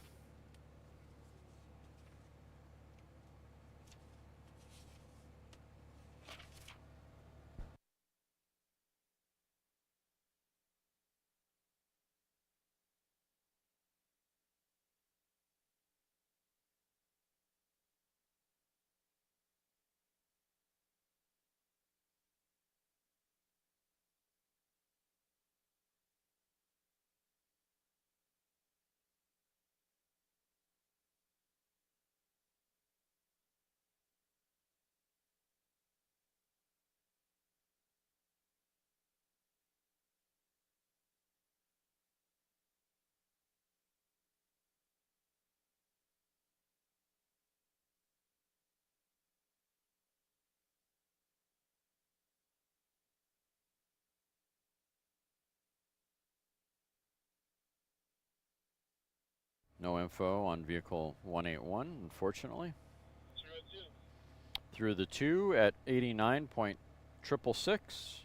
No info on vehicle 181, unfortunately. Through the 2 at 89.666.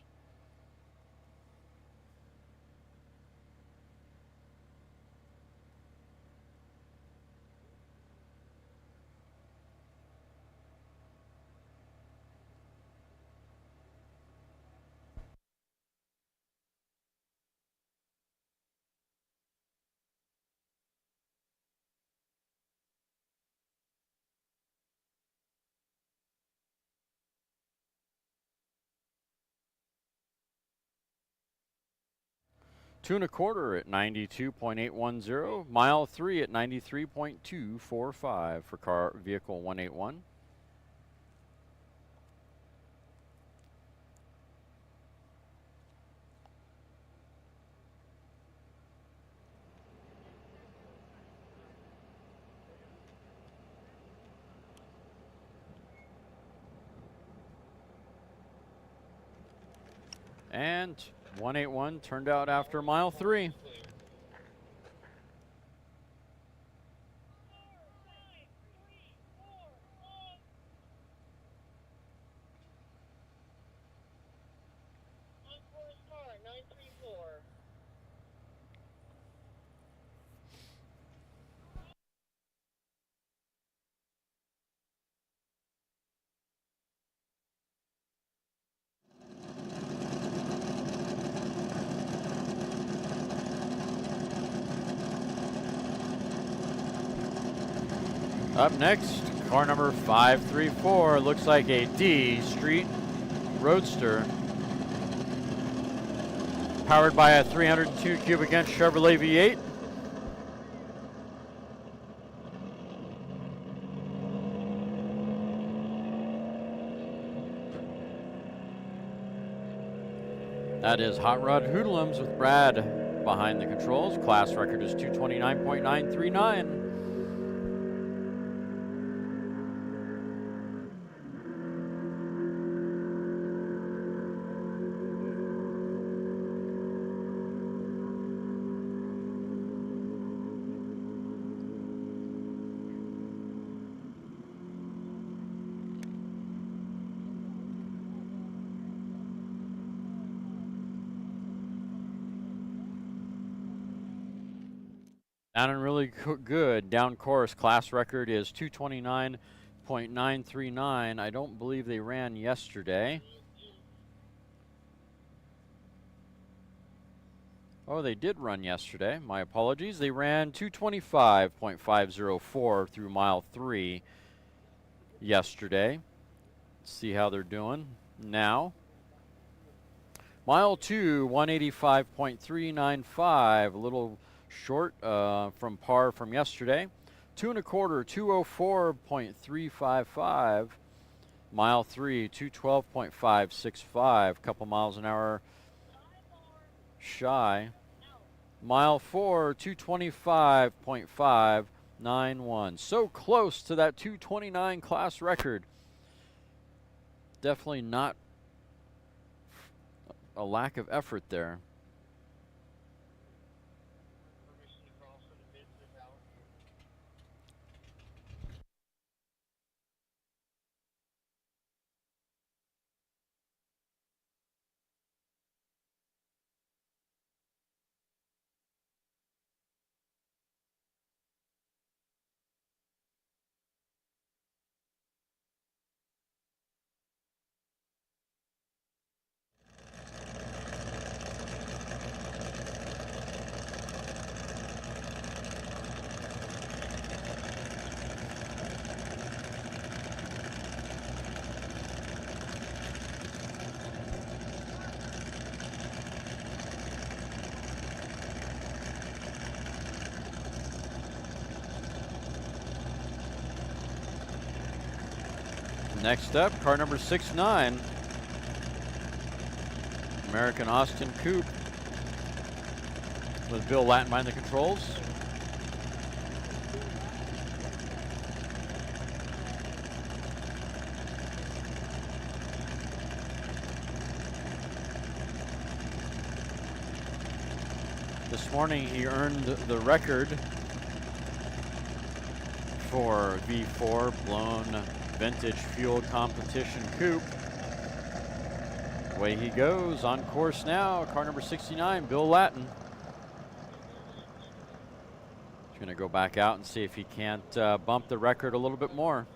Two and a quarter at 92.810. Mile 3 at 93.245 for car vehicle 181. And 181 turned out after mile 3. Up next, car number 534, looks like a D Street Roadster, powered by a 302 cubic inch Chevrolet V8. That is Hot Rod Hoodlums with Brad behind the controls. Class record is 229.939. Down and really good. Down course, class record is 229.939. I don't believe they ran yesterday. Oh, they did run yesterday. My apologies. They ran 225.504 through mile 3 yesterday. Let's see how they're doing now. Mile 2, 185.395, a little short from par from yesterday. 2 1/4, 204.355. Mile 3, 212.565, couple miles an hour shy. Mile 4, 225.591. So close to that 229 class record. Definitely not a lack of effort there. Next up, car number 69, American Austin Coupe with Bill Latin behind the controls. This morning he earned the record for V4 blown vintage fuel competition coupe. Away he goes, on course now, car number 69, Bill Latin. He's going to go back out and see if he can't bump the record a little bit more.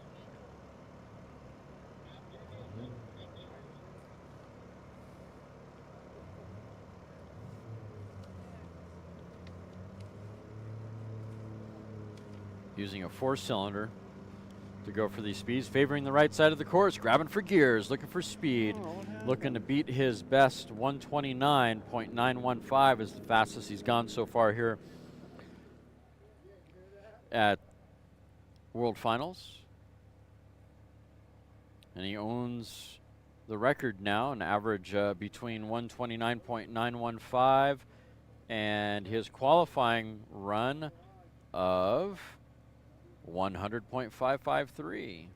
Using a 4-cylinder to go for these speeds, favoring the right side of the course, grabbing for gears, looking for speed, looking to beat his best 129.915 is the fastest he's gone so far here at World Finals. And he owns the record now, an average between 129.915 and his qualifying run of 100.553.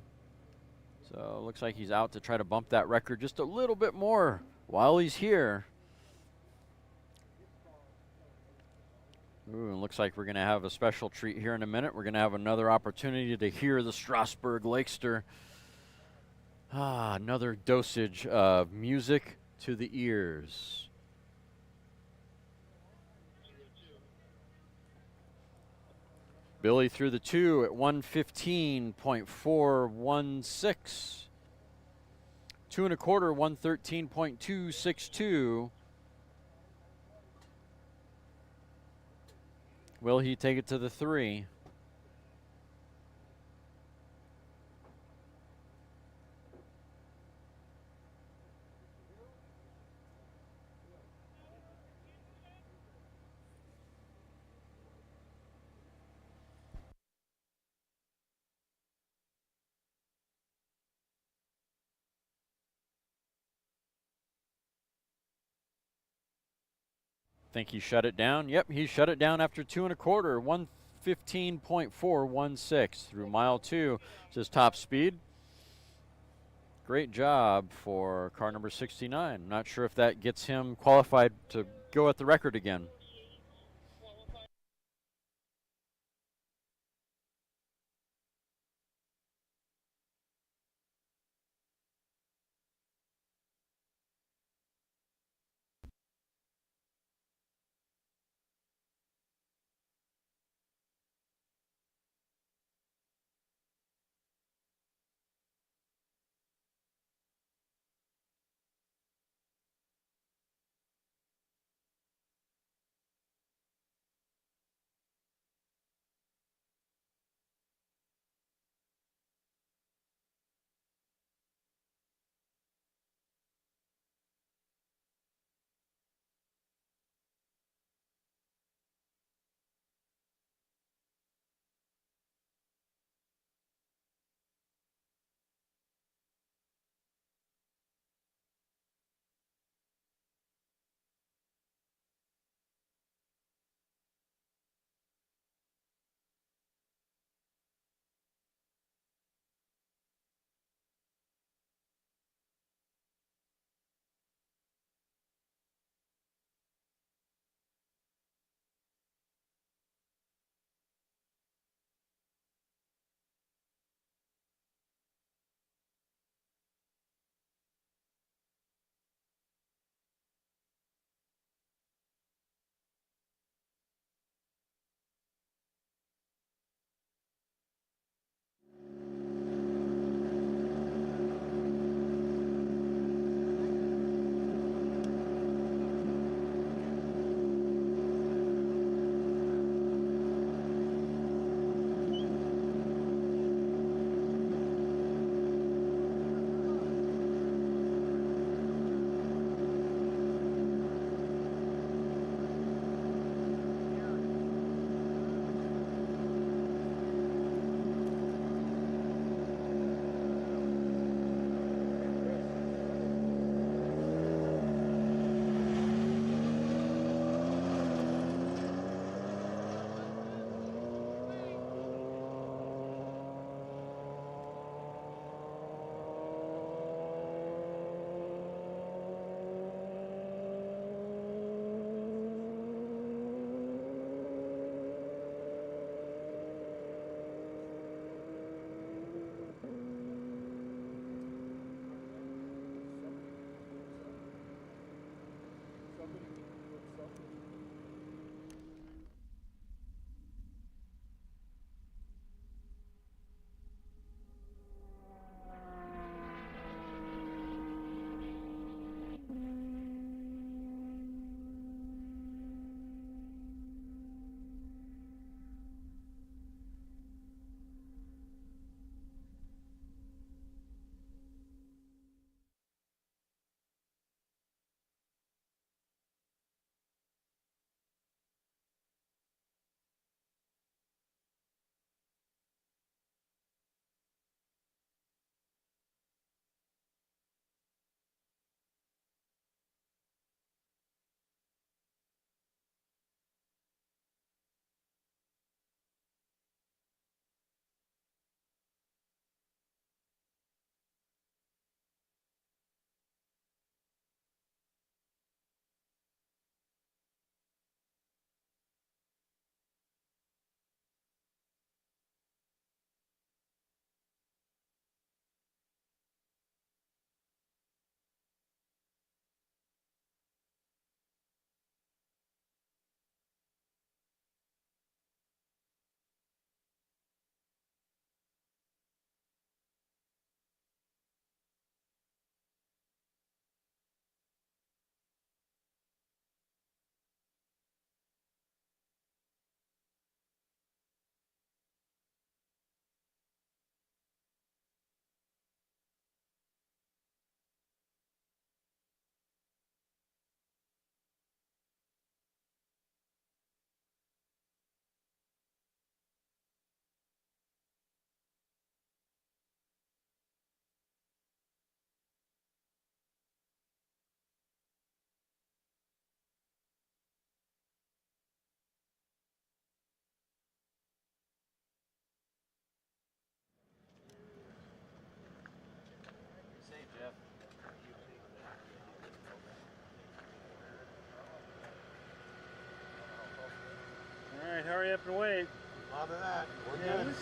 So it looks like he's out to try to bump that record just a little bit more while he's here. Ooh, and looks like we're going to have a special treat here in a minute. We're going to have another opportunity to hear the Strasburg Lakester. Another dosage of music to the ears. Billy through the 2 at 115.416. 2 1/4, 113.262. Will he take it to the 3? Think he shut it down? Yep, he shut it down after 2 1/4, 115.416 through mile 2. It's his top speed. Great job for car number 69. Not sure if that gets him qualified to go at the record again.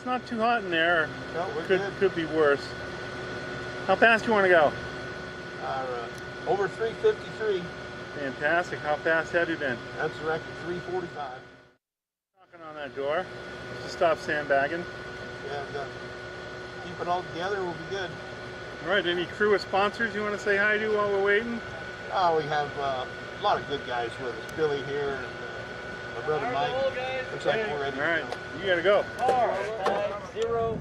It's not too hot in there. No, we're Could be worse. How fast do you want to go? Over 353. Fantastic. How fast have you been? That's the record, 345. Knocking on that door. Just stop sandbagging. Yeah, keep it all together, we'll be good. All right. Any crew or sponsors you want to say hi to while we're waiting? We have a lot of good guys with us. Billy here and my brother Mike. Looks like we're ready. All right. You got to go. 4-5-0-6.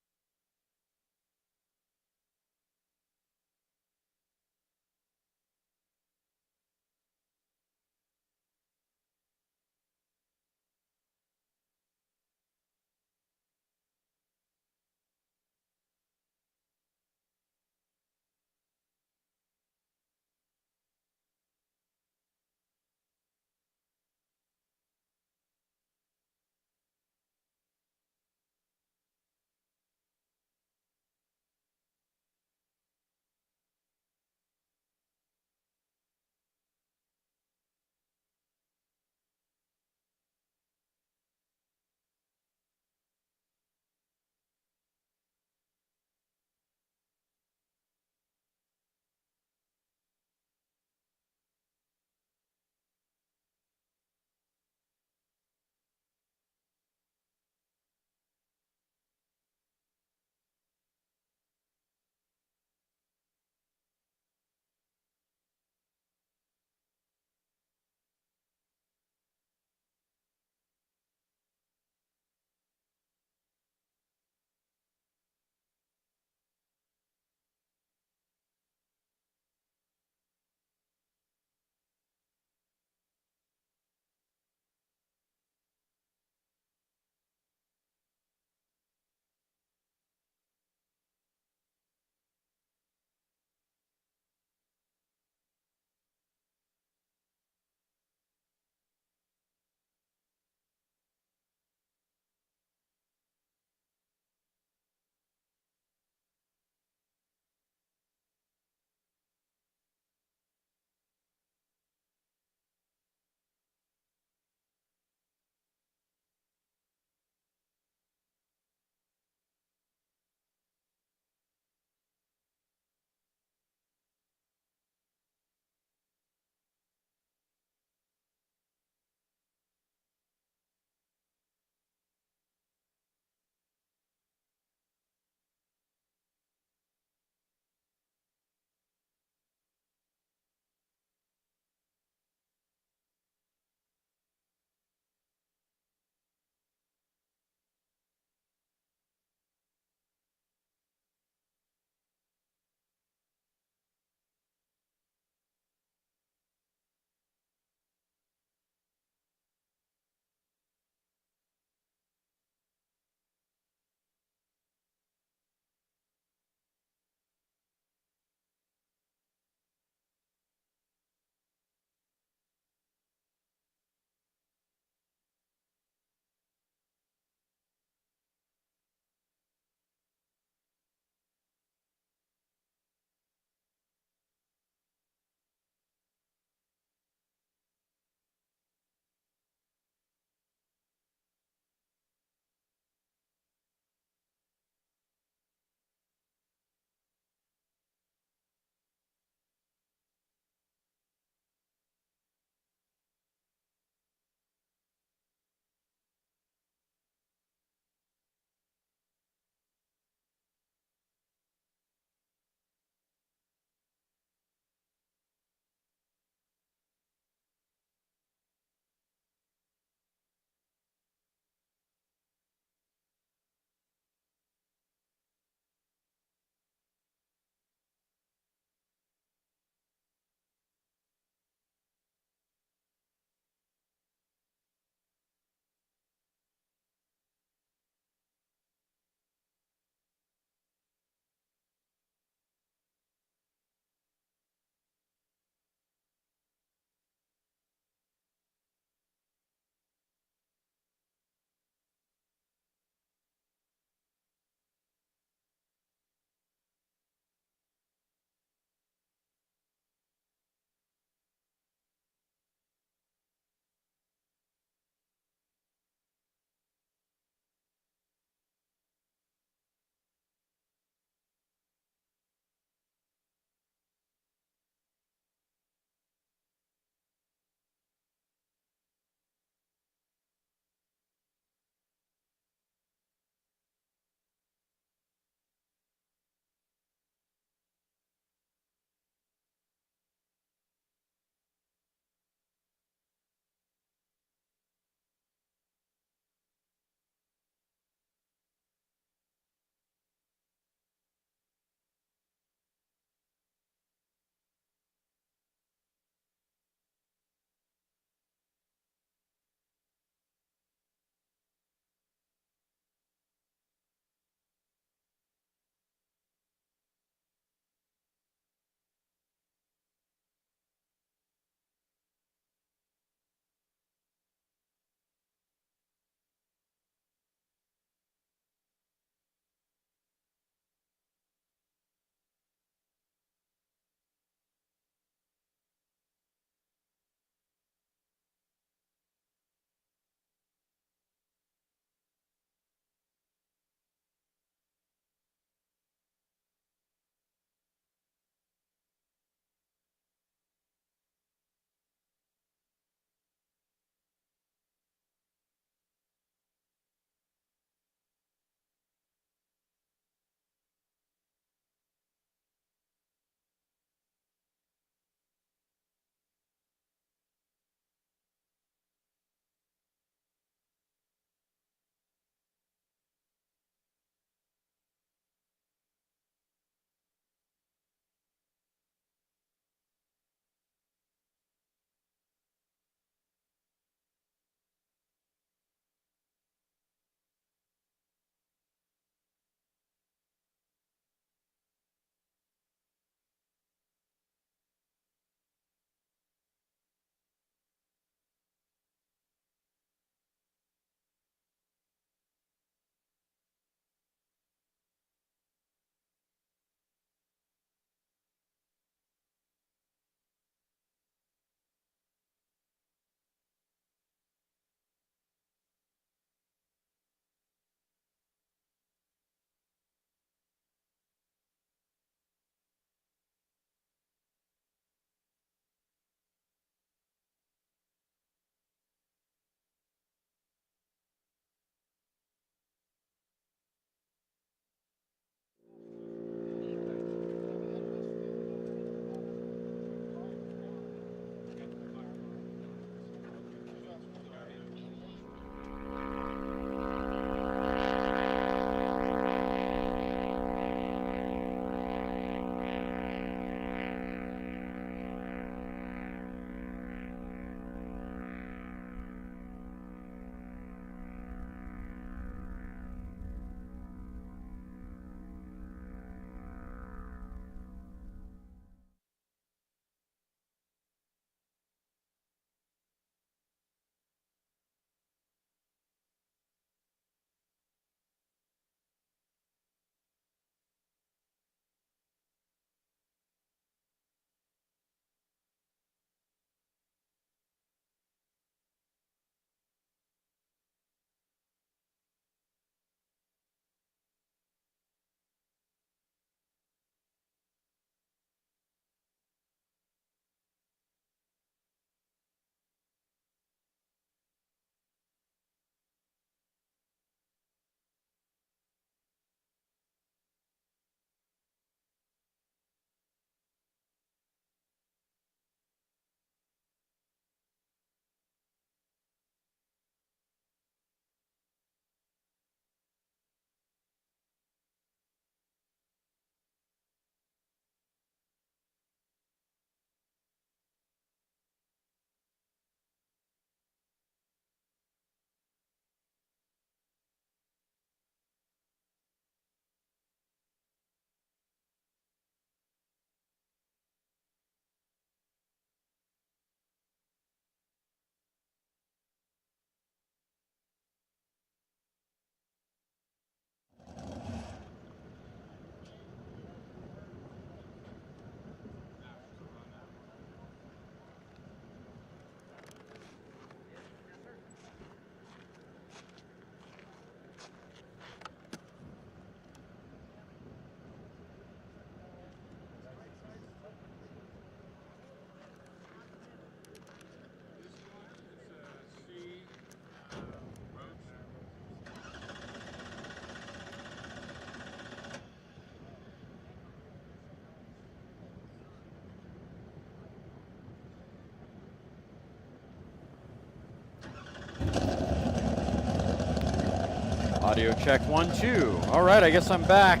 Audio check 1, 2. All right, I guess I'm back.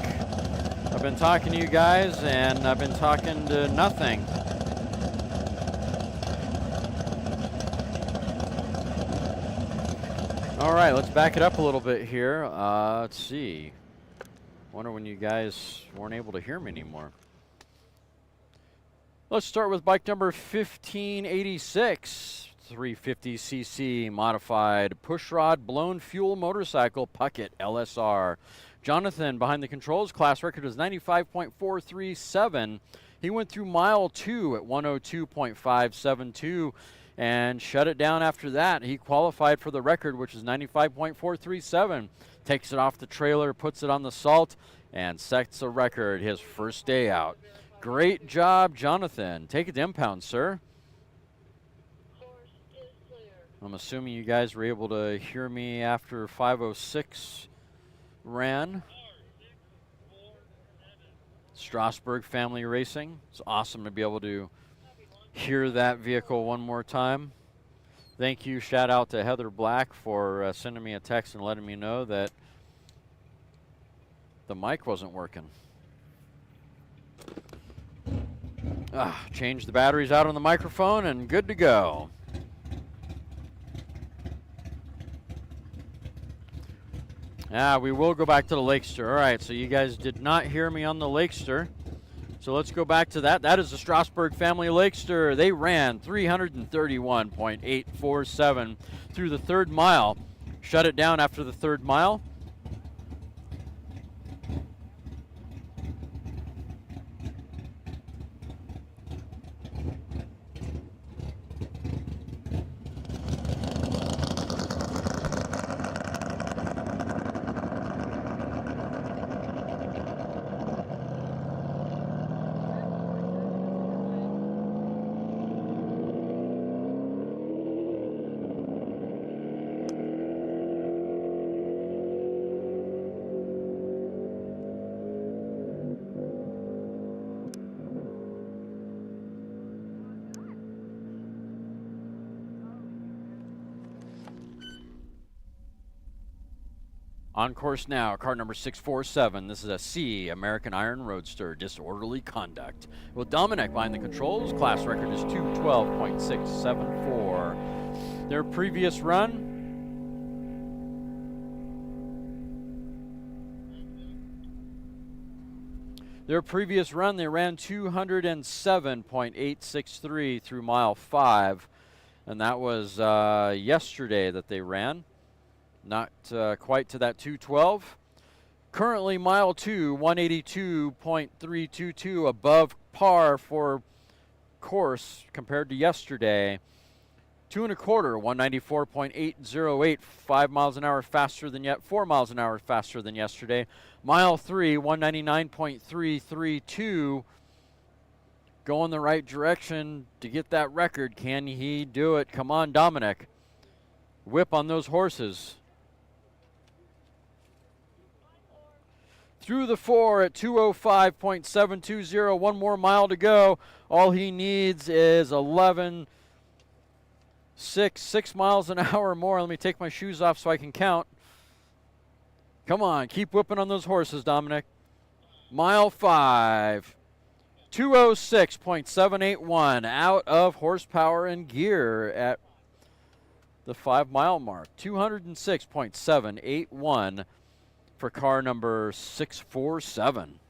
I've been talking to you guys, and I've been talking to nothing. All right, let's back it up a little bit here. Let's see. Wonder when you guys weren't able to hear me anymore. Let's start with bike number 1586. 350cc modified pushrod blown fuel motorcycle Puckett LSR. Jonathan behind the controls. Class record is 95.437. He went through mile 2 at 102.572 and shut it down after that. He qualified for the record, which is 95.437. Takes it off the trailer, puts it on the salt, and sets a record his first day out. Great job, Jonathan. Take it to impound, sir. I'm assuming you guys were able to hear me after 506 ran. Strasburg Family Racing. It's awesome to be able to hear that vehicle one more time. Thank you. Shout out to Heather Black for sending me a text and letting me know that the mic wasn't working. Change the batteries out on the microphone and good to go. We will go back to the Lakester. All right, so you guys did not hear me on the Lakester. So let's go back to that. That is the Strasburg Family Lakester. They ran 331.847 through the third mile. Shut it down after the third mile. On course now, car number 647. This is a C American Iron Roadster, disorderly conduct. With Dominic behind the controls, class record is 212.674. Their previous run, they ran 207.863 through mile 5, and that was yesterday that they ran. Not quite to that 212. Currently, mile 2, 182.322 above par for course compared to yesterday. 2 1/4, 194.808, 5 miles an hour faster than 4 miles an hour faster than yesterday. Mile 3, 199.332. Going the right direction to get that record. Can he do it? Come on, Dominic. Whip on those horses. Through the 4 at 205.720, 1 more mile to go. All he needs is 6 miles an hour more. Let me take my shoes off so I can count. Come on, keep whipping on those horses, Dominic. Mile 5, 206.781, out of horsepower and gear at the 5 mile mark. 206.781 for car number 647.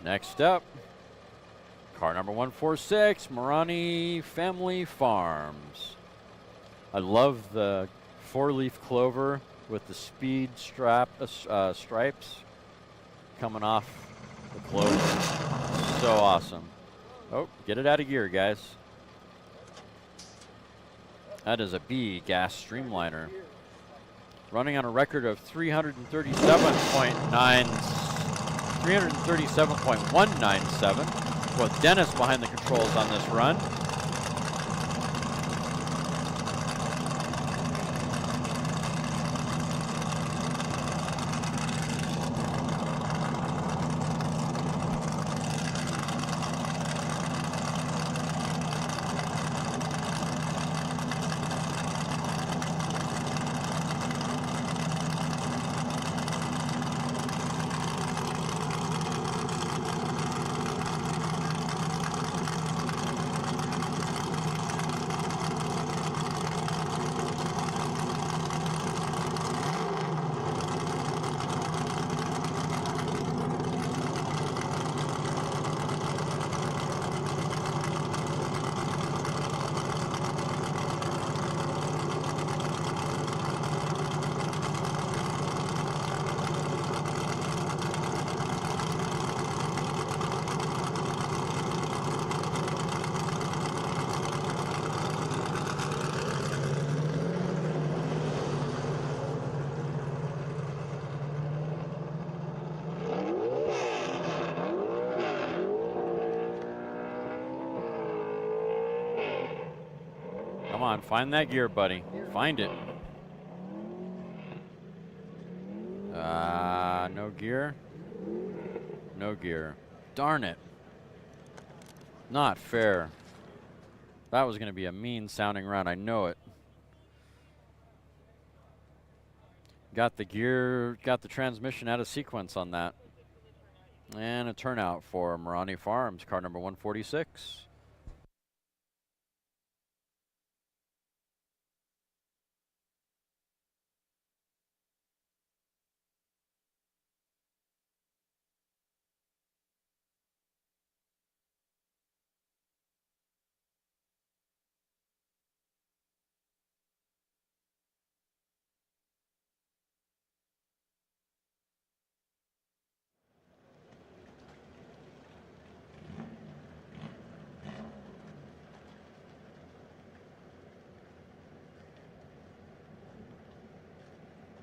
Next up, car number 146, Marani Family Farms. I love the 4-leaf clover with the speed stripes coming off the clover. So awesome. Oh, get it out of gear, guys. That is a B gas Streamliner. Running on a record of 337.9 337.197 with Dennis behind the controls on this run. Come on, find that gear, buddy. Find it. No gear. No gear. Darn it. Not fair. That was going to be a mean sounding run. I know it. Got the gear, got the transmission out of sequence on that. And a turnout for Marani Farms, car number 146.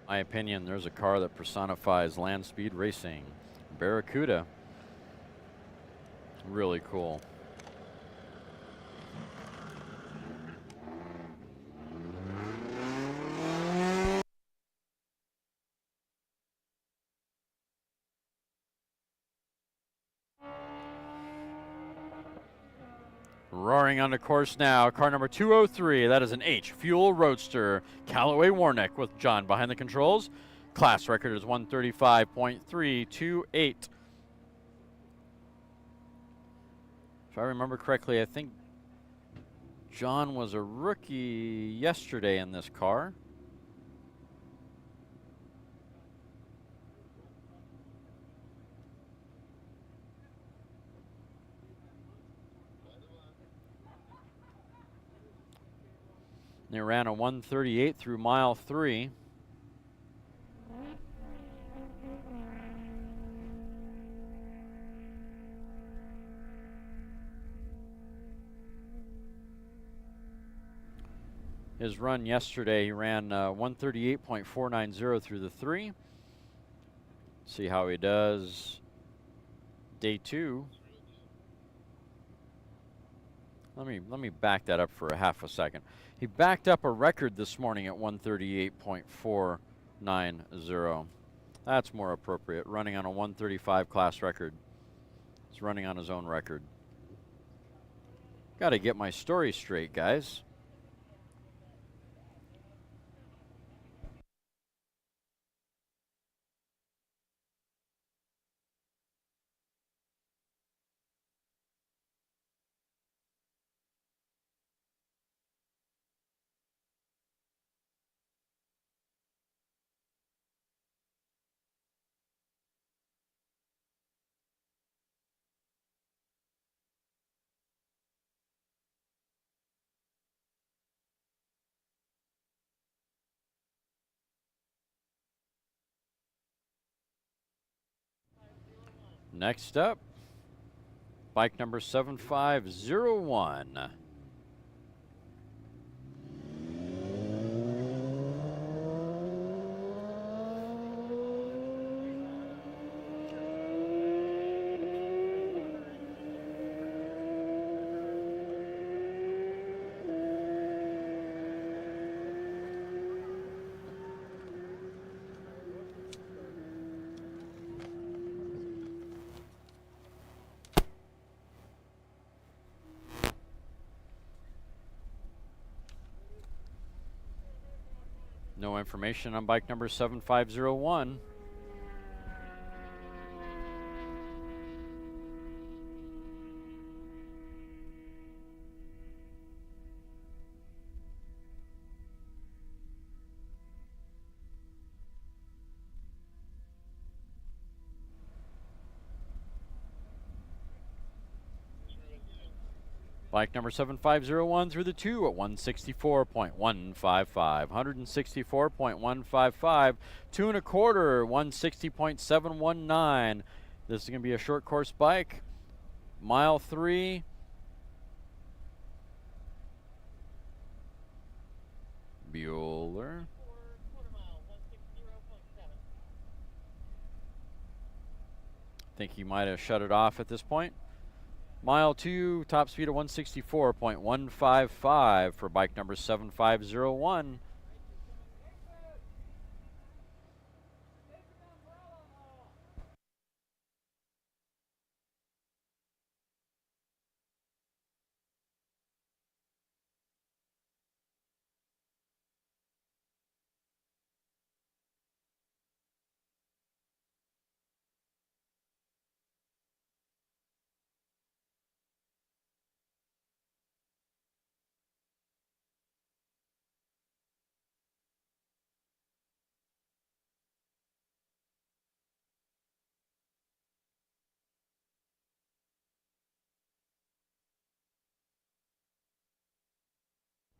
My opinion, there's a car that personifies land speed racing. Barracuda. Really cool. Roaring onto course now, car number 203. That is an H Fuel Roadster. Callaway Warnick with John behind the controls. Class record is 135.328. If I remember correctly, I think John was a rookie yesterday in this car. They ran a 138 through mile 3. His run yesterday, he ran 138.490 through the 3. See how he does day 2. Let me back that up for a half a second. He backed up a record this morning at 138.490. That's more appropriate, running on a 135 class record. He's running on his own record. Got to get my story straight, guys. Next up, bike number 7501. No information on bike number 7501. Bike number 7501 through the 2 at 164.155. 164.155. 2 1/4, 160.719. This is going to be a short course bike. Mile 3. Bueller. Think he might have shut it off at this point. Mile 2, top speed of 164.155 for bike number 7501.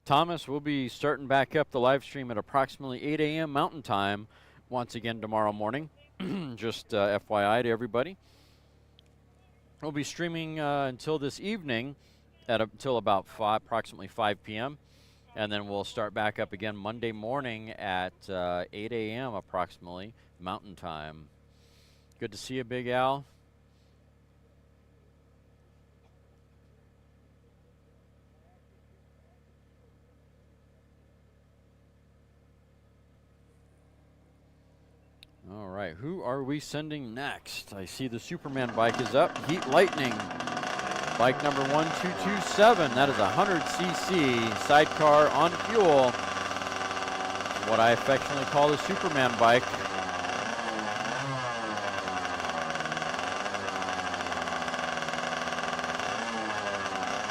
Thomas will be starting back up the live stream at approximately 8 a.m. Mountain Time once again tomorrow morning. Just FYI to everybody. We'll be streaming until this evening until about approximately 5 p.m. And then we'll start back up again Monday morning at 8 a.m. approximately Mountain Time. Good to see you, Big Al. All right, who are we sending next? I see the Superman bike is up. Heat Lightning, bike number 1227. That is a 100cc sidecar on fuel. What I affectionately call the Superman bike.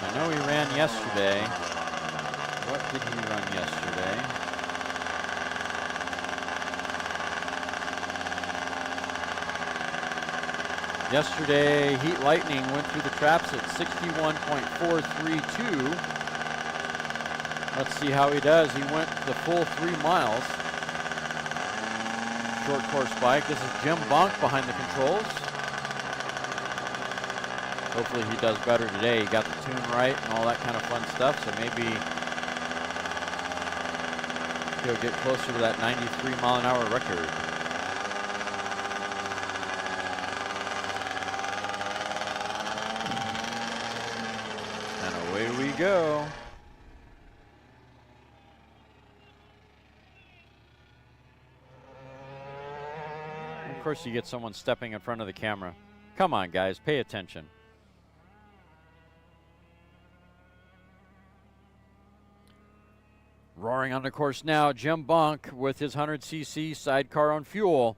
I know he ran yesterday. What did he run yesterday? Yesterday, Heat Lightning went through the traps at 61.432. Let's see how he does. He went the full 3 miles. Short course bike. This is Jim Bonk behind the controls. Hopefully he does better today. He got the tune right and all that kind of fun stuff, so maybe he'll get closer to that 93-mile-an-hour record. Go. Of course you get someone stepping in front of the camera. Come on, guys, pay attention. Roaring on the course now, Jim Bonk with his 100cc sidecar on fuel.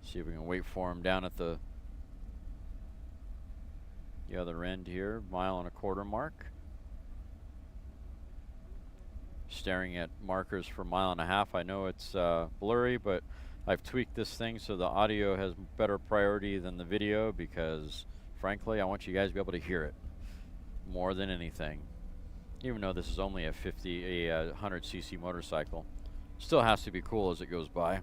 See if we can wait for him down at the other end here, 1.25 mile mark. Staring at markers for 1.5 miles. I know it's blurry, but I've tweaked this thing so the audio has better priority than the video because, frankly, I want you guys to be able to hear it more than anything. Even though this is only a 100cc motorcycle, still has to be cool as it goes by.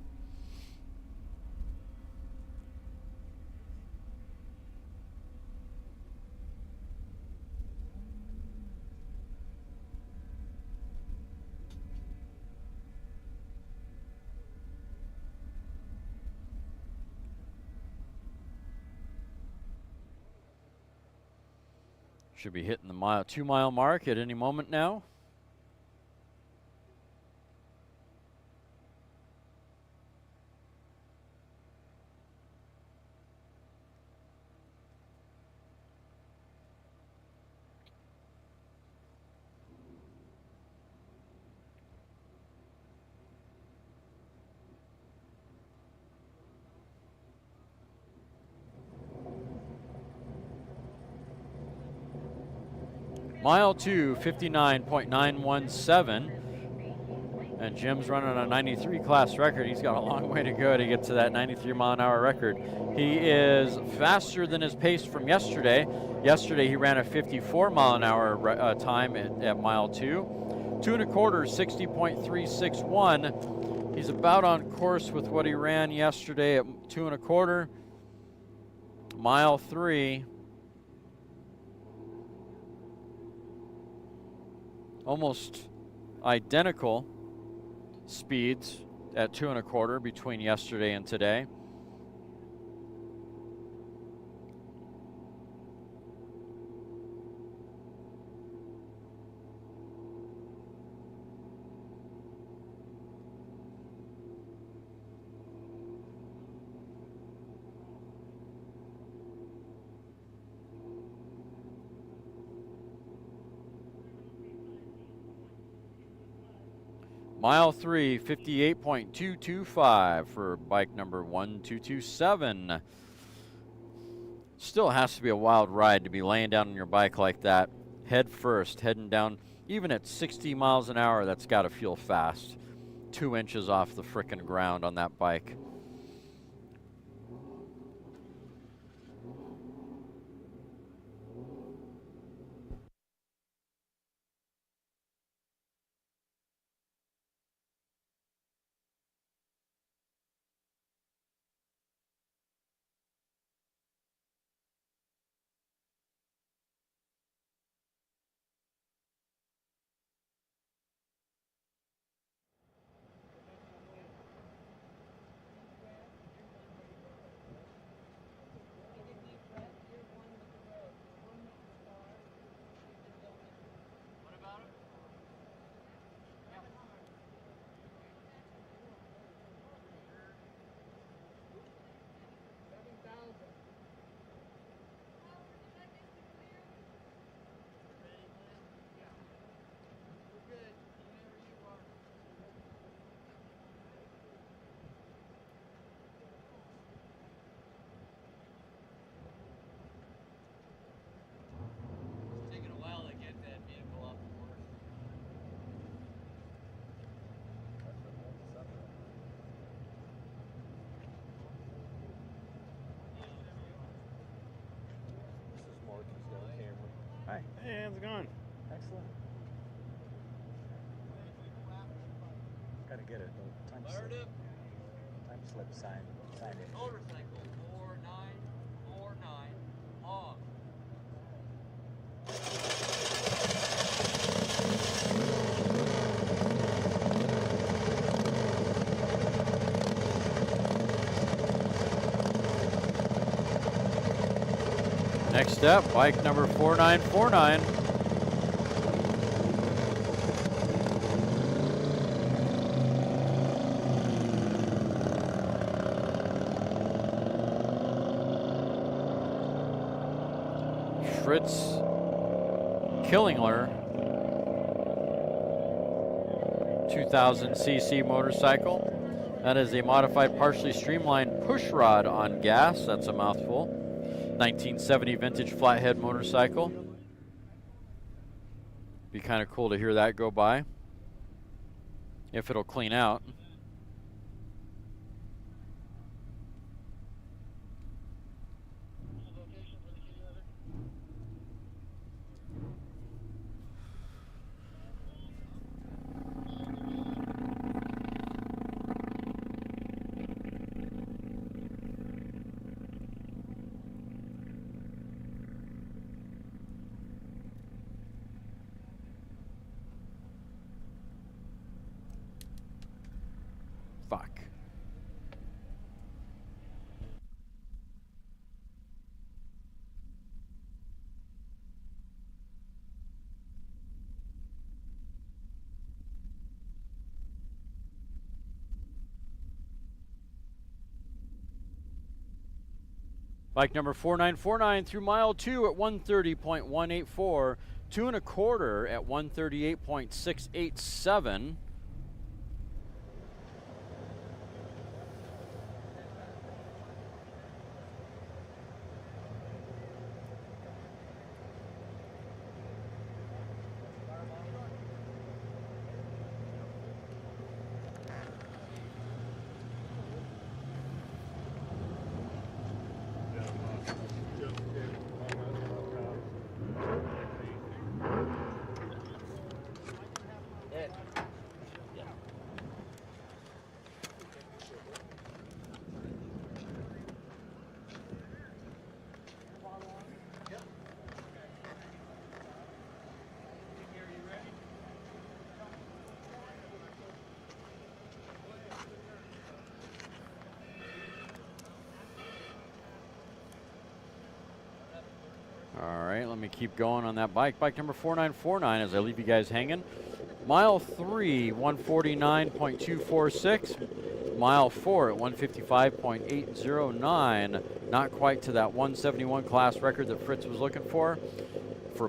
Should be hitting the 2 mile mark at any moment now. Mile 2, 59.917. And Jim's running a 93 class record. He's got a long way to go to get to that 93 mile an hour record. He is faster than his pace from yesterday. Yesterday he ran a 54 mile an hour time at mile 2. 2 1/4, 60.361. He's about on course with what he ran yesterday at 2 1/4. Mile 3. Almost identical speeds at 2 1/4 between yesterday and today. Mile 3, 58.225 for bike number 1227. Still has to be a wild ride to be laying down on your bike like that, head first, heading down, even at 60 miles an hour, that's got to feel fast. 2 inches off the frickin' ground on that bike. Hi. Hey, how's it going? Excellent. Gotta get it though. Time slip sign it. Motorcycle 4949 off. Next up, bike number 4949. Fritz Killingler 2000cc motorcycle. That is a modified partially streamlined push rod on gas. That's a mouthful. 1970 vintage flathead motorcycle. Be kind of cool to hear that go by, if it'll clean out. Fuck. Bike number 4949 through mile 2 at 130.184, 2 1/4 at 138.687. right, let me keep going on that bike. Bike number 4949 as I leave you guys hanging. Mile 3, 149.246. Mile 4 at 155.809. Not quite to that 171 class record that Fritz was looking for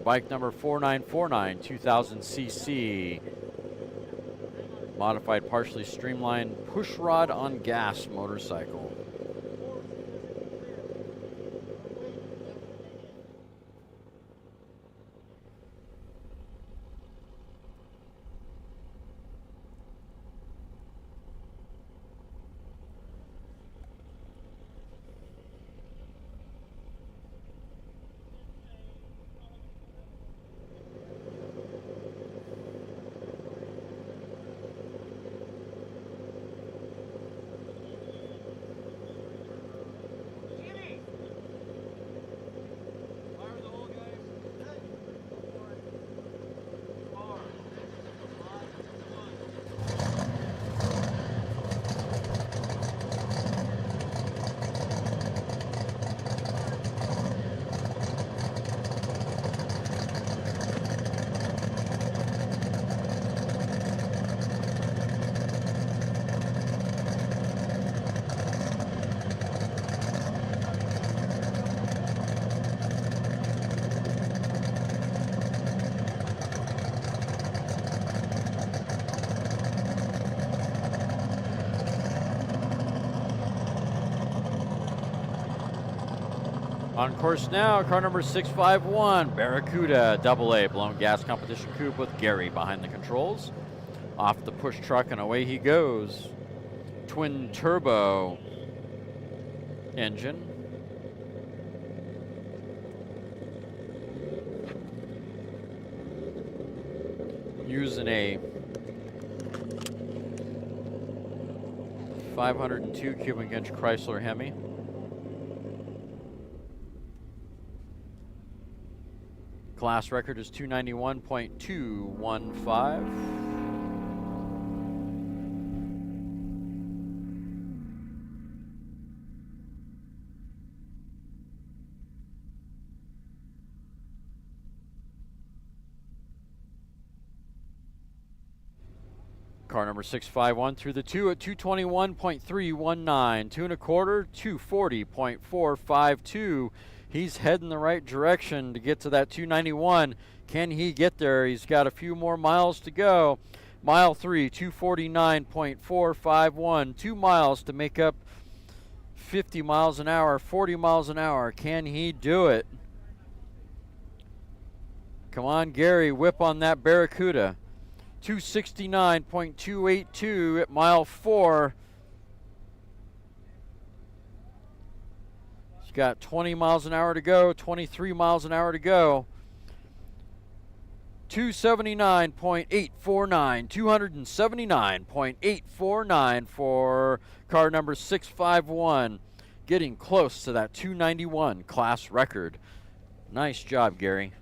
bike number 4949, 2000 cc. Modified, partially streamlined push rod on gas motorcycle. On course now, car number 651, Barracuda AA blown gas competition coupe with Gary behind the controls. Off the push truck and away he goes. Twin turbo engine. Using a 502 cubic inch Chrysler Hemi. Class record is 291.215. Car number 651 through the 2 at 221.319, 2 1/4, 240.452. He's heading the right direction to get to that 291. Can he get there? He's got a few more miles to go. Mile 3, 249.451. 2 miles to make up 50 miles an hour, 40 miles an hour. Can he do it? Come on, Gary, whip on that Barracuda. 269.282 at mile 4. He's got 20 miles an hour to go, 23 miles an hour to go. 279.849, 279.849 for car number 651. Getting close to that 291 class record. Nice job, Gary.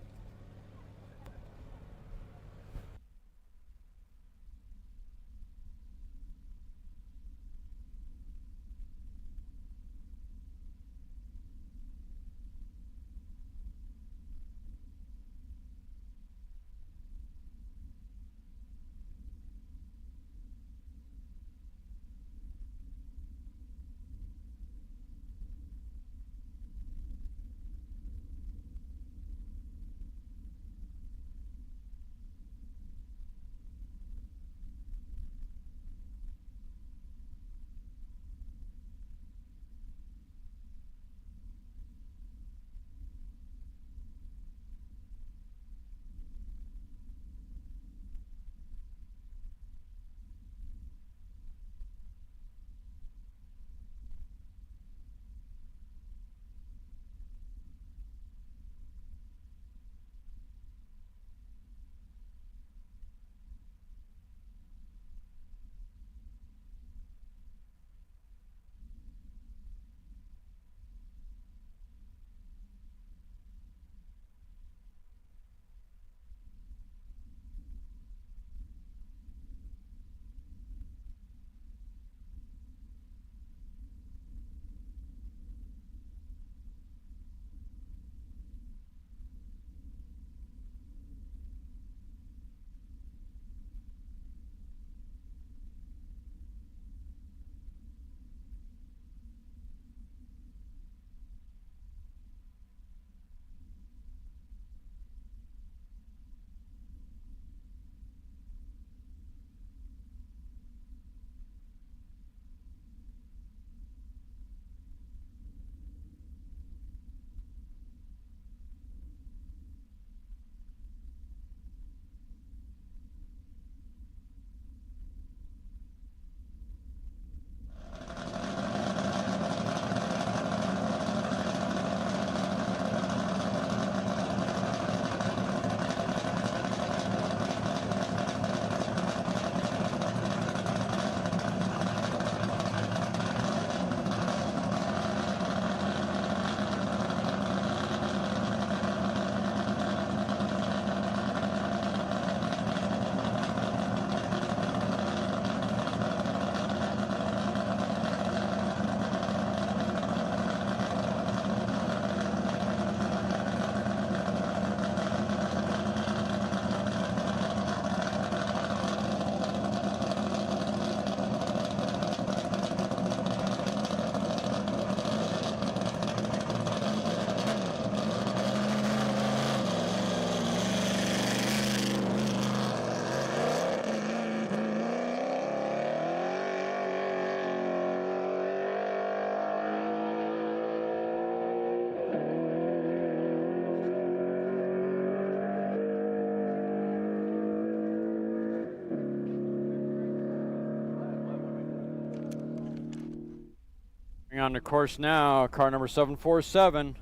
On the course now, car number 747.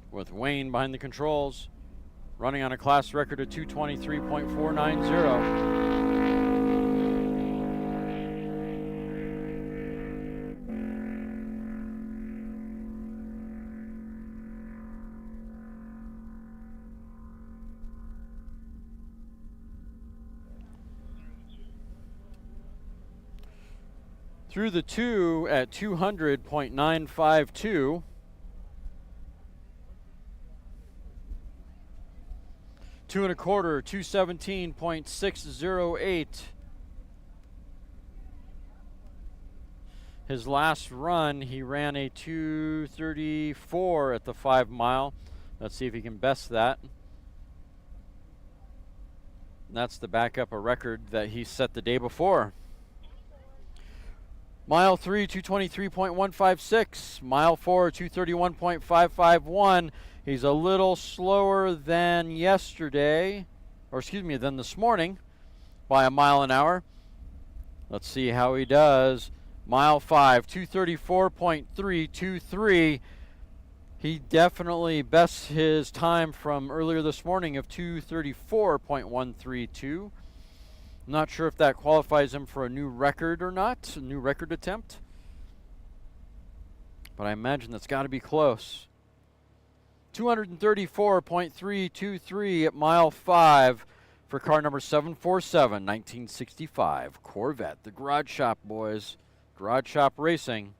With Wayne behind the controls, running on a class record of 223.490. Through the 2 at 200.952. 2 1/4, 217.608. His last run, he ran a 2:34 at the 5 mile. Let's see if he can best that. And that's to back up a record that he set the day before. Mile 3, 223.156. Mile 4, 231.551. He's a little slower than yesterday, or excuse me, than this morning by a mile an hour. Let's see how he does. Mile 5, 234.323. He definitely bests his time from earlier this morning of 234.132. I'm not sure if that qualifies him for a new record or not, a new record attempt. But I imagine that's got to be close. 234.323 at mile 5 for car number 747, 1965 Corvette. The Garage Shop boys, Garage Shop Racing.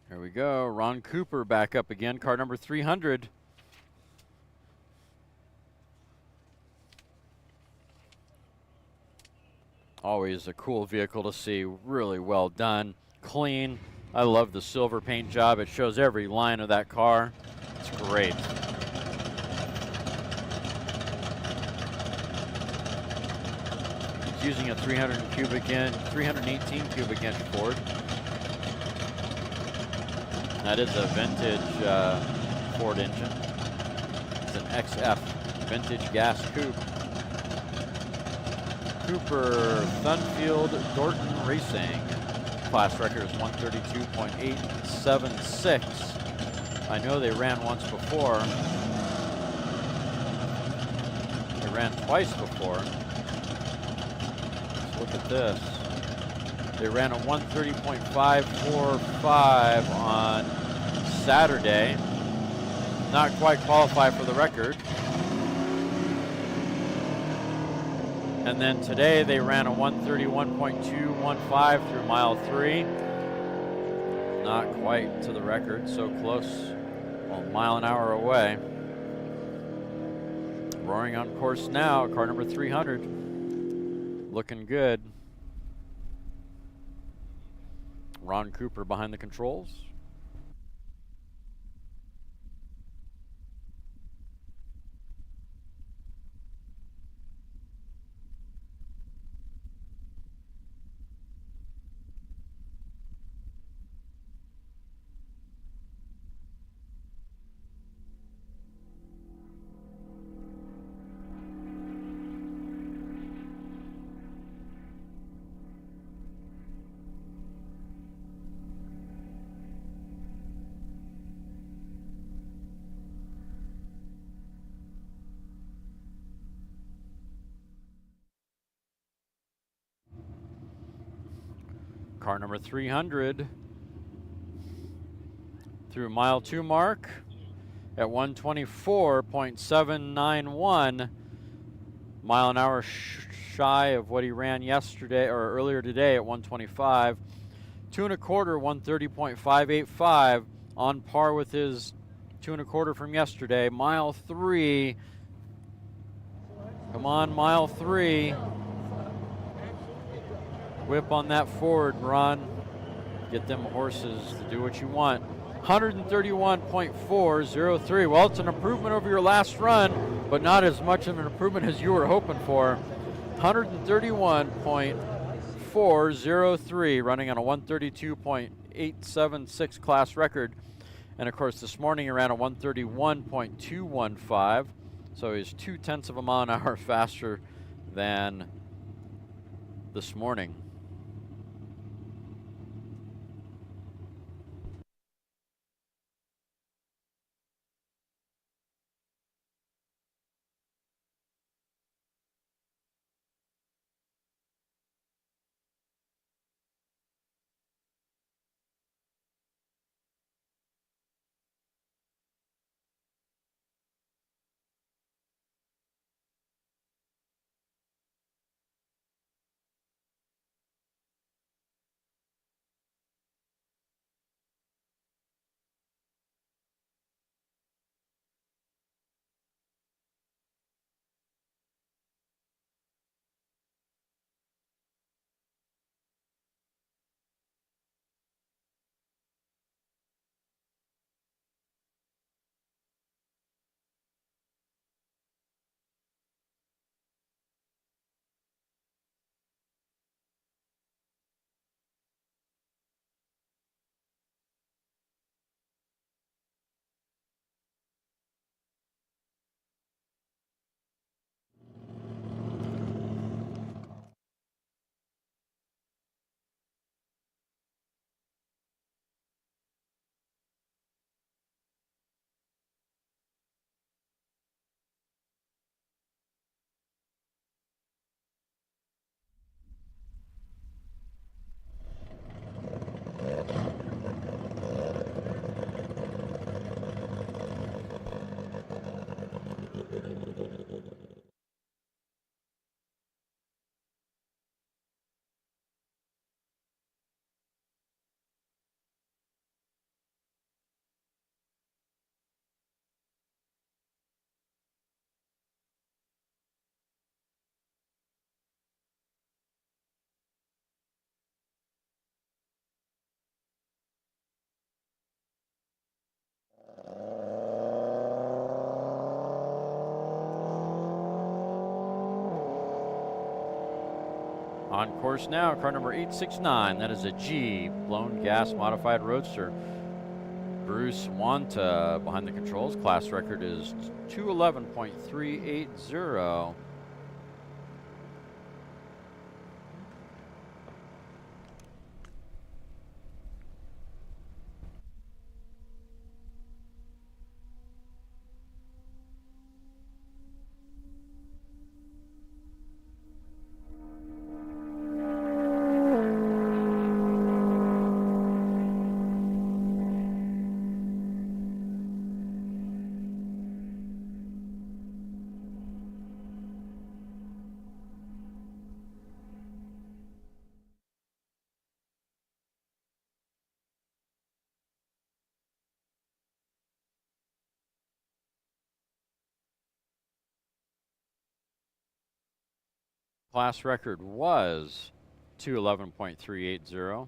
Here we go. Ron Cooper back up again, car number 300. Always a cool vehicle to see. Really well done. Clean. I love the silver paint job. It shows every line of that car. It's great. It's using a 318 cubic inch Ford. That is a vintage Ford engine. It's an XF vintage gas coupe. Cooper Thunfield Dorton Racing. Class record is 132.876. I know they ran once before. They ran twice before. Let's look at this. They ran a 130.545 on Saturday. Not quite qualified for the record. And then today they ran a 131.215 through mile 3. Not quite to the record, so close, well, a mile an hour away. Roaring on course now, car number 300. Looking good. Ron Cooper behind the controls. Car number 300 through mile 2 mark at 124.791, mile an hour shy of what he ran yesterday or earlier today at 125. 2 1/4, 130.585, on par with his 2 1/4 from yesterday. Mile 3. Come on, mile 3. Whip on that forward, Ron. Get them horses to do what you want. 131.403. Well, it's an improvement over your last run, but not as much of an improvement as you were hoping for. 131.403, running on a 132.876 class record. And of course, this morning he ran a 131.215, so he's 0.2 of a mile an hour faster than this morning. On course now, car number 869. That is a G blown gas modified roadster. Bruce Wanta behind the controls. Class record is 211.380. Class record was 211.380.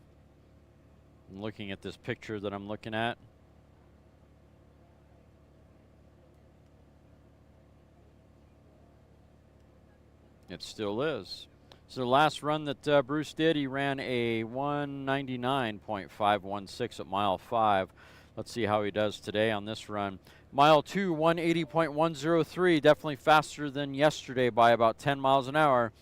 I'm looking at this picture that I'm looking at. It still is. So the last run that Bruce did, he ran a 199.516 at mile 5. Let's see how he does today on this run. Mile 2, 180.103, definitely faster than yesterday by about 10 miles an hour.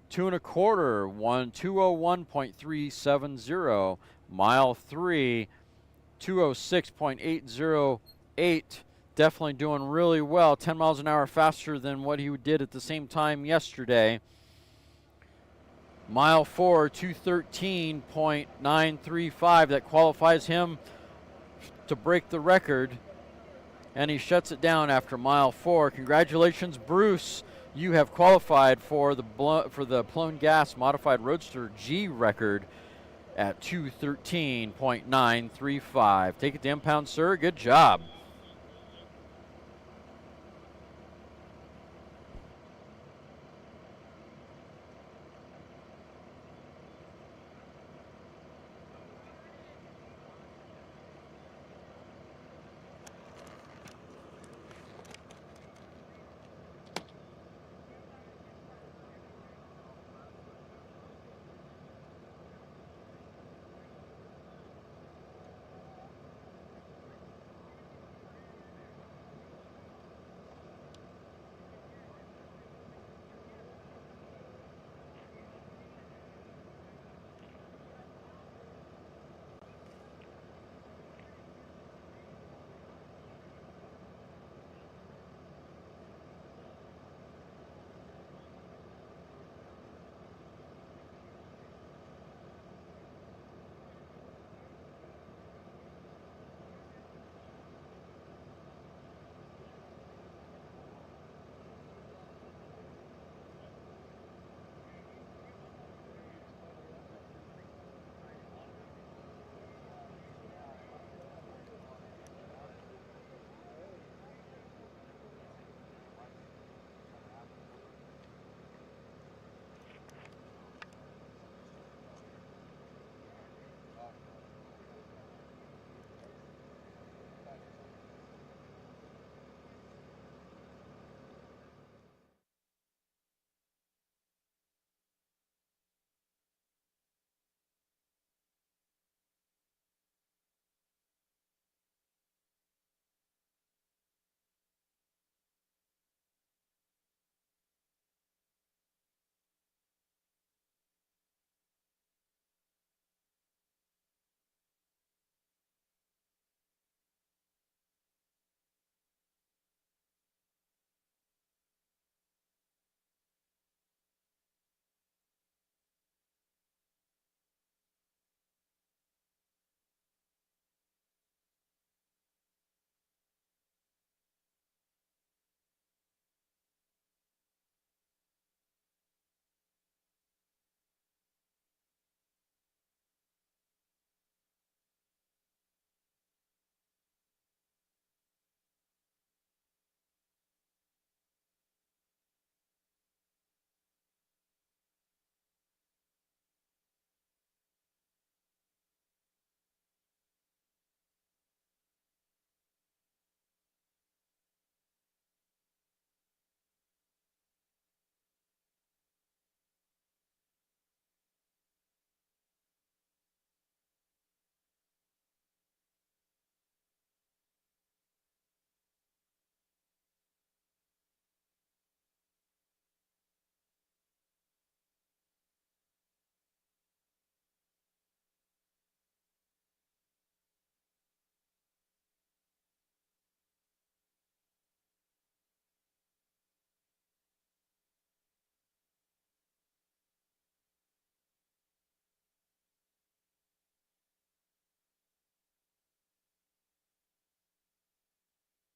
2 1/4, 201.370. Mile 3, 206.808. Definitely doing really well. 10 miles an hour faster than what he did at the same time yesterday. Mile 4, 213.935. That qualifies him to break the record. And he shuts it down after mile 4. Congratulations, Bruce. You have qualified for the Plone Gas Modified Roadster G record at 213.935. Take it to impound, sir. Good job.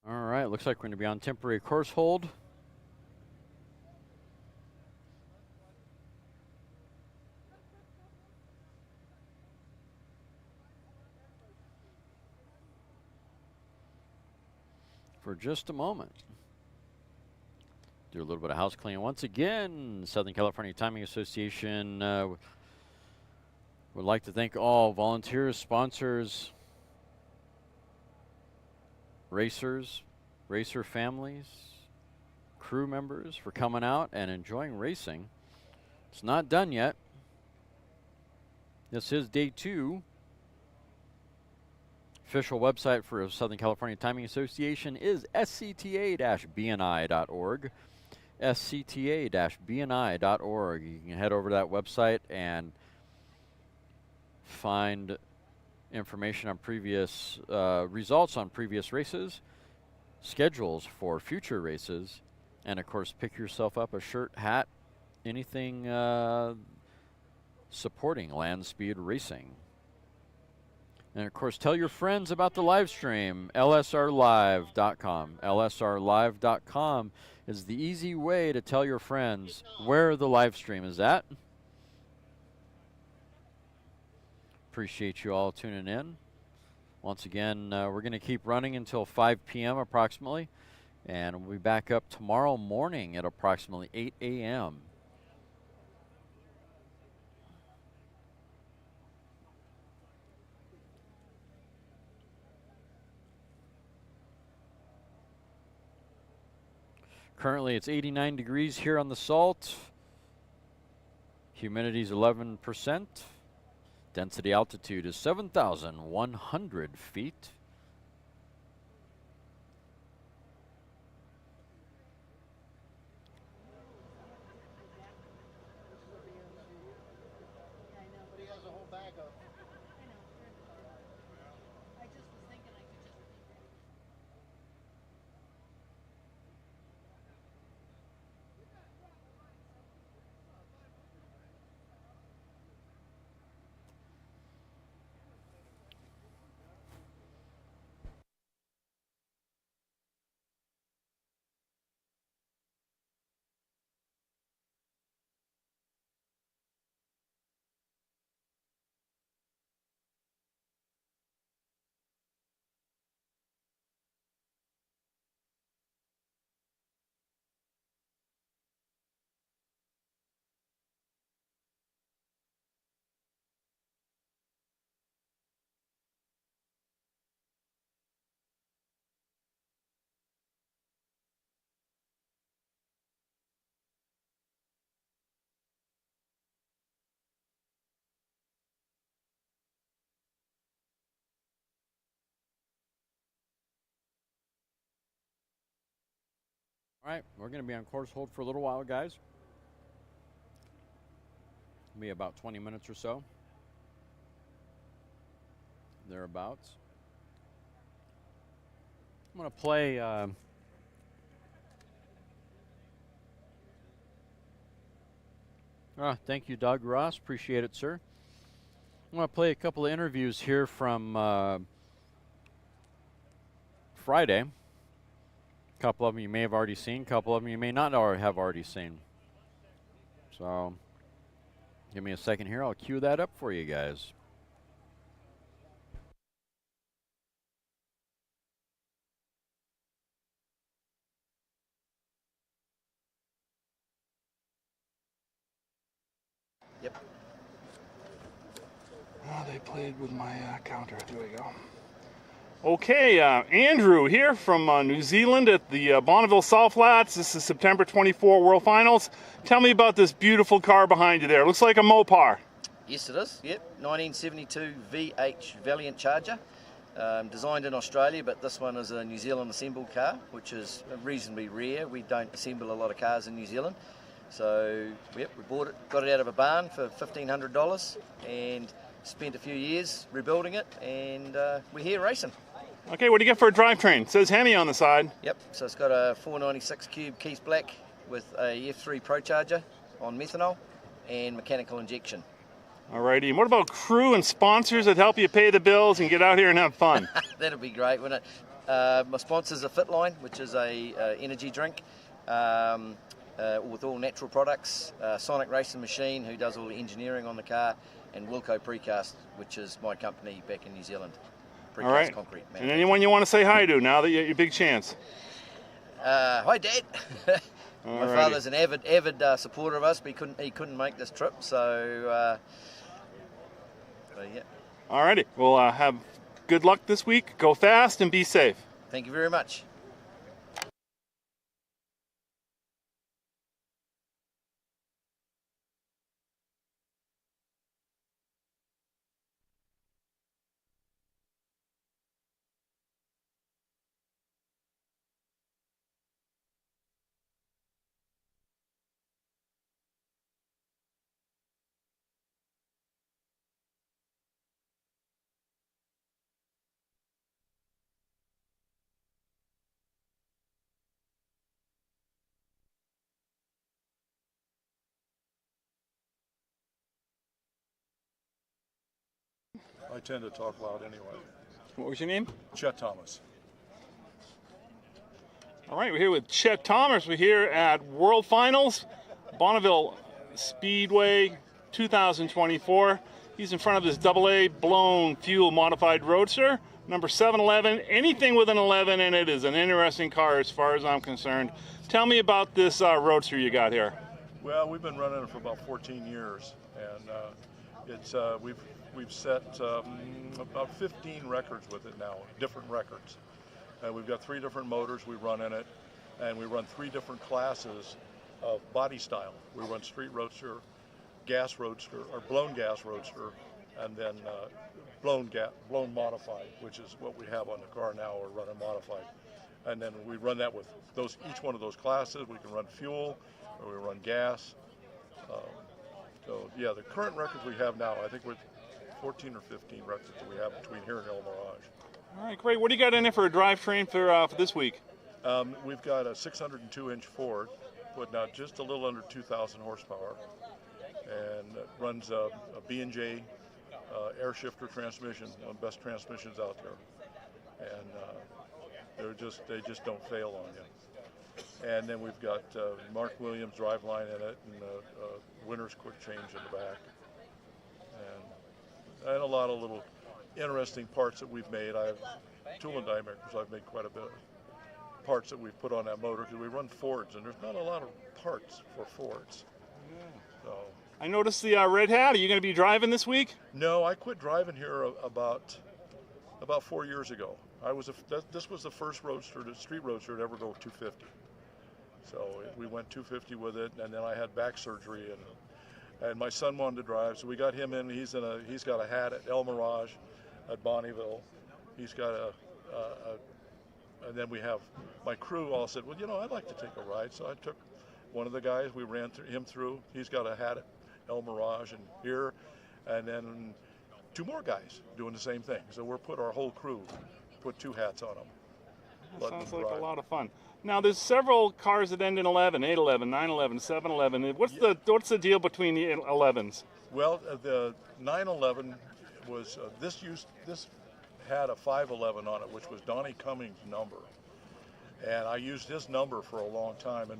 All right, looks like we're going to be on temporary course hold. For just a moment. Do a little bit of house cleaning. Once again, Southern California Timing Association would like to thank all volunteers, sponsors, racers, racer families, crew members for coming out and enjoying racing. It's not done yet. This is day 2. Official website for Southern California Timing Association is scta-bni.org. scta-bni.org. You can head over to that website and find information on previous results on previous races, schedules for future races, and of course pick yourself up a shirt, hat, anything supporting land speed racing. And of course, tell your friends about the live stream, lsrlive.com. lsrlive.com is the easy way to tell your friends where the live stream is at. Appreciate you all tuning in. Once again, we're going to keep running until 5 p.m. approximately, and we'll be back up tomorrow morning at approximately 8 a.m. Currently, it's 89 degrees here on the Salt. Humidity is 11%. Density altitude is 7,100 feet. All right, we're going to be on course hold for a little while, guys. It'll be about 20 minutes or so. Thereabouts. I'm going to play... thank you, Doug Ross. Appreciate it, sir. I'm going to play a couple of interviews here from Friday. A couple of them you may have already seen. A couple of them you may not have already seen. So, give me a second here. I'll cue that up for you guys. Yep. Oh, they played with my counter. There we go. Okay, Andrew here from New Zealand at the Bonneville Salt Flats. This is September 24 World Finals. Tell me about this beautiful car behind you there. It looks like a Mopar. Yes, it is. Yep, 1972 VH Valiant Charger. Designed in Australia, but this one is a New Zealand assembled car, which is reasonably rare. We don't assemble a lot of cars in New Zealand. So, yep, we bought it, got it out of a barn for $1,500 and spent a few years rebuilding it, and we're here racing. Okay, what do you get for a drivetrain? It says Hemi on the side. Yep, so it's got a 496 cube Keith Black with a F3 Pro Charger on methanol and mechanical injection. Alrighty, and what about crew and sponsors that help you pay the bills and get out here and have fun? That'd be great, wouldn't it? My sponsors are Fitline, which is a energy drink with all natural products. Sonic Racing Machine, who does all the engineering on the car, and Wilco Precast, which is my company back in New Zealand. Precast All right. concrete. And anyone you want to say hi to now that you get your big chance? Hi, Dad. My Alrighty. father's an avid supporter of us, but he couldn't make this trip, so yeah. Alrighty. Well, have good luck this week. Go fast and be safe. Thank you very much. I tend to talk loud anyway. What was your name? Chet Thomas. All right, we're here with Chet Thomas. We're here at World Finals, Bonneville Speedway 2024. He's in front of his AA blown fuel modified roadster, number 711. Anything with an 11 in it is an interesting car as far as I'm concerned. Tell me about this roadster you got here. Well, we've been running it for about 14 years, and it's we've set about 15 records with it now, different records. We've got 3 different motors we run in it, and we run 3 different classes of body style. We run street roadster, gas roadster, or blown gas roadster, and then blown modified, which is what we have on the car now. We're running modified, and then we run that with each one of those classes. We can run fuel, or we run gas. So yeah, the current records we have now, I think we're 14 or 15 records that we have between here and El Mirage. All right, great. What do you got in there for a drivetrain for this week? We've got a 602-inch Ford, putting out just a little under 2,000 horsepower, and it runs a B&J air shifter transmission, one of the best transmissions out there, and they just don't fail on you. And then we've got Mark Williams driveline in it, and Winner's quick change in the back, and a lot of little interesting parts that we've made. I have tool and die makers. I've made quite a bit of parts that we've put on that motor, because we run Fords, and there's not a lot of parts for Fords. So I noticed the red hat. Are you going to be driving this week? no, I quit driving here about 4 years ago. This was the first street roadster to ever go 250. So we went 250 with it, and then I had back surgery, and my son wanted to drive, so we got him in. He's got a hat at El Mirage, at Bonneville. He's got and then we have my crew all said, well, you know, I'd like to take a ride. So I took one of the guys. We ran him through. He's got a hat at El Mirage and here, and then 2 more guys doing the same thing. So we're our whole crew put 2 hats on them. That sounds like a lot of fun. Now, there's several cars that end in 11, 811, 911, 711. What's the deal between the 11s? Well, the 911 was this had a 511 on it, which was Donnie Cummings' number, and I used his number for a long time.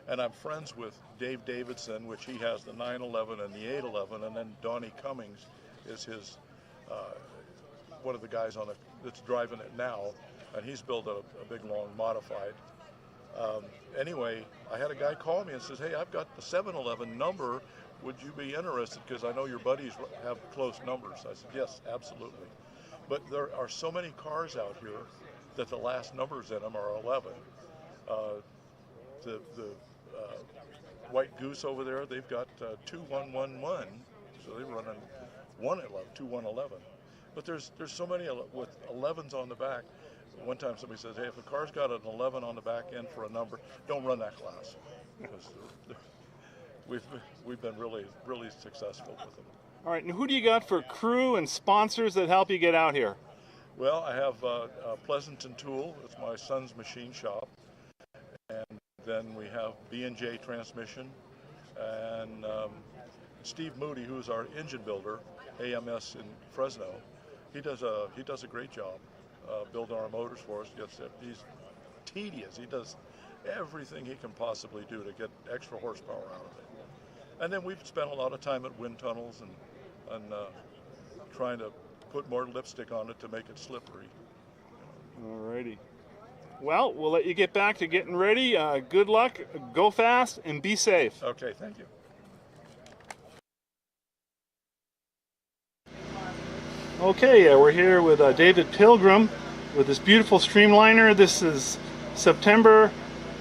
And I'm friends with Dave Davidson, which he has the 911 and the 811, and then Donnie Cummings is his one of the guys that's driving it now, and he's built a big long modified. Anyway, I had a guy call me and says, hey, I've got the 711 number. Would you be interested? Because I know your buddies have close numbers. I said, yes, absolutely. But there are so many cars out here that the last numbers in them are 11. The White Goose over there, they've got 2111, so they're running 2111. But there's so many with 11s on the back. One time somebody says, hey, if a car's got an 11 on the back end for a number, don't run that class. Because we've been really, really successful with them. All right, and who do you got for crew and sponsors that help you get out here? Well, I have Pleasanton Tool. It's my son's machine shop. And then we have B&J Transmission. And Steve Moody, who's our engine builder, AMS in Fresno, he does a great job. building our motors for us. He's tedious. He does everything he can possibly do to get extra horsepower out of it. And then we've spent a lot of time at wind tunnels and trying to put more lipstick on it to make it slippery. Alrighty. Well, we'll let you get back to getting ready. Good luck, go fast, and be safe. Okay, thank you. Okay, we're here with David Pilgrim with this beautiful Streamliner. This is September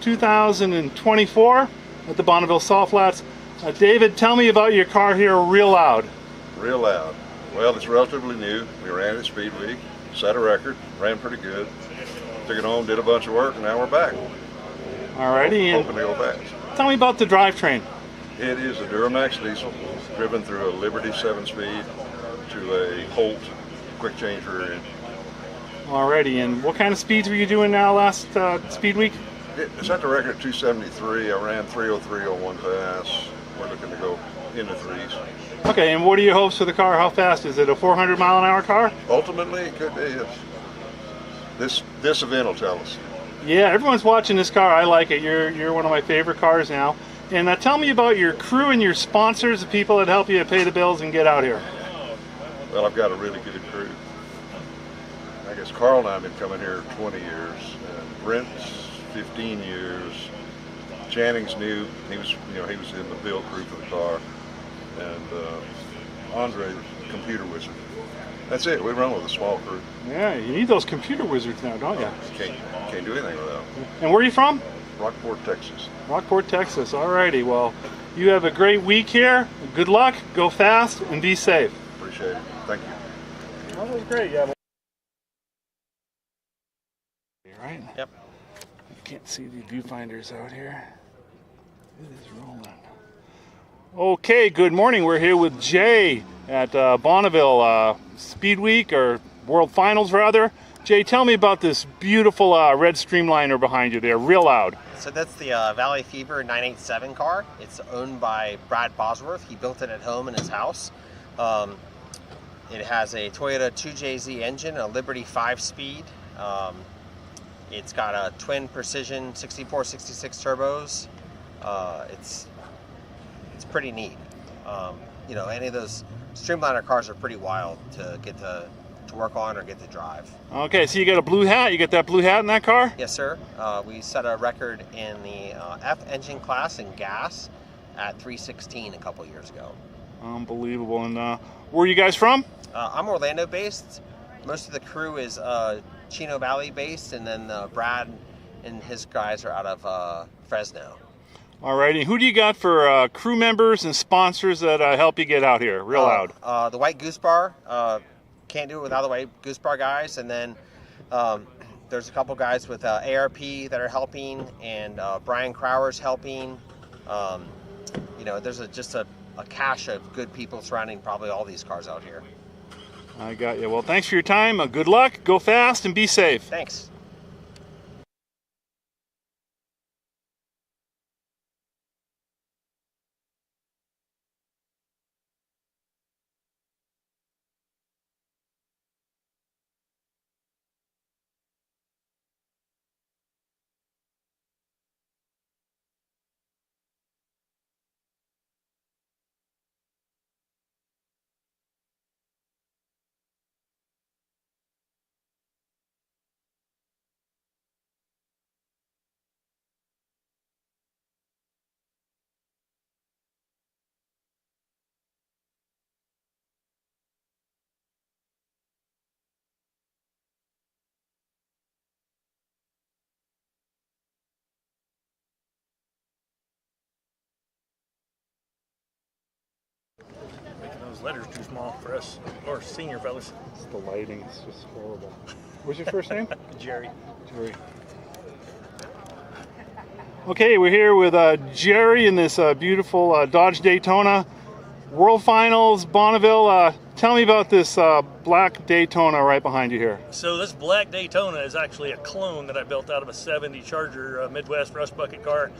2024 at the Bonneville Salt Flats. David, tell me about your car here real loud. Real loud. Well, it's relatively new. We ran it at Speed Week, set a record, ran pretty good. Took it home, did a bunch of work, and now we're back. Alrighty. Hoping to go fast. Tell me about the drivetrain. It is a Duramax diesel driven through a Liberty 7-speed to a Holt quick change rear end. Alrighty, and what kind of speeds were you doing now last Speed Week? It set the record at 273. I ran 303 on one pass. We're looking to go into threes. Okay, and what are your hopes for the car? How fast? Is it a 400-mile-an-hour car? Ultimately, it could be. Yes. This event will tell us. Yeah, everyone's watching this car. I like it. You're one of my favorite cars now. And tell me about your crew and your sponsors, the people that help you pay the bills and get out here. Well, I've got a really good crew. I guess Carl and I have been coming here 20 years. Brent's 15 years. Channing's new. He was in the build crew for the car. And Andre, computer wizard. That's it. We run with a small crew. Yeah, you need those computer wizards now, don't you? Can't do anything without them. And where are you from? Rockport, Texas. Rockport, Texas. Alrighty. Well, you have a great week here. Good luck. Go fast and be safe. Appreciate it. Thank you. That was great. Yeah. Right? Yep. You can't see the viewfinders out here. It is rolling. Okay, good morning. We're here with Jay at Bonneville Speed Week, or World Finals rather. Jay, tell me about this beautiful red Streamliner behind you there, real loud. So that's the Valley Fever 987 car. It's owned by Brad Bosworth. He built it at home in his house. It has a Toyota 2JZ engine, a Liberty 5-speed. It's got a twin precision 6466 turbos. It's pretty neat. You know, any of those Streamliner cars are pretty wild to get to work on or get to drive. Okay, so you got a blue hat. You got that blue hat in that car? Yes, sir. We set a record in the F engine class in gas at 316 a couple years ago. Unbelievable. And where are you guys from? I'm Orlando based. Most of the crew is Chino Valley based, and then Brad and his guys are out of Fresno. Alrighty, who do you got for crew members and sponsors that help you get out here, real loud? The White Goose Bar, can't do it without the White Goose Bar guys, and then there's a couple guys with ARP that are helping, and Brian Crowers helping. You know, there's just a cache of good people surrounding probably all these cars out here. I got you. Well, thanks for your time. Good luck, go fast, and be safe. Thanks. Making those letters too small for us, or senior fellas. It's the lighting, it's just horrible. What's your first name? Jerry. Jerry. Okay, we're here with Jerry in this beautiful Dodge Daytona. World Finals, Bonneville. Tell me about this black Daytona right behind you here. So this black Daytona is actually a clone that I built out of a 70 Charger Midwest rust bucket car.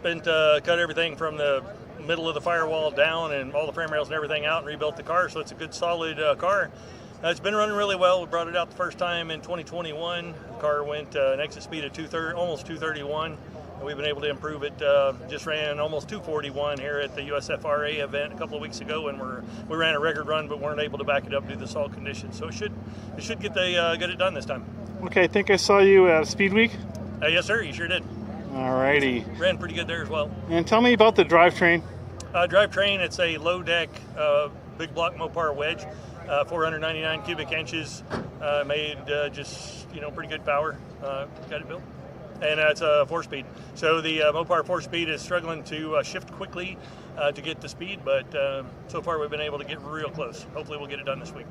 Cut everything from the middle of the firewall down and all the frame rails and everything out and rebuilt the car, so it's a good solid car. It's been running really well. We brought it out the first time in 2021. The car went an exit speed of almost 231. And we've been able to improve it. Just ran almost 241 here at the USFRA event a couple of weeks ago, and we ran a record run, but weren't able to back it up due to the salt conditions. So it should get it done this time. Okay, I think I saw you at Speed Week. Yes, sir. You sure did. Alrighty. Ran pretty good there as well. And tell me about the drivetrain. Drivetrain, it's a low deck, big block Mopar wedge, 499 cubic inches, made just pretty good power. Got it built, and it's a 4-speed. So the Mopar 4-speed is struggling to shift quickly to get the speed, but so far we've been able to get real close. Hopefully we'll get it done this week.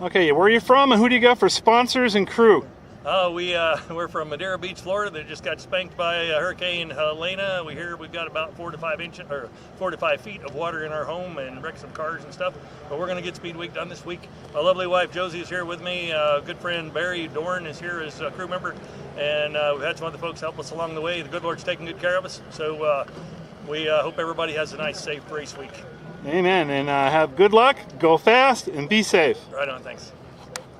Okay, where are you from, and who do you got for sponsors and crew? We're from Madeira Beach, Florida. They just got spanked by Hurricane Helena. We've got about 4 to 5 feet of water in our home and wrecked some cars and stuff. But we're going to get Speed Week done this week. My lovely wife Josie is here with me. Good friend Barry Dorn is here as a crew member, and we've had some other folks help us along the way. The good Lord's taking good care of us. So we hope everybody has a nice, safe race week. Amen. And have good luck. Go fast and be safe. Right on. Thanks.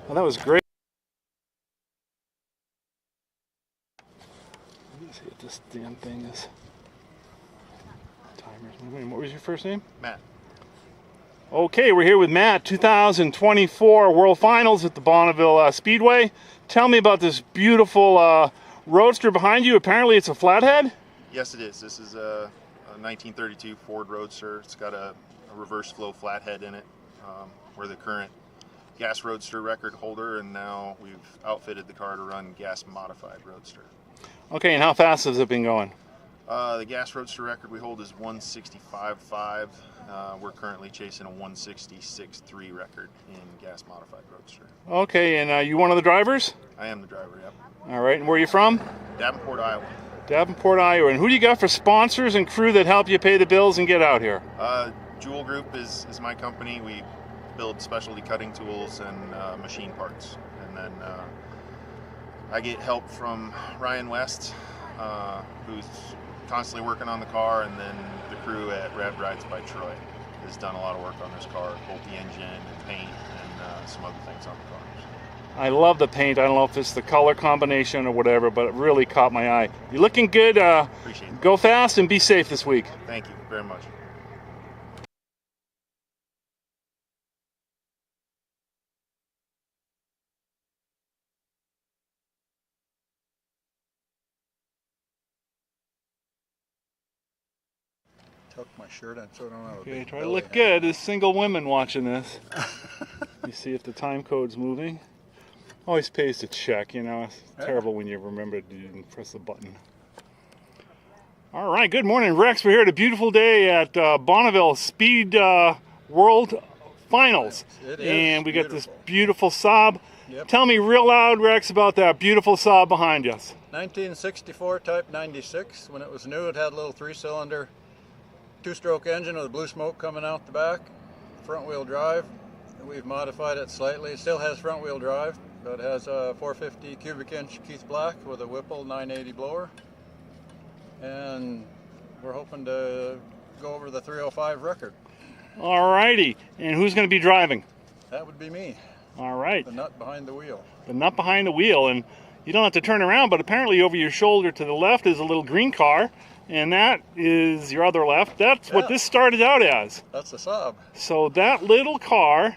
Well, that was great. See if this damn thing is timers moving. What was your first name? Matt. Okay, we're here with Matt. 2024 World Finals at the Bonneville Speedway. Tell me about this beautiful roadster behind you. Apparently it's a flathead? Yes, it is. This is a 1932 Ford Roadster. It's got a reverse flow flathead in it. We're the current gas roadster record holder, and now we've outfitted the car to run gas modified roadster. Okay, and how fast has it been going? The gas roadster record we hold is 165.5. We're currently chasing a 166.3 record in gas modified roadster. Okay, and you one of the drivers? I am the driver, yep. All right, and where are you from? Davenport, Iowa. Davenport, Iowa. And who do you got for sponsors and crew that help you pay the bills and get out here? Jewel Group is my company. We build specialty cutting tools and machine parts. And then I get help from Ryan West, who's constantly working on the car, and then the crew at Rad Rides by Troy has done a lot of work on this car, both the engine and paint and some other things on the car. I love the paint. I don't know if it's the color combination or whatever, but it really caught my eye. You're looking good. Appreciate it. Go fast and be safe this week. Thank you very much. Tuck my shirt on so I don't have a Okay, big try to belly look hang. good. There's single women watching this. You see if the time code's moving. Always pays to check, you know. It's terrible when you remember to press the button. All right, good morning, Rex. We're here at a beautiful day at Bonneville Speed World Finals. It is and we got this beautiful Saab. Yep. Tell me real loud, Rex, about that beautiful Saab behind us. 1964 Type 96. When it was new, it had a little 3-cylinder, 2-stroke engine with blue smoke coming out the back, front-wheel drive. We've modified it slightly. It still has front-wheel drive, but it has a 450 cubic inch Keith Black with a Whipple 980 blower. And we're hoping to go over the 305 record. All righty. And who's going to be driving? That would be me. All right. The nut behind the wheel. The nut behind the wheel. And you don't have to turn around, but apparently over your shoulder to the left is a little green car. And that is your other left. That's what this started out as. That's a Saab. So that little car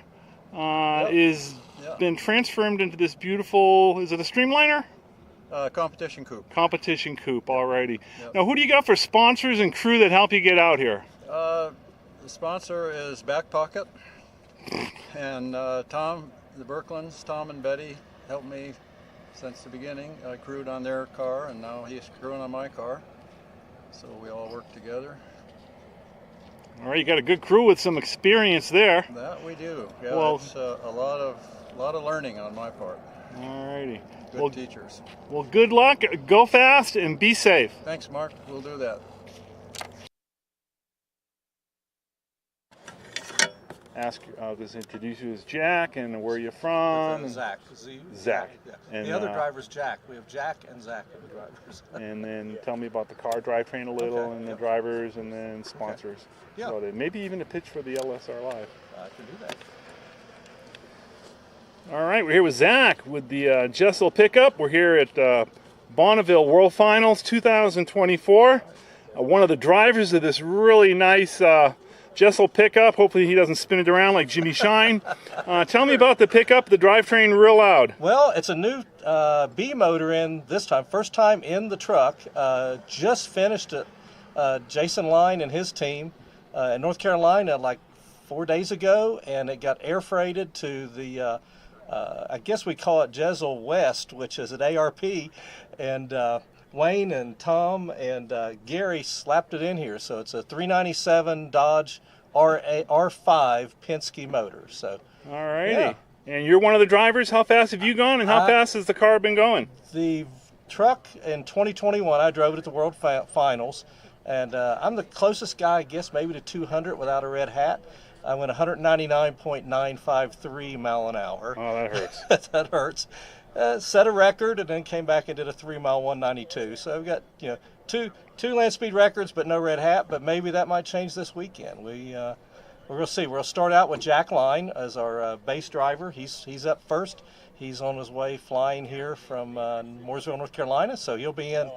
is been transformed into this beautiful, is it a Streamliner? Competition coupe. Competition coupe, alrighty. Yep. Now, who do you got for sponsors and crew that help you get out here? The sponsor is Back Pocket, and Tom, the Berklands, Tom and Betty helped me since the beginning. I crewed on their car, and now he's crewing on my car, so we all work together. All right, you got a good crew with some experience there. That we do. Yeah, well, it's a lot of learning on my part. Alrighty. Good teachers. Well, good luck. Go fast and be safe. Thanks, Mark. We'll do that. I'll just introduce you as Jack and where you're from. Zach. Zach. Yeah. And the other driver's Jack. We have Jack and Zach are the drivers. And then tell me about the car drivetrain a little, and the drivers, and then sponsors. Okay. Yeah. So maybe even a pitch for the LSR Live. I can do that. All right, we're here with Zach with the Jessel pickup. We're here at Bonneville World Finals 2024. One of the drivers of this really nice Jessel pickup. Hopefully he doesn't spin it around like Jimmy Shine. Tell me about the pickup, the drivetrain real loud. Well, it's a new B motor in this time. First time in the truck. Just finished it. Jason Line and his team in North Carolina like 4 days ago, and it got air freighted to the I guess we call it Jessel West, which is at ARP, and Wayne and Tom and Gary slapped it in here. So it's a 397 Dodge R5 Penske motor. So all righty. Yeah. And you're one of the drivers. How fast have you gone, and how fast has the car been going? The truck in 2021, I drove it at the World Finals, and I'm the closest guy, I guess, maybe to 200 without a red hat. I went 199.953 mile an hour. Oh, that hurts. That hurts. Set a record and then came back and did a 3 mile 192. So I've got two land speed records, but no red hat. But maybe that might change this weekend. We're gonna see. We'll start out with Jack Line as our base driver. He's up first. He's on his way flying here from Mooresville, North Carolina. So he'll be in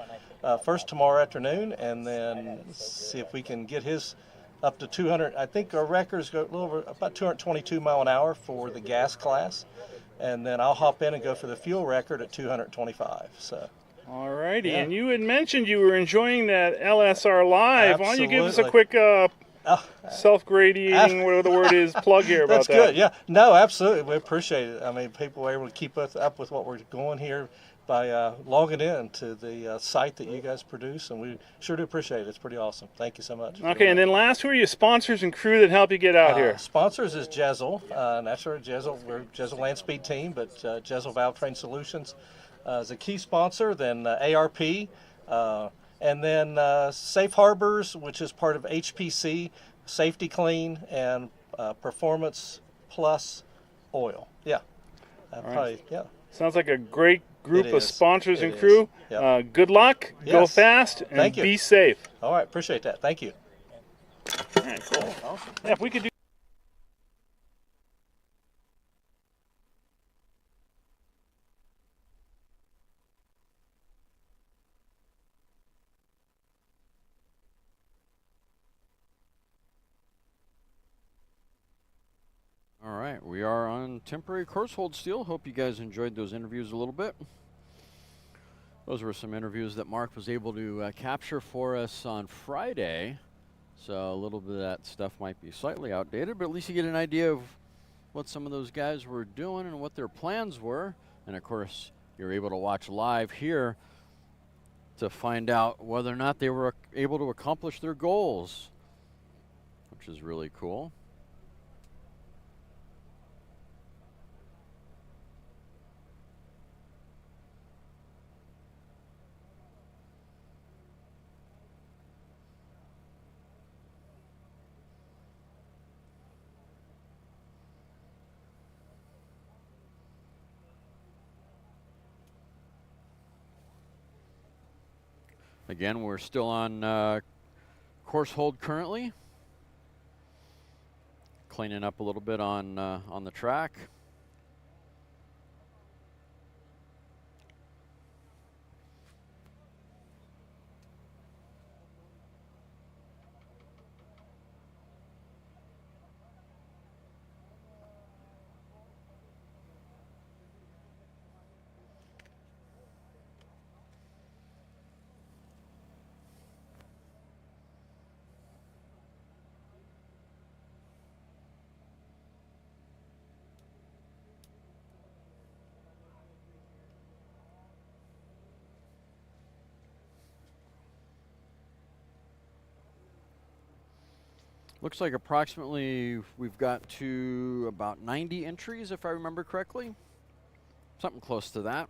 first tomorrow afternoon, and then see if we can get his up to 200. I think our records go a little over about 222 mile an hour for the gas class, and then I'll hop in and go for the fuel record at 225. So. All righty. Yeah. And you had mentioned you were enjoying that LSR Live. Why don't you give us a Absolutely. quick self-gradiating, whatever the word is, plug here about That's that? good. Yeah. No, absolutely. We appreciate it. I mean, people were able to keep up with what we're going here by logging in to the site that you guys produce, and we sure do appreciate it. It's pretty awesome. Thank you so much. Okay, and then last, who are your sponsors and crew that help you get out here? Sponsors is Jessel, and that's our Jessel. We're Jessel Land Speed team, but Jessel Valve Train Solutions is a key sponsor. Then ARP, and then Safe Harbors, which is part of HPC, Safety Clean, and Performance Plus Oil. Yeah, probably, yeah. Sounds like a great group It of is. sponsors It and is. crew. Yep. Good luck, go Yes. fast, and Thank you. be safe. All right, appreciate that. Thank you. All right, cool. Awesome. Yeah, if we could do. All right, we are on temporary course hold still. Hope you guys enjoyed those interviews a little bit. Those were some interviews that Mark was able to capture for us on Friday. So a little bit of that stuff might be slightly outdated, but at least you get an idea of what some of those guys were doing and what their plans were. And of course, you're able to watch live here to find out whether or not they were able to accomplish their goals, which is really cool. Again, we're still on course hold currently. Cleaning up a little bit on the track. Looks like approximately we've got to about 90 entries, if I remember correctly. Something close to that.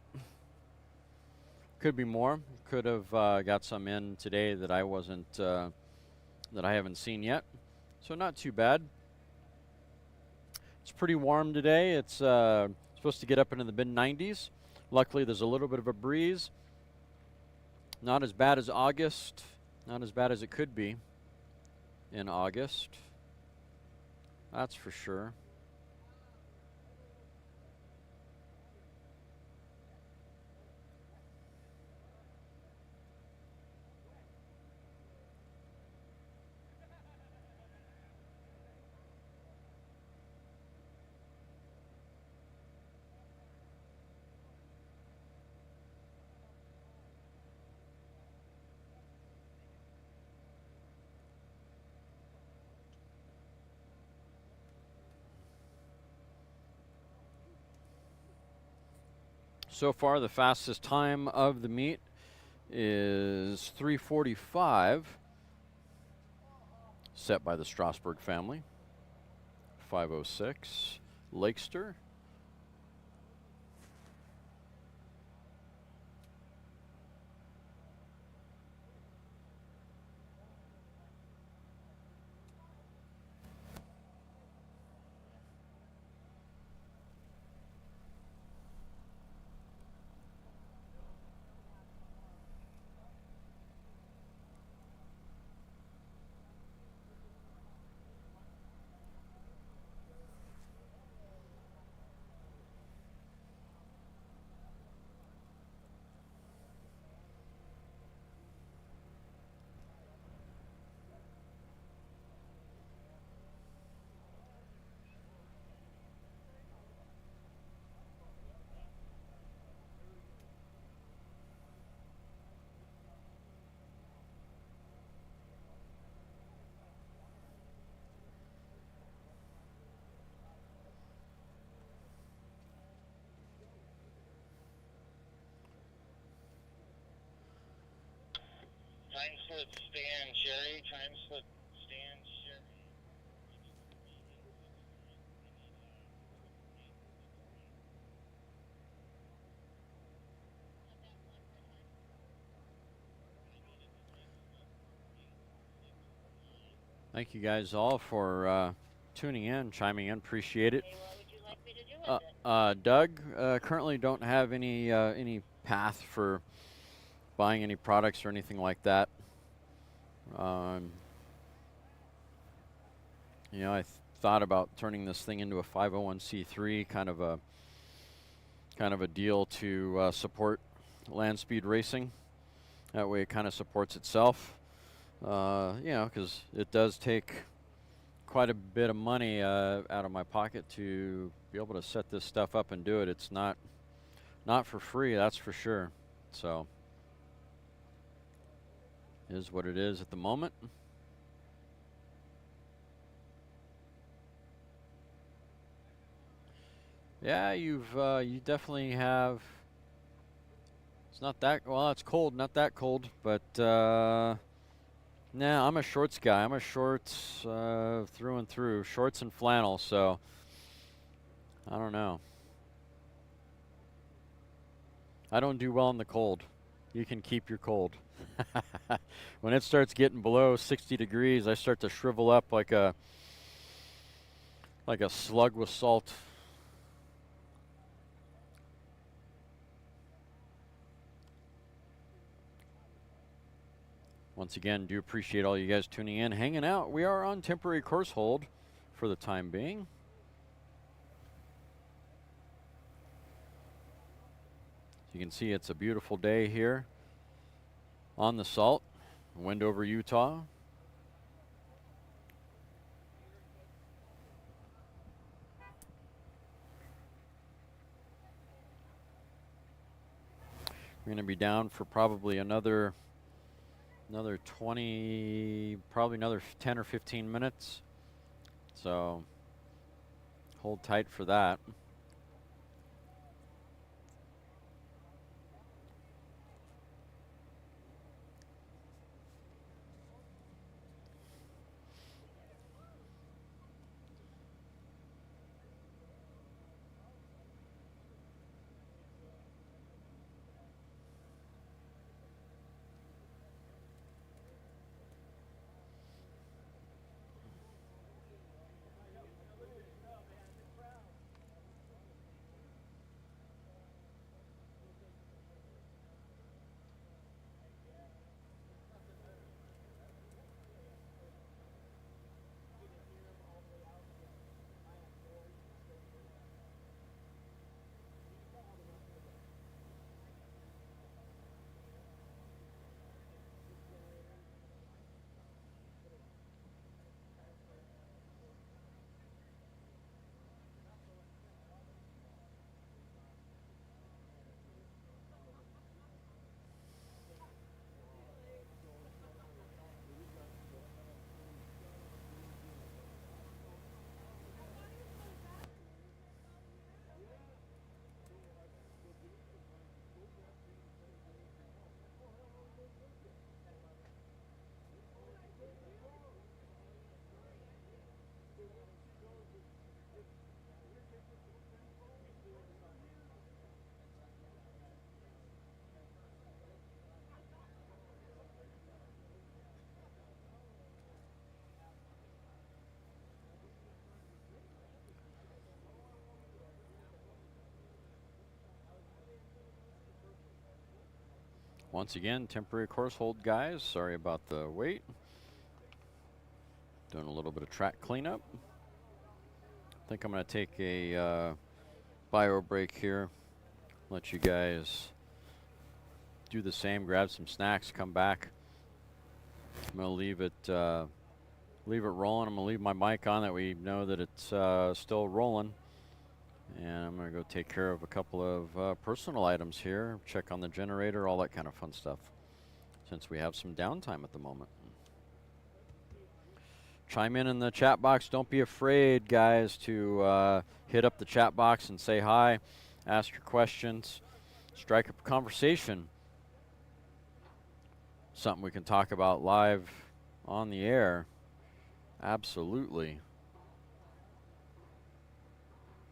Could be more. Could have got some in today that I wasn't, that I haven't seen yet. So not too bad. It's pretty warm today. It's supposed to get up into the mid-90s. Luckily, there's a little bit of a breeze. Not as bad as August. Not as bad as it could be in August. That's for sure. So far, the fastest time of the meet is 3:45, set by the Strasburg family. 5:06, Lakester. Time slip Stan Sherry. Time slip Stan Sherry. Thank you guys all for tuning in, chiming in. Appreciate it. Doug, currently don't have any path for buying any products or anything like that. You know, I thought about turning this thing into a 501c3 kind of a deal to support land speed racing. That way, it kind of supports itself. You know, because it does take quite a bit of money out of my pocket to be able to set this stuff up and do it. It's not for free, that's for sure. So, it is what it is at the moment. Yeah, you definitely have. It's not that well. It's cold, not that cold, but nah. I'm a shorts guy. I'm a shorts through and through, shorts and flannel. So I don't know. I don't do well in the cold. You can keep your cold. When it starts getting below 60 degrees, I start to shrivel up like a slug with salt. Once again, do appreciate all you guys tuning in, hanging out. We are on temporary course hold for the time being. As you can see, it's a beautiful day here on the Salt, Wendover, Utah. We're going to be down for probably another 20, probably another 10 or 15 minutes. So hold tight for that. Once again, temporary course hold, guys. Sorry about the wait. Doing a little bit of track cleanup. I think I'm going to take a bio break here. Let you guys do the same. Grab some snacks. Come back. I'm going to leave it rolling. I'm going to leave my mic on that we know that it's still rolling. And I'm going to go take care of a couple of personal items here. Check on the generator, all that kind of fun stuff. Since we have some downtime at the moment. Chime in the chat box. Don't be afraid, guys, to hit up the chat box and say hi. Ask your questions. Strike up a conversation. Something we can talk about live on the air. Absolutely.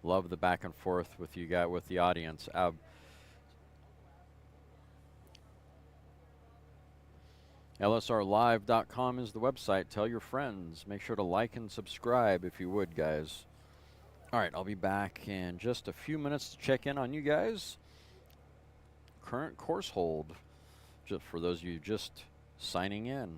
Love the back and forth with you guys, with the audience. LSRlive.com is the website. Tell your friends. Make sure to like and subscribe if you would, guys. All right, I'll be back in just a few minutes to check in on you guys. Current course hold, just for those of you just signing in.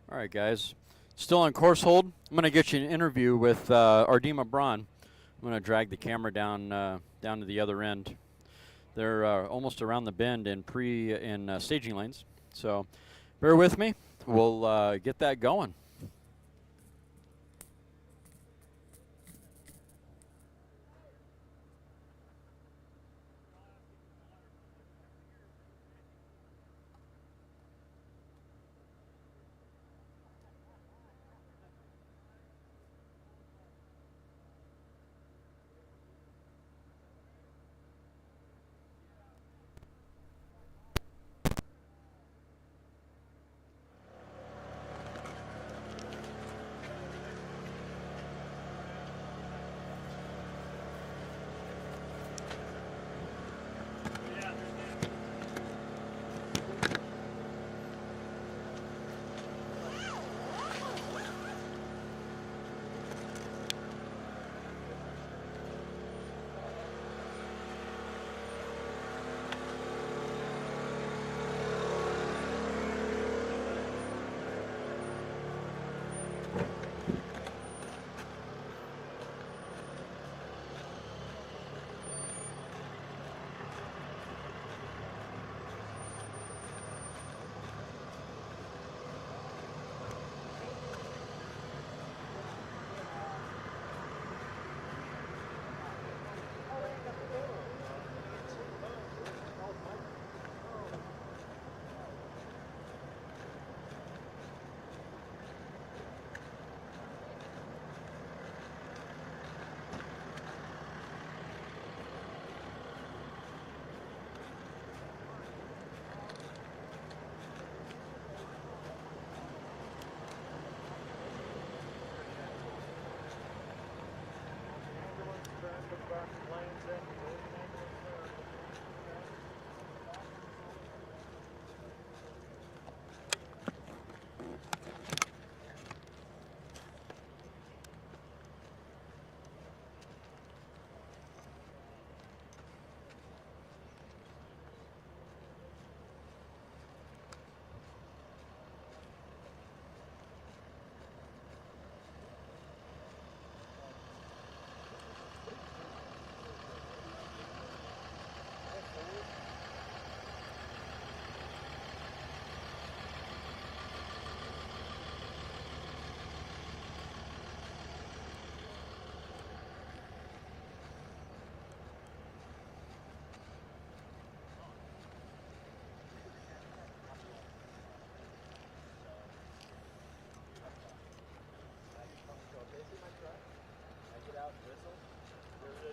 All right, guys. Still on course hold. I'm going to get you an interview with Ardema Braun. I'm going to drag the camera down down to the other end. They're almost around the bend in staging lanes. So bear with me. We'll get that going.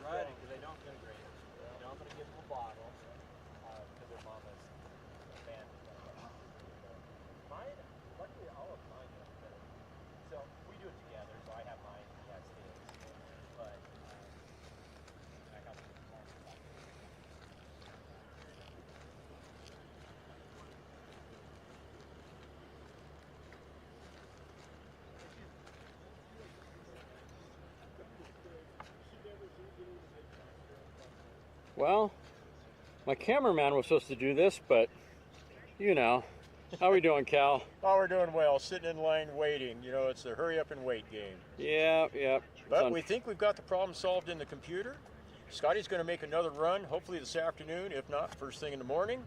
Right, because they don't integrate it. You know, I'm going to give them a bottle because their mama's abandoned them. Mine, luckily all of mine are better. So we do it together, so I have mine, he has his. But I got some more. Well, my cameraman was supposed to do this, but you know. How are we doing, Cal? Oh, we're doing well. Sitting in line waiting. You know, it's the hurry up and wait game. Yeah. But we think we've got the problem solved in the computer. Scotty's going to make another run, hopefully this afternoon, if not first thing in the morning.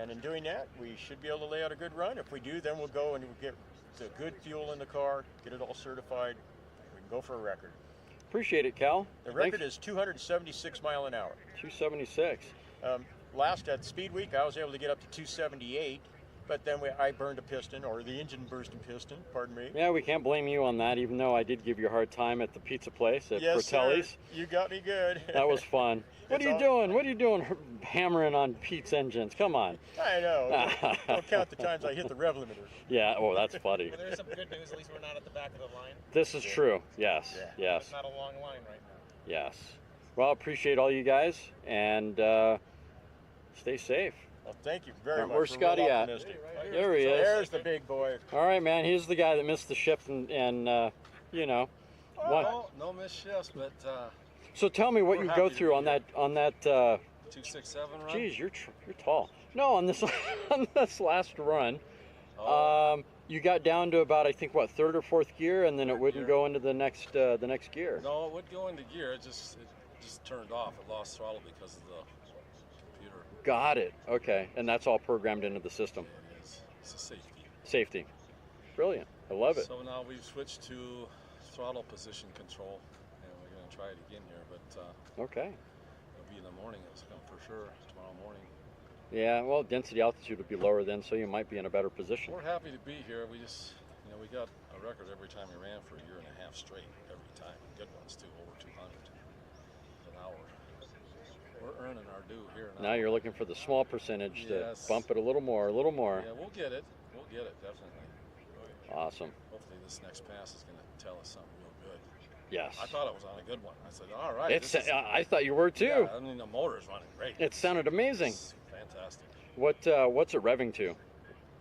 And in doing that, we should be able to lay out a good run. If we do, then we'll go and we'll get the good fuel in the car, get it all certified. We can go for a record. Appreciate it, Cal. The record is 276 mile an hour. 276. Last at Speed Week, I was able to get up to 278, but then I burned a piston, or the engine burst a piston, pardon me. Yeah, we can't blame you on that, even though I did give you a hard time at the pizza place at Yes, Fratelli's. sir. You got me good. That was fun. What are you doing? What are you doing hammering on Pete's engines? Come on. I know. Don't count the times I hit the rev limiter. Yeah, oh, that's funny. Well, there's some good news. At least we're not at the back of the line. This is true. Yes, yes. It's not a long line right now. Yes. Well, appreciate all you guys, and stay safe. Well, thank you very much. Where's Scotty at? There he is. There's the big boy. All right, man. He's the guy that missed the shift, and you know. No missed shifts, but. So tell me what you go through on that 267 run. Geez, you're tall. No, on this on this last run, You got down to about, I think, what, third or fourth gear, and then it wouldn't go into the next gear. No, it would go into gear. It just turned off. It lost throttle because of the computer. Got it. Okay, and that's all programmed into the system. It is. It's a safety. Safety. Brilliant. I love it. So now we've switched to throttle position control, and we're going to try it again here. But okay. It'll be in the morning. It's going for sure tomorrow morning. Yeah, well, density altitude would be lower then, so you might be in a better position. We're happy to be here. We just, we got a record every time we ran for a year and a half straight, every time. Good ones too, over 200 an hour. We're earning our due here now. Now you're looking for the small percentage Yes. to bump it a little more, Yeah, we'll get it. We'll get it, definitely. Awesome. Hopefully this next pass is going to tell us something real good. Yes. I thought it was on a good one. I said, all right. I thought you were too. Yeah, I mean, the motor's running great. It sounded amazing. It's fantastic. What's it revving to?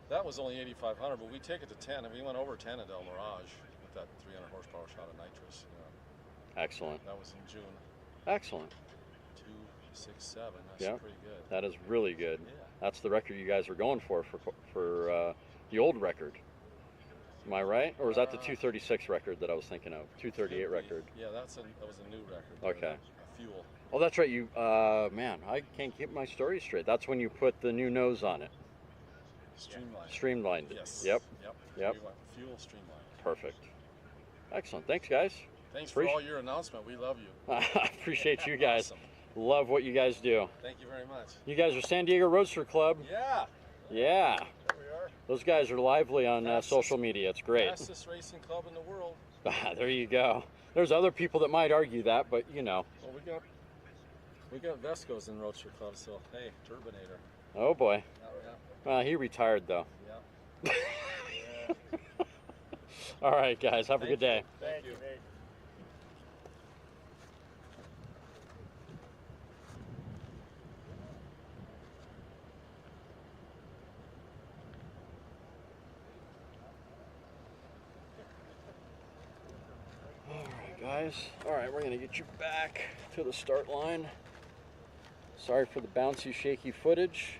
That was only 8,500, but we take it to 10, and we went over 10 at El Mirage with that 300 horsepower shot of nitrous. Excellent. That was in June. Excellent. 267. That's Yeah, pretty good. that is really good. Yeah. That's the record you guys were going for the old record. Am I right? Or was that the 236 record that I was thinking of? 238 record. Yeah, that was a new record. Okay. A fuel. Oh, that's right. You, man, I can't keep my story straight. That's when you put the new nose on it. Streamlined. Yes. Yep. Yep. Yep. We went fuel streamlined. Perfect. Excellent. Thanks, guys. Thanks for all your announcement. We love you. I appreciate you guys. Awesome. Love what you guys do. Thank you very much. You guys are San Diego Roadster Club. Yeah. Yeah. There we are. Those guys are lively on social media. It's great. Fastest racing club in the world. There you go. There's other people that might argue that, but you know. Well, we got Vescos in Roadster Club, so hey, Turbinator. Oh boy. Yeah. Well, he retired though. Yeah. All right, guys. Have a good day. Thank you. Guys, all right, we're gonna get you back to the start line. Sorry for the bouncy, shaky footage.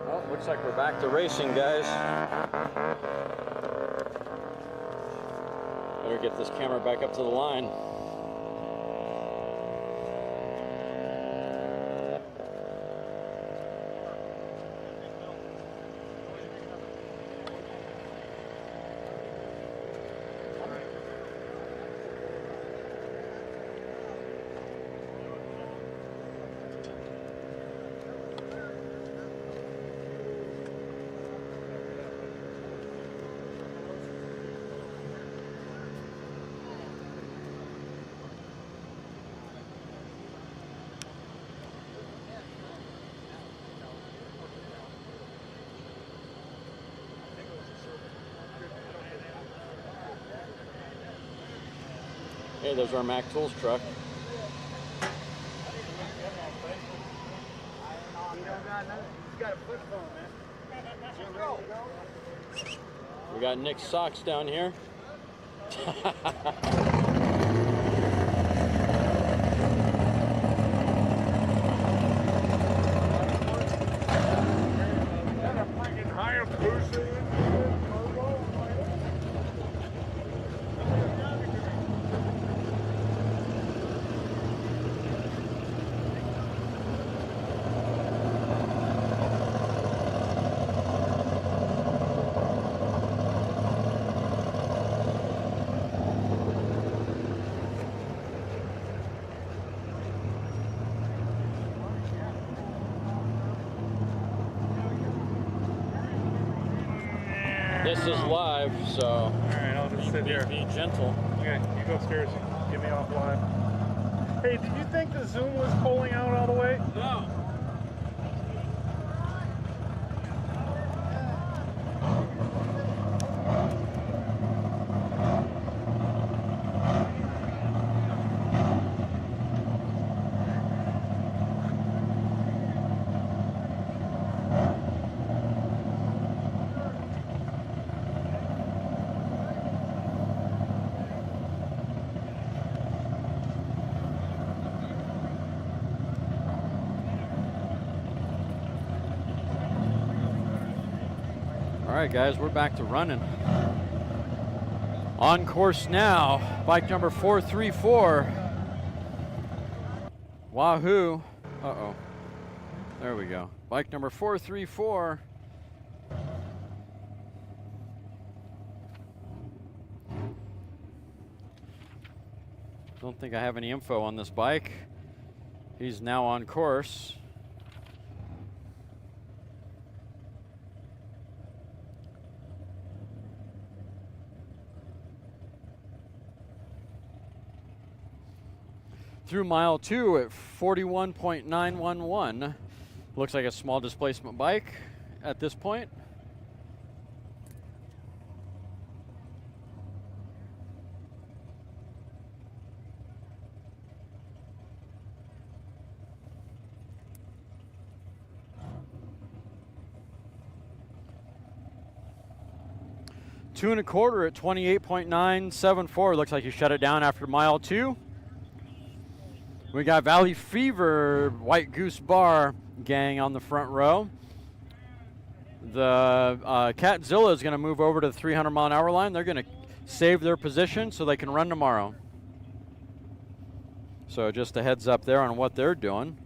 Well, looks like we're back to racing, guys. Better get this camera back up to the line. Hey, there's our Mac Tools truck. We got Nick's socks down here. Got a freaking Hayabusa in there, turbo. This is live, so. All right, I'll just sit here. Be gentle. Okay, you go upstairs. Get me off live. Hey, did you think the Zoom was pulling out all the way? No. All right, guys, we're back to running. On course now, bike number 434. Wahoo. Uh-oh. There we go. Bike number 434. Don't think I have any info on this bike. He's now on course. Through mile 2 at 41.911. Looks like a small displacement bike at this point. Two and a quarter at 28.974. Looks like you shut it down after mile 2. We got Valley Fever, White Goose Bar gang on the front row. The Catzilla is going to move over to the 300-mile-an-hour line. They're going to save their position so they can run tomorrow. So just a heads up there on what they're doing.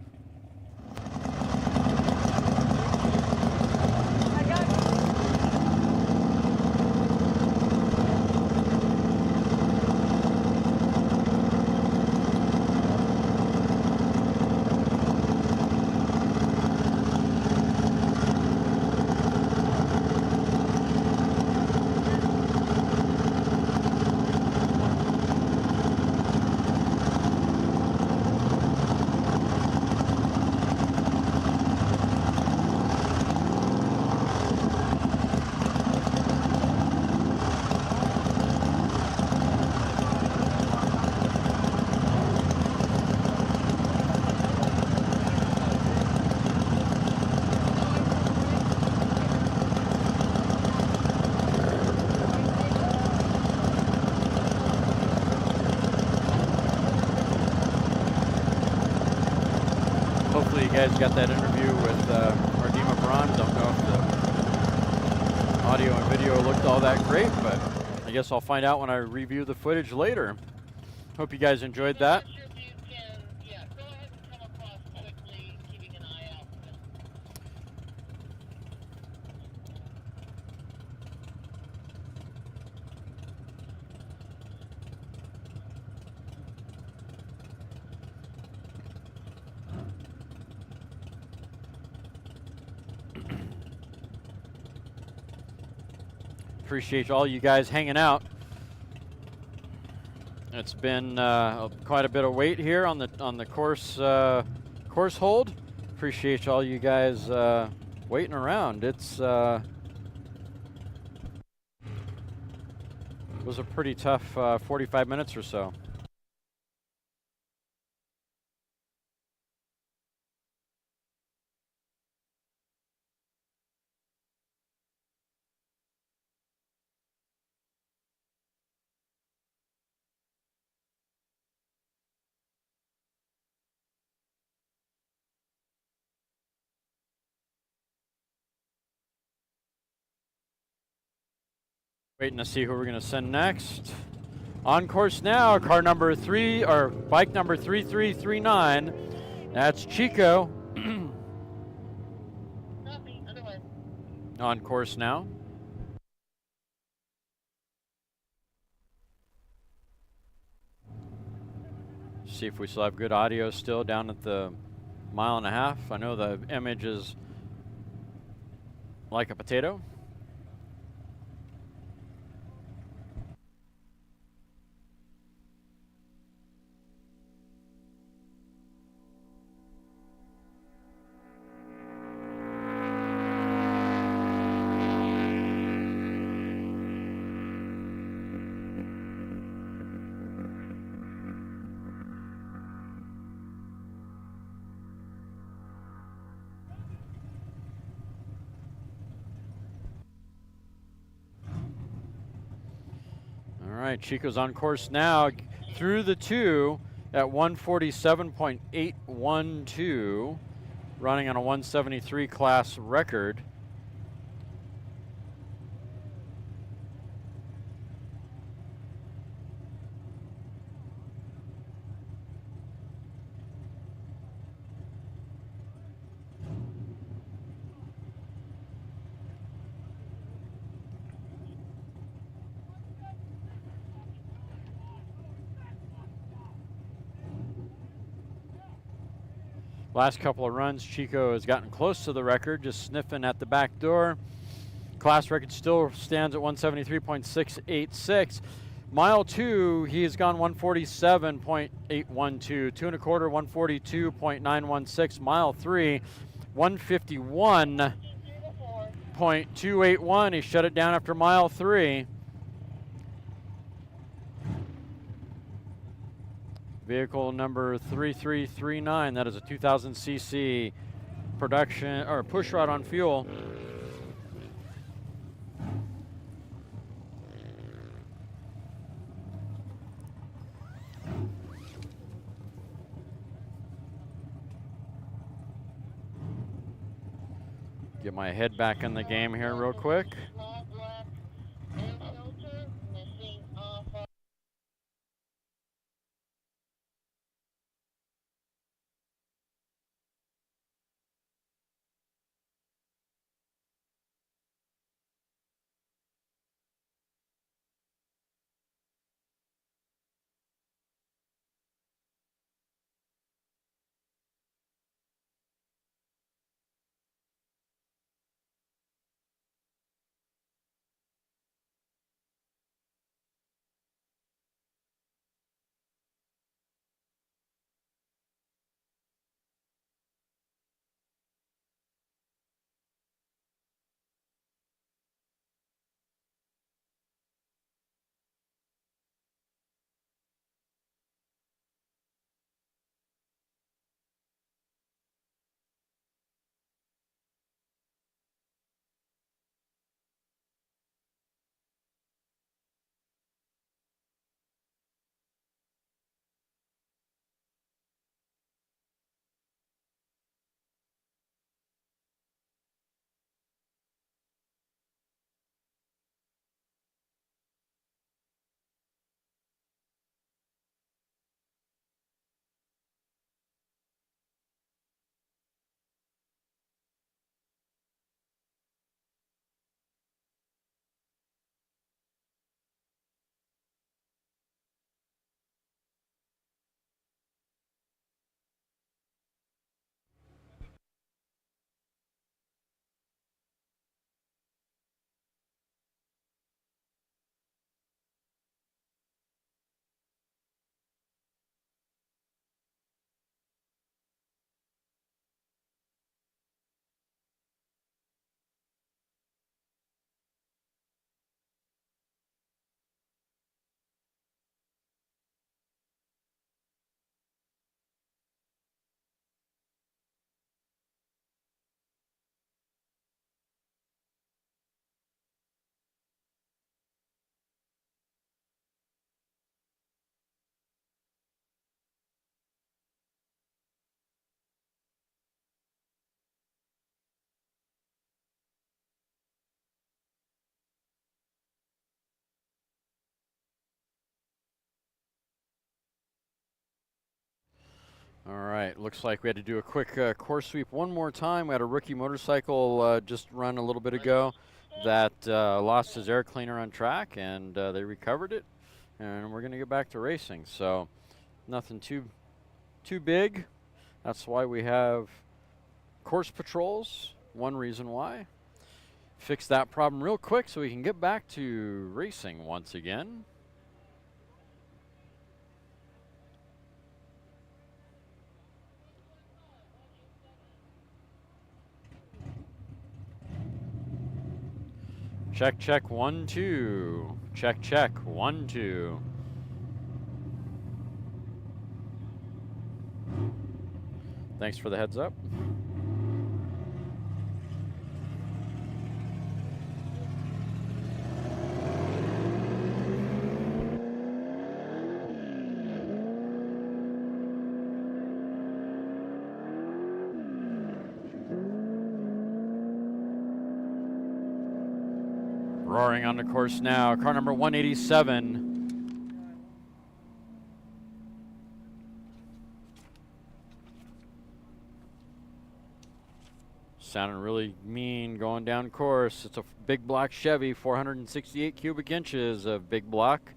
Hopefully you guys got that interview with Ardema Braun. Don't know if the audio and video looked all that great, but I guess I'll find out when I review the footage later. Hope you guys enjoyed that. Appreciate all you guys hanging out. It's been quite a bit of wait here on the course hold. Appreciate all you guys waiting around. It's it was a pretty tough 45 minutes or so. Waiting to see who we're going to send next. On course now, car number 3, or bike number 3339. That's Chico. On course now. See if we still have good audio still down at the 1.5 miles. I know the image is like a potato. right, Chico's on course now through the 2 at 147.812, running on a 173 class record. Last couple of runs, Chico has gotten close to the record, just sniffing at the back door. Class record still stands at 173.686. Mile 2, he has gone 147.812. 2 1/4, 142.916. Mile 3, 151.281. He shut it down after mile 3. Vehicle number 3339, that is a 2000 cc production or push rod on fuel. Get my head back in the game here real quick. All right, looks like we had to do a quick course sweep one more time. We had a rookie motorcycle just run a little bit ago that lost his air cleaner on track, and they recovered it, and we're going to get back to racing. So nothing too big. That's why we have course patrols, one reason why. Fix that problem real quick so we can get back to racing once again. Check, check, 1, 2. Check, check, 1, 2. Thanks for the heads up. Roaring on the course now, car number 187. Sounding really mean going down course. It's a big block Chevy, 468 cubic inches of big block.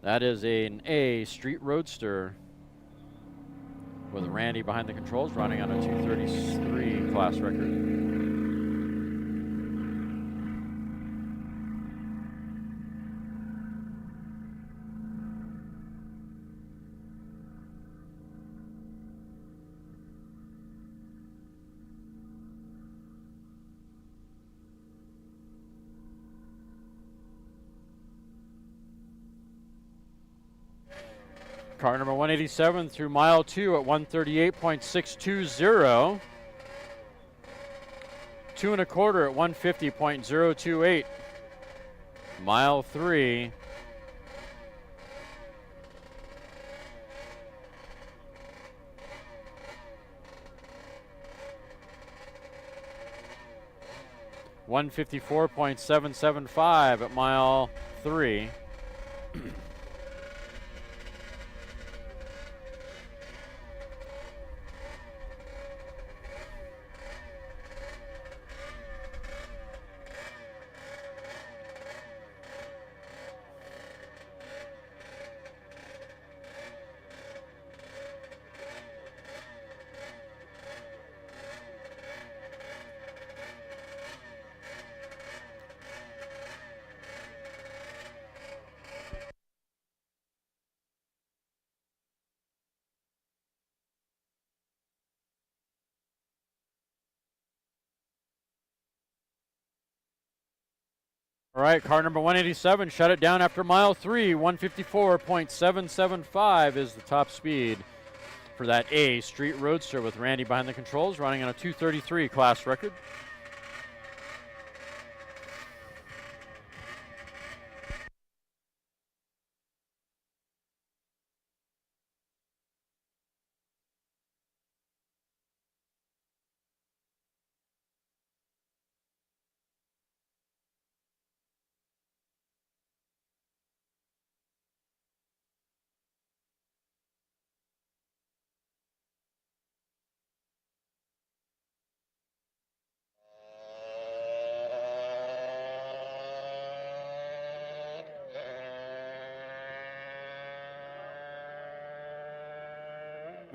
That is an A Street Roadster with Randy behind the controls, running on a 233 class record. Car number 187 through mile 2 at 138.620. 2 1/4 at 150.028. Mile 3. $154.775 at mile 3. All right, car number 187 shut it down after mile 3. 154.775 is the top speed for that A Street Roadster with Randy behind the controls, running on a 233 class record.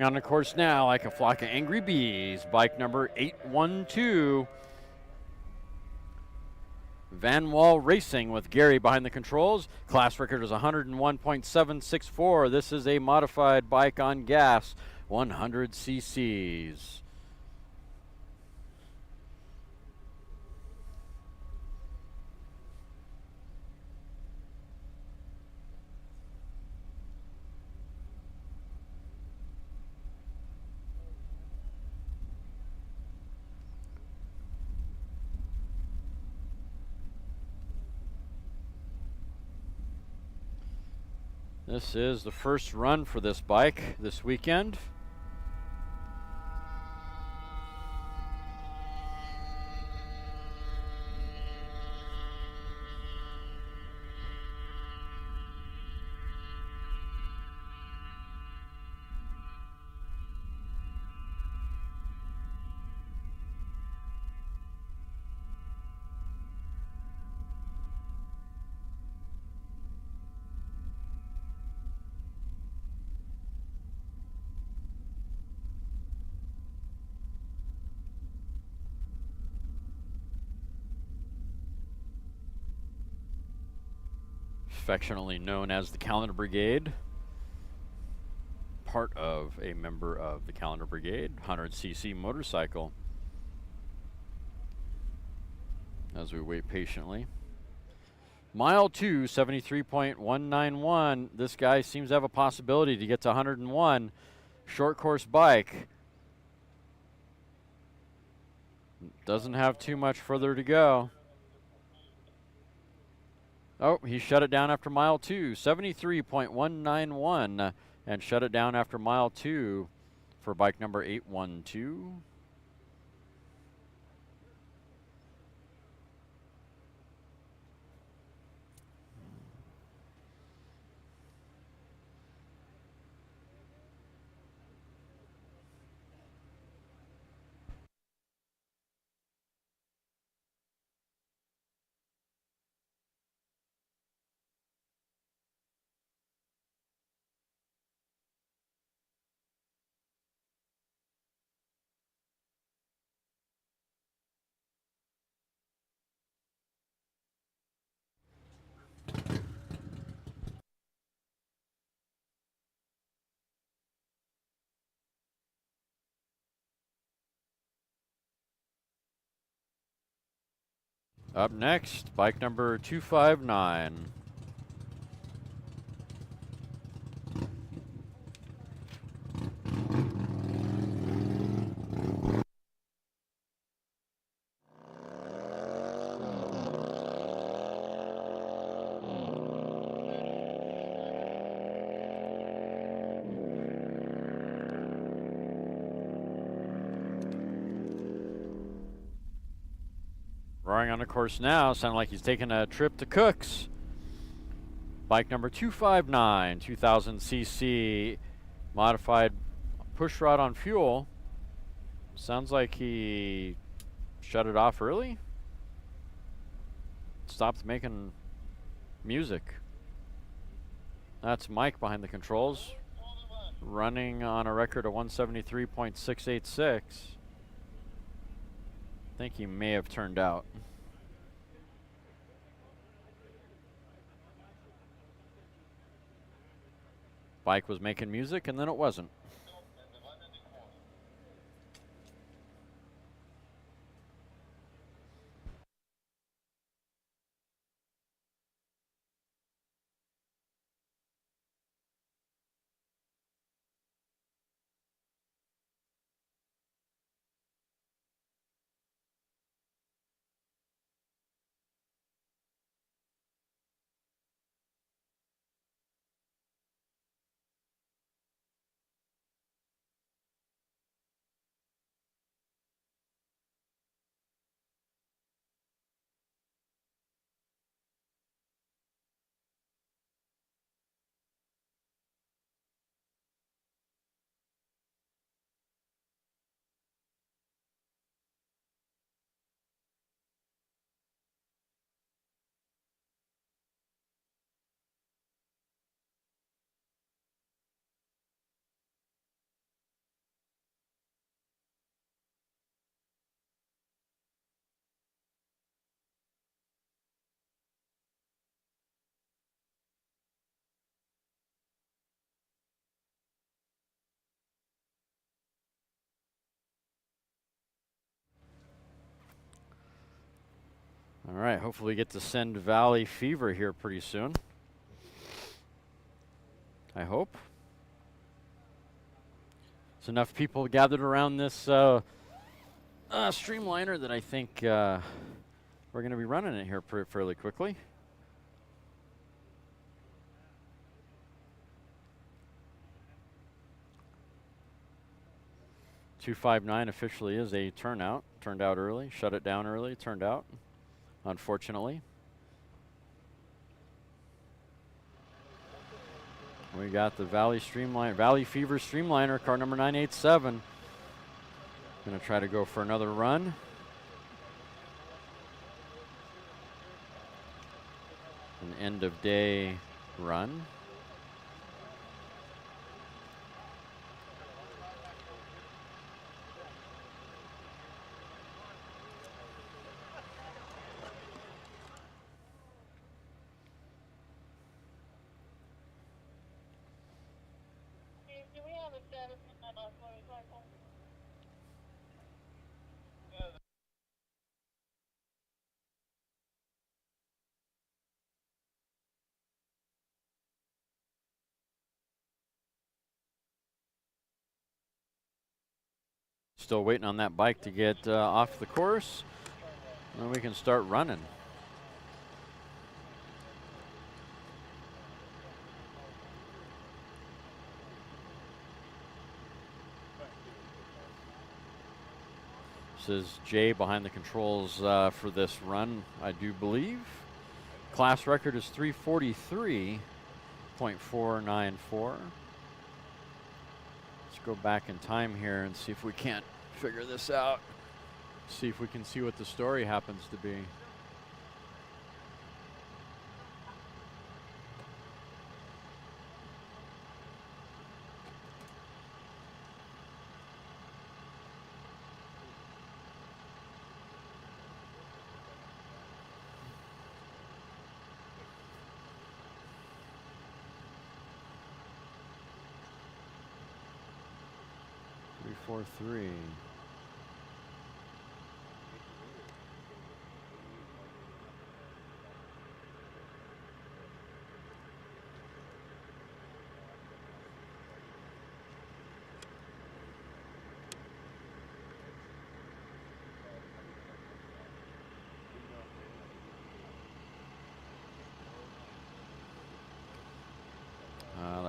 On the course now, like a flock of angry bees, bike number 812. Van Wall Racing with Gary behind the controls. Class record is 101.764. This is a modified bike on gas, 100 cc's. This is the first run for this bike this weekend. Affectionately known as the Calendar Brigade, part of a member of the Calendar Brigade, 100cc motorcycle. As we wait patiently. Mile 2, 73.191. This guy seems to have a possibility to get to 101. Short course bike. Doesn't have too much further to go. Oh, he shut it down after mile 2, 73.191, and shut it down after mile 2 for bike number 812. Up next, bike number 259. Roaring on the course now, sounding like he's taking a trip to Cook's. Bike number 259, 2000 cc, modified push rod on fuel. Sounds like he shut it off early. Stopped making music. That's Mike behind the controls, running on a record of 173.686. I think he may have turned out. Bike was making music and then it wasn't. All right, hopefully we get to send Valley Fever here pretty soon. I hope. There's enough people gathered around this Streamliner that I think we're going to be running it here fairly quickly. .259 officially is a turnout. Turned out early, shut it down early, turned out, unfortunately. We got the Valley Fever Streamliner, car number 987. Gonna try to go for another run. An end of day run. Still waiting on that bike to get off the course, and then we can start running. This is Jay behind the controls for this run, I do believe. Class record is 343.494. Let's go back in time here and see if we can't figure this out. See if we can see what the story happens to be.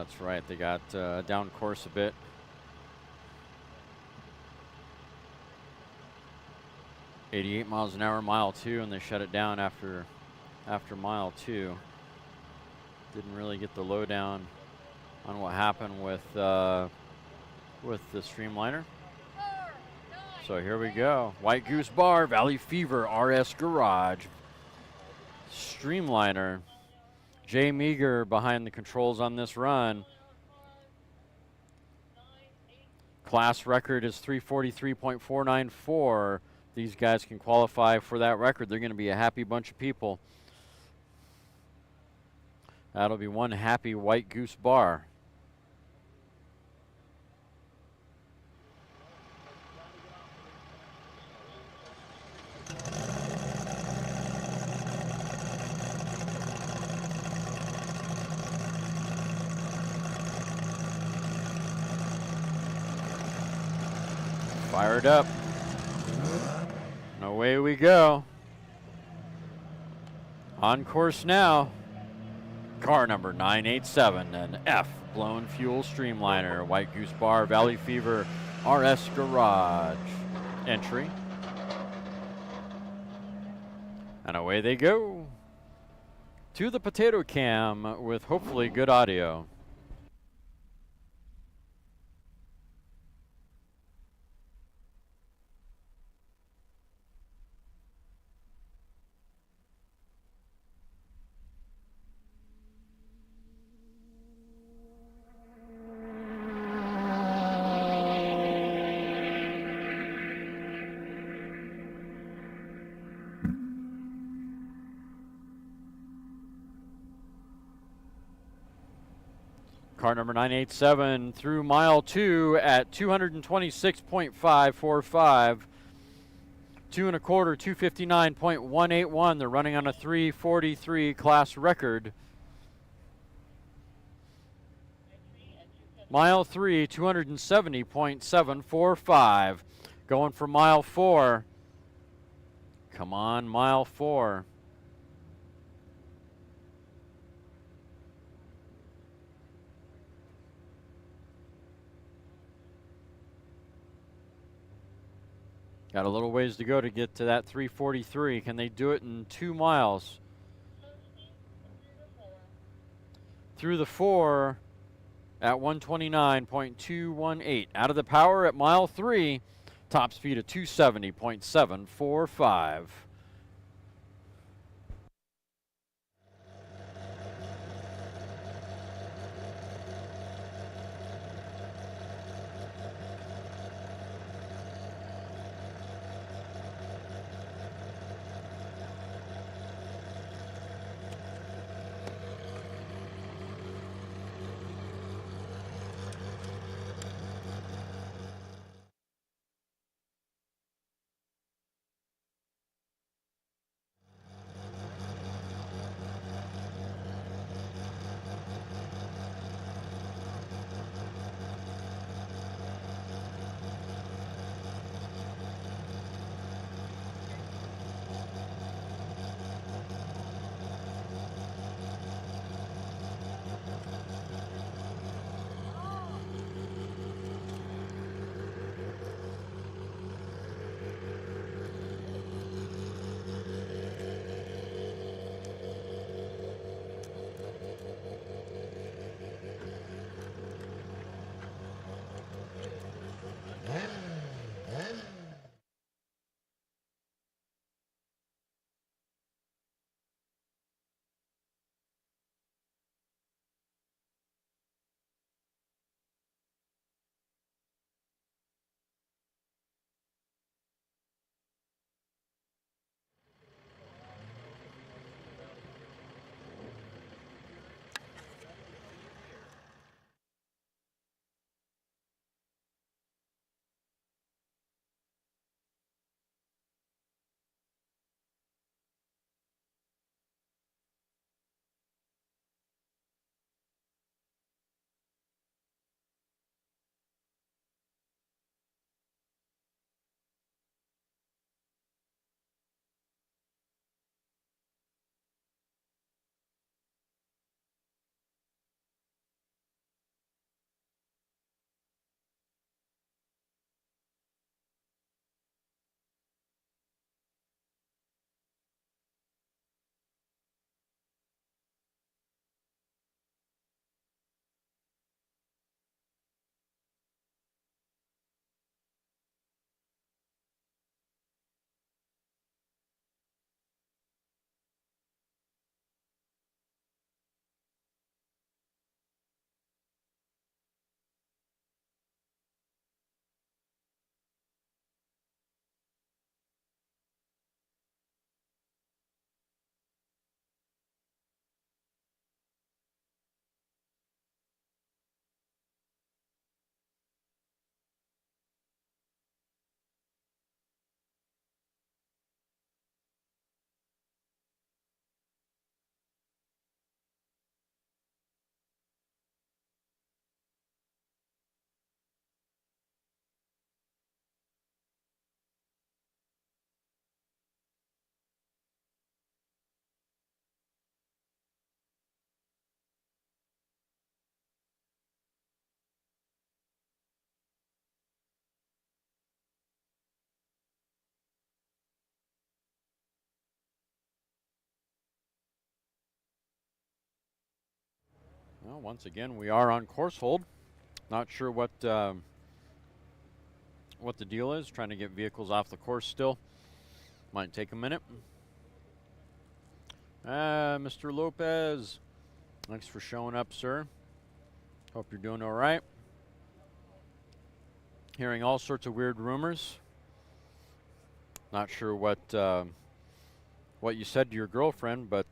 that's right. They got down course a bit. .88 miles an hour, mile 2, and they shut it down after mile 2. Didn't really get the lowdown on what happened with the Streamliner. So here we go. White Goose Bar, Valley Fever, RS Garage, Streamliner. Jay Meager behind the controls on this run. Class record is 343.494. These guys can qualify for that record. They're going to be a happy bunch of people. That'll be one happy White Goose Bar. Fired up. And away we go. On course now. Car number 987, an F blown fuel Streamliner, White Goose Bar, Valley Fever, RS Garage entry. And away they go to the potato cam with hopefully good audio. Car number 987 through mile 2 at 226.545. 2 1/4, 259.181. They're running on a 343 class record. Mile 3, 270.745. Going for mile 4. Come on, mile 4. Got a little ways to go to get to that 343. Can they do it in 2 miles? Through the 4 at 129.218. Out of the power at mile 3. Top speed of 270.745. Well, once again, we are on course hold. Not sure what the deal is. Trying to get vehicles off the course still. Might take a minute. Mr. Lopez, thanks for showing up, sir. Hope you're doing all right. Hearing all sorts of weird rumors. Not sure what you said to your girlfriend, but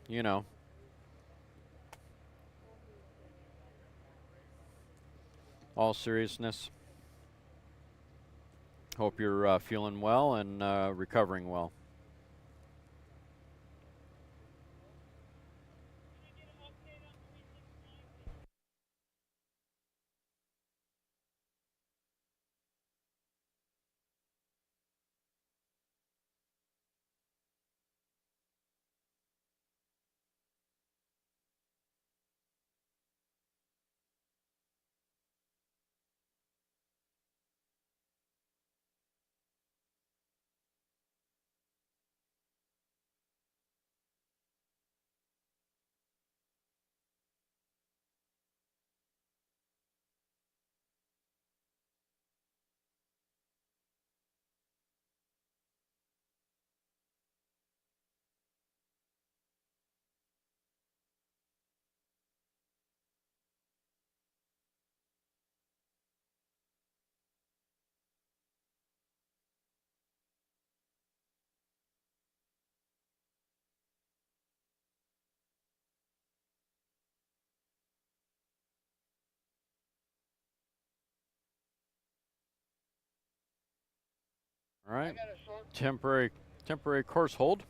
you know. All seriousness. Hope you're feeling well and recovering well. All right, temporary course hold.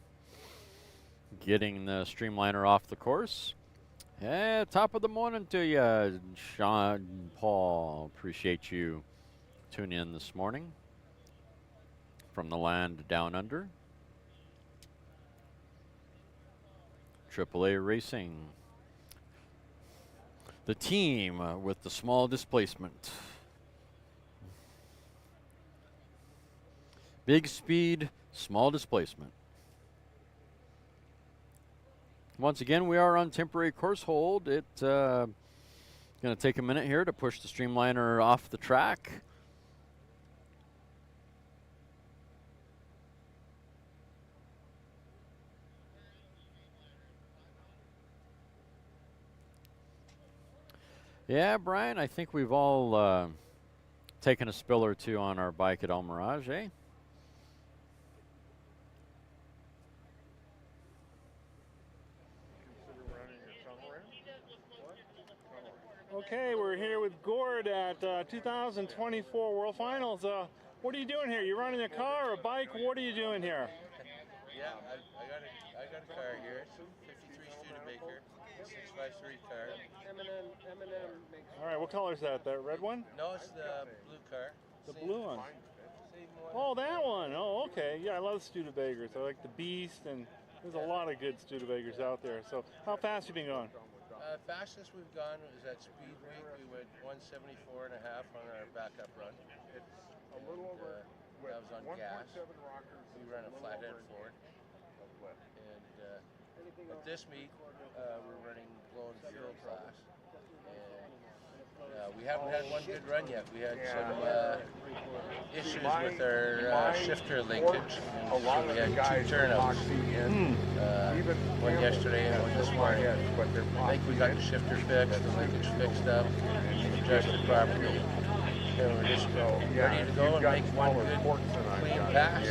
Getting the Streamliner off the course. Yeah, top of the morning to you, Sean Paul. Appreciate you tuning in this morning from the land down under. AAA Racing. The team with the small displacement. Big speed, small displacement. Once again, we are on temporary course hold. It's going to take a minute here to push the Streamliner off the track. Yeah, Brian, I think we've all taken a spill or two on our bike at El Mirage, eh? Okay, we're here with Gord at 2024 World Finals. What are you doing here? You running a car or a bike? What are you doing here? Yeah, I got a car here. It's a 53 Studebaker, 653 car. All right, what color is that? That red one? No, it's the blue car. The blue one. Oh, that one. Oh, okay. Yeah, I love Studebakers. I like the Beast, and there's a lot of good Studebakers out there. So, how fast have you been going? Fastest we've gone was at Speed Week. We went 174.5 on our backup run. It's a little over. That was on gas. We ran a flathead Ford. And at this meet, we're running blown fuel class. And we haven't had one good run yet. We had some issues with our shifter linkage. So we had two turnouts. One yesterday and one this morning. I think we got the shifter fixed, the linkage fixed up, adjusted properly. And we're just ready to go and make one good clean pass.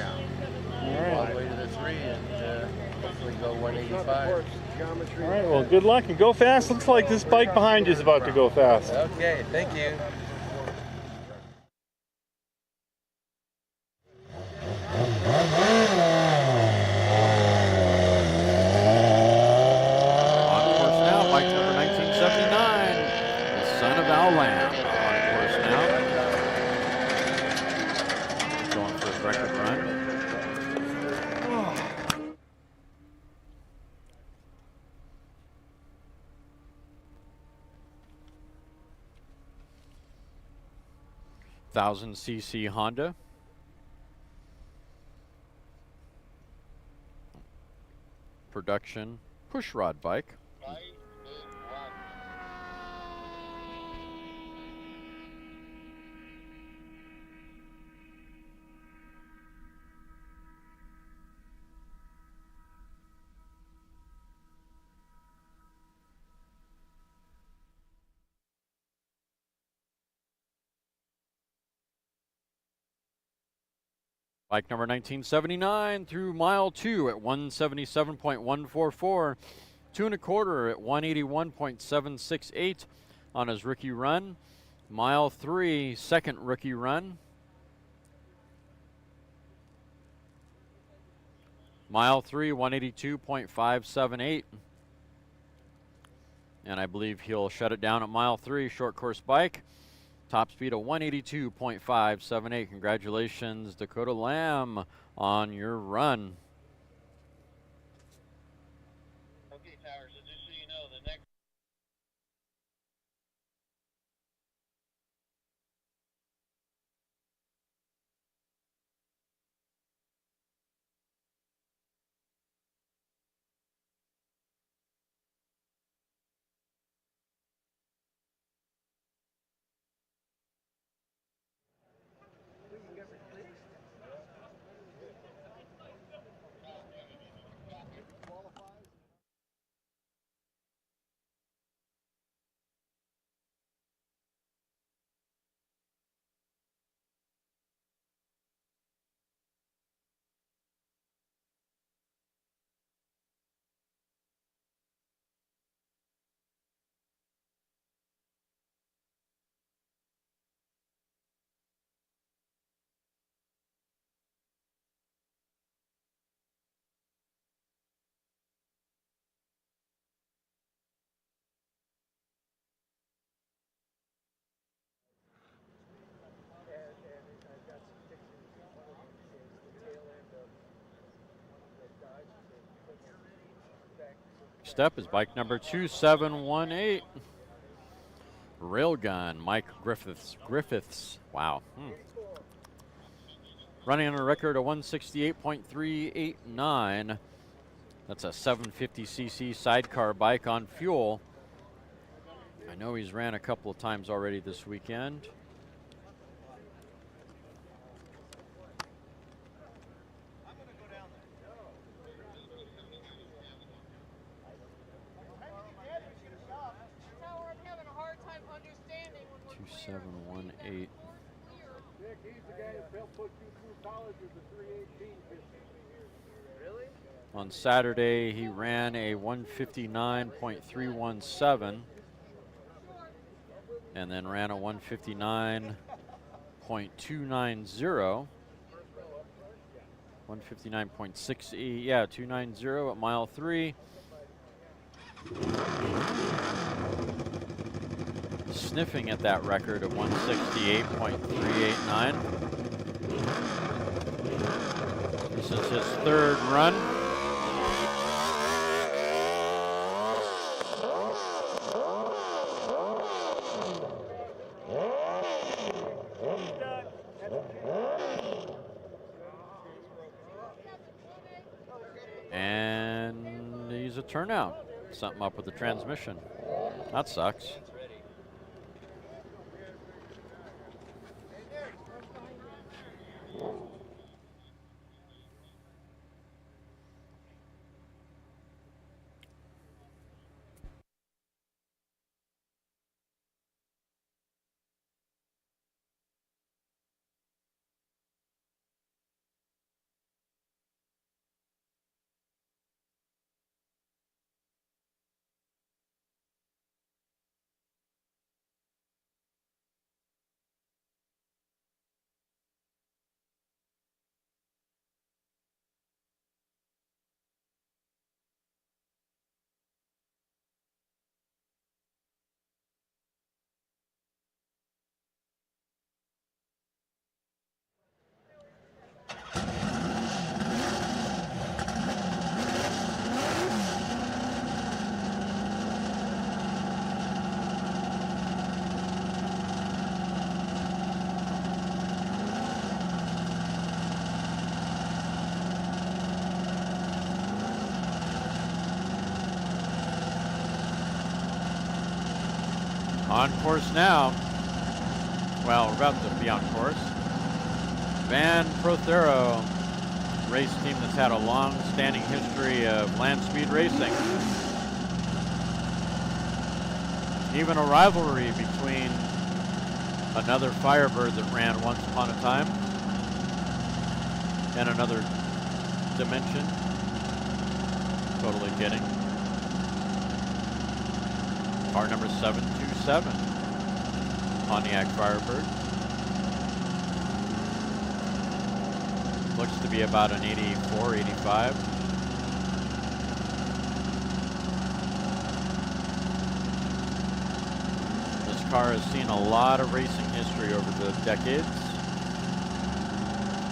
All the way to the 3 and hopefully go 185. All right, well, good luck and go fast. Looks like this bike behind you is about to go fast. Okay, thank you. cc Honda. Production pushrod bike. Bike number 1979 through mile 2 at 177.144. 2 1/4 at 181.768 on his rookie run. Mile 3, second rookie run. Mile 3, 182.578. And I believe he'll shut it down at mile 3, short course bike. Top speed of 182.578. Congratulations, Dakota Lamb, on your run. Okay, Towers, so just so you know, the next Step is bike number 2718. Railgun, Mike Griffiths. Wow. Running on a record of 168.389. That's a 750cc sidecar bike on fuel. I know he's ran a couple of times already this weekend. On Saturday, he ran a 159.317 and then ran a 159.290. 159.6, yeah, 290 at mile 3. Sniffing at that record of 168.389. This is his third run. And he's a turnout. Something up with the transmission. That sucks. On course now. Well, we're about to be on course. Van Prothero, race team that's had a long-standing history of land speed racing. Even a rivalry between another Firebird that ran once upon a time. in another dimension. Totally kidding. Car number 727, Pontiac Firebird. Looks to be about an 84, 85. This car has seen a lot of racing history over the decades.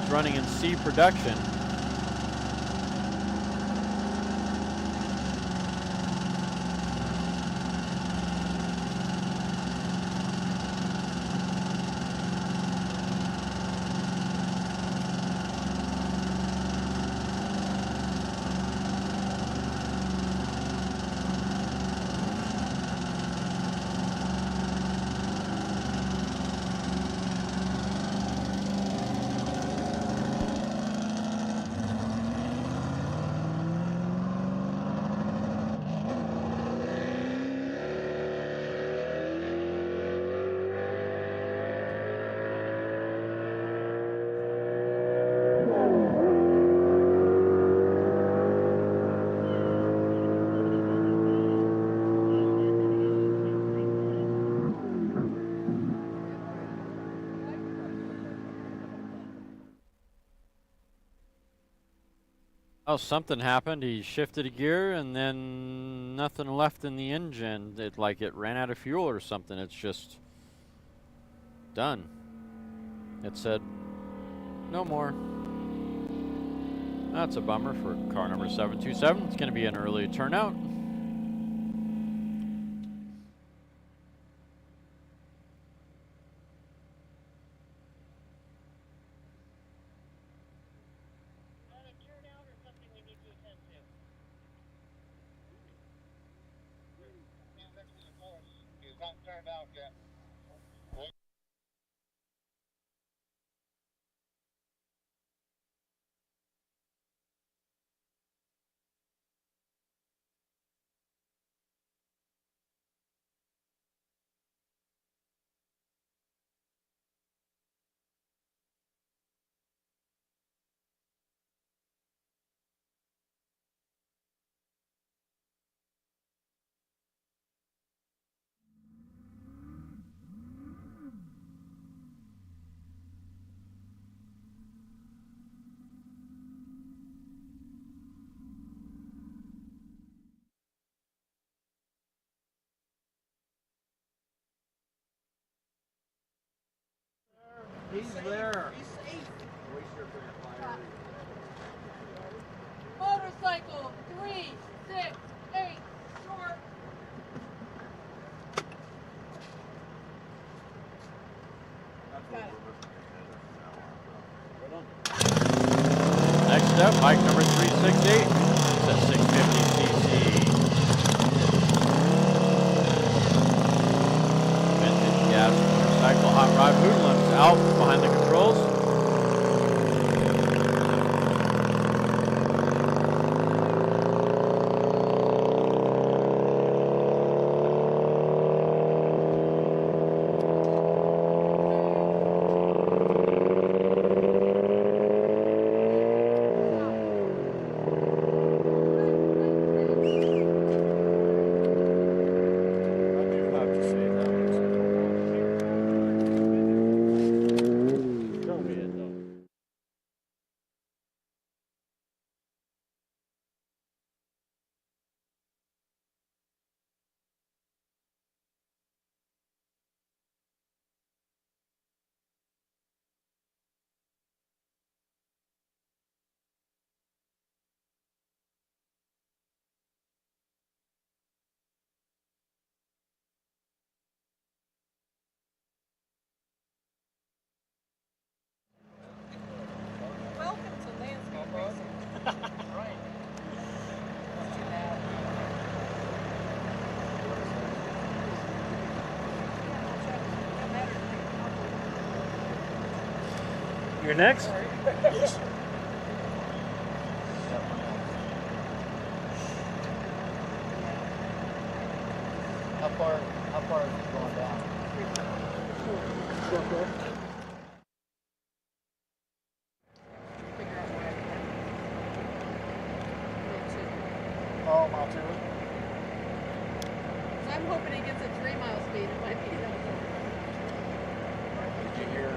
It's running in C production. Oh, something happened. He shifted a gear and then nothing left in the engine. It ran out of fuel or something. It's just done. It said no more. That's a bummer for car number 727. It's going to be an early turnout. He's there. Motorcycle 3, 6, 8, short. Next up, bike number 368. It's a 650cc vintage gas motorcycle hot rod hoodlums out behind the controls. Welcome to landscape racing. Right. You're next? Yes. How far is it going down? I'm hoping he gets a 3-mile speed. It might be enough. Did you hear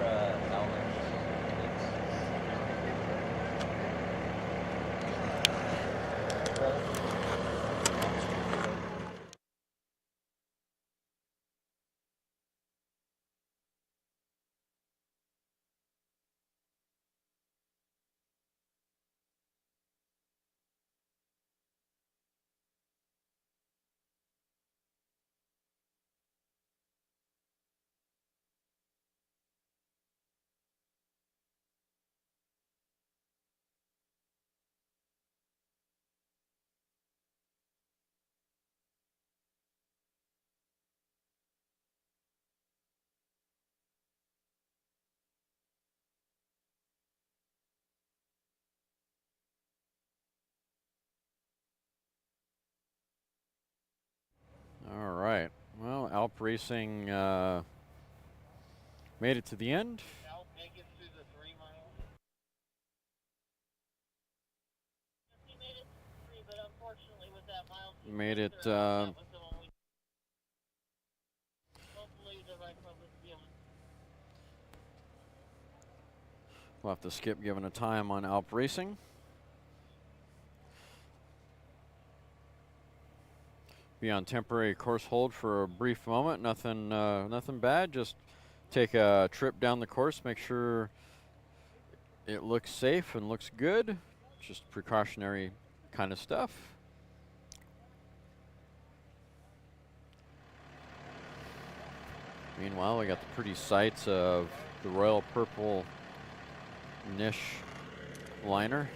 Alan? All right. Well, Alp Racing made it to the end. Made it. We'll have to skip giving a time on Alp Racing. Be on temporary course hold for a brief moment. Nothing, nothing bad. Just take a trip down the course. Make sure it looks safe and looks good. Just precautionary kind of stuff. Meanwhile, we got the pretty sights of the royal purple niche liner.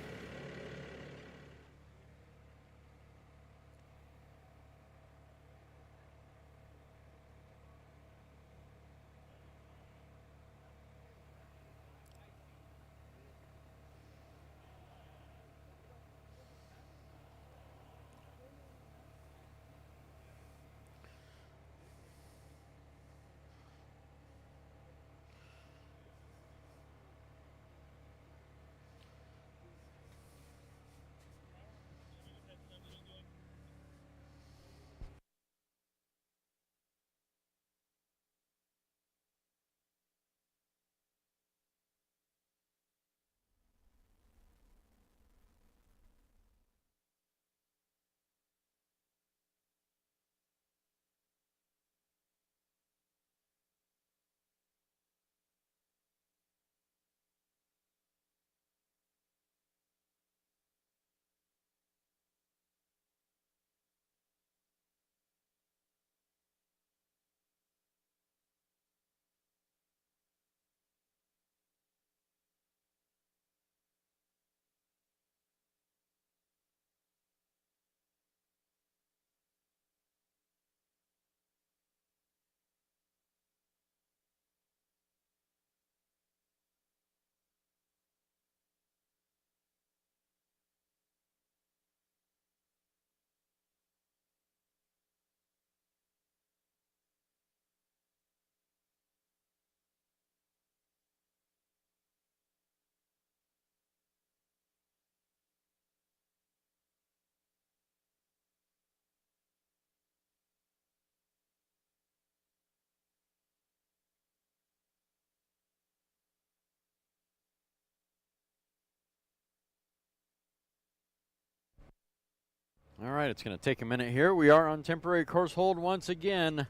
All right, it's going to take a minute here. We are on temporary course hold once again.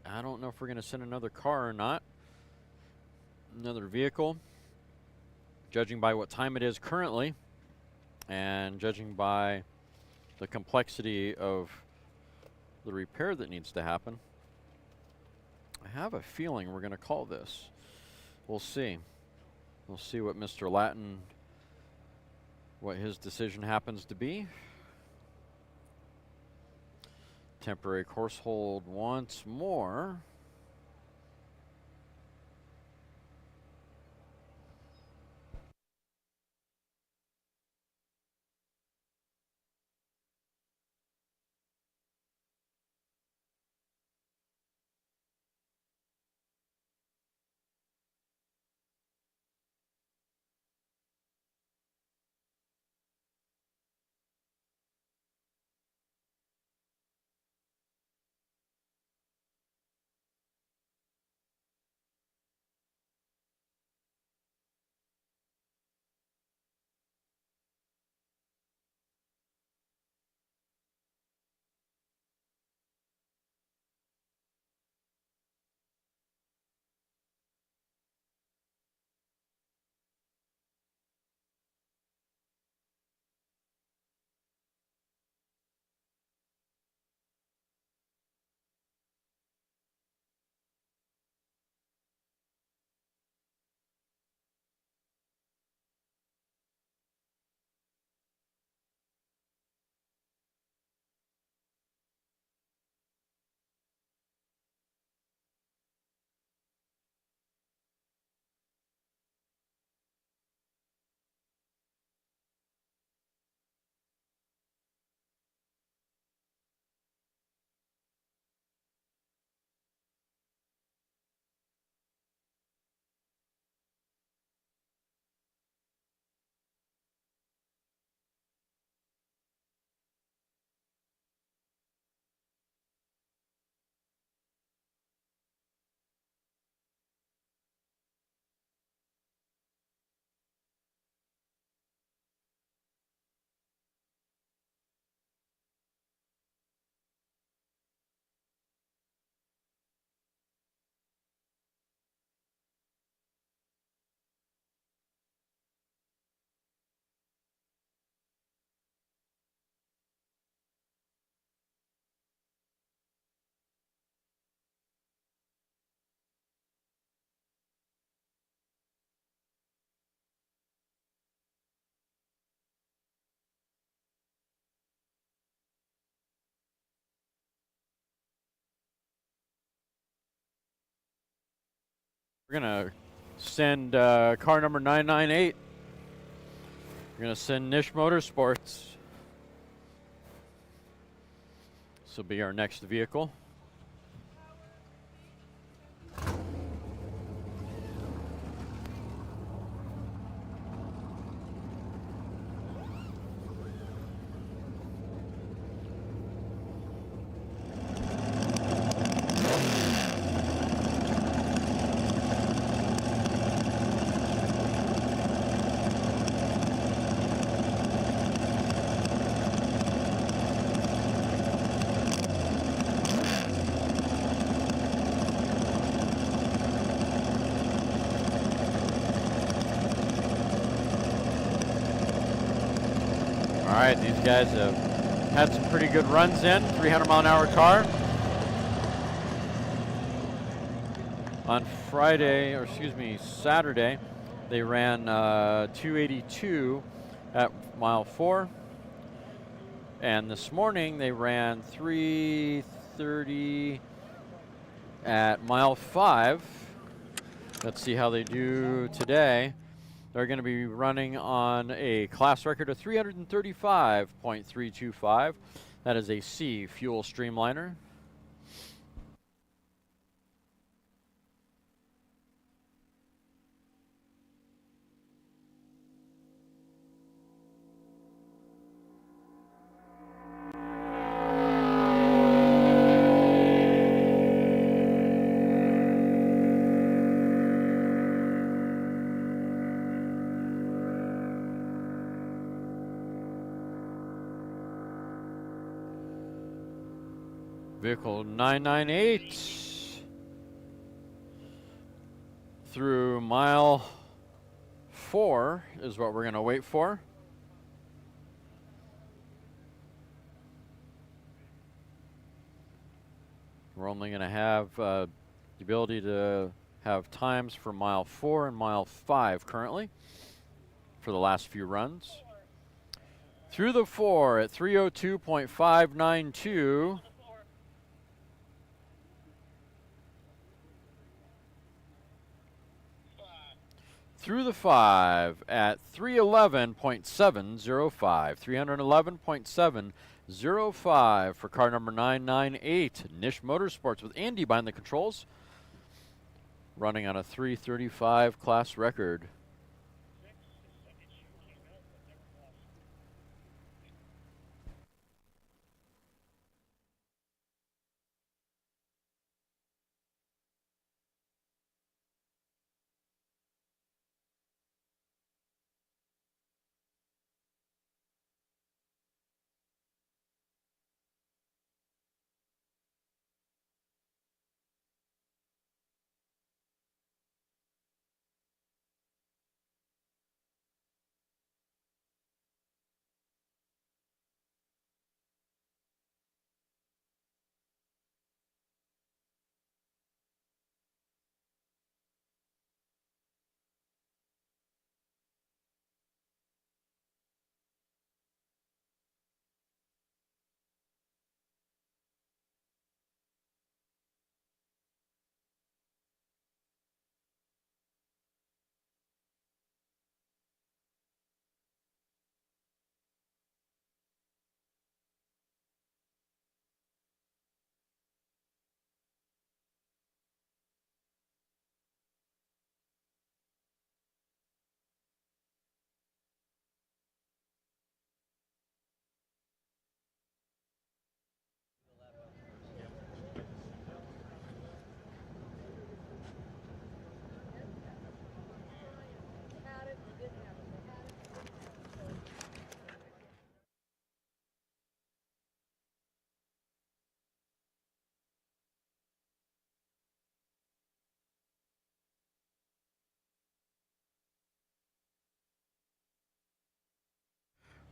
I don't know if we're going to send another car or not. Another vehicle. Judging by what time it is currently, and judging by the complexity of the repair that needs to happen, I have a feeling we're going to call this. We'll see. We'll see what Mr. Latin, what his decision happens to be. Temporary course hold once more. We're going to send car number 998. We're going to send Nish Motorsports. This will be our next vehicle. All right, these guys have had some pretty good runs in, 300-mile-an-hour car. On Friday, or excuse me, Saturday, they ran 282 at mile 4. And this morning they ran 330 at mile 5. Let's see how they do today. They're going to be running on a class record of 335.325. That is a C fuel Streamliner. Vehicle 998 through mile 4 is what we're going to wait for. We're only going to have the ability to have times for mile 4 and mile 5 currently for the last few runs. Through the 4 at 302.592. Through the 5 at 311.705. 311.705 for car number 998. Nish Motorsports with Andy behind the controls. Running on a 335 class record.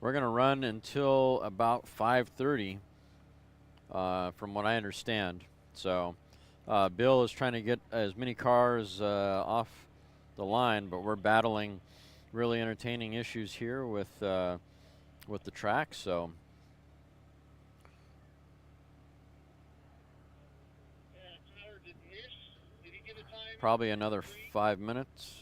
We're going to run until about 5:30, from what I understand. So Bill is trying to get as many cars off the line, but we're battling really entertaining issues here with the track. So Probably another 5 minutes.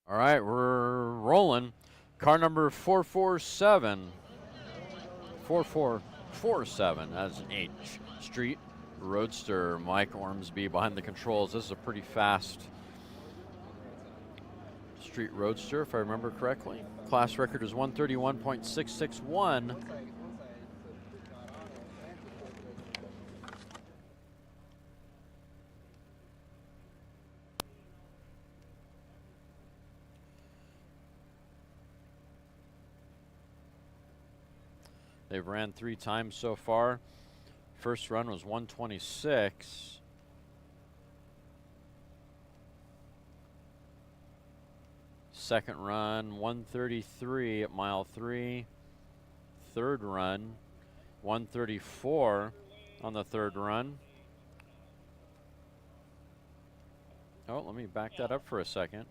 All right, we're rolling. Car number 447. 4447. That's an H Street Roadster. Mike Ormsby behind the controls. This is a pretty fast Street Roadster, if I remember correctly. Class record is 131.661. They've ran 3 times so far. First run was 126. Second run, 133 at mile 3. Third run, 134 on the third run. Oh, let me back that up for a second.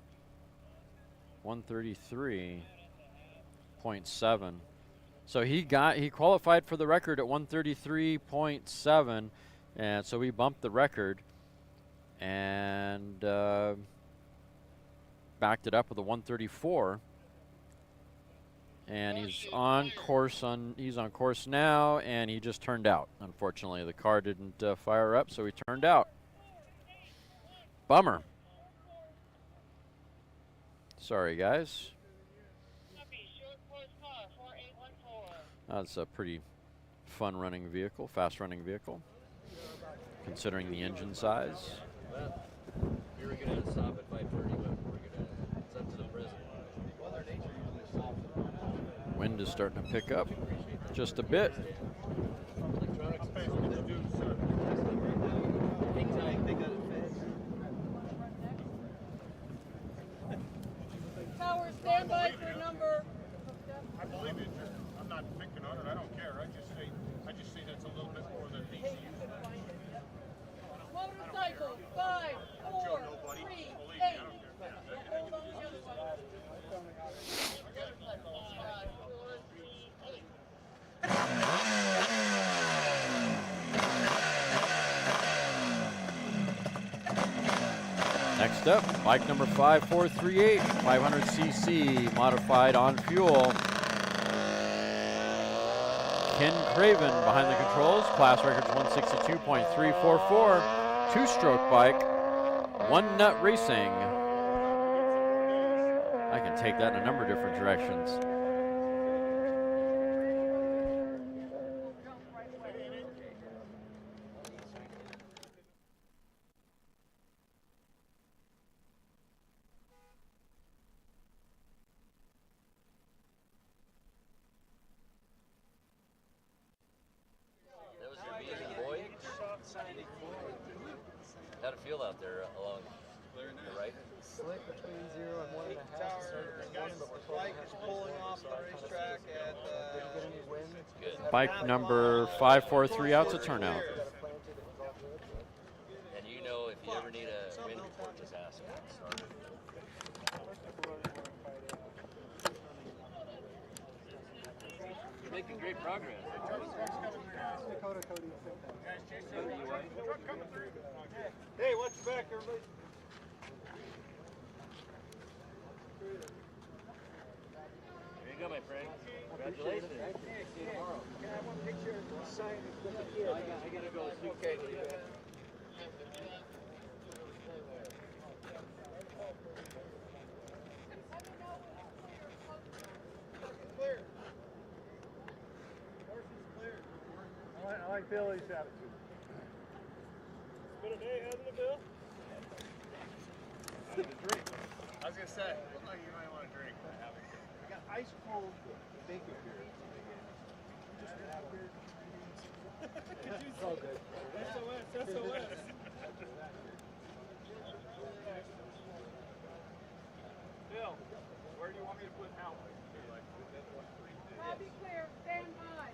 133.7. So he qualified for the record at 133.7, and so we bumped the record and backed it up with a 134. And he's on course now, and he just turned out. Unfortunately, the car didn't fire up, so he turned out. Bummer. Sorry, guys. That's a pretty fun running vehicle, fast running vehicle, considering the engine size. We were going to stop at 5:30, but we're going to send to the prison. Wind is starting to pick up just a bit. Tower, stand by for number. I believe it. I'm not picking on it. I don't care. I just say that's a little bit more than DC. Motorcycle, 5, 4, 3, 8. Hold on to the other one. Next up, bike number 5438, 500cc, modified on fuel. Ken Craven behind the controls. Class record's 162.344. 2-stroke bike, One Nut Racing. I can take that in a number of different directions. How'd it feel out there along the right? Slick between 0 and 1.5. Bike is pulling off the racetrack at any wind. Bike number 543 out to turnout. And you know, if you ever need a wind report, just ask. You're making great progress. Dakota Cody. Hey, watch your back, everybody. There you go, my friend. Congratulations. See you tomorrow. Can I have one picture signed with the kid? I gotta go. Okay. Clear. Horse is clear. I like Billy's attitude. It's been a day, hasn't it, Bill? I need a drink. I was gonna say, look like you might want a drink. I got ice cold bacon beer. Just have beer. It's all good. SOS. Bill, where do you want me to put Hal? I'll be clear. Stand by.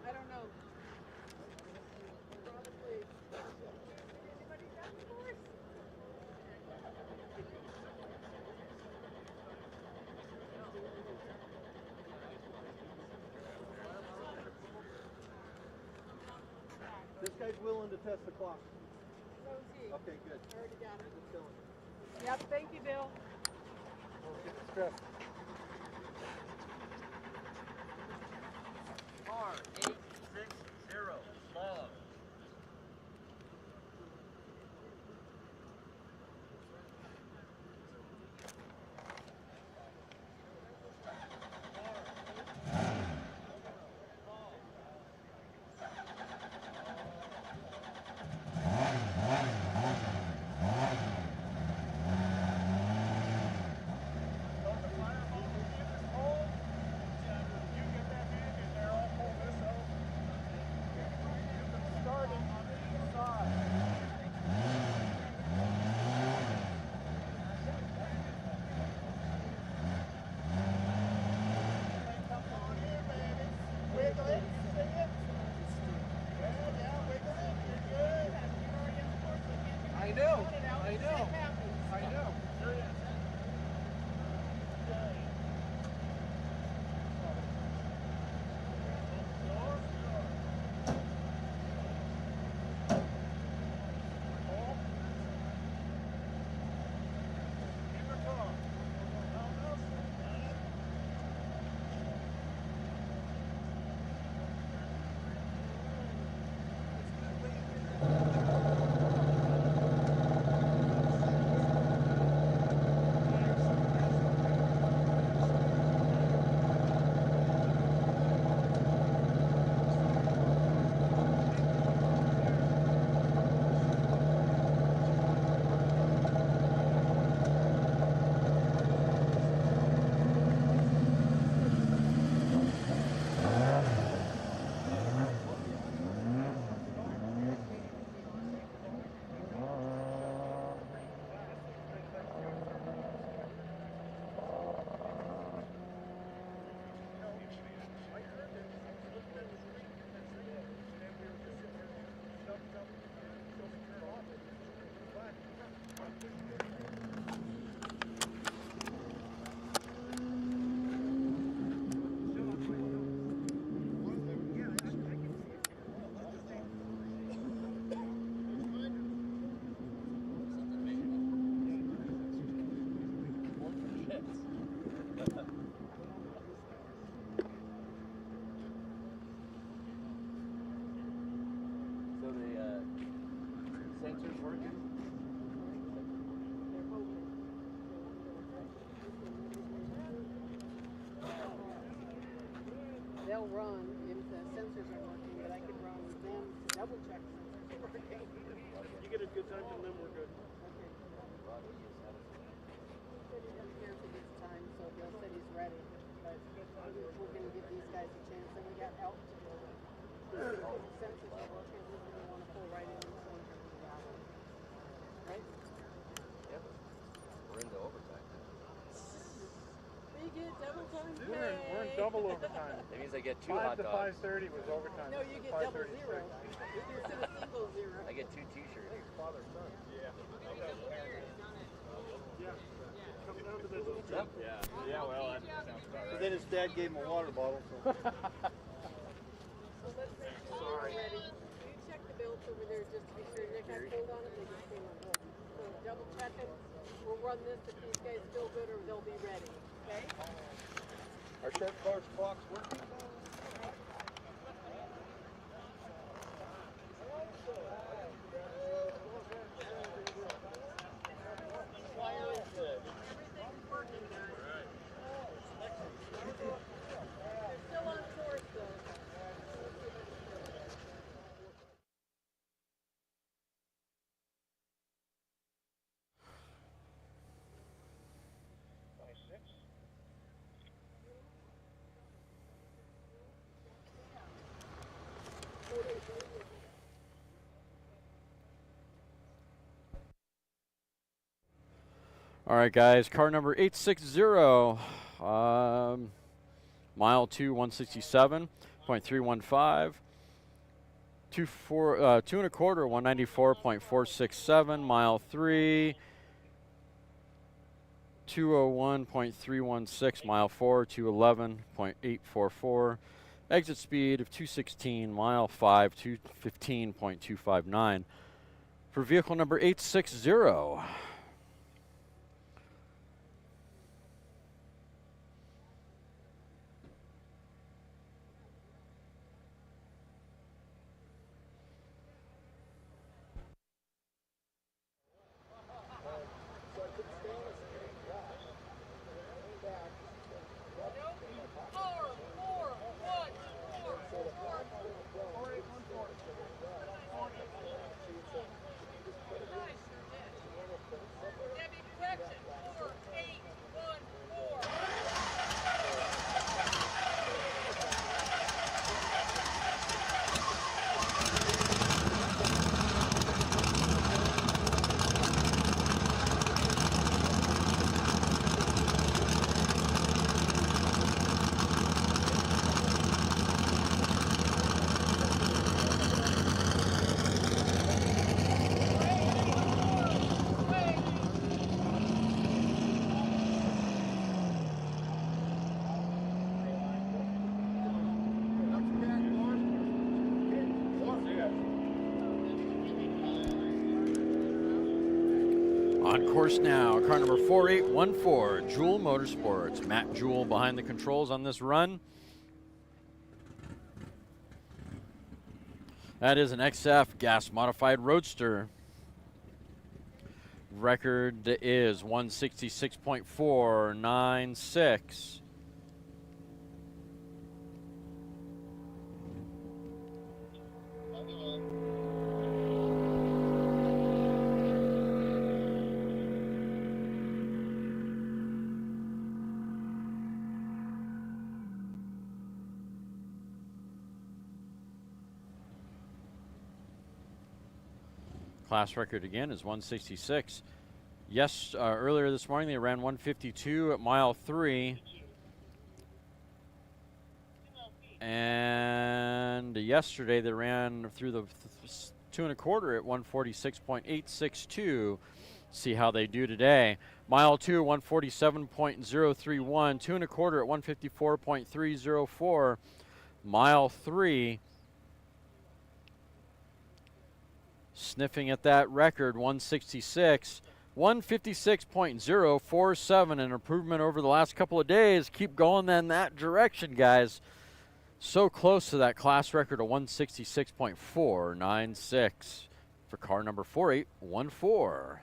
I don't know. Probably. Anybody got the horse? This guy's willing to test the clock. Rosie. Okay, good. Already got it. Let's go. Yep, thank you, Bill. Get the stress. R860 long. I know. They'll run if the sensors are working, but I can run them to double check sensors are working. You get a good time from them, we're good. Okay. He said he doesn't care if it gets time, so Bill said he's ready. But we're going to give these guys a chance, and we got help to do it. Because the sensors are working, we're going to want to pull right in and pull in terms of the hour. Right? Yep. We're into overtime. But you get double time pay. We're in double overtime. That means I get 2 5 hot to dogs. 5:30 was overtime. No, you get double zero. Instead of single zero. I get 2 t-shirts. Father, son. Yeah. Comes down to business. Yep. Yeah, well, that sounds about right. Then his dad gave him a water bottle. So. So let's make sure we're ready. You check the belts over there just to be sure Nick has pulled on it. They just came on board. So double check it. We'll run this if these guys feel good or they'll be ready. Okay? Our short course clock's working. All right, guys. Car number 860. Mile 2, 167.315. 2 1/4, 194.467. Mile 3, 201.316. Mile 4, 211.844. Exit speed of 216. Mile 5, 215.259. For vehicle number 860. On course now, car number 4814, Jewel Motorsports. Matt Jewel behind the controls on this run. That is an XF gas-modified Roadster. Record is 166.496. Class record again is 166. Yes, earlier this morning they ran 152 at mile 3. And yesterday they ran through the 2 1/4 at 146.862. See how they do today. Mile 2, 147.031. 2 1/4 at 154.304. Mile 3. Sniffing at that record, 166. 156.047, an improvement over the last couple of days. Keep going in that direction, guys. So close to that class record of 166.496 for car number 4814.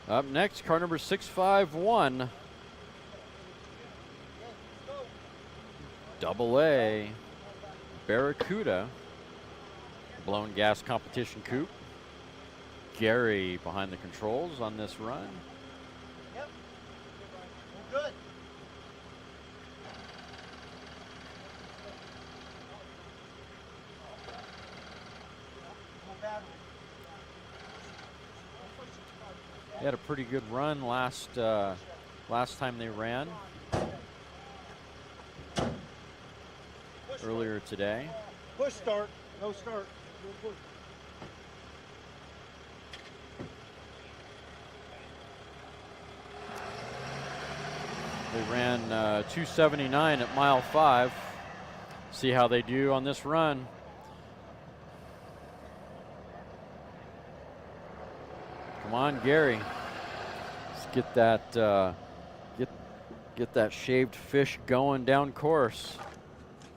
Up next, car number 651. Double A Barracuda. Blown gas competition coupe. Gary behind the controls on this run. Yep. Good. They had a pretty good run last time they ran. Earlier today. Push start. No start. No push. They ran 279 at mile 5. See how they do on this run. Come on, Gary. Let's get that get that shaved fish going down course.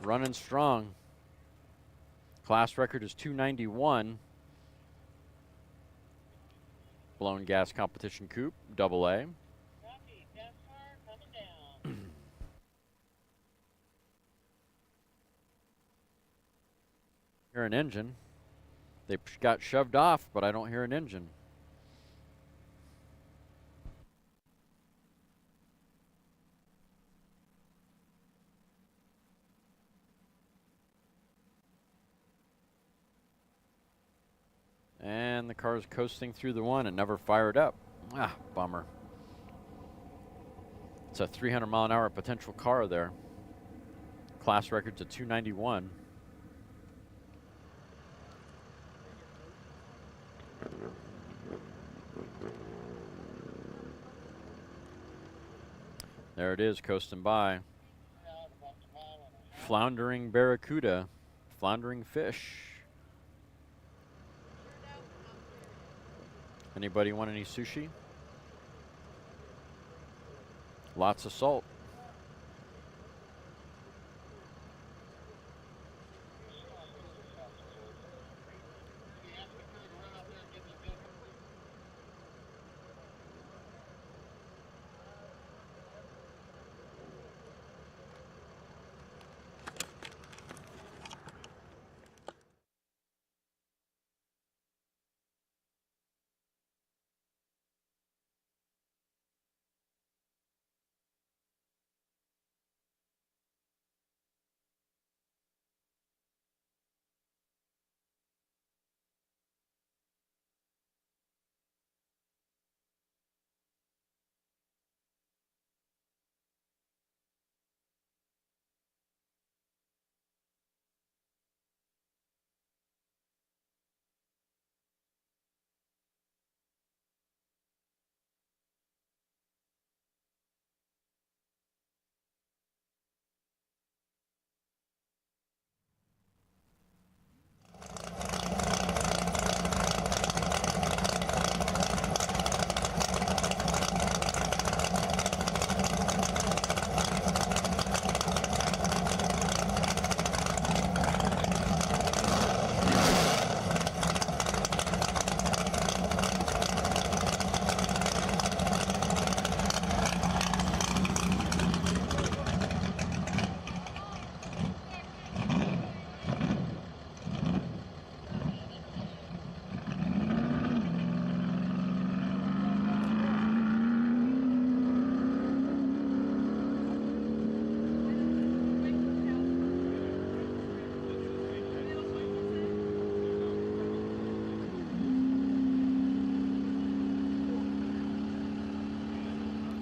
Running strong. Class record is 291. Blown gas competition coupe, double A. Hear an engine. They got shoved off, but I don't hear an engine. And the car's coasting through the one and never fired up. Ah, bummer. It's a 300-mile-an-hour potential car there. Class record's a 291. There it is, coasting by. Floundering Barracuda, floundering fish. Anybody want any sushi? Lots of salt.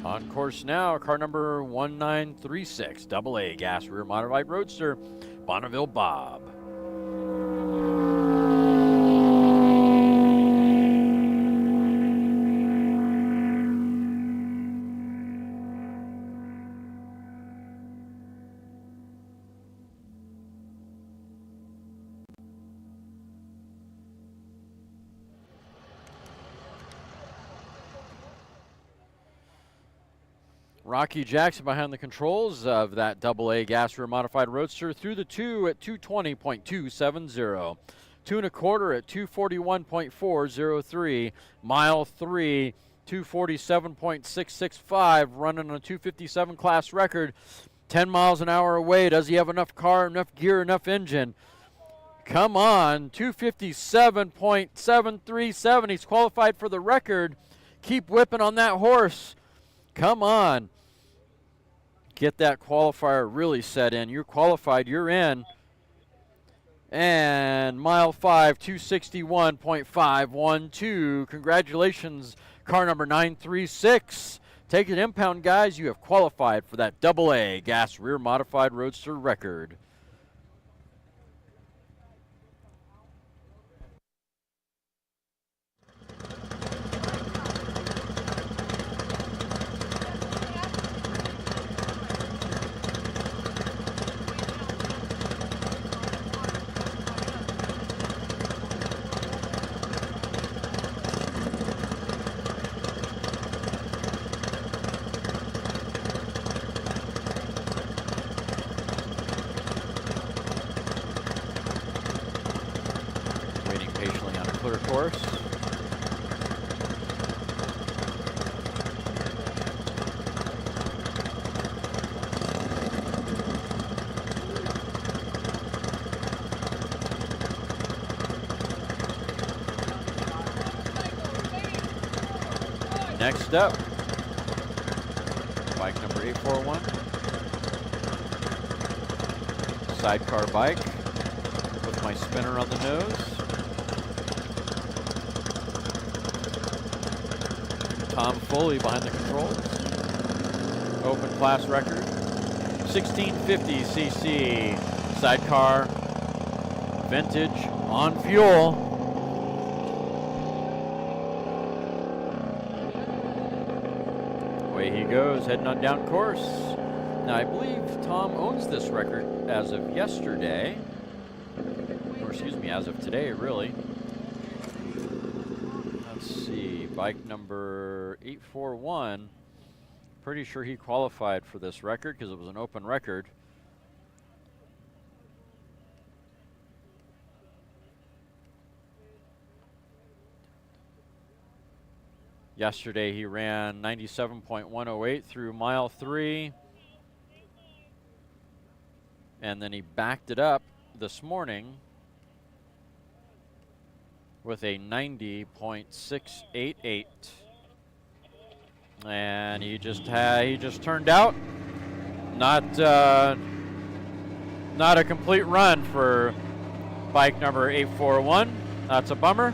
On course now, car number 1936, double A gas rear modified roadster, Bonneville Bob. Rocky Jackson behind the controls of that double A gas rear modified roadster through the 2 at 220.270. 2 1/4 at 241.403. Mile 3 247.665, running a 257 class record, 10 miles an hour away. Does he have enough car, enough gear, enough engine? Come on, 257.737. He's qualified for the record. Keep whipping on that horse. Come on. Get that qualifier really set in. You're qualified, you're in. And mile 5, 261.512. Congratulations, car number 936. Take it impound, guys. You have qualified for that AA gas rear modified roadster record. Course. Next up, bike number 841. Sidecar bike with my spinner on the nose. Tom Foley behind the controls. Open class record. 1650cc sidecar, vintage, on fuel. Away he goes, heading on down course. Now I believe Tom owns this record as of yesterday. Or excuse me, as of today, really. Let's see, bike number 841. Pretty sure he qualified for this record because it was an open record. Yesterday he ran 97.108 through mile 3. And then he backed it up this morning with a 90.688. And he just turned out not a complete run for bike number 841. That's a bummer.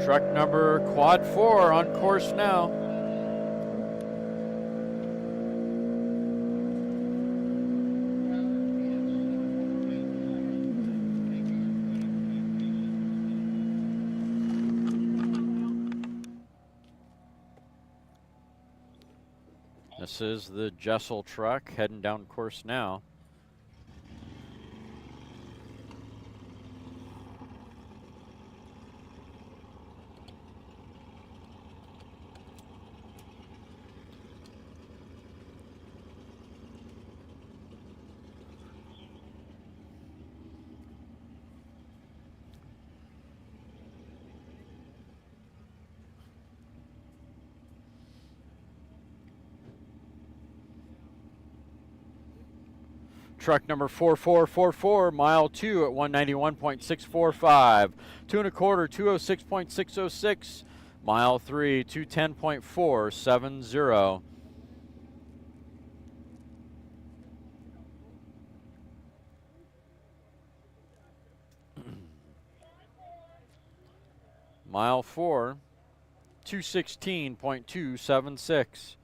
Truck number quad 4 on course now. This is the Jessel truck heading down course now. Truck number 4444, mile 2 at 191.645. 2 1/4, 206.606. Mile 3, 210.470. Mile 4, 216.276.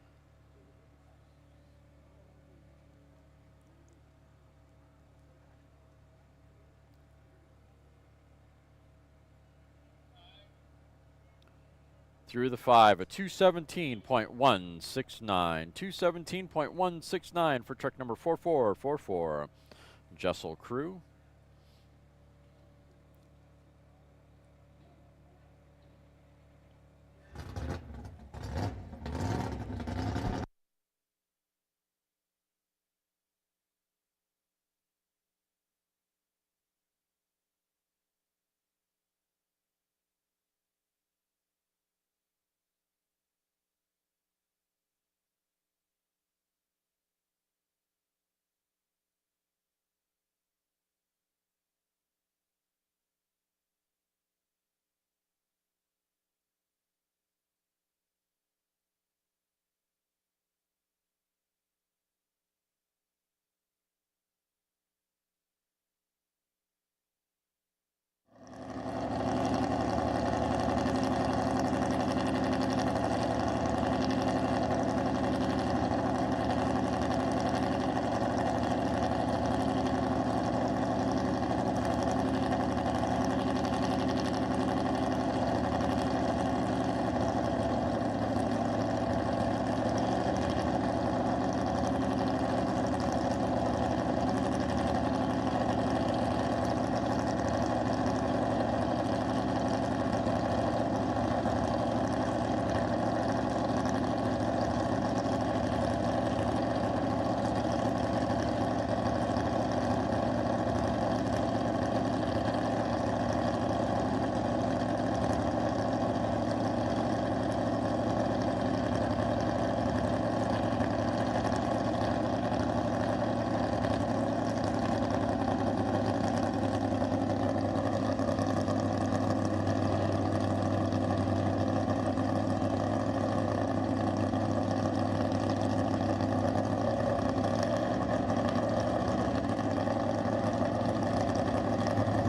through the 5, a 217.169. 217.169 for truck number 4444. Jessel Crew.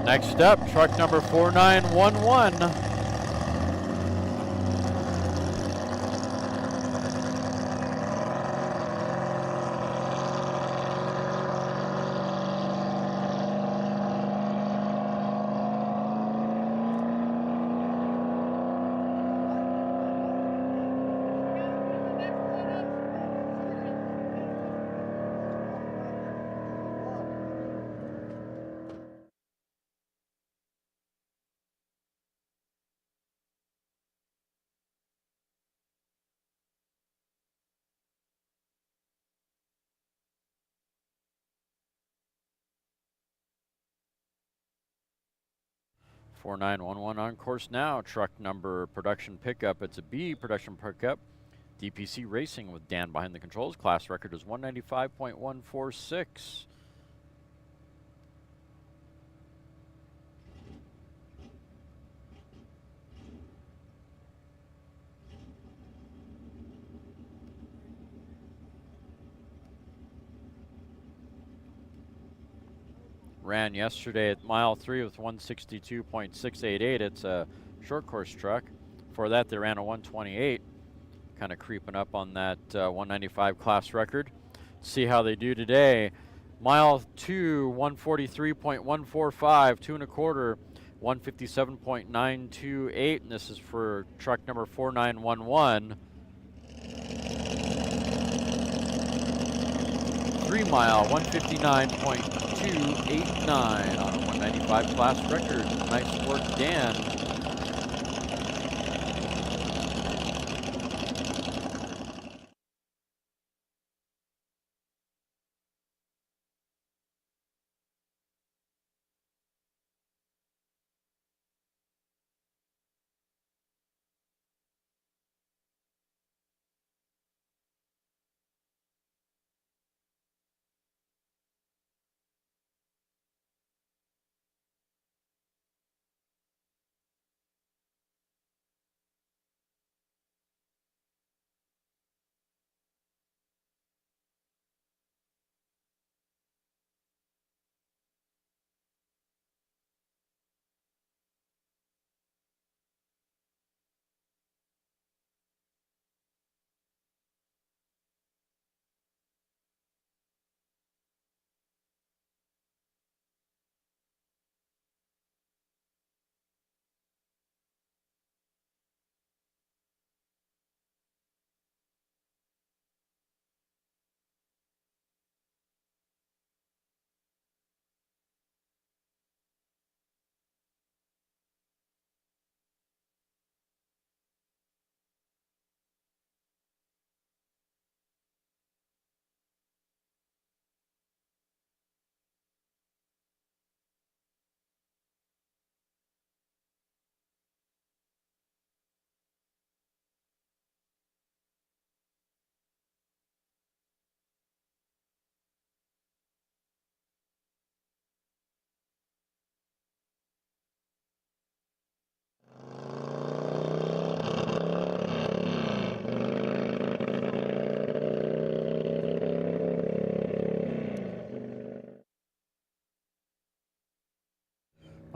Next up, truck number 4911. Four 4911 on course now. Truck number production pickup. It's a B production pickup. DPC Racing with Dan behind the controls. Class record is 195.146. Ran yesterday at mile 3 with 162.688. It's a short course truck. For that, they ran a 128. Kind of creeping up on that 195 class record. See how they do today. Mile 2, 143.145, 2 1/4, 157.928, and this is for truck number 4911. 3 mile, 159.289 on a 195 class record. Nice work, Dan.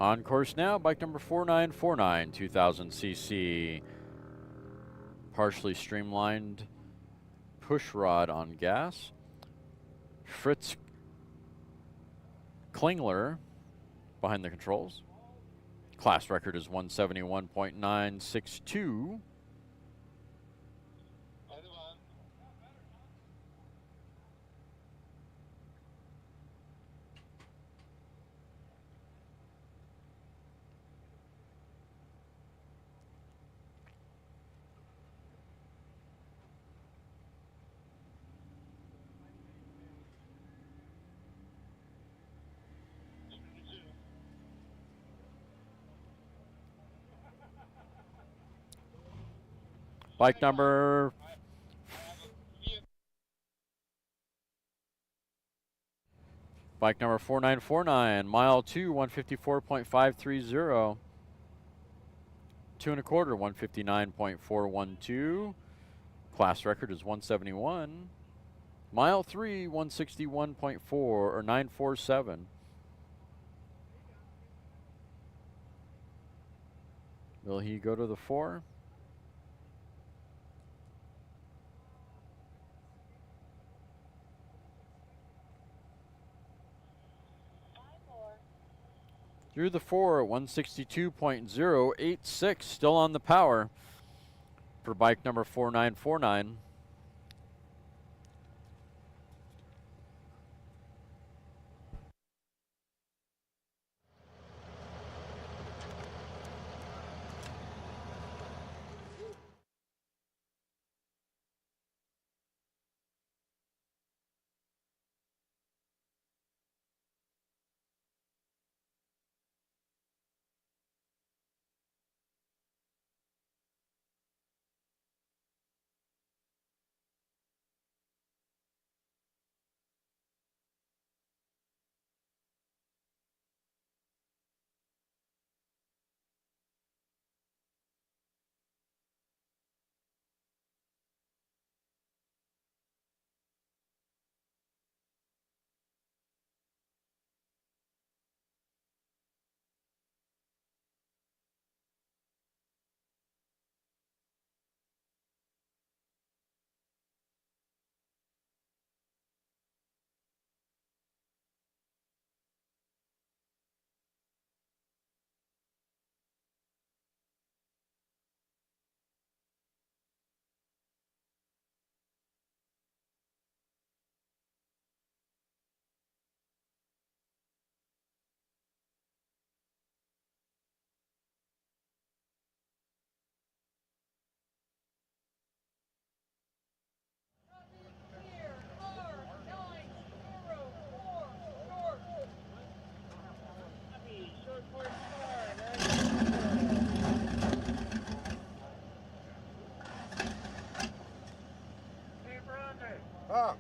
On course now, bike number 4949, 2000 cc. Partially streamlined push rod on gas. Fritz Klingler behind the controls. Class record is 171.962. Bike number 4949, mile 2, 154.530. 2 1/4, 159.412. Class record is 171. Mile 3, 161.4 or 947. Will he go to the 4? Through the 4 at 162.086, still on the power for bike number 4949. Huh.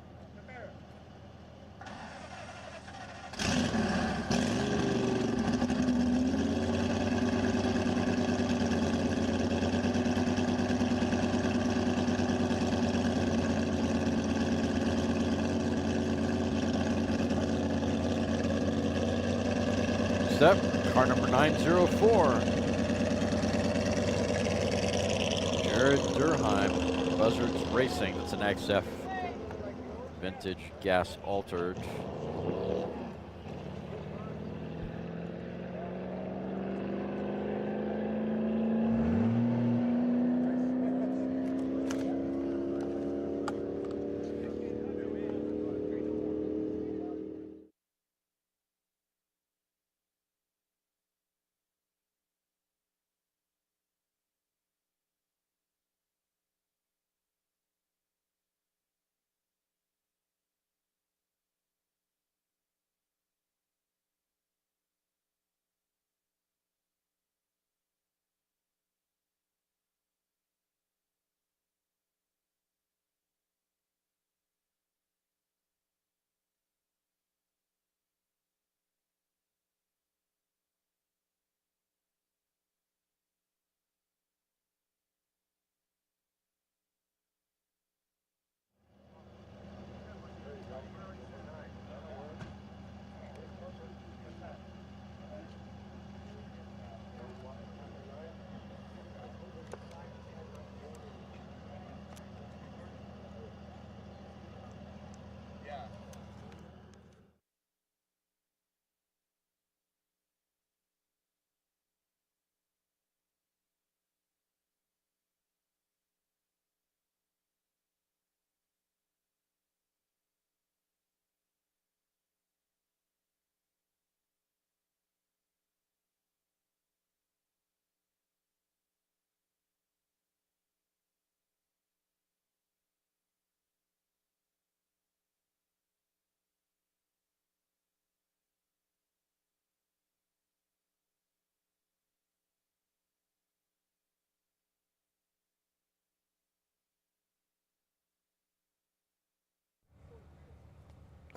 Step, car number 904. Jared Durheim, Buzzards Racing. That's an XF vintage gas altered.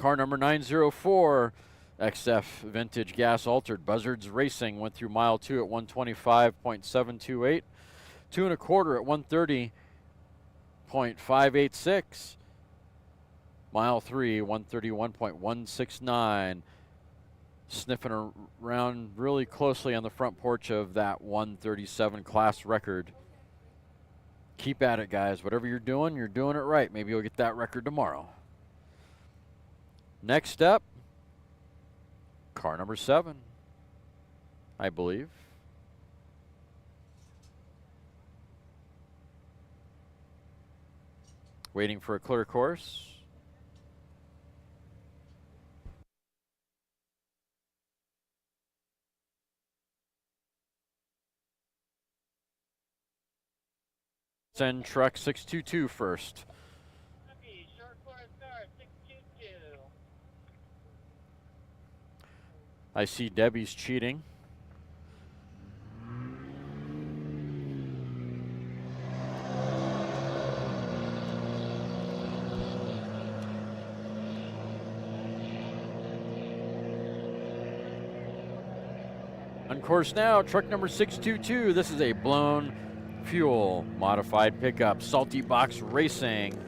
car number 904, XF Vintage Gas Altered. Buzzards Racing went through mile 2 at 125.728. 2 1/4 at 130.586. Mile 3, 131.169. Sniffing around really closely on the front porch of that 137 class record. Keep at it, guys. Whatever you're doing it right. Maybe you'll get that record tomorrow. Next up, car number 7, I believe. Waiting for a clear course. Send truck 622 first. I see Debbie's cheating. On course now, truck number 622. This is a blown fuel modified pickup. Salty Box Racing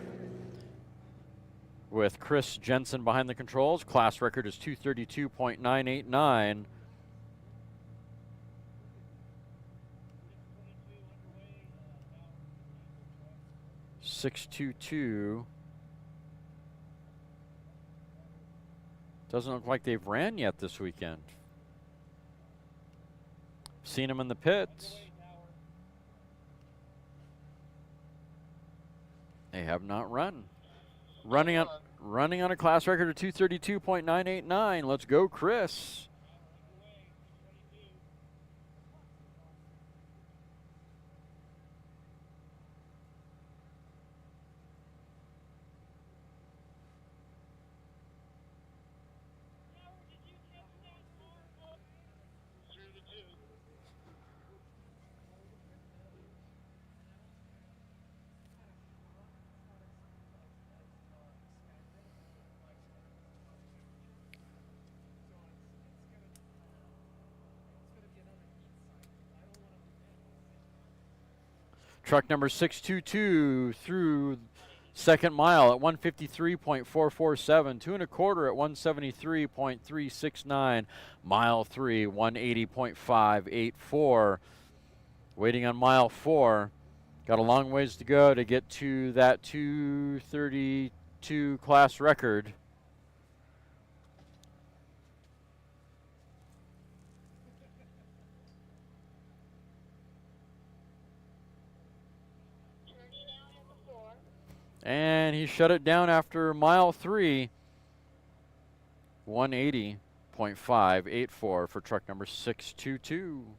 with Chris Jensen behind the controls. Class record is 232.989. .622. Doesn't look like they've ran yet this weekend. Seen them in the pits. They have not run. Running on a class record of 232.989. Let's go, Chris. Truck number 622 through second mile at 153.447. 2 1/4 at 173.369. Mile 3, 180.584. Waiting on mile 4. Got a long ways to go to get to that 232 class record. And he shut it down after mile 3. 180.584 for truck number 622.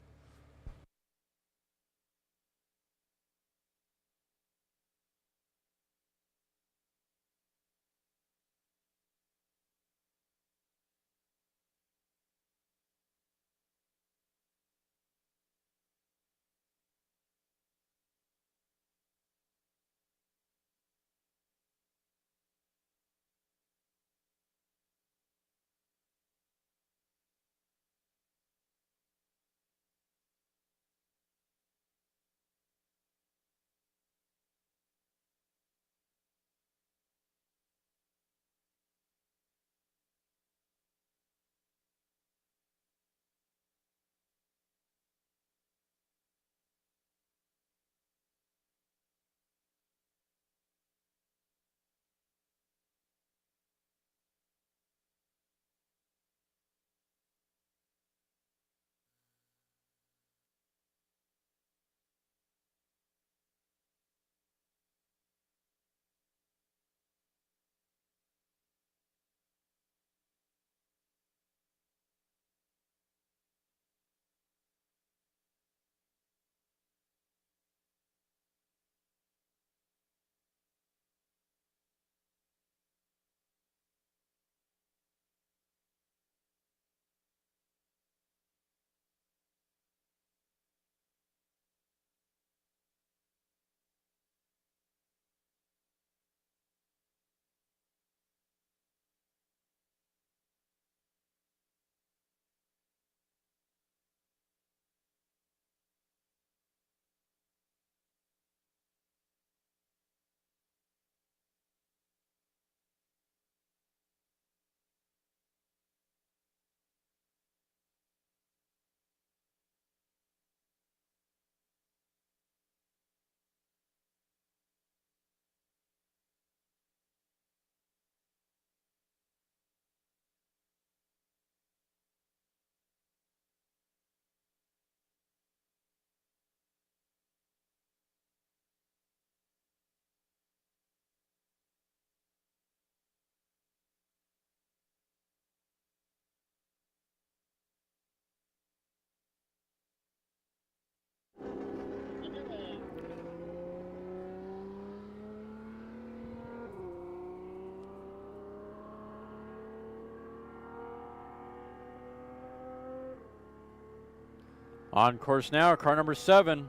On course now, car number 7,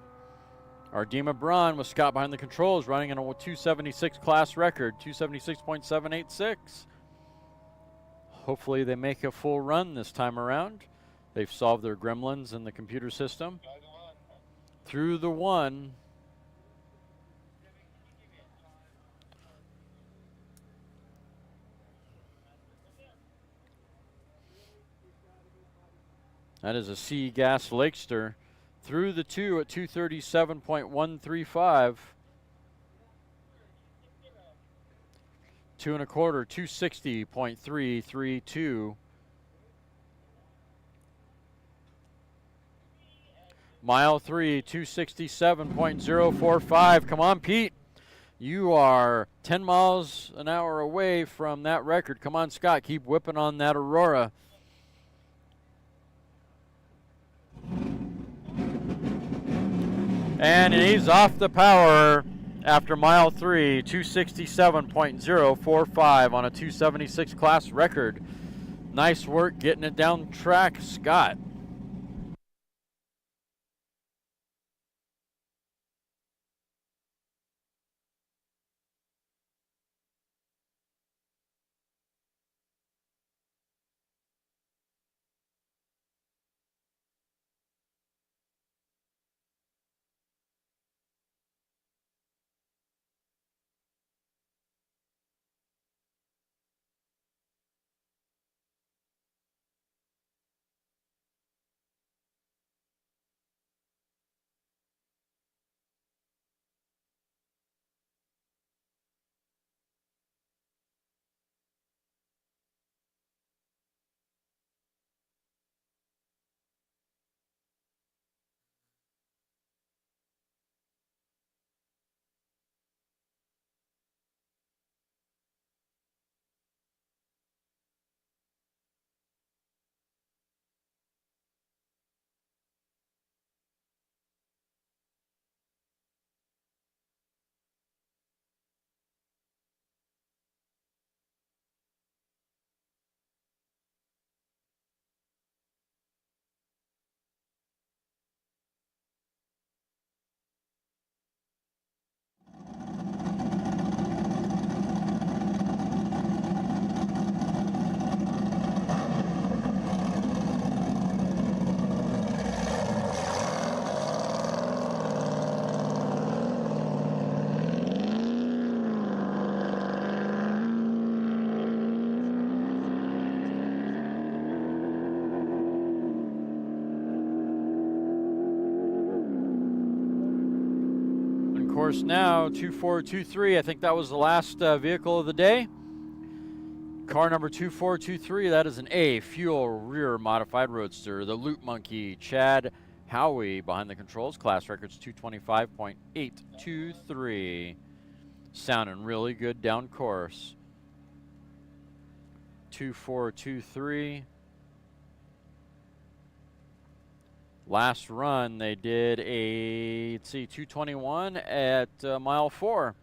Ardema Braun with Scott behind the controls, running in a 276 class record, 276.786. Hopefully they make a full run this time around. They've solved their gremlins in the computer system. Through the 1. That is a C Gas Lakester. Through the 2 at 237.135. 2 1/4, 260.332. Mile 3, 267.045. Come on, Pete. You are 10 miles an hour away from that record. Come on, Scott. Keep whipping on that Aurora. And he's off the power after mile 3, 267.045 on a 276 class record. Nice work getting it down track, Scott. Course now, 2423. I think that was the last vehicle of the day. Car number 2423, that is an A fuel rear modified roadster. The Loot Monkey, Chad Howie behind the controls. Class records 225.823. Sounding really good down course. 2423. Last run, they did a, let's see, 221 at mile 4.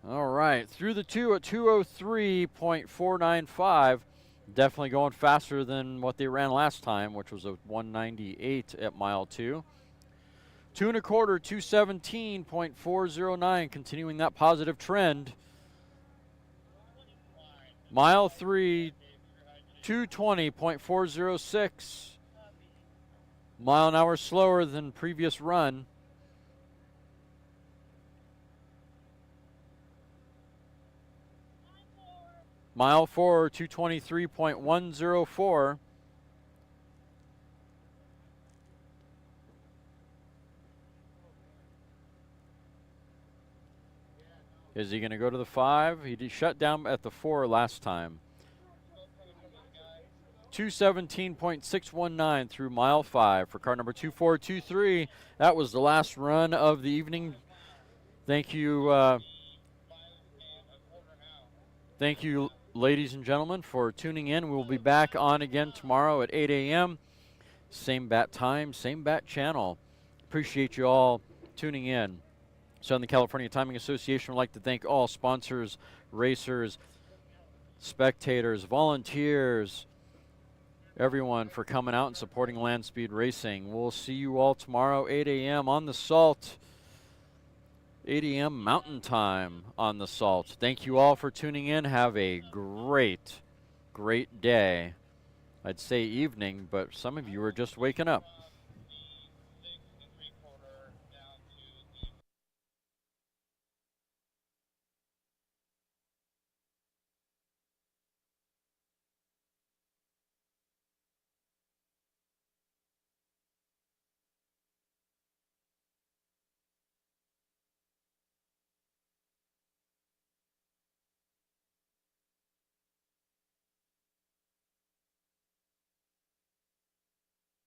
All right, through the 2 at 203.495. Definitely going faster than what they ran last time, which was a 198 at mile 2. 2 1/4, 217.409, continuing that positive trend. Mile 3, 220.406. Mile an hour slower than previous run. Mile 4, 223.104. Is he going to go to the 5? He did shut down at the 4 last time. 217.619 through mile 5 for car number 2423. That was the last run of the evening. Thank you, ladies and gentlemen, for tuning in. We'll be back on again tomorrow at 8 a.m. Same bat time, same bat channel. Appreciate you all tuning in. Southern California Timing Association would like to thank all sponsors, racers, spectators, volunteers, everyone for coming out and supporting Land Speed Racing. We'll see you all tomorrow, 8 a.m. on the Salt. 8 a.m. Mountain Time on the Salt. Thank you all for tuning in. Have a great day. I'd say evening, but some of you are just waking up.